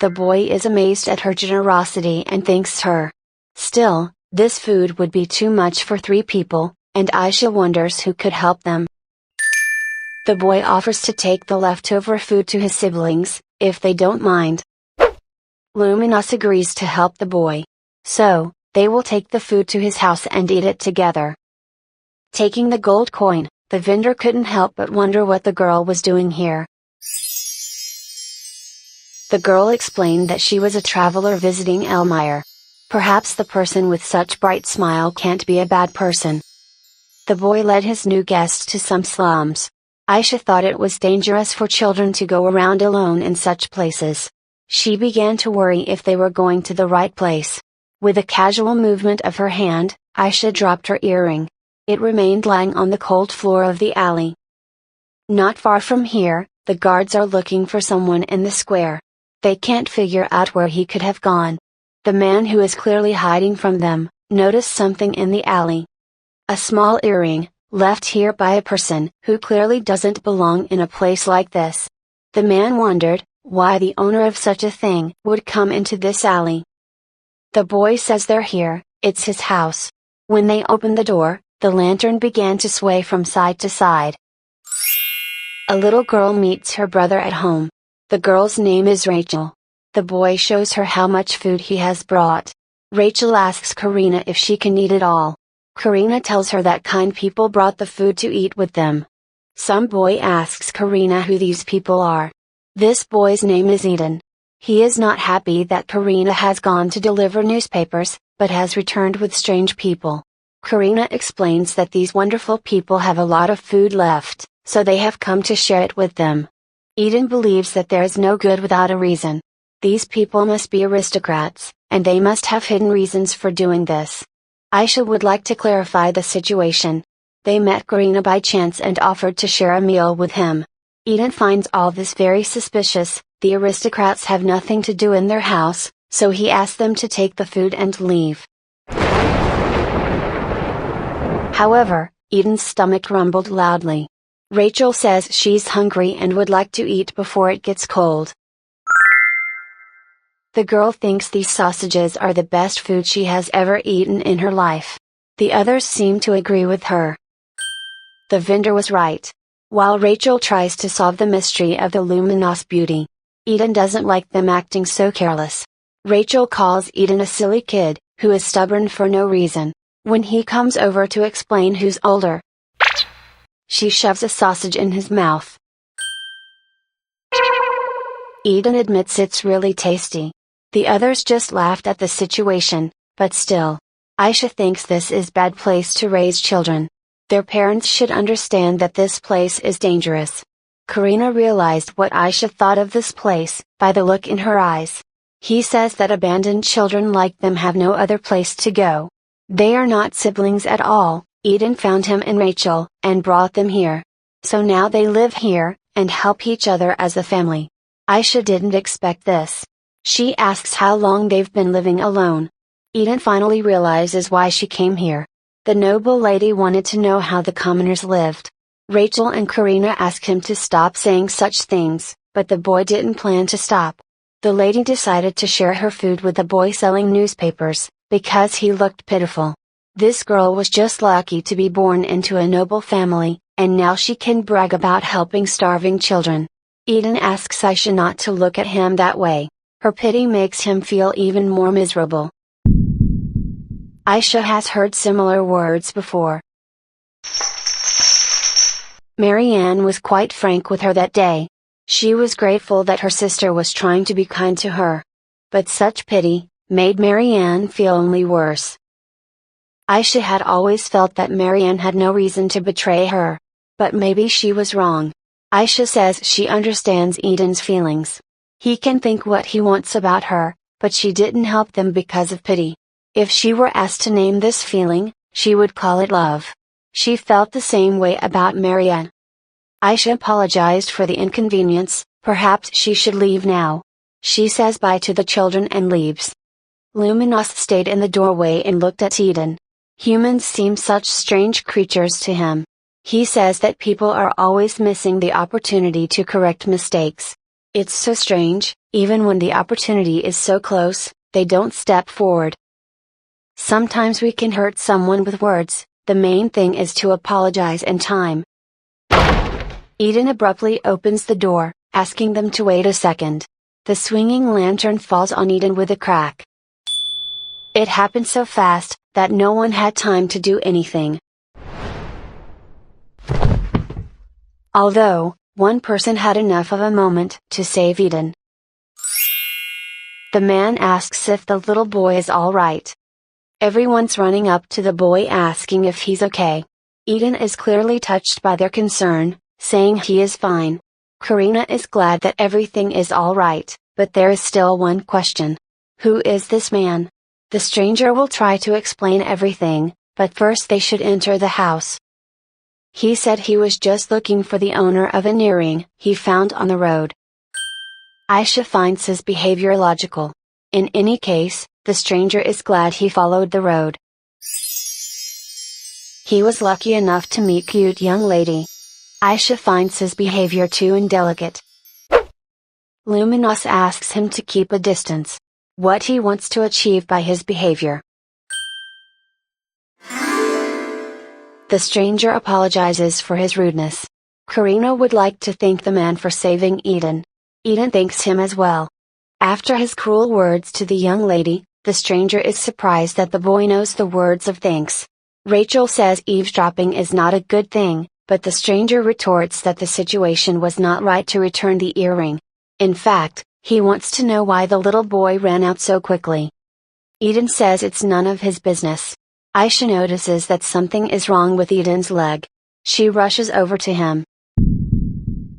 The boy is amazed at her generosity and thanks her. Still, this food would be too much for 3 people, and Aisha wonders who could help them. The boy offers to take the leftover food to his siblings, if they don't mind. Luminous agrees to help the boy. So, they will take the food to his house and eat it together. Taking the gold coin, the vendor couldn't help but wonder what the girl was doing here. The girl explained that she was a traveler visiting Elmire. Perhaps the person with such bright smile can't be a bad person. The boy led his new guest to some slums. Aisha thought it was dangerous for children to go around alone in such places. She began to worry if they were going to the right place. With a casual movement of her hand, Aisha dropped her earring. It remained lying on the cold floor of the alley. Not far from here, the guards are looking for someone in the square. They can't figure out where he could have gone. The man who is clearly hiding from them, noticed something in the alley. A small earring, left here by a person who clearly doesn't belong in a place like this. The man wondered why the owner of such a thing would come into this alley. The boy says they're here, it's his house. When they opened the door, the lantern began to sway from side to side. A little girl meets her brother at home. The girl's name is Rachel. The boy shows her how much food he has brought. Rachel asks Karina if she can eat it all. Karina tells her that kind people brought the food to eat with them. Some boy asks Karina who these people are. This boy's name is Eden. He is not happy that Karina has gone to deliver newspapers, but has returned with strange people. Karina explains that these wonderful people have a lot of food left, so they have come to share it with them. Eden believes that there is no good without a reason. These people must be aristocrats, and they must have hidden reasons for doing this. Aisha would like to clarify the situation. They met Karina by chance and offered to share a meal with him. Eden finds all this very suspicious. The aristocrats have nothing to do in their house, so he asks them to take the food and leave. However, Eden's stomach rumbled loudly. Rachel says she's hungry and would like to eat before it gets cold. The girl thinks these sausages are the best food she has ever eaten in her life. The others seem to agree with her. The vendor was right. While Rachel tries to solve the mystery of the luminous beauty, Eden doesn't like them acting so careless. Rachel calls Eden a silly kid, who is stubborn for no reason. When he comes over to explain who's older, she shoves a sausage in his mouth. Eden admits it's really tasty. The others just laughed at the situation, but still. Aisha thinks this is bad place to raise children. Their parents should understand that this place is dangerous. Karina realized what Aisha thought of this place, by the look in her eyes. He says that abandoned children like them have no other place to go. They are not siblings at all. Eden found him and Rachel, and brought them here. So now they live here, and help each other as a family. Aisha didn't expect this. She asks how long they've been living alone. Eden finally realizes why she came here. The noble lady wanted to know how the commoners lived. Rachel and Karina asked him to stop saying such things, but the boy didn't plan to stop. The lady decided to share her food with the boy selling newspapers, because he looked pitiful. This girl was just lucky to be born into a noble family, and now she can brag about helping starving children. Eden asks Aisha not to look at him that way. Her pity makes him feel even more miserable. Aisha has heard similar words before. Marianne was quite frank with her that day. She was grateful that her sister was trying to be kind to her. But such pity made Marianne feel only worse. Aisha had always felt that Marianne had no reason to betray her. But maybe she was wrong. Aisha says she understands Eden's feelings. He can think what he wants about her, but she didn't help them because of pity. If she were asked to name this feeling, she would call it love. She felt the same way about Marianne. Aisha apologized for the inconvenience. Perhaps she should leave now. She says bye to the children and leaves. Luminous stayed in the doorway and looked at Eden. Humans seem such strange creatures to him. He says that people are always missing the opportunity to correct mistakes. It's so strange, even when the opportunity is so close, they don't step forward. Sometimes we can hurt someone with words, the main thing is to apologize in time. Eden abruptly opens the door, asking them to wait a second. The swinging lantern falls on Eden with a crack. It happened so fast, that no one had time to do anything. Although, one person had enough of a moment to save Eden. The man asks if the little boy is alright. Everyone's running up to the boy asking if he's okay. Eden is clearly touched by their concern, saying he is fine. Karina is glad that everything is alright, but there is still one question. Who is this man? The stranger will try to explain everything, but first they should enter the house. He said he was just looking for the owner of an earring he found on the road. Aisha finds his behavior logical. In any case, the stranger is glad he followed the road. He was lucky enough to meet cute young lady. Aisha finds his behavior too indelicate. Luminous asks him to keep a distance. What he wants to achieve by his behavior. The stranger apologizes for his rudeness. Karina would like to thank the man for saving Eden. Eden thanks him as well. After his cruel words to the young lady, The stranger is surprised that the boy knows the words of thanks. Rachel says eavesdropping is not a good thing, but the stranger retorts that the situation was not right to return the earring. In fact, he wants to know why the little boy ran out so quickly. Eden says it's none of his business. Aisha notices that something is wrong with Eden's leg. She rushes over to him.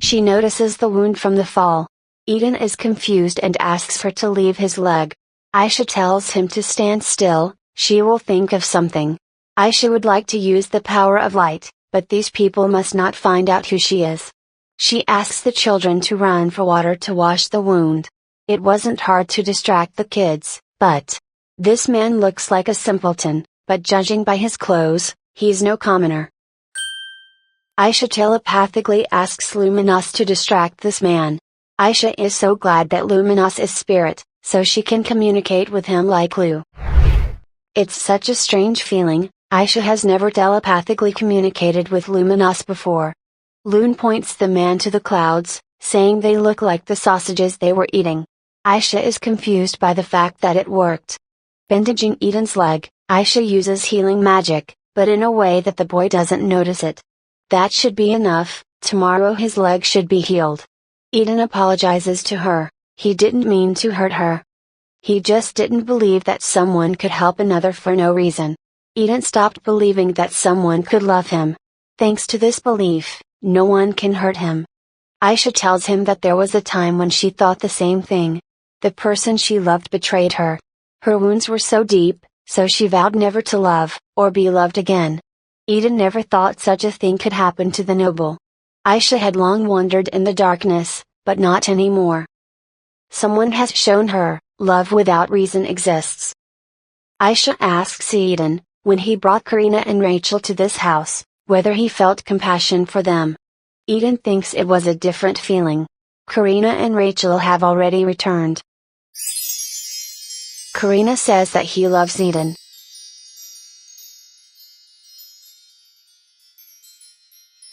She notices the wound from the fall. Eden is confused and asks her to leave his leg. Aisha tells him to stand still, she will think of something. Aisha would like to use the power of light, but these people must not find out who she is. She asks the children to run for water to wash the wound. It wasn't hard to distract the kids, but this man looks like a simpleton, but judging by his clothes, he's no commoner. Aisha telepathically asks Luminos to distract this man. Aisha is so glad that Luminos is spirit, so she can communicate with him like Lu. It's such a strange feeling. Aisha has never telepathically communicated with Luminos before. Loon points the man to the clouds, saying they look like the sausages they were eating. Aisha is confused by the fact that it worked. Bandaging Eden's leg, Aisha uses healing magic, but in a way that the boy doesn't notice it. That should be enough, tomorrow his leg should be healed. Eden apologizes to her, he didn't mean to hurt her. He just didn't believe that someone could help another for no reason. Eden stopped believing that someone could love him. Thanks to this belief, no one can hurt him. Aisha tells him that there was a time when she thought the same thing. The person she loved betrayed her. Her wounds were so deep, so she vowed never to love, or be loved again. Eden never thought such a thing could happen to the noble. Aisha had long wandered in the darkness, but not anymore. Someone has shown her, love without reason exists. Aisha asks Eden, when he brought Karina and Rachel to this house, whether he felt compassion for them. Eden thinks it was a different feeling. Karina and Rachel have already returned. Karina says that he loves Eden.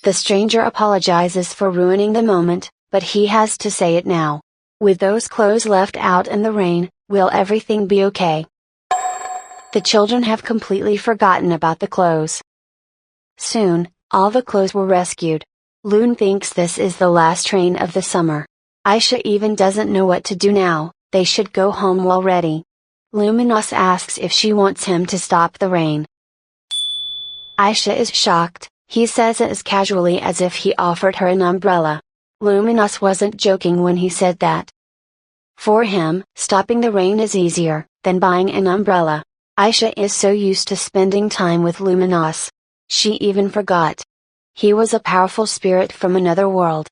The stranger apologizes for ruining the moment, but he has to say it now. With those clothes left out in the rain, will everything be okay? The children have completely forgotten about the clothes. Soon, all the clothes were rescued. Loon thinks this is the last train of the summer. Aisha even doesn't know what to do now, they should go home already. Luminos asks if she wants him to stop the rain. Aisha is shocked, he says it as casually as if he offered her an umbrella. Luminos wasn't joking when he said that. For him, stopping the rain is easier than buying an umbrella. Aisha is so used to spending time with Luminos. She even forgot. He was a powerful spirit from another world.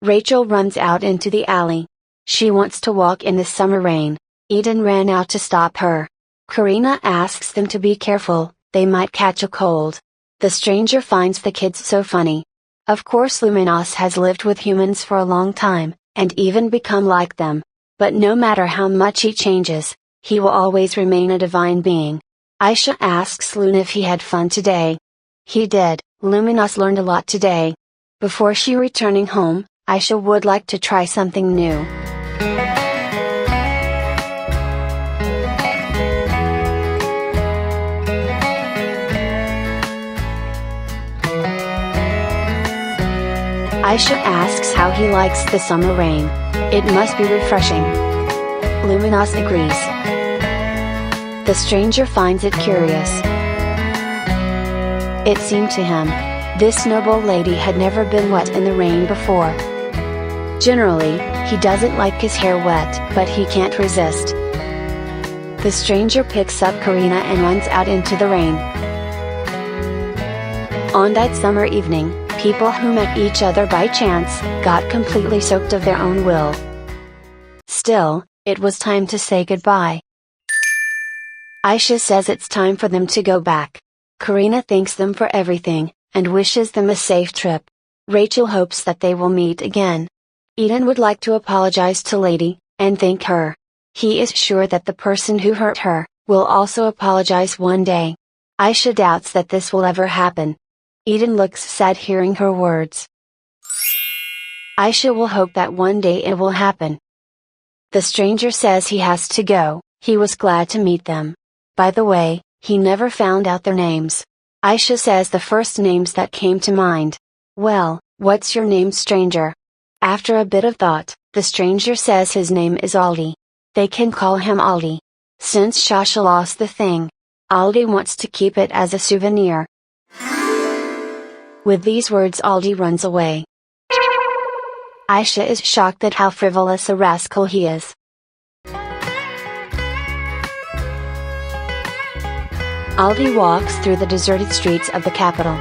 Rachel runs out into the alley. She wants to walk in the summer rain. Eden ran out to stop her. Karina asks them to be careful, they might catch a cold. The stranger finds the kids so funny. Of course Luminos has lived with humans for a long time, and even become like them. But no matter how much he changes, he will always remain a divine being. Aisha asks Loon if he had fun today. He did, Luminos learned a lot today. Before she returning home, Aisha would like to try something new. Aisha asks how he likes the summer rain. It must be refreshing. Luminos agrees. The stranger finds it curious. It seemed to him, this noble lady had never been wet in the rain before. Generally, he doesn't like his hair wet, but he can't resist. The stranger picks up Karina and runs out into the rain. On that summer evening, people who met each other by chance, got completely soaked of their own will. Still, it was time to say goodbye. Aisha says it's time for them to go back. Karina thanks them for everything, and wishes them a safe trip. Rachel hopes that they will meet again. Eden would like to apologize to Lady, and thank her. He is sure that the person who hurt her, will also apologize one day. Aisha doubts that this will ever happen. Eden looks sad hearing her words. Aisha will hope that one day it will happen. The stranger says he has to go, He was glad to meet them. By the way, he never found out their names. Aisha says the first names that came to mind. Well, what's your name, stranger? After a bit of thought, the stranger says his name is Aldi. They can call him Aldi. Since Shasha lost the thing, Aldi wants to keep it as a souvenir. With these words, Aldi runs away. Aisha is shocked at how frivolous a rascal he is. Aldi walks through the deserted streets of the capital.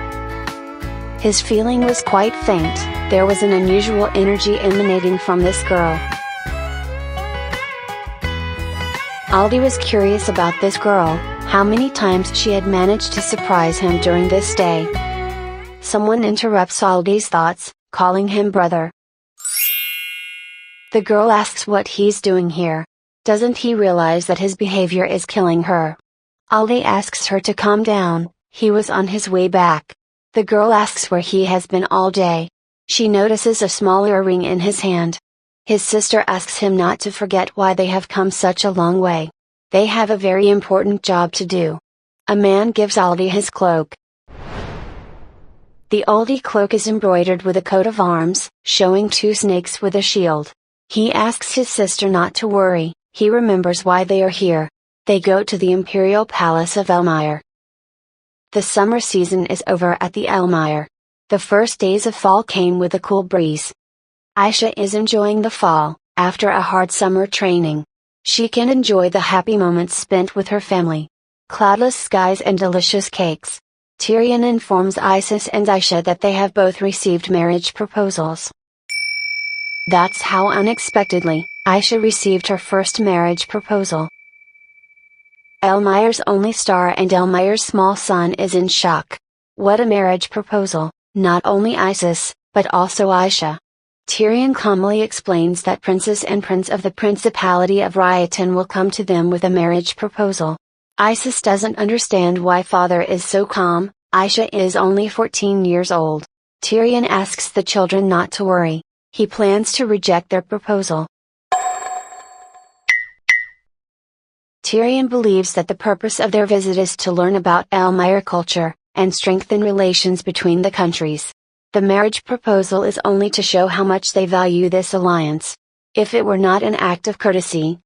His feeling was quite faint. There was an unusual energy emanating from this girl. Aldi was curious about this girl, how many times she had managed to surprise him during this day. Someone interrupts Aldi's thoughts, calling him brother. The girl asks what he's doing here. Doesn't he realize that his behavior is killing her? Aldi asks her to calm down, he was on his way back. The girl asks where he has been all day. She notices a small earring in his hand. His sister asks him not to forget why they have come such a long way. They have a very important job to do. A man gives Aldi his cloak. The Aldi cloak is embroidered with a coat of arms, showing two snakes with a shield. He asks his sister not to worry, he remembers why they are here. They go to the imperial palace of Elmire. The summer season is over at the Elmire. The first days of fall came with a cool breeze. Aisha is enjoying the fall, after a hard summer training. She can enjoy the happy moments spent with her family. Cloudless skies and delicious cakes. Tyrion informs Isis and Aisha that they have both received marriage proposals. That's how unexpectedly, Aisha received her first marriage proposal. Elmire's only star and Elmire's small son is in shock. What a marriage proposal, not only Isis, but also Aisha. Tyrion calmly explains that Princess and Prince of the Principality of Rioton will come to them with a marriage proposal. Isis doesn't understand why father is so calm. Aisha is only 14 years old. Tyrion asks the children not to worry. He plans to reject their proposal. Tyrion believes that the purpose of their visit is to learn about Elmire culture, and strengthen relations between the countries. The marriage proposal is only to show how much they value this alliance. If it were not an act of courtesy,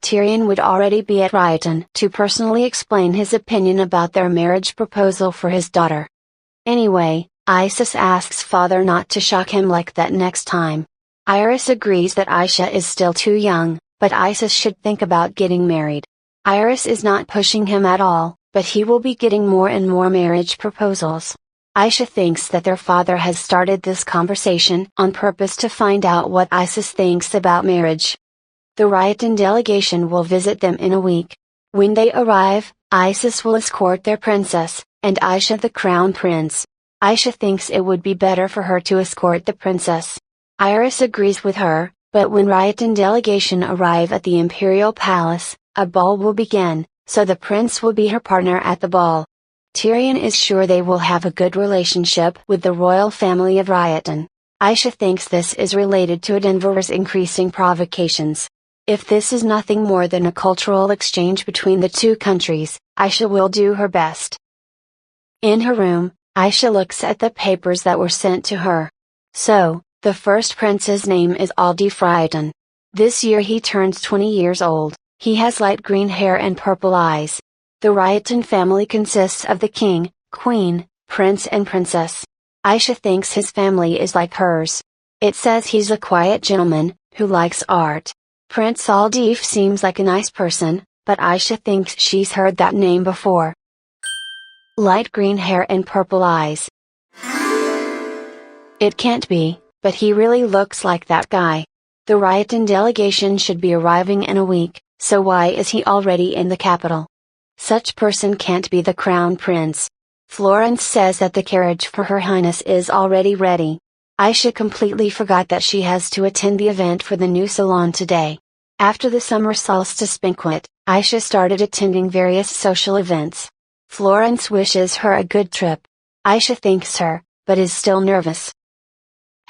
Tyrion would already be at Rioton to personally explain his opinion about their marriage proposal for his daughter. Anyway, Isis asks father not to shock him like that next time. Iris agrees that Aisha is still too young, but Isis should think about getting married. Iris is not pushing him at all, but he will be getting more and more marriage proposals. Aisha thinks that their father has started this conversation on purpose to find out what Isis thinks about marriage. The Rioton delegation will visit them in a week. When they arrive, Isis will escort their princess, and Aisha the crown prince. Aisha thinks it would be better for her to escort the princess. Iris agrees with her, but when Rioton delegation arrive at the imperial palace, a ball will begin, so the prince will be her partner at the ball. Tyrion is sure they will have a good relationship with the royal family of Rioton. Aisha thinks this is related to Edinburgh's increasing provocations. If this is nothing more than a cultural exchange between the two countries, Aisha will do her best. In her room, Aisha looks at the papers that were sent to her. So, the first prince's name is Aldi Rioton. This year he turns 20 years old, he has light green hair and purple eyes. The Rioton family consists of the king, queen, prince and princess. Aisha thinks his family is like hers. It says he's a quiet gentleman, who likes art. Prince Aldif seems like a nice person, but Aisha thinks she's heard that name before. Light green hair and purple eyes. It can't be, but he really looks like that guy. The Rioton delegation should be arriving in a week, so why is he already in the capital? Such person can't be the crown prince. Florence says that the carriage for Her Highness is already ready. Aisha completely forgot that she has to attend the event for the new salon today. After the summer solstice banquet, Aisha started attending various social events. Florence wishes her a good trip. Aisha thanks her, but is still nervous.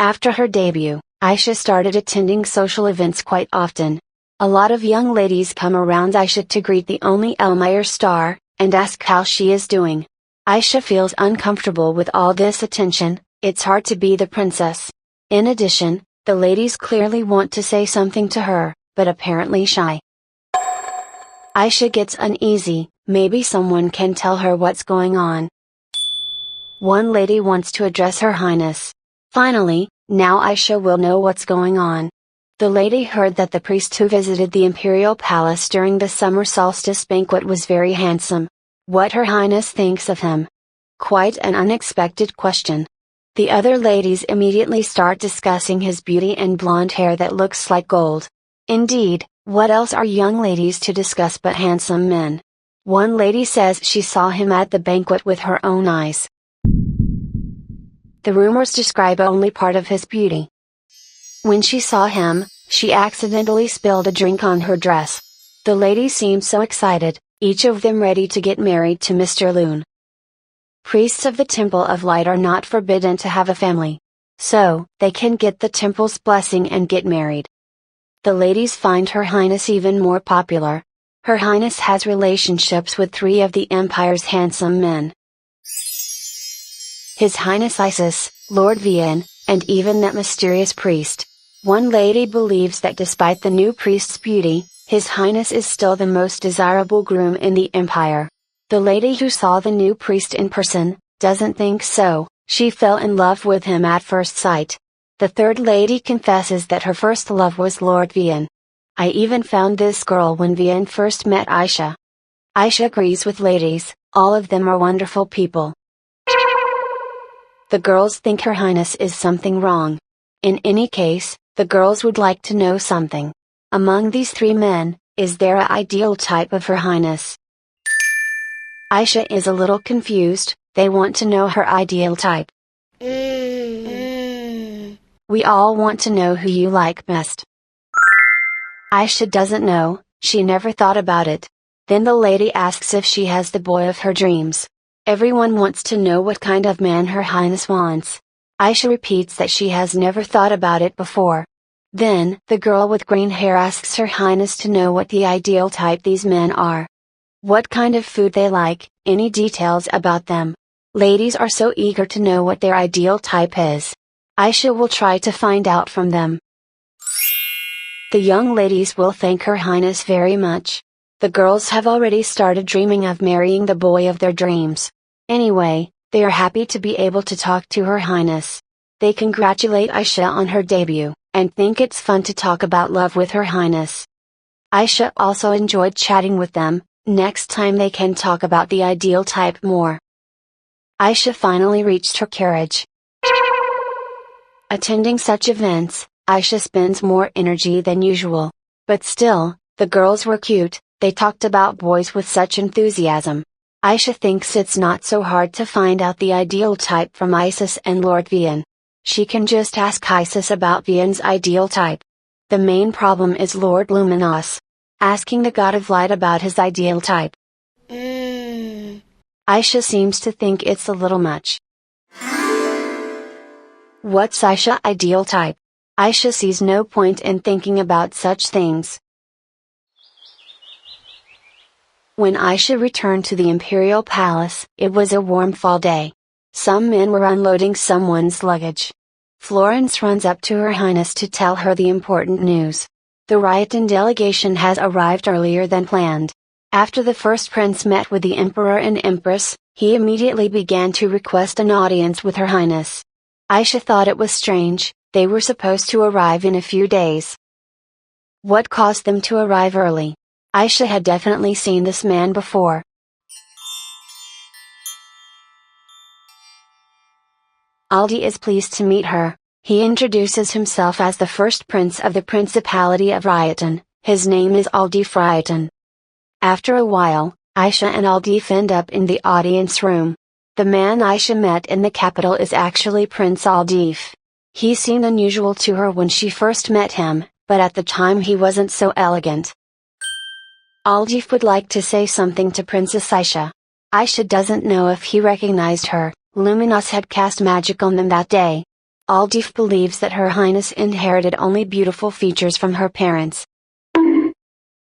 After her debut, Aisha started attending social events quite often. A lot of young ladies come around Aisha to greet the only Elmire star, and ask how she is doing. Aisha feels uncomfortable with all this attention, it's hard to be the princess. In addition, the ladies clearly want to say something to her, but apparently shy. Aisha gets uneasy, maybe someone can tell her what's going on. One lady wants to address Her Highness. Finally, now Aisha will know what's going on. The lady heard that the priest who visited the imperial palace during the summer solstice banquet was very handsome. What Her Highness thinks of him? Quite an unexpected question. The other ladies immediately start discussing his beauty and blonde hair that looks like gold. Indeed, what else are young ladies to discuss but handsome men? One lady says she saw him at the banquet with her own eyes. The rumors describe only part of his beauty. When she saw him, she accidentally spilled a drink on her dress. The ladies seemed so excited, each of them ready to get married to Mr. Loon. Priests of the Temple of Light are not forbidden to have a family. So, they can get the temple's blessing and get married. The ladies find Her Highness even more popular. Her Highness has relationships with 3 of the Empire's handsome men. His Highness Isis, Lord Vian, and even that mysterious priest. One lady believes that despite the new priest's beauty, His Highness is still the most desirable groom in the Empire. The lady who saw the new priest in person, doesn't think so, she fell in love with him at first sight. The third lady confesses that her first love was Lord Vian. I even found this girl when Vian first met Aisha. Aisha agrees with ladies, all of them are wonderful people. The girls think Her Highness is something wrong. In any case, the girls would like to know something. Among these 3 men, is there an ideal type of Her Highness? Aisha is a little confused, they want to know her ideal type. We all want to know who you like best. Aisha doesn't know, she never thought about it. Then the lady asks if she has the boy of her dreams. Everyone wants to know what kind of man Her Highness wants. Aisha repeats that she has never thought about it before. Then, the girl with green hair asks Her Highness to know what the ideal type these men are. What kind of food they like, any details about them. Ladies are so eager to know what their ideal type is. Aisha will try to find out from them. The young ladies will thank Her Highness very much. The girls have already started dreaming of marrying the boy of their dreams. Anyway, they are happy to be able to talk to Her Highness. They congratulate Aisha on her debut, and think it's fun to talk about love with Her Highness. Aisha also enjoyed chatting with them, next time they can talk about the ideal type more. Aisha finally reached her carriage. Attending such events, Aisha spends more energy than usual. But still, the girls were cute, they talked about boys with such enthusiasm. Aisha thinks it's not so hard to find out the ideal type from Isis and Lord Vian. She can just ask Isis about Vian's ideal type. The main problem is Lord Luminos. Asking the God of Light about his ideal type. Aisha seems to think it's a little much. What's Aisha's ideal type? Aisha sees no point in thinking about such things. When Aisha returned to the imperial palace, it was a warm fall day. Some men were unloading someone's luggage. Florence runs up to Her Highness to tell her the important news. The Riotan delegation has arrived earlier than planned. After the first prince met with the emperor and empress, he immediately began to request an audience with Her Highness. Aisha thought it was strange, they were supposed to arrive in a few days. What caused them to arrive early? Aisha had definitely seen this man before. Aldi is pleased to meet her. He introduces himself as the first prince of the Principality of Riotan. His name is Aldif Riotan. After a while, Aisha and Aldif end up in the audience room. The man Aisha met in the capital is actually Prince Aldif. He seemed unusual to her when she first met him, but at the time he wasn't so elegant. Aldif would like to say something to Princess Aisha. Aisha doesn't know if he recognized her. Luminos had cast magic on them that day. Aldif believes that Her Highness inherited only beautiful features from her parents.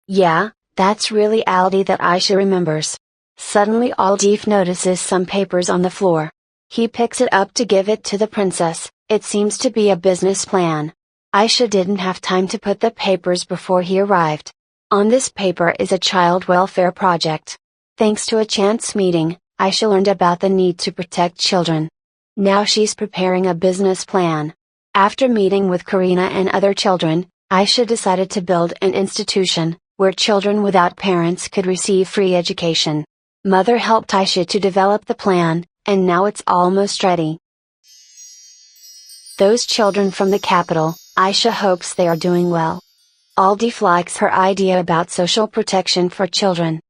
Yeah, that's really Aldi that Aisha remembers. Suddenly Aldif notices some papers on the floor. He picks it up to give it to the princess. It seems to be a business plan. Aisha didn't have time to put the papers before he arrived. On this paper is a child welfare project. Thanks to a chance meeting, Aisha learned about the need to protect children. Now she's preparing a business plan. After meeting with Karina and other children, Aisha decided to build an institution, where children without parents could receive free education. Mother helped Aisha to develop the plan, and now it's almost ready. Those children from the capital, Aisha hopes they are doing well. Aldif likes her idea about social protection for children.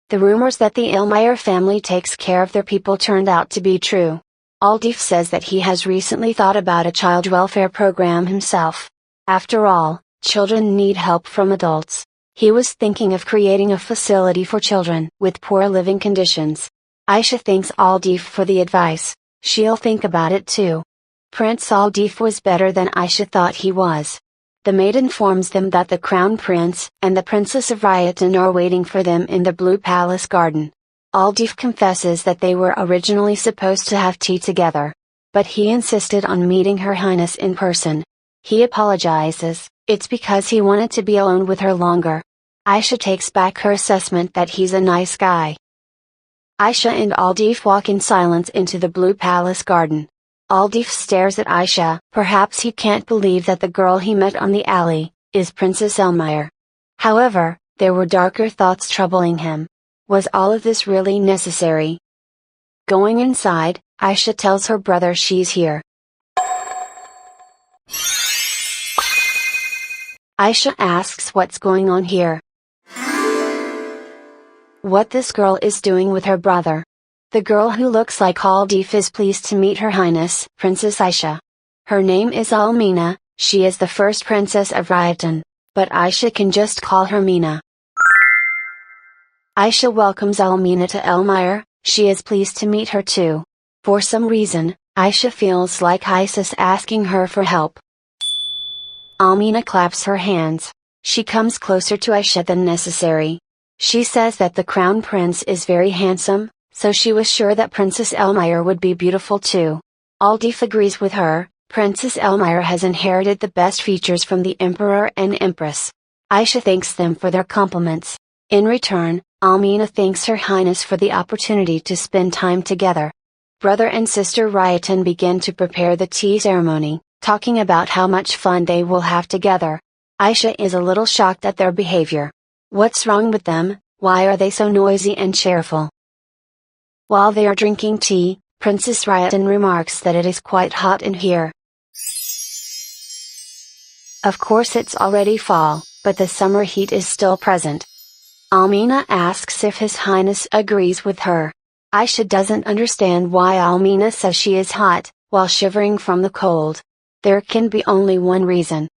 The rumors that the Elmeyer family takes care of their people turned out to be true. Aldif says that he has recently thought about a child welfare program himself. After all, children need help from adults. He was thinking of creating a facility for children with poor living conditions. Aisha thanks Aldif for the advice. She'll think about it too. Prince Aldif was better than Aisha thought he was. The maid informs them that the Crown Prince and the Princess of Rayatan are waiting for them in the Blue Palace garden. Aldif confesses that they were originally supposed to have tea together. But he insisted on meeting Her Highness in person. He apologizes, it's because he wanted to be alone with her longer. Aisha takes back her assessment that he's a nice guy. Aisha and Aldif walk in silence into the Blue Palace garden. Aldif stares at Aisha. Perhaps he can't believe that the girl he met on the alley is Princess Elmeyer. However, there were darker thoughts troubling him. Was all of this really necessary? Going inside, Aisha tells her brother she's here. Aisha asks what's going on here. What this girl is doing with her brother. The girl who looks like Aldif is pleased to meet Her Highness, Princess Aisha. Her name is Almina, she is the first princess of Rayatan, but Aisha can just call her Mina. Aisha welcomes Almina to Elmeyer, she is pleased to meet her too. For some reason, Aisha feels like Isis asking her for help. Almina claps her hands. She comes closer to Aisha than necessary. She says that the Crown Prince is very handsome, so she was sure that Princess Elmeyer would be beautiful too. Aldif agrees with her. Princess Elmeyer has inherited the best features from the Emperor and Empress. Aisha thanks them for their compliments. In return, Almina thanks Her Highness for the opportunity to spend time together. Brother and sister Rayatan begin to prepare the tea ceremony, talking about how much fun they will have together. Aisha is a little shocked at their behavior. What's wrong with them? Why are they so noisy and cheerful? While they are drinking tea, Princess Rayatan remarks that it is quite hot in here. Of course it's already fall, but the summer heat is still present. Almina asks if His Highness agrees with her. Aisha doesn't understand why Almina says she is hot, while shivering from the cold. There can be only one reason.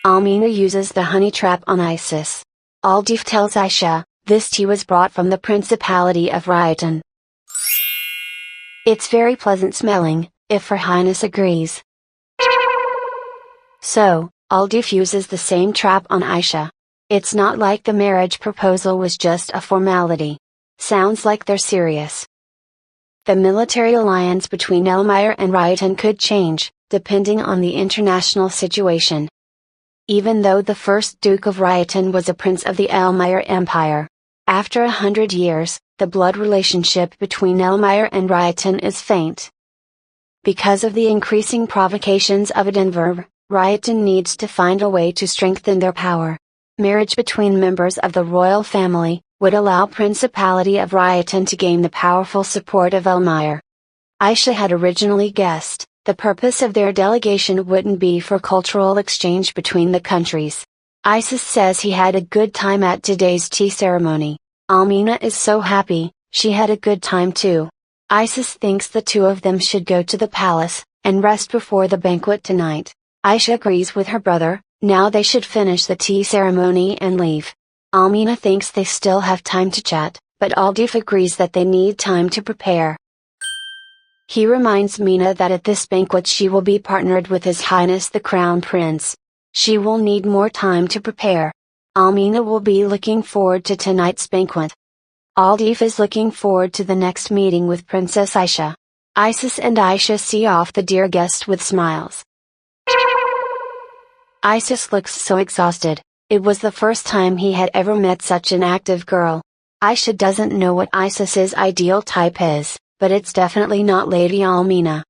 Almina uses the honey trap on Isis. Aldif tells Aisha, this tea was brought from the Principality of Rayatan. It's very pleasant smelling, if Her Highness agrees. So, Aldif uses the same trap on Aisha. It's not like the marriage proposal was just a formality. Sounds like they're serious. The military alliance between Elmeyer and Rayatan could change, depending on the international situation. Even though the first Duke of Rayatan was a prince of the Elmeyer Empire, after 100 years, the blood relationship between Elmeyer and Rayatan is faint. Because of the increasing provocations of Edinburgh, Rayatan needs to find a way to strengthen their power. Marriage between members of the royal family would allow Principality of Rayatan to gain the powerful support of Elmeyer. Aisha had originally guessed, the purpose of their delegation wouldn't be for cultural exchange between the countries. Isis says he had a good time at today's tea ceremony. Almina is so happy, she had a good time too. Isis thinks the two of them should go to the palace, and rest before the banquet tonight. Aisha agrees with her brother, now they should finish the tea ceremony and leave. Almina thinks they still have time to chat, but Aldif agrees that they need time to prepare. He reminds Mina that at this banquet she will be partnered with His Highness the Crown Prince. She will need more time to prepare. Almina will be looking forward to tonight's banquet. Aldif is looking forward to the next meeting with Princess Aisha. Isis and Aisha see off the dear guest with smiles. Isis looks so exhausted. It was the first time he had ever met such an active girl. Aisha doesn't know what Isis's ideal type is, but it's definitely not Lady Almina.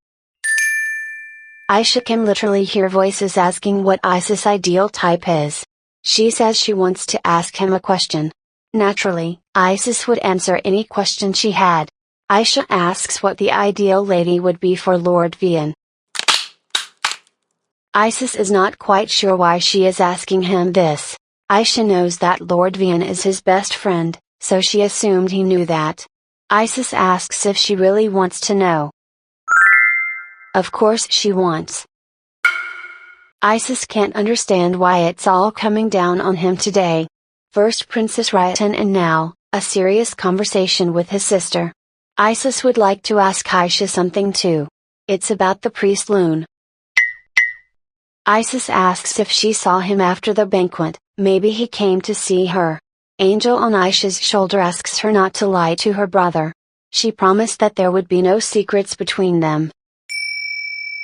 Aisha can literally hear voices asking what Isis' ideal type is. She says she wants to ask him a question. Naturally, Isis would answer any question she had. Aisha asks what the ideal lady would be for Lord Vian. Isis is not quite sure why she is asking him this. Aisha knows that Lord Vian is his best friend, so she assumed he knew that. Isis asks if she really wants to know. Of course she wants. Isis can't understand why it's all coming down on him today. First Princess Rayatan and now, a serious conversation with his sister. Isis would like to ask Aisha something too. It's about the priest Loon. Isis asks if she saw him after the banquet, maybe he came to see her. Angel on Aisha's shoulder asks her not to lie to her brother. She promised that there would be no secrets between them.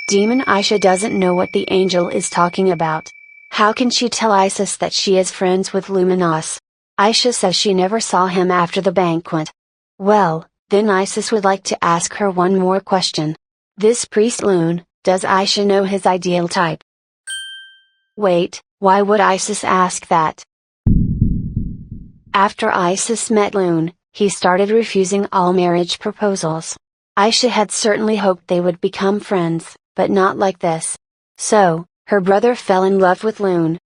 Demon Aisha doesn't know what the angel is talking about. How can she tell Isis that she is friends with Luminos? Aisha says she never saw him after the banquet. Well, then Isis would like to ask her one more question. This priest Loon, does Aisha know his ideal type? Wait, why would Isis ask that? After Isis met Loon, he started refusing all marriage proposals. Aisha had certainly hoped they would become friends, but not like this. So, her brother fell in love with Loon.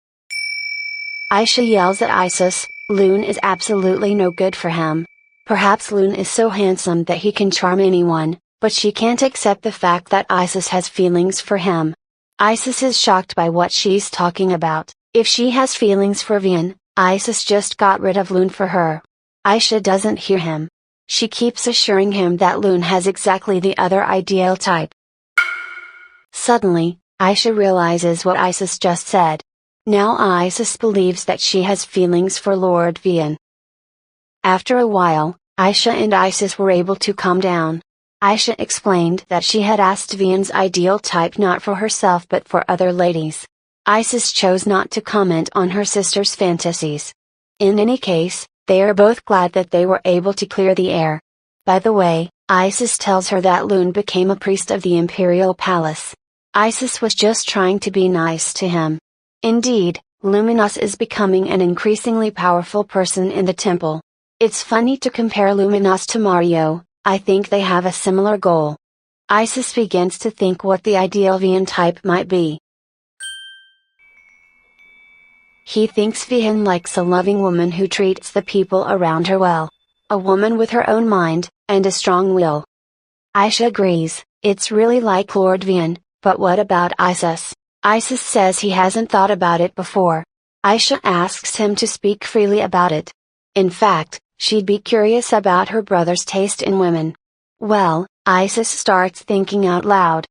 Aisha yells at Isis, Loon is absolutely no good for him. Perhaps Loon is so handsome that he can charm anyone, but she can't accept the fact that Isis has feelings for him. Isis is shocked by what she's talking about. If she has feelings for Vian, Isis just got rid of Loon for her. Aisha doesn't hear him. She keeps assuring him that Loon has exactly the other ideal type. Suddenly, Aisha realizes what Isis just said. Now Isis believes that she has feelings for Lord Vian. After a while, Aisha and Isis were able to calm down. Aisha explained that she had asked Vian's ideal type not for herself but for other ladies. Isis chose not to comment on her sister's fantasies. In any case, they are both glad that they were able to clear the air. By the way, Isis tells her that Loon became a priest of the imperial palace. Isis was just trying to be nice to him. Indeed, Luminos is becoming an increasingly powerful person in the temple. It's funny to compare Luminos to Mario. I think they have a similar goal. Isis begins to think what the ideal Vian type might be. He thinks Vian likes a loving woman who treats the people around her well. A woman with her own mind, and a strong will. Aisha agrees, it's really like Lord Vian, but what about Isis? Isis says he hasn't thought about it before. Aisha asks him to speak freely about it. In fact, she'd be curious about her brother's taste in women. Well, Isis starts thinking out loud.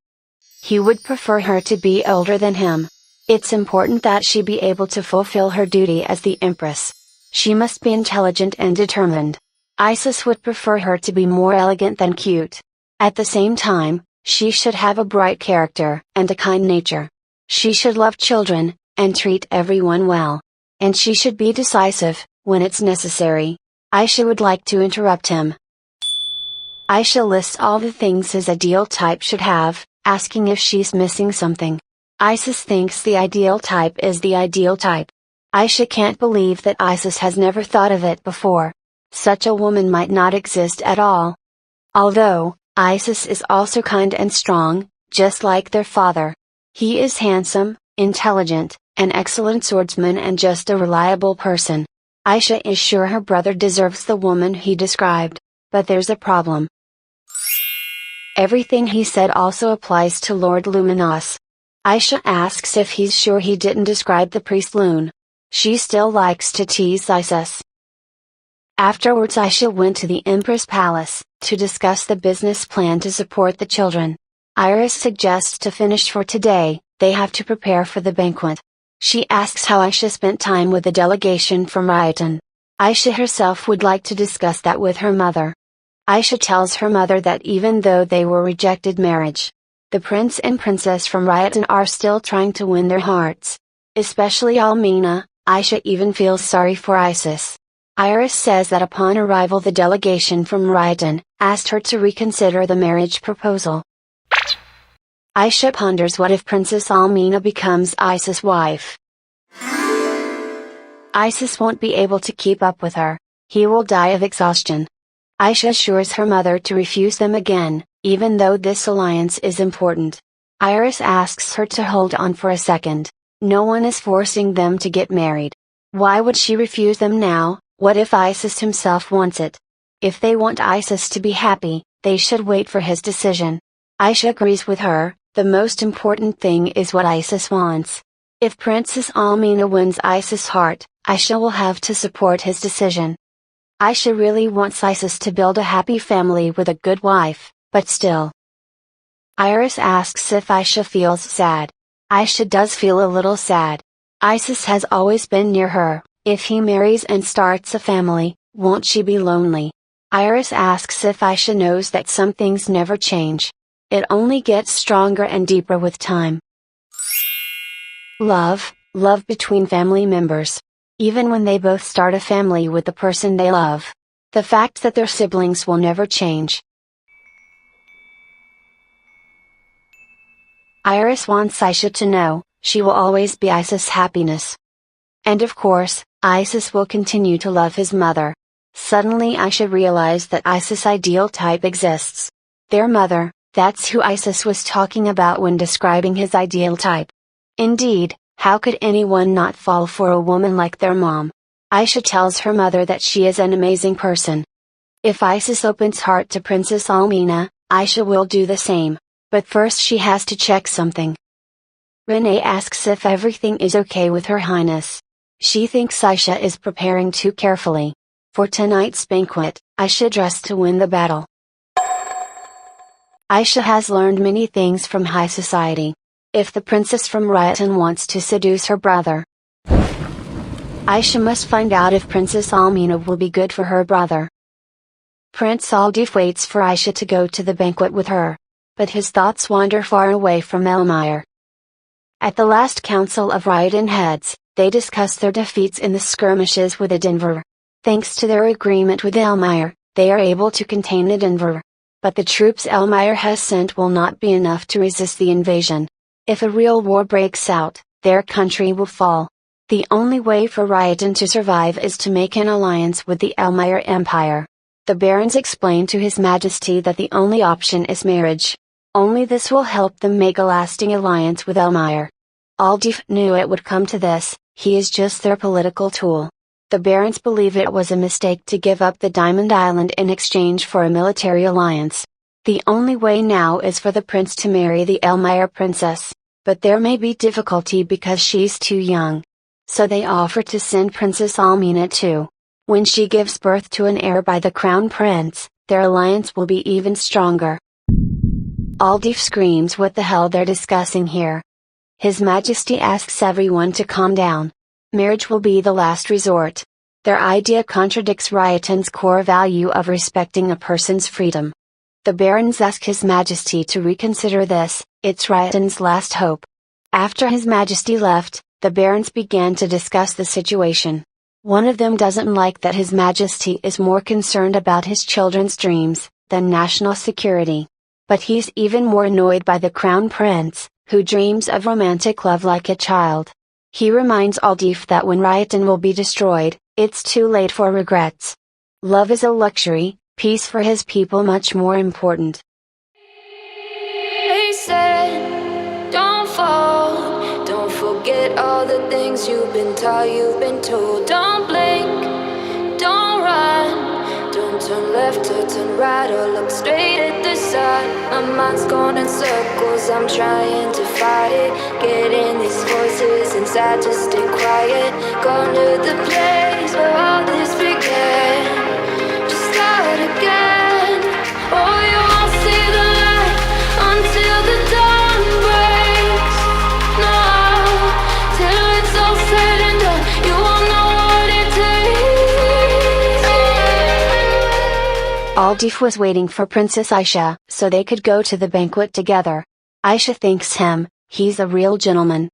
He would prefer her to be older than him. It's important that she be able to fulfill her duty as the Empress. She must be intelligent and determined. Isis would prefer her to be more elegant than cute. At the same time, she should have a bright character and a kind nature. She should love children, and treat everyone well. And she should be decisive, when it's necessary. Aisha would like to interrupt him. Aisha lists all the things his ideal type should have, asking if she's missing something. Isis thinks the ideal type is the ideal type. Aisha can't believe that Isis has never thought of it before. Such a woman might not exist at all. Although, Isis is also kind and strong, just like their father. He is handsome, intelligent, an excellent swordsman and just a reliable person. Aisha is sure her brother deserves the woman he described. But there's a problem. Everything he said also applies to Lord Luminos. Aisha asks if he's sure he didn't describe the priest Loon. She still likes to tease Isis. Afterwards Aisha went to the Empress Palace, to discuss the business plan to support the children. Iris suggests to finish for today, they have to prepare for the banquet. She asks how Aisha spent time with the delegation from Ryotan. Aisha herself would like to discuss that with her mother. Aisha tells her mother that even though they were rejected marriage, the prince and princess from Ryotan are still trying to win their hearts. Especially Almina. Aisha even feels sorry for Isis. Iris says that upon arrival the delegation from Ryotan asked her to reconsider the marriage proposal. Aisha ponders, what if Princess Almina becomes Isis' wife? Isis won't be able to keep up with her. He will die of exhaustion. Aisha assures her mother to refuse them again, even though this alliance is important. Iris asks her to hold on for a second. No one is forcing them to get married. Why would she refuse them now? What if Isis himself wants it? If they want Isis to be happy, they should wait for his decision. Aisha agrees with her. The most important thing is what Isis wants. If Princess Almina wins Isis' heart, Aisha will have to support his decision. Aisha really wants Isis to build a happy family with a good wife, but still. Iris asks if Aisha feels sad. Aisha does feel a little sad. Isis has always been near her. If he marries and starts a family, won't she be lonely? Iris asks if Aisha knows that some things never change. It only gets stronger and deeper with time. Love between family members. Even when they both start a family with the person they love. The fact that their siblings will never change. Iris wants Aisha to know, she will always be Isis' happiness. And of course, Isis will continue to love his mother. Suddenly Aisha realized that Isis' ideal type exists. Their mother, that's who Isis was talking about when describing his ideal type. Indeed, how could anyone not fall for a woman like their mom? Aisha tells her mother that she is an amazing person. If Isis opens heart to Princess Almina, Aisha will do the same. But first she has to check something. Renee asks if everything is okay with Her Highness. She thinks Aisha is preparing too carefully. For tonight's banquet, Aisha dressed to win the battle. Aisha has learned many things from high society. If the princess from Ryotan wants to seduce her brother, Aisha must find out if Princess Almina will be good for her brother. Prince Aldif waits for Aisha to go to the banquet with her. But his thoughts wander far away from Elmire. At the last council of Ryotan heads, they discuss their defeats in the skirmishes with Edinburgh. Thanks to their agreement with Elmire, they are able to contain Edinburgh. But the troops Elmire has sent will not be enough to resist the invasion. If a real war breaks out, their country will fall. The only way for Ryotan to survive is to make an alliance with the Elmire Empire. The barons explain to His Majesty that the only option is marriage. Only this will help them make a lasting alliance with Elmire. Aldif knew it would come to this, he is just their political tool. The barons believe it was a mistake to give up the Diamond Island in exchange for a military alliance. The only way now is for the prince to marry the Elmire princess, but there may be difficulty because she's too young. So they offer to send Princess Almina too. When she gives birth to an heir by the crown prince, their alliance will be even stronger. Aldif screams what the hell they're discussing here. His Majesty asks everyone to calm down. Marriage will be the last resort. Their idea contradicts Ryotan's core value of respecting a person's freedom. The barons ask His Majesty to reconsider this, it's Ryotan's last hope. After His Majesty left, the barons began to discuss the situation. One of them doesn't like that His Majesty is more concerned about his children's dreams than national security. But he's even more annoyed by the crown prince, who dreams of romantic love like a child. He reminds Aldif that when Ryotan will be destroyed, it's too late for regrets. Love is a luxury, peace for his people much more important. They said, don't fall, don't forget all the things you've been taught, you've been told. Don't blink, don't run. Don't turn left or turn right or look straight at the sun. My mind's going in circles, I'm trying to fight it. Getting these voices inside to stay quiet. Gone to the place where all this began. Just start again. Oh, you won't see the light until the dawn breaks. No, till it's Aldif was waiting for Princess Aisha, so they could go to the banquet together. Aisha thanks him, he's a real gentleman.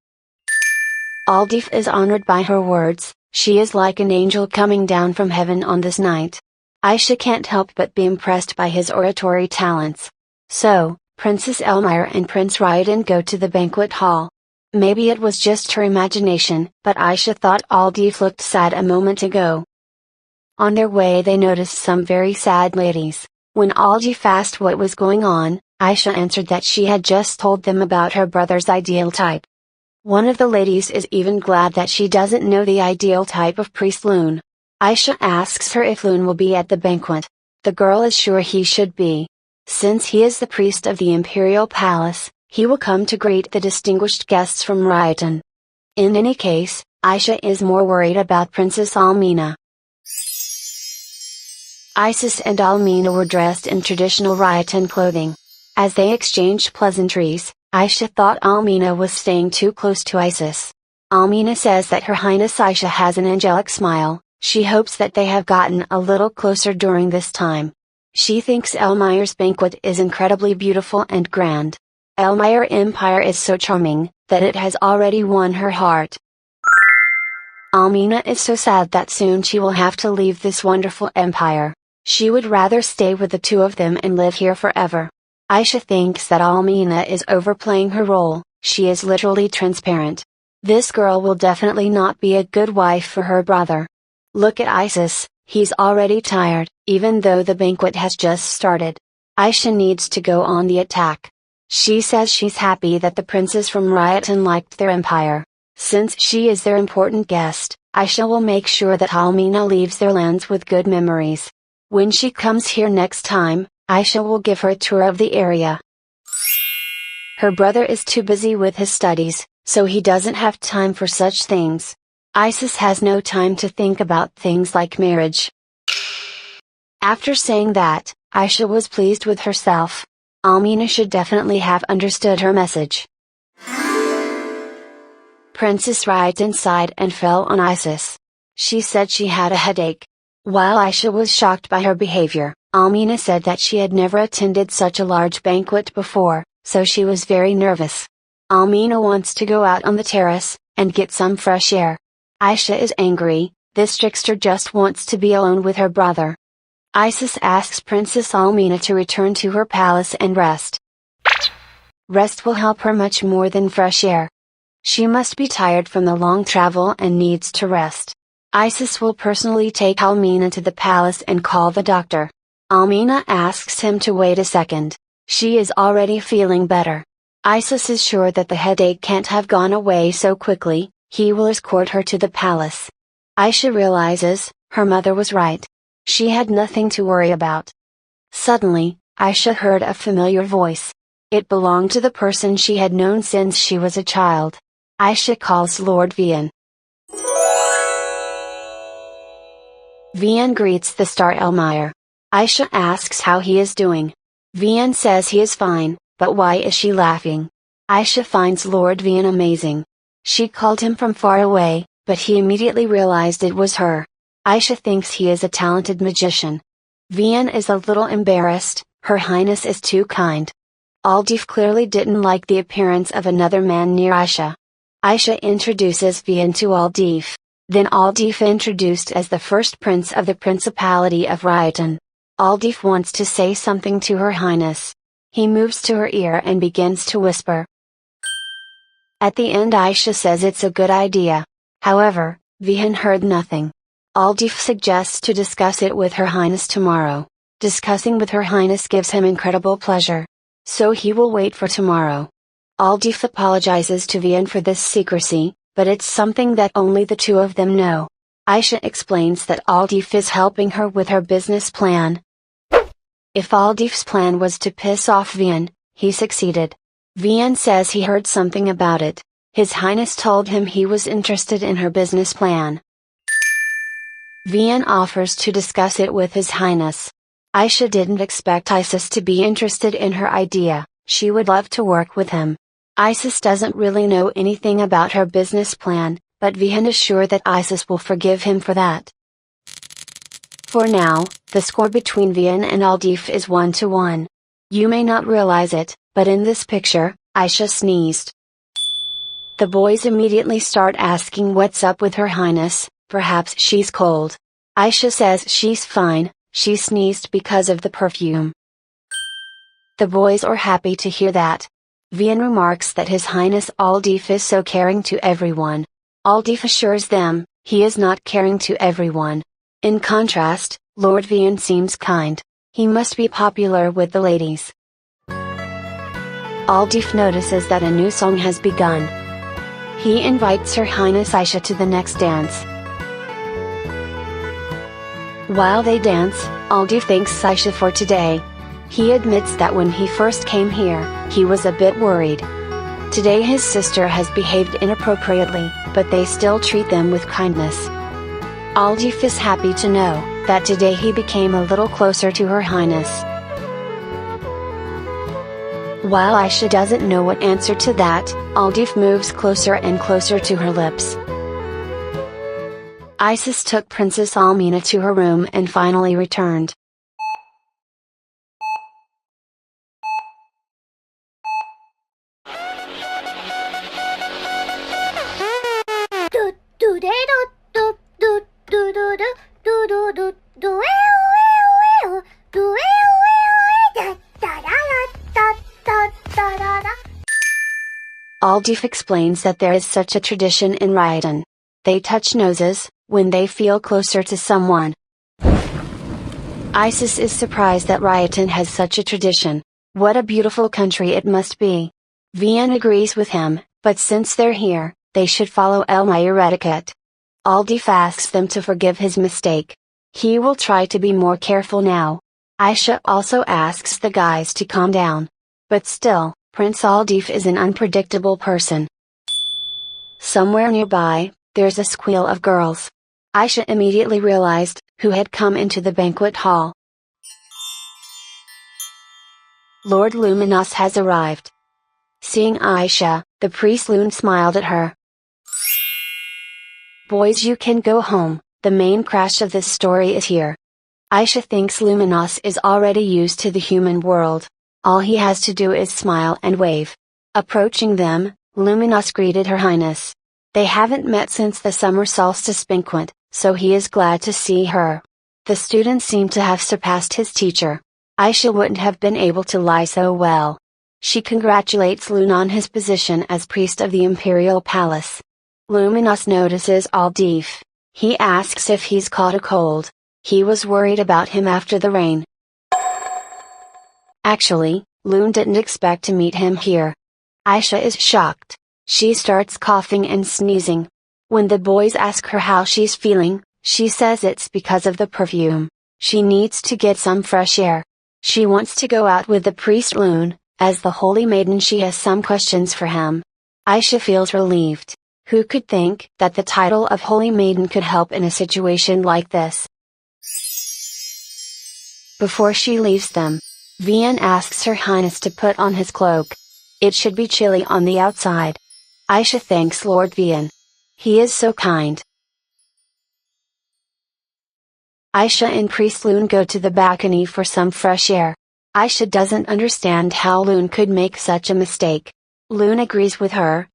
Aldif is honored by her words, she is like an angel coming down from heaven on this night. Aisha can't help but be impressed by his oratory talents. So, Princess Elmire and Prince Ryodan go to the banquet hall. Maybe it was just her imagination, but Aisha thought Aldif looked sad a moment ago. On their way they noticed some very sad ladies. When Aldif asked what was going on, Aisha answered that she had just told them about her brother's ideal type. One of the ladies is even glad that she doesn't know the ideal type of priest Loon. Aisha asks her if Loon will be at the banquet. The girl is sure he should be. Since he is the priest of the imperial palace, he will come to greet the distinguished guests from Ryodan. In any case, Aisha is more worried about Princess Almina. Isis and Almina were dressed in traditional Ryodan clothing. As they exchanged pleasantries, Aisha thought Almina was staying too close to Isis. Almina says that Her Highness Aisha has an angelic smile, she hopes that they have gotten a little closer during this time. She thinks Elmire's banquet is incredibly beautiful and grand. Elmire Empire is so charming, that it has already won her heart. Almina is so sad that soon she will have to leave this wonderful empire. She would rather stay with the two of them and live here forever. Aisha thinks that Almina is overplaying her role, she is literally transparent. This girl will definitely not be a good wife for her brother. Look at Isis, he's already tired, even though the banquet has just started. Aisha needs to go on the attack. She says she's happy that the princes from Ryodan liked their empire. Since she is their important guest, Aisha will make sure that Almina leaves their lands with good memories. When she comes here next time, Aisha will give her a tour of the area. Her brother is too busy with his studies, so he doesn't have time for such things. Isis has no time to think about things like marriage. After saying that, Aisha was pleased with herself. Almina should definitely have understood her message. Princess Ryodan sighed and fell on Isis. She said she had a headache. While Aisha was shocked by her behavior, Almina said that she had never attended such a large banquet before, so she was very nervous. Almina wants to go out on the terrace, and get some fresh air. Aisha is angry, this trickster just wants to be alone with her brother. Isis asks Princess Almina to return to her palace and rest. Rest will help her much more than fresh air. She must be tired from the long travel and needs to rest. Isis will personally take Almina to the palace and call the doctor. Almina asks him to wait a second. She is already feeling better. Isis is sure that the headache can't have gone away so quickly, he will escort her to the palace. Aisha realizes, her mother was right. She had nothing to worry about. Suddenly, Aisha heard a familiar voice. It belonged to the person she had known since she was a child. Aisha calls Lord Vian. Vian greets the star Elmire. Aisha asks how he is doing. Vian says he is fine, but why is she laughing? Aisha finds Lord Vian amazing. She called him from far away, but he immediately realized it was her. Aisha thinks he is a talented magician. Vian is a little embarrassed, Her Highness is too kind. Aldif clearly didn't like the appearance of another man near Aisha. Aisha introduces Vian to Aldif. Then Aldif introduced as the first prince of the Principality of Ryodan. Aldif wants to say something to Her Highness. He moves to her ear and begins to whisper. At the end Aisha says it's a good idea. However, Vian heard nothing. Aldif suggests to discuss it with Her Highness tomorrow. Discussing with Her Highness gives him incredible pleasure. So he will wait for tomorrow. Aldif apologizes to Vian for this secrecy, but it's something that only the two of them know. Aisha explains that Aldif is helping her with her business plan. If Aldif's plan was to piss off Vian, he succeeded. Vian says he heard something about it. His Highness told him he was interested in her business plan. Vian offers to discuss it with His Highness. Aisha didn't expect Isis to be interested in her idea, she would love to work with him. Isis doesn't really know anything about her business plan, but Vian is sure that Isis will forgive him for that. For now, the score between Vian and Aldif is 1-1. You may not realize it, but in this picture, Aisha sneezed. The boys immediately start asking what's up with Her Highness, perhaps she's cold. Aisha says she's fine, she sneezed because of the perfume. The boys are happy to hear that. Vian remarks that His Highness Aldif is so caring to everyone. Aldif assures them, he is not caring to everyone. In contrast, Lord Vian seems kind. He must be popular with the ladies. Aldif notices that a new song has begun. He invites Her Highness Aisha to the next dance. While they dance, Aldif thanks Aisha for today. He admits that when he first came here, he was a bit worried. Today his sister has behaved inappropriately, but they still treat them with kindness. Aldif is happy to know that today he became a little closer to Her Highness. While Aisha doesn't know what answer to that, Aldif moves closer and closer to her lips. Isis took Princess Almina to her room and finally returned. Aldif explains that there is such a tradition in Ryotan. They touch noses, when they feel closer to someone. Isis is surprised that Ryotan has such a tradition. What a beautiful country it must be. Vian agrees with him, but since they're here, they should follow Elmire etiquette. Aldif asks them to forgive his mistake. He will try to be more careful now. Aisha also asks the guys to calm down. But still, Prince Aldif is an unpredictable person. Somewhere nearby, there's a squeal of girls. Aisha immediately realized who had come into the banquet hall. Lord Luminous has arrived. Seeing Aisha, the priest Lune smiled at her. Boys, you can go home, the main crash of this story is here. Aisha thinks Luminous is already used to the human world. All he has to do is smile and wave. Approaching them, Luminous greeted Her Highness. They haven't met since the summer solstice banquet, so he is glad to see her. The student seemed to have surpassed his teacher. Aisha wouldn't have been able to lie so well. She congratulates Lune on his position as priest of the Imperial Palace. Luminous notices Aldif. He asks if he's caught a cold. He was worried about him after the rain. Actually, Lune didn't expect to meet him here. Aisha is shocked. She starts coughing and sneezing. When the boys ask her how she's feeling, she says it's because of the perfume. She needs to get some fresh air. She wants to go out with the priest Lune. As the holy maiden, she has some questions for him. Aisha feels relieved. Who could think that the title of holy maiden could help in a situation like this? Before she leaves them, Vian asks Her Highness to put on his cloak. It should be chilly on the outside. Aisha thanks Lord Vian. He is so kind. Aisha and Priest Lune go to the balcony for some fresh air. Aisha doesn't understand how Lune could make such a mistake. Lune agrees with her.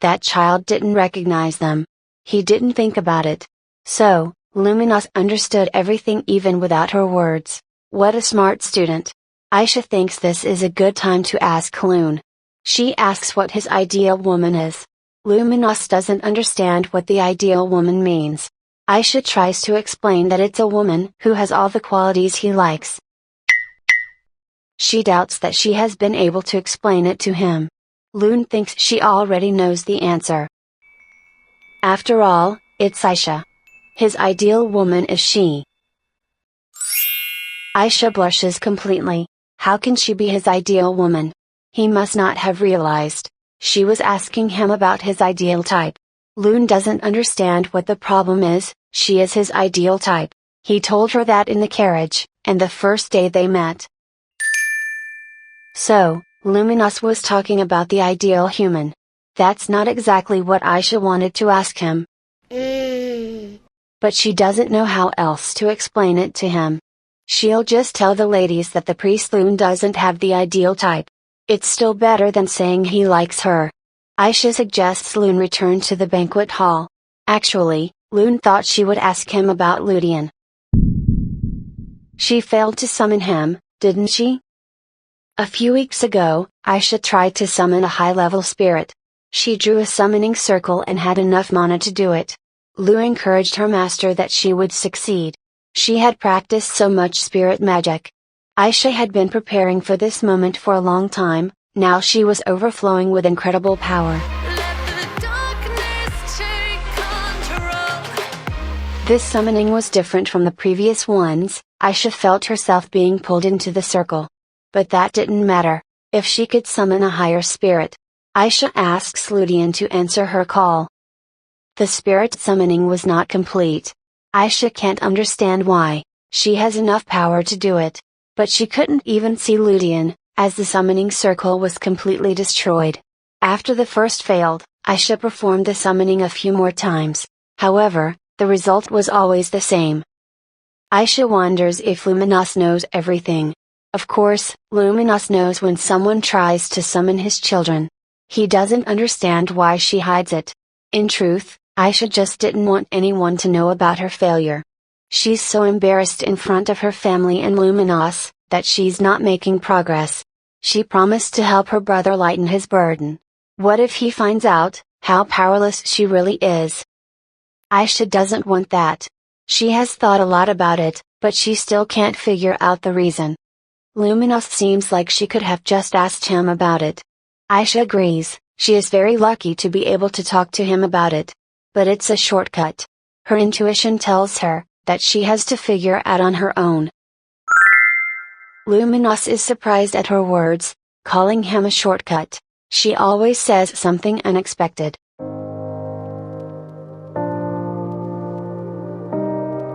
That child didn't recognize them. He didn't think about it. So, Luminous understood everything even without her words. What a smart student. Aisha thinks this is a good time to ask Lune. She asks what his ideal woman is. Luminous doesn't understand what the ideal woman means. Aisha tries to explain that it's a woman who has all the qualities he likes. She doubts that she has been able to explain it to him. Lune thinks she already knows the answer. After all, it's Aisha. His ideal woman is she. Aisha blushes completely. How can she be his ideal woman? He must not have realized. She was asking him about his ideal type. Lune doesn't understand what the problem is. She is his ideal type. He told her that in the carriage, and the first day they met. So, Luminous was talking about the ideal human. That's not exactly what Aisha wanted to ask him. but she doesn't know how else to explain it to him. She'll just tell the ladies that the priest Loon doesn't have the ideal type. It's still better than saying he likes her. Aisha suggests Loon return to the banquet hall. Actually, Loon thought she would ask him about Ludian. She failed to summon him, didn't she? A few weeks ago, Aisha tried to summon a high-level spirit. She drew a summoning circle and had enough mana to do it. Lu encouraged her master that she would succeed. She had practiced so much spirit magic. Aisha had been preparing for this moment for a long time, now she was overflowing with incredible power. This summoning was different from the previous ones. Aisha felt herself being pulled into the circle. But that didn't matter. If she could summon a higher spirit. Aisha asks Ludian to answer her call. The spirit summoning was not complete. Aisha can't understand why. She has enough power to do it. But she couldn't even see Ludian, as the summoning circle was completely destroyed. After the first failed, Aisha performed the summoning a few more times. However, the result was always the same. Aisha wonders if Luminous knows everything. Of course, Luminous knows when someone tries to summon his children. He doesn't understand why she hides it. In truth, Aisha just didn't want anyone to know about her failure. She's so embarrassed in front of her family and Luminous, that she's not making progress. She promised to help her brother lighten his burden. What if he finds out how powerless she really is? Aisha doesn't want that. She has thought a lot about it, but she still can't figure out the reason. Luminous seems like she could have just asked him about it. Aisha agrees, she is very lucky to be able to talk to him about it. But it's a shortcut. Her intuition tells her that she has to figure out on her own. Luminous is surprised at her words, calling him a shortcut. She always says something unexpected.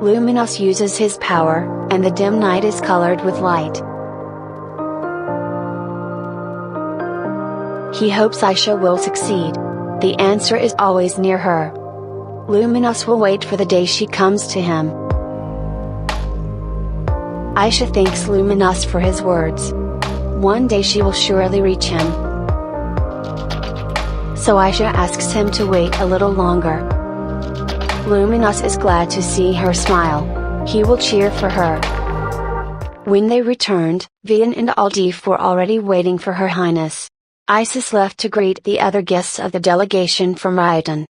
Luminous uses his power, and the dim night is colored with light. He hopes Aisha will succeed. The answer is always near her. Luminous will wait for the day she comes to him. Aisha thanks Luminous for his words. One day she will surely reach him. So Aisha asks him to wait a little longer. Luminous is glad to see her smile. He will cheer for her. When they returned, Vian and Aldif were already waiting for Her Highness. Isis left to greet the other guests of the delegation from Raitan.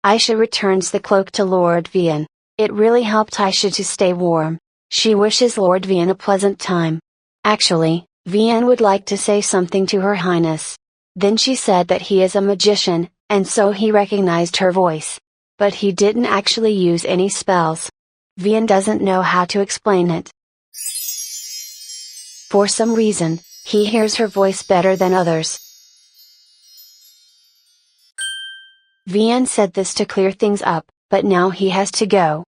Aisha returns the cloak to Lord Vian. It really helped Aisha to stay warm. She wishes Lord Vian a pleasant time. Actually, Vian would like to say something to Her Highness. Then she said that he is a magician, and so he recognized her voice. But he didn't actually use any spells. Vian doesn't know how to explain it. For some reason, he hears her voice better than others. Vian said this to clear things up, but now he has to go.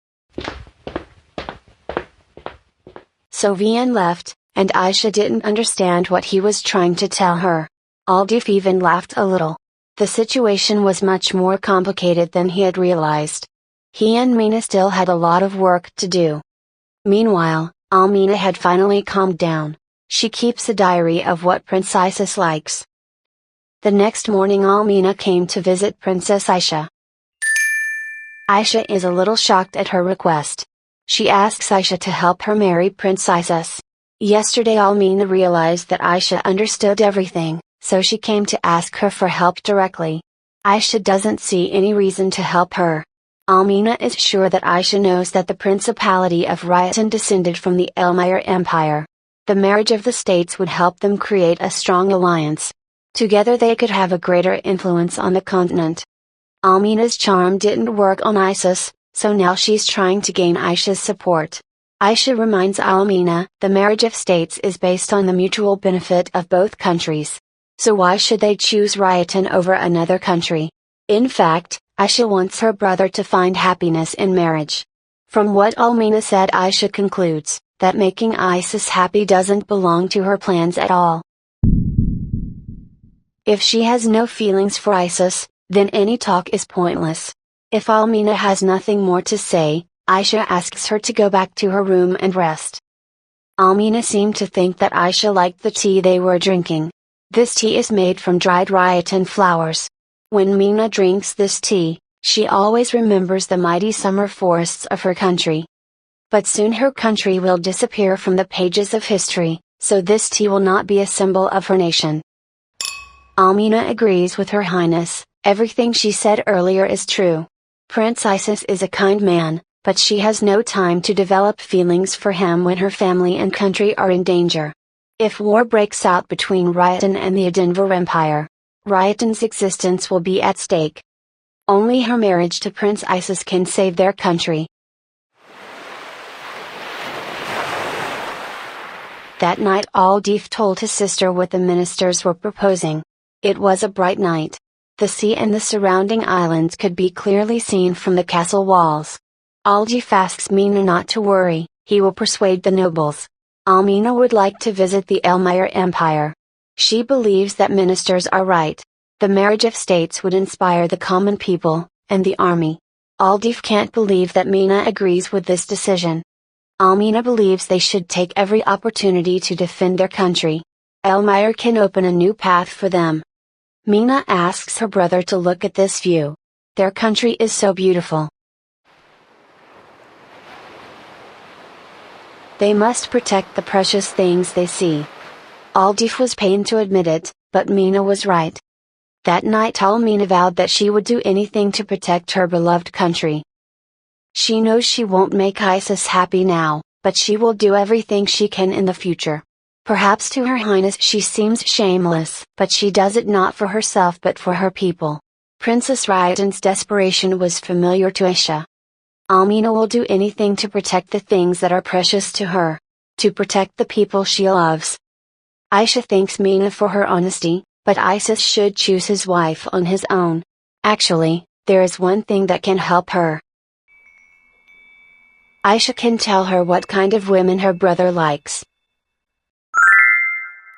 So Vian left, and Aisha didn't understand what he was trying to tell her. Aldif even laughed a little. The situation was much more complicated than he had realized. He and Mina still had a lot of work to do. Meanwhile, Almina had finally calmed down. She keeps a diary of what Prince Isis likes. The next morning Almina came to visit Princess Aisha. Aisha is a little shocked at her request. She asks Aisha to help her marry Prince Isis. Yesterday Almina realized that Aisha understood everything, so she came to ask her for help directly. Aisha doesn't see any reason to help her. Almina is sure that Aisha knows that the Principality of Raitan descended from the Elmire Empire. The marriage of the states would help them create a strong alliance. Together they could have a greater influence on the continent. Almina's charm didn't work on Isis, so now she's trying to gain Aisha's support. Aisha reminds Almina, the marriage of states is based on the mutual benefit of both countries. So why should they choose Raitan over another country? In fact, Aisha wants her brother to find happiness in marriage. From what Almina said, Aisha concludes that making Isis happy doesn't belong to her plans at all. If she has no feelings for Isis, then any talk is pointless. If Almina has nothing more to say, Aisha asks her to go back to her room and rest. Almina seemed to think that Aisha liked the tea they were drinking. This tea is made from dried ryetan flowers. When Mina drinks this tea, she always remembers the mighty summer forests of her country. But soon her country will disappear from the pages of history, so this tea will not be a symbol of her nation. Almina agrees with Her Highness, everything she said earlier is true. Prince Isis is a kind man, but she has no time to develop feelings for him when her family and country are in danger. If war breaks out between Ryetan and the Adinvar Empire, Ryetan's existence will be at stake. Only her marriage to Prince Isis can save their country. That night Aldif told his sister what the ministers were proposing. It was a bright night. The sea and the surrounding islands could be clearly seen from the castle walls. Aldif asks Mina not to worry, he will persuade the nobles. Almina would like to visit the Elmire Empire. She believes that ministers are right. The marriage of states would inspire the common people, and the army. Aldif can't believe that Mina agrees with this decision. Almina believes they should take every opportunity to defend their country. Elmire can open a new path for them. Mina asks her brother to look at this view. Their country is so beautiful. They must protect the precious things they see. Aldif was pained to admit it, but Mina was right. That night Almina vowed that she would do anything to protect her beloved country. She knows she won't make Isis happy now, but she will do everything she can in the future. Perhaps to Her Highness she seems shameless, but she does it not for herself but for her people. Princess Ryetan's desperation was familiar to Aisha. Almina will do anything to protect the things that are precious to her. To protect the people she loves. Aisha thanks Mina for her honesty, but Isis should choose his wife on his own. Actually, there is one thing that can help her. Aisha can tell her what kind of women her brother likes.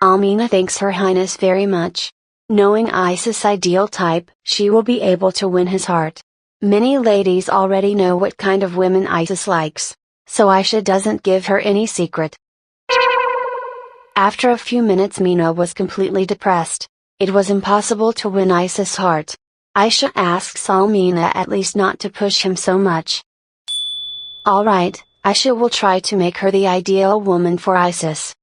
Almina thanks Her Highness very much. Knowing Isis' ideal type, she will be able to win his heart. Many ladies already know what kind of women Isis likes, so Aisha doesn't give her any secret. After a few minutes Mina was completely depressed. It was impossible to win Isis' heart. Aisha asks Almina at least not to push him so much. Alright, Aisha will try to make her the ideal woman for Isis.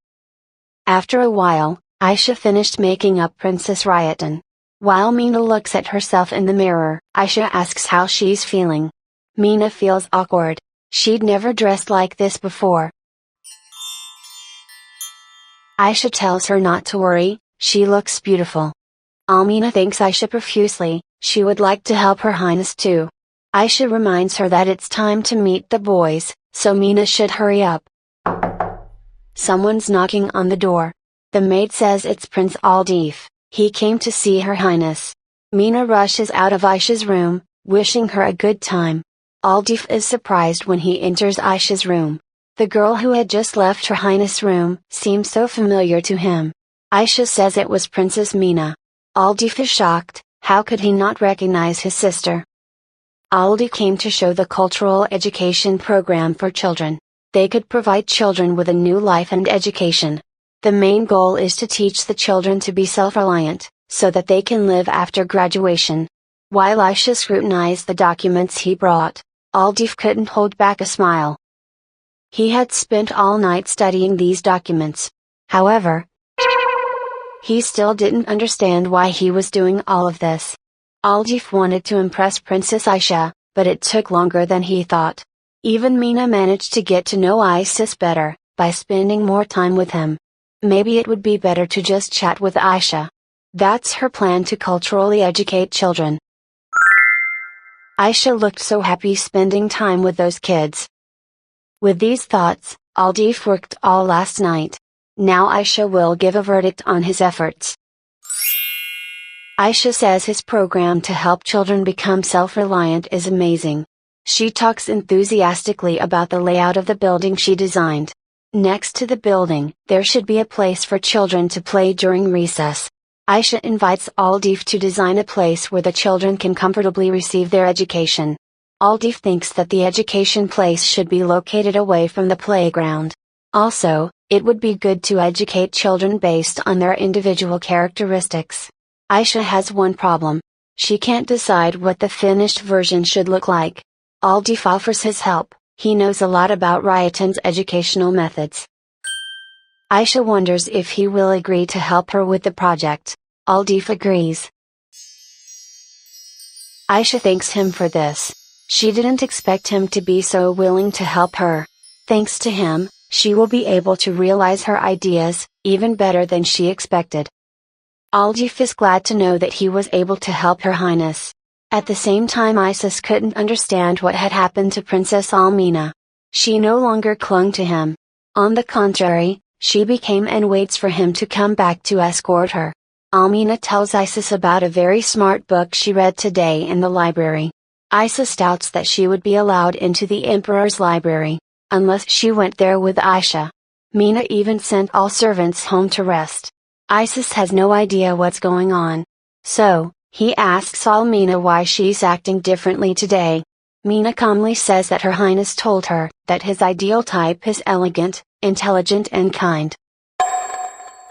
After a while, Aisha finished making up Princess Ryetan. While Mina looks at herself in the mirror, Aisha asks how she's feeling. Mina feels awkward. She'd never dressed like this before. Aisha tells her not to worry, she looks beautiful. Almina thanks Aisha profusely, she would like to help Her Highness too. Aisha reminds her that it's time to meet the boys, so Mina should hurry up. Someone's knocking on the door. The maid says it's Prince Aldif, he came to see Her Highness. Mina rushes out of Aisha's room, wishing her a good time. Aldif is surprised when he enters Aisha's room. The girl who had just left Her Highness' room seems so familiar to him. Aisha says it was Princess Mina. Aldif is shocked, how could he not recognize his sister? Aldif came to show the cultural education program for children. They could provide children with a new life and education. The main goal is to teach the children to be self-reliant, so that they can live after graduation. While Aisha scrutinized the documents he brought, Aldif couldn't hold back a smile. He had spent all night studying these documents. However, he still didn't understand why he was doing all of this. Aldif wanted to impress Princess Aisha, but it took longer than he thought. Even Mina managed to get to know Isis better, by spending more time with him. Maybe it would be better to just chat with Aisha. That's her plan to culturally educate children. Aisha looked so happy spending time with those kids. With these thoughts, Aldif worked all last night. Now Aisha will give a verdict on his efforts. Aisha says his program to help children become self-reliant is amazing. She talks enthusiastically about the layout of the building she designed. Next to the building, there should be a place for children to play during recess. Aisha invites Aldif to design a place where the children can comfortably receive their education. Aldif thinks that the education place should be located away from the playground. Also, it would be good to educate children based on their individual characteristics. Aisha has one problem. She can't decide what the finished version should look like. Aldif offers his help. He knows a lot about Ryatan's educational methods. Aisha wonders if he will agree to help her with the project. Aldif agrees. Aisha thanks him for this. She didn't expect him to be so willing to help her. Thanks to him, she will be able to realize her ideas, even better than she expected. Aldif is glad to know that he was able to help Her Highness. At the same time, Isis couldn't understand what had happened to Princess Almina. She no longer clung to him. On the contrary, she became and waits for him to come back to escort her. Almina tells Isis about a very smart book she read today in the library. Isis doubts that she would be allowed into the Emperor's library, unless she went there with Aisha. Mina even sent all servants home to rest. Isis has no idea what's going on. So, he asks Almina why she's acting differently today. Mina calmly says that Her Highness told her that his ideal type is elegant, intelligent and kind.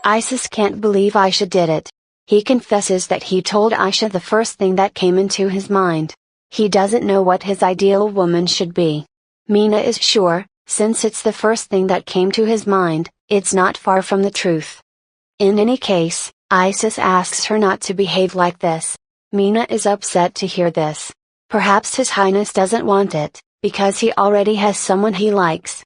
Isis can't believe Aisha did it. He confesses that he told Aisha the first thing that came into his mind. He doesn't know what his ideal woman should be. Mina is sure, since it's the first thing that came to his mind, it's not far from the truth. In any case, Isis asks her not to behave like this. Mina is upset to hear this. Perhaps His Highness doesn't want it, because he already has someone he likes.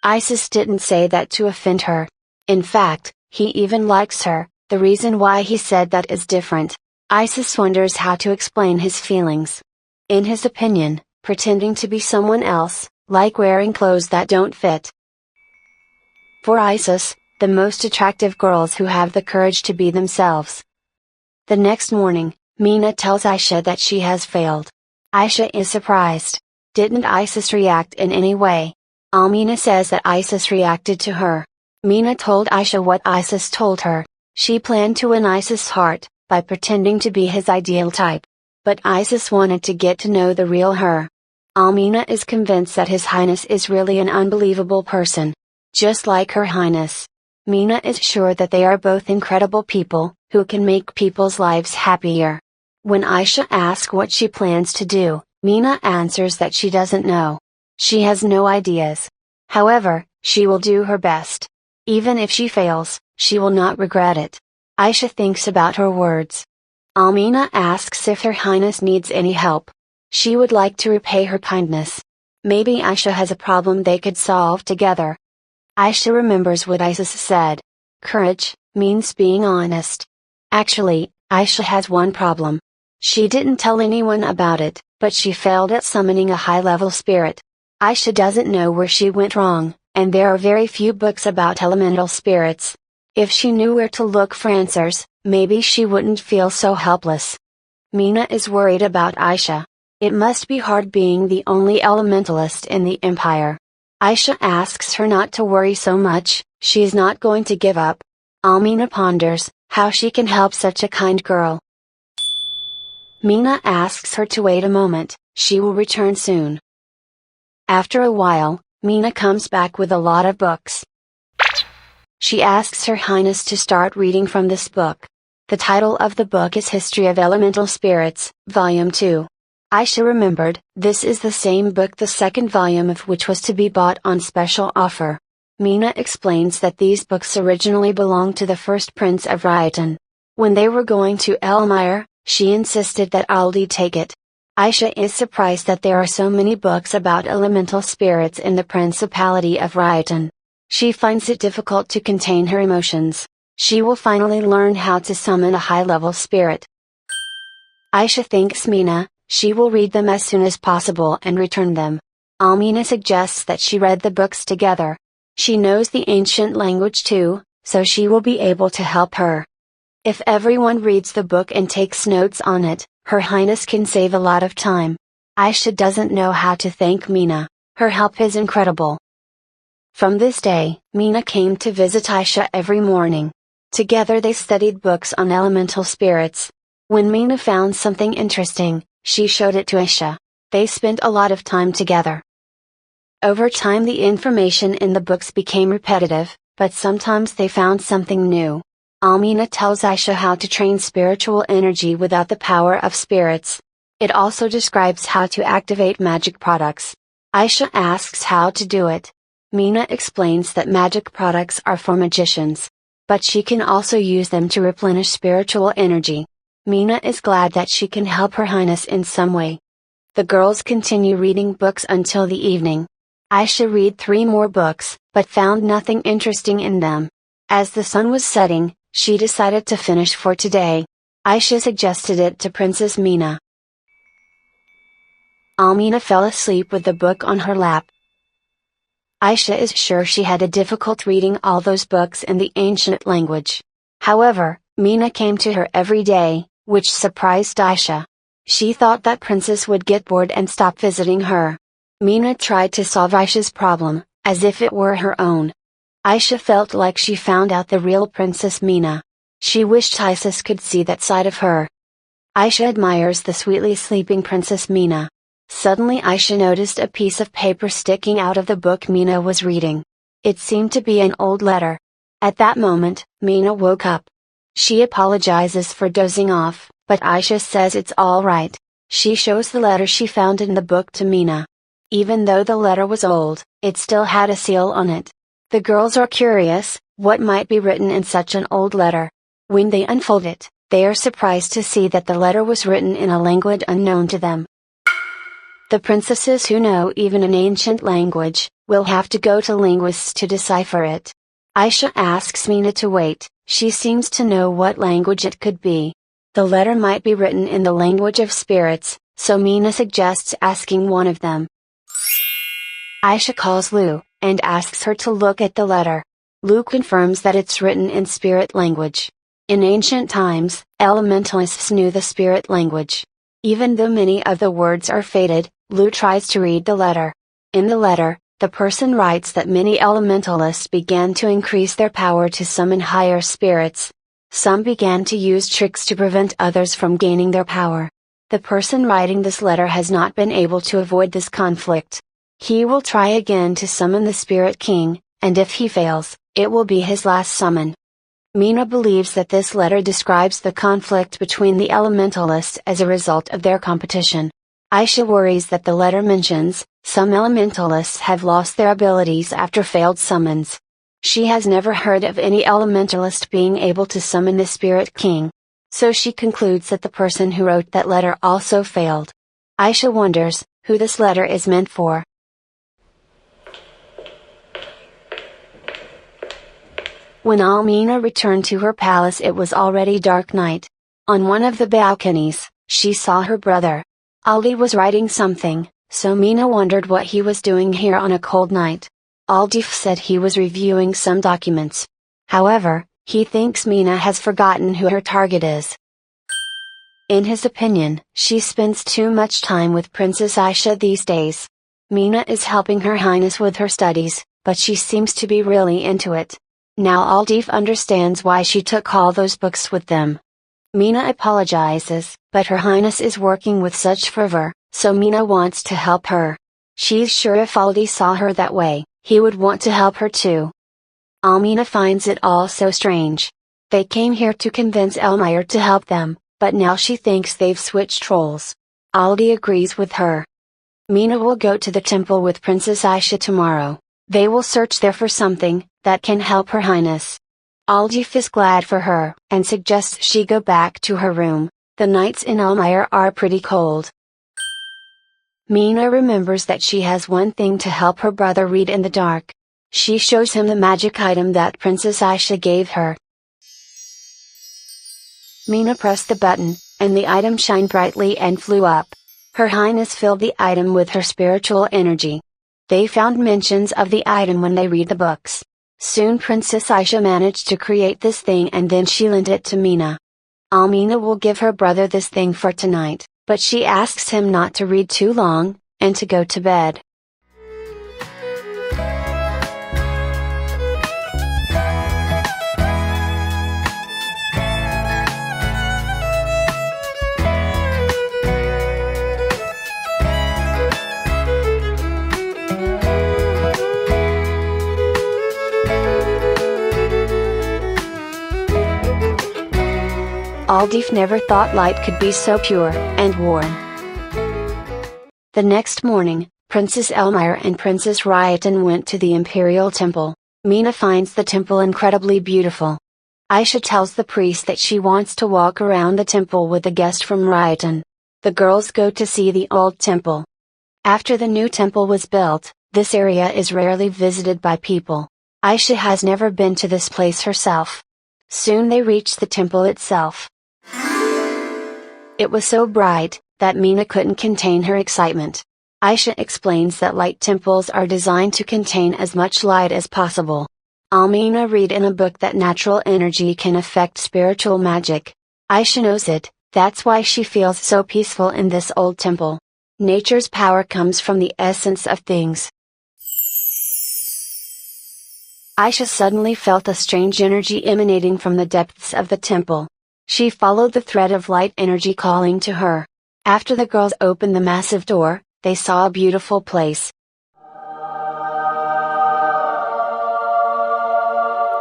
Isis didn't say that to offend her. In fact, he even likes her. The reason why he said that is different. Isis wonders how to explain his feelings. In his opinion, pretending to be someone else, like wearing clothes that don't fit. For Isis, the most attractive girls who have the courage to be themselves. The next morning, Mina tells Aisha that she has failed. Aisha is surprised. Didn't Isis react in any way? Almina says that Isis reacted to her. Mina told Aisha what Isis told her. She planned to win Isis' heart, by pretending to be his ideal type. But Isis wanted to get to know the real her. Almina is convinced that His Highness is really an unbelievable person. Just like Her Highness. Mina is sure that they are both incredible people, who can make people's lives happier. When Aisha asks what she plans to do, Mina answers that she doesn't know. She has no ideas. However, she will do her best. Even if she fails, she will not regret it. Aisha thinks about her words. Almina asks if Her Highness needs any help. She would like to repay her kindness. Maybe Aisha has a problem they could solve together. Aisha remembers what Isis said. Courage means being honest. Actually, Aisha has one problem. She didn't tell anyone about it, but she failed at summoning a high-level spirit. Aisha doesn't know where she went wrong, and there are very few books about elemental spirits. If she knew where to look for answers, maybe she wouldn't feel so helpless. Mina is worried about Aisha. It must be hard being the only elementalist in the Empire. Aisha asks her not to worry so much, she is not going to give up. Almina ponders how she can help such a kind girl. Mina asks her to wait a moment, she will return soon. After a while, Mina comes back with a lot of books. She asks Her Highness to start reading from this book. The title of the book is History of Elemental Spirits, Volume 2. Aisha remembered, this is the same book, the second volume of which was to be bought on special offer. Mina explains that these books originally belonged to the first prince of Ryatan. When they were going to Elmire, she insisted that Aldi take it. Aisha is surprised that there are so many books about elemental spirits in the Principality of Ryatan. She finds it difficult to contain her emotions. She will finally learn how to summon a high-level spirit. Aisha thanks Mina. She will read them as soon as possible and return them. Almina suggests that she read the books together. She knows the ancient language too, so she will be able to help her. If everyone reads the book and takes notes on it, Her Highness can save a lot of time. Aisha doesn't know how to thank Mina. Her help is incredible. From this day, Mina came to visit Aisha every morning. Together they studied books on elemental spirits. When Mina found something interesting, she showed it to Aisha. They spent a lot of time together. Over time, the information in the books became repetitive, but sometimes they found something new. Almina tells Aisha how to train spiritual energy without the power of spirits. It also describes how to activate magic products. Aisha asks how to do it. Mina explains that magic products are for magicians. But she can also use them to replenish spiritual energy. Mina is glad that she can help Her Highness in some way. The girls continue reading books until the evening. Aisha read 3 more books, but found nothing interesting in them. As the sun was setting, she decided to finish for today. Aisha suggested it to Princess Mina. Almina fell asleep with the book on her lap. Aisha is sure she had a difficult reading all those books in the ancient language. However, Mina came to her every day, which surprised Aisha. She thought that Princess would get bored and stop visiting her. Mina tried to solve Aisha's problem, as if it were her own. Aisha felt like she found out the real Princess Mina. She wished Isis could see that side of her. Aisha admires the sweetly sleeping Princess Mina. Suddenly Aisha noticed a piece of paper sticking out of the book Mina was reading. It seemed to be an old letter. At that moment, Mina woke up. She apologizes for dozing off, but Aisha says it's all right. She shows the letter she found in the book to Mina. Even though the letter was old, it still had a seal on it. The girls are curious, what might be written in such an old letter? When they unfold it, they are surprised to see that the letter was written in a language unknown to them. The princesses who know even an ancient language, will have to go to linguists to decipher it. Aisha asks Mina to wait, she seems to know what language it could be. The letter might be written in the language of spirits, so Mina suggests asking one of them. Aisha calls Lu, and asks her to look at the letter. Lu confirms that it's written in spirit language. In ancient times, elementalists knew the spirit language. Even though many of the words are faded, Lu tries to read the letter. In the letter, the person writes that many elementalists began to increase their power to summon higher spirits. Some began to use tricks to prevent others from gaining their power. The person writing this letter has not been able to avoid this conflict. He will try again to summon the Spirit King, and if he fails, it will be his last summon. Mina believes that this letter describes the conflict between the elementalists as a result of their competition. Aisha worries that the letter mentions, some elementalists have lost their abilities after failed summons. She has never heard of any elementalist being able to summon the Spirit King. So she concludes that the person who wrote that letter also failed. Aisha wonders, who this letter is meant for. When Almina returned to her palace, it was already dark night. On one of the balconies, she saw her brother. Aldi was writing something, so Mina wondered what he was doing here on a cold night. Aldif said he was reviewing some documents. However, he thinks Mina has forgotten who her target is. In his opinion, she spends too much time with Princess Aisha these days. Mina is helping Her Highness with her studies, but she seems to be really into it. Now Aldif understands why she took all those books with them. Mina apologizes, but Her Highness is working with such fervor, so Mina wants to help her. She's sure if Aldi saw her that way, he would want to help her too. Almina finds it all so strange. They came here to convince Elmire to help them, but now she thinks they've switched roles. Aldi agrees with her. Mina will go to the temple with Princess Aisha tomorrow. They will search there for something that can help Her Highness. Aldif is glad for her, and suggests she go back to her room. The nights in Elmire are pretty cold. Mina remembers that she has one thing to help her brother read in the dark. She shows him the magic item that Princess Aisha gave her. Mina pressed the button, and the item shined brightly and flew up. Her Highness filled the item with her spiritual energy. They found mentions of the item when they read the books. Soon Princess Aisha managed to create this thing and then she lent it to Mina. Almina will give her brother this thing for tonight, but she asks him not to read too long, and to go to bed. Aldif never thought light could be so pure and warm. The next morning, Princess Elmire and Princess Ryaton went to the Imperial Temple. Mina finds the temple incredibly beautiful. Aisha tells the priest that she wants to walk around the temple with a guest from Ryaton. The girls go to see the old temple. After the new temple was built, this area is rarely visited by people. Aisha has never been to this place herself. Soon they reach the temple itself. It was so bright, that Mina couldn't contain her excitement. Aisha explains that light temples are designed to contain as much light as possible. Almina read in a book that natural energy can affect spiritual magic. Aisha knows it, that's why she feels so peaceful in this old temple. Nature's power comes from the essence of things. Aisha suddenly felt a strange energy emanating from the depths of the temple. She followed the thread of light energy calling to her. After the girls opened the massive door, they saw a beautiful place.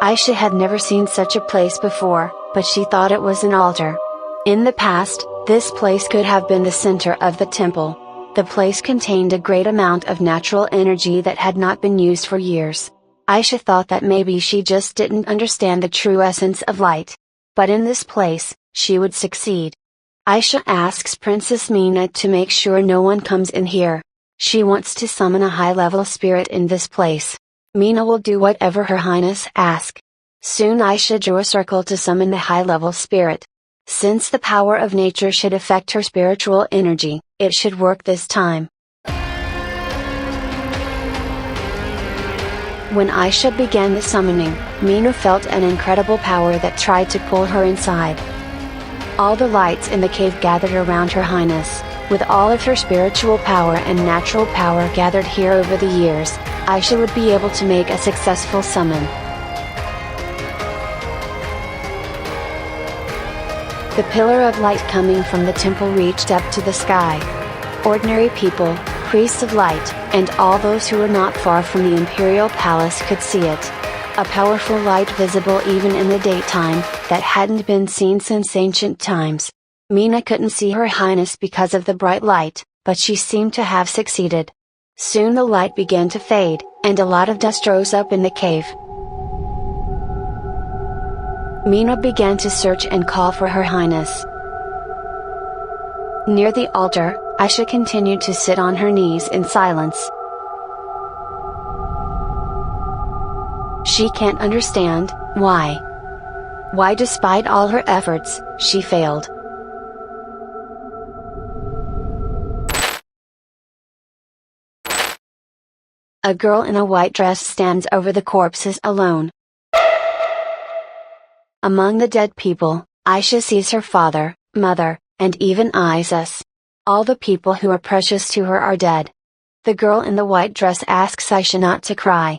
Aisha had never seen such a place before, but she thought it was an altar. In the past, this place could have been the center of the temple. The place contained a great amount of natural energy that had not been used for years. Aisha thought that maybe she just didn't understand the true essence of light. But in this place, she would succeed. Aisha asks Princess Mina to make sure no one comes in here. She wants to summon a high-level spirit in this place. Mina will do whatever Her Highness asks. Soon Aisha drew a circle to summon the high-level spirit. Since the power of nature should affect her spiritual energy, it should work this time. When Aisha began the summoning, Mina felt an incredible power that tried to pull her inside. All the lights in the cave gathered around Her Highness. With all of her spiritual power and natural power gathered here over the years, Aisha would be able to make a successful summon. The pillar of light coming from the temple reached up to the sky. Ordinary people, priests of light, and all those who were not far from the imperial palace could see it. A powerful light visible even in the daytime, that hadn't been seen since ancient times. Mina couldn't see Her Highness because of the bright light, but she seemed to have succeeded. Soon the light began to fade, and a lot of dust rose up in the cave. Mina began to search and call for Her Highness. Near the altar, Aisha continued to sit on her knees in silence. She can't understand why. Why, despite all her efforts, she failed. A girl in a white dress stands over the corpses alone. Among the dead people, Aisha sees her father, mother, and even Isis. All the people who are precious to her are dead. The girl in the white dress asks Aisha not to cry.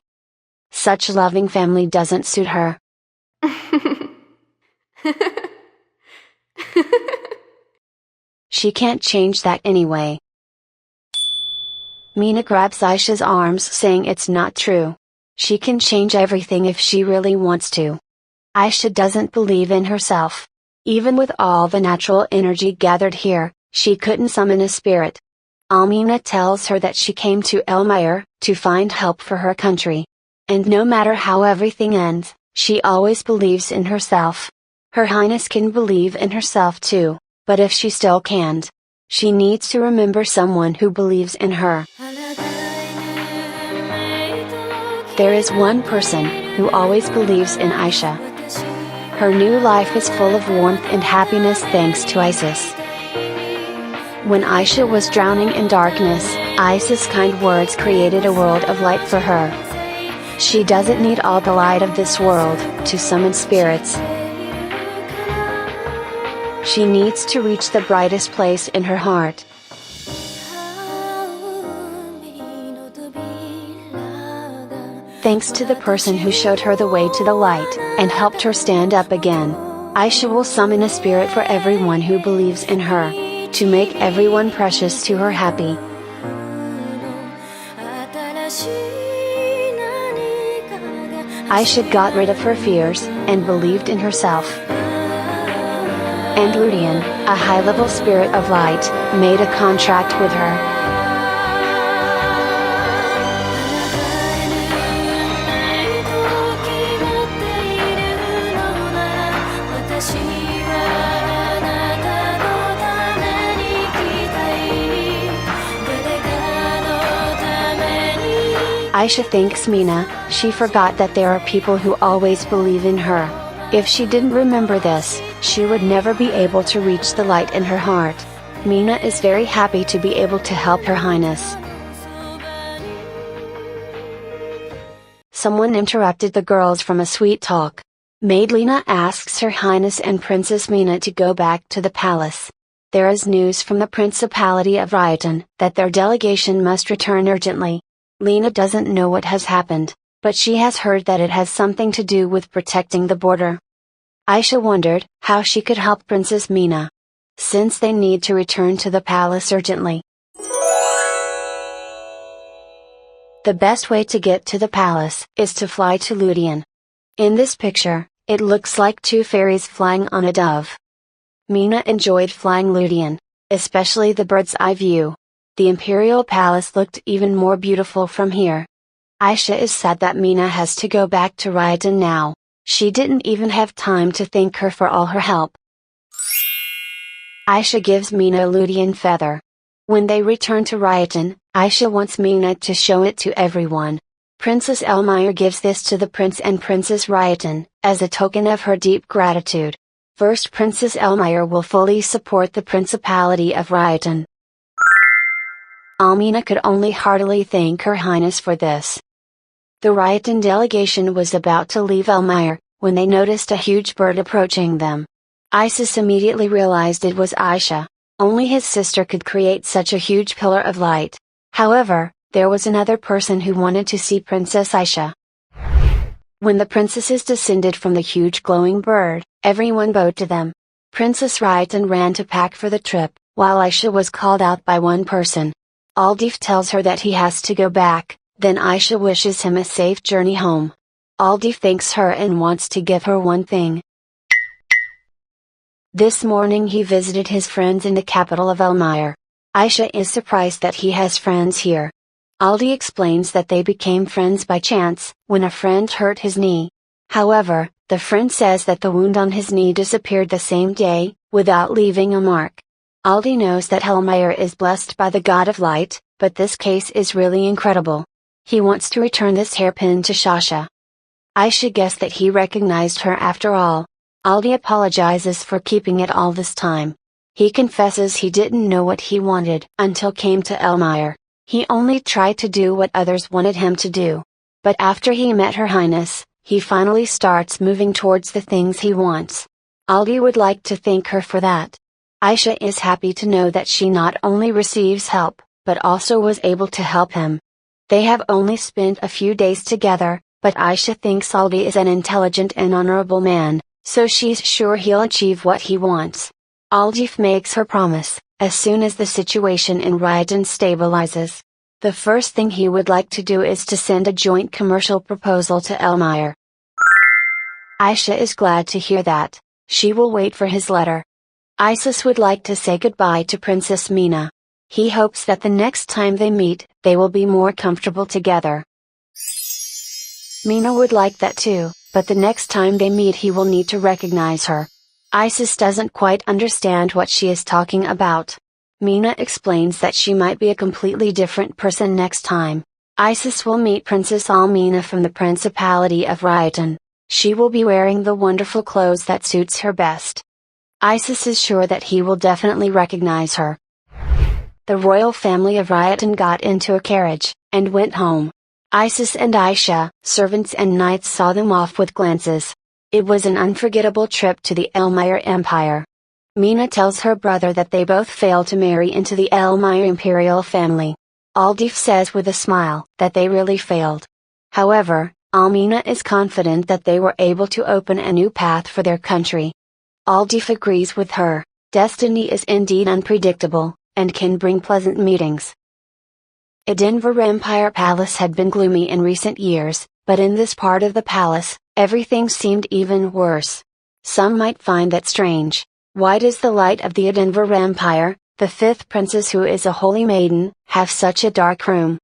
Such loving family doesn't suit her. She can't change that anyway. Mina grabs Aisha's arms saying it's not true. She can change everything if she really wants to. Aisha doesn't believe in herself. Even with all the natural energy gathered here, she couldn't summon a spirit. Almina tells her that she came to Elmire to find help for her country. And no matter how everything ends, she always believes in herself. Her Highness can believe in herself too, but if she still can't, she needs to remember someone who believes in her. There is one person who always believes in Aisha. Her new life is full of warmth and happiness thanks to Isis. When Aisha was drowning in darkness, Isis' kind words created a world of light for her. She doesn't need all the light of this world to summon spirits. She needs to reach the brightest place in her heart. Thanks to the person who showed her the way to the light, and helped her stand up again, Aisha will summon a spirit for everyone who believes in her, to make everyone precious to her happy. Aisha got rid of her fears, and believed in herself. And Ludian, a high-level spirit of light, made a contract with her. Aisha thinks Mina, she forgot that there are people who always believe in her. If she didn't remember this, she would never be able to reach the light in her heart. Mina is very happy to be able to help Her Highness. Someone interrupted the girls from a sweet talk. Maid Lena asks Her Highness and Princess Mina to go back to the palace. There is news from the Principality of Ryotan that their delegation must return urgently. Lena doesn't know what has happened, but she has heard that it has something to do with protecting the border. Aisha wondered how she could help Princess Mina, since they need to return to the palace urgently. The best way to get to the palace is to fly to Ludian. In this picture, it looks like two fairies flying on a dove. Mina enjoyed flying Ludian, especially the bird's eye view. The imperial palace looked even more beautiful from here. Aisha is sad that Mina has to go back to Ryotan now. She didn't even have time to thank her for all her help. Aisha gives Mina a Ludian feather. When they return to Ryotan, Aisha wants Mina to show it to everyone. Princess Elmire gives this to the Prince and Princess Ryotan, as a token of her deep gratitude. First, Princess Elmire will fully support the Principality of Ryotan. Almina could only heartily thank Her Highness for this. The Ryotan delegation was about to leave Elmire, when they noticed a huge bird approaching them. Isis immediately realized it was Aisha. Only his sister could create such a huge pillar of light. However, there was another person who wanted to see Princess Aisha. When the princesses descended from the huge glowing bird, everyone bowed to them. Princess Ryotan ran to pack for the trip, while Aisha was called out by one person. Aldif tells her that he has to go back, then Aisha wishes him a safe journey home. Aldif thanks her and wants to give her one thing. This morning he visited his friends in the capital of Elmire. Aisha is surprised that he has friends here. Aldi explains that they became friends by chance, when a friend hurt his knee. However, the friend says that the wound on his knee disappeared the same day, without leaving a mark. Aldi knows that Elmire is blessed by the god of light, but this case is really incredible. He wants to return this hairpin to Shasha. Aisha guessed that he recognized her after all. Aldi apologizes for keeping it all this time. He confesses he didn't know what he wanted until came to Elmire. He only tried to do what others wanted him to do. But after he met Her Highness, he finally starts moving towards the things he wants. Aldi would like to thank her for that. Aisha is happy to know that she not only receives help, but also was able to help him. They have only spent a few days together, but Aisha thinks Aldi is an intelligent and honorable man, so she's sure he'll achieve what he wants. Aldif makes her promise, as soon as the situation in Ryotan stabilizes. The first thing he would like to do is to send a joint commercial proposal to Elmire. Aisha is glad to hear that. She will wait for his letter. Isis would like to say goodbye to Princess Mina. He hopes that the next time they meet, they will be more comfortable together. Mina would like that too, but the next time they meet he will need to recognize her. Isis doesn't quite understand what she is talking about. Mina explains that she might be a completely different person next time. Isis will meet Princess Almina from the Principality of Ryotan. She will be wearing the wonderful clothes that suits her best. Isis is sure that he will definitely recognize her. The royal family of Ryotan got into a carriage, and went home. Isis and Aisha, servants and knights saw them off with glances. It was an unforgettable trip to the Elmire Empire. Mina tells her brother that they both failed to marry into the Elmire imperial family. Aldif says with a smile that they really failed. However, Almina is confident that they were able to open a new path for their country. Aldif agrees with her. Destiny is indeed unpredictable, and can bring pleasant meetings. Edinburgh Empire Palace had been gloomy in recent years, but in this part of the palace, everything seemed even worse. Some might find that strange. Why does the light of the Denver Empire, the fifth princess who is a holy maiden, have such a dark room?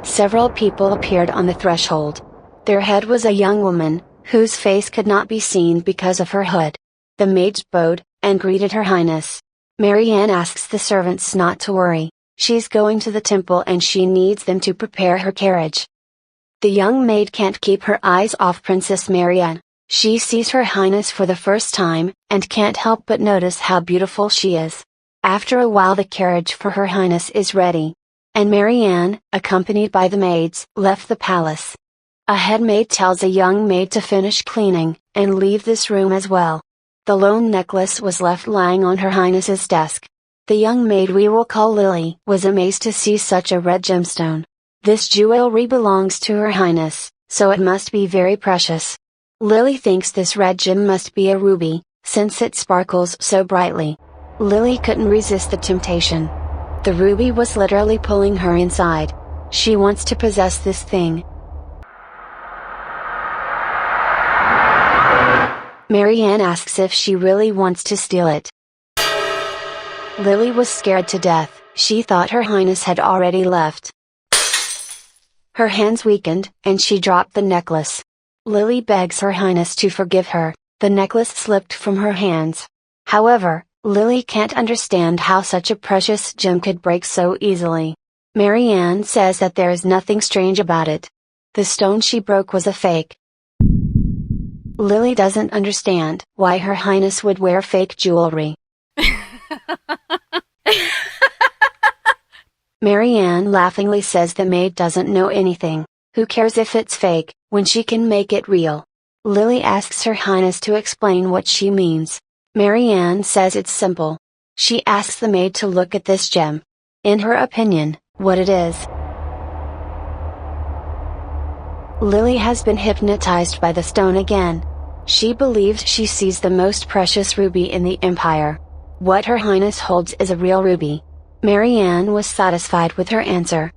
Several people appeared on the threshold. Their head was a young woman, whose face could not be seen because of her hood. The maids bowed, and greeted Her Highness. Marianne asks the servants not to worry, she's going to the temple and she needs them to prepare her carriage. The young maid can't keep her eyes off Princess Marianne. She sees Her Highness for the first time, and can't help but notice how beautiful she is. After a while the carriage for Her Highness is ready. And Marianne, accompanied by the maids, left the palace. A head maid tells a young maid to finish cleaning, and leave this room as well. The lone necklace was left lying on Her Highness's desk. The young maid we will call Lily was amazed to see such a red gemstone. This jewelry belongs to Her Highness, so it must be very precious. Lily thinks this red gem must be a ruby, since it sparkles so brightly. Lily couldn't resist the temptation. The ruby was literally pulling her inside. She wants to possess this thing. Marianne asks if she really wants to steal it. Lily was scared to death, she thought Her Highness had already left. Her hands weakened, and she dropped the necklace. Lily begs Her Highness to forgive her, the necklace slipped from her hands. However, Lily can't understand how such a precious gem could break so easily. Marianne says that there is nothing strange about it. The stone she broke was a fake. Lily doesn't understand why Her Highness would wear fake jewelry. Marianne laughingly says the maid doesn't know anything. Who cares if it's fake, when she can make it real? Lily asks Her Highness to explain what she means. Marianne says it's simple. She asks the maid to look at this gem. In her opinion, what it is. Lily has been hypnotized by the stone again. She believes she sees the most precious ruby in the empire. What Her Highness holds is a real ruby. Marianne was satisfied with her answer.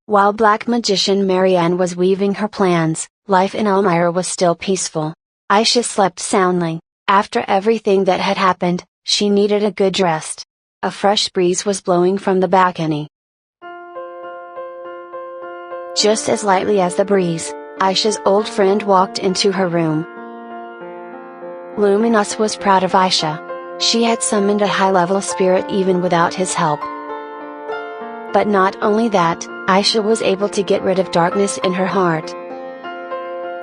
While Black Magician Marianne was weaving her plans, life in Elmira was still peaceful. Aisha slept soundly. After everything that had happened, she needed a good rest. A fresh breeze was blowing from the balcony. Just as lightly as the breeze, Aisha's old friend walked into her room. Luminous was proud of Aisha. She had summoned a high-level spirit even without his help. But not only that, Aisha was able to get rid of darkness in her heart.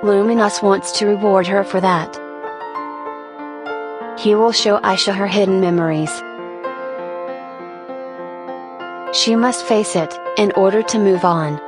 Luminous wants to reward her for that. He will show Aisha her hidden memories. She must face it, in order to move on.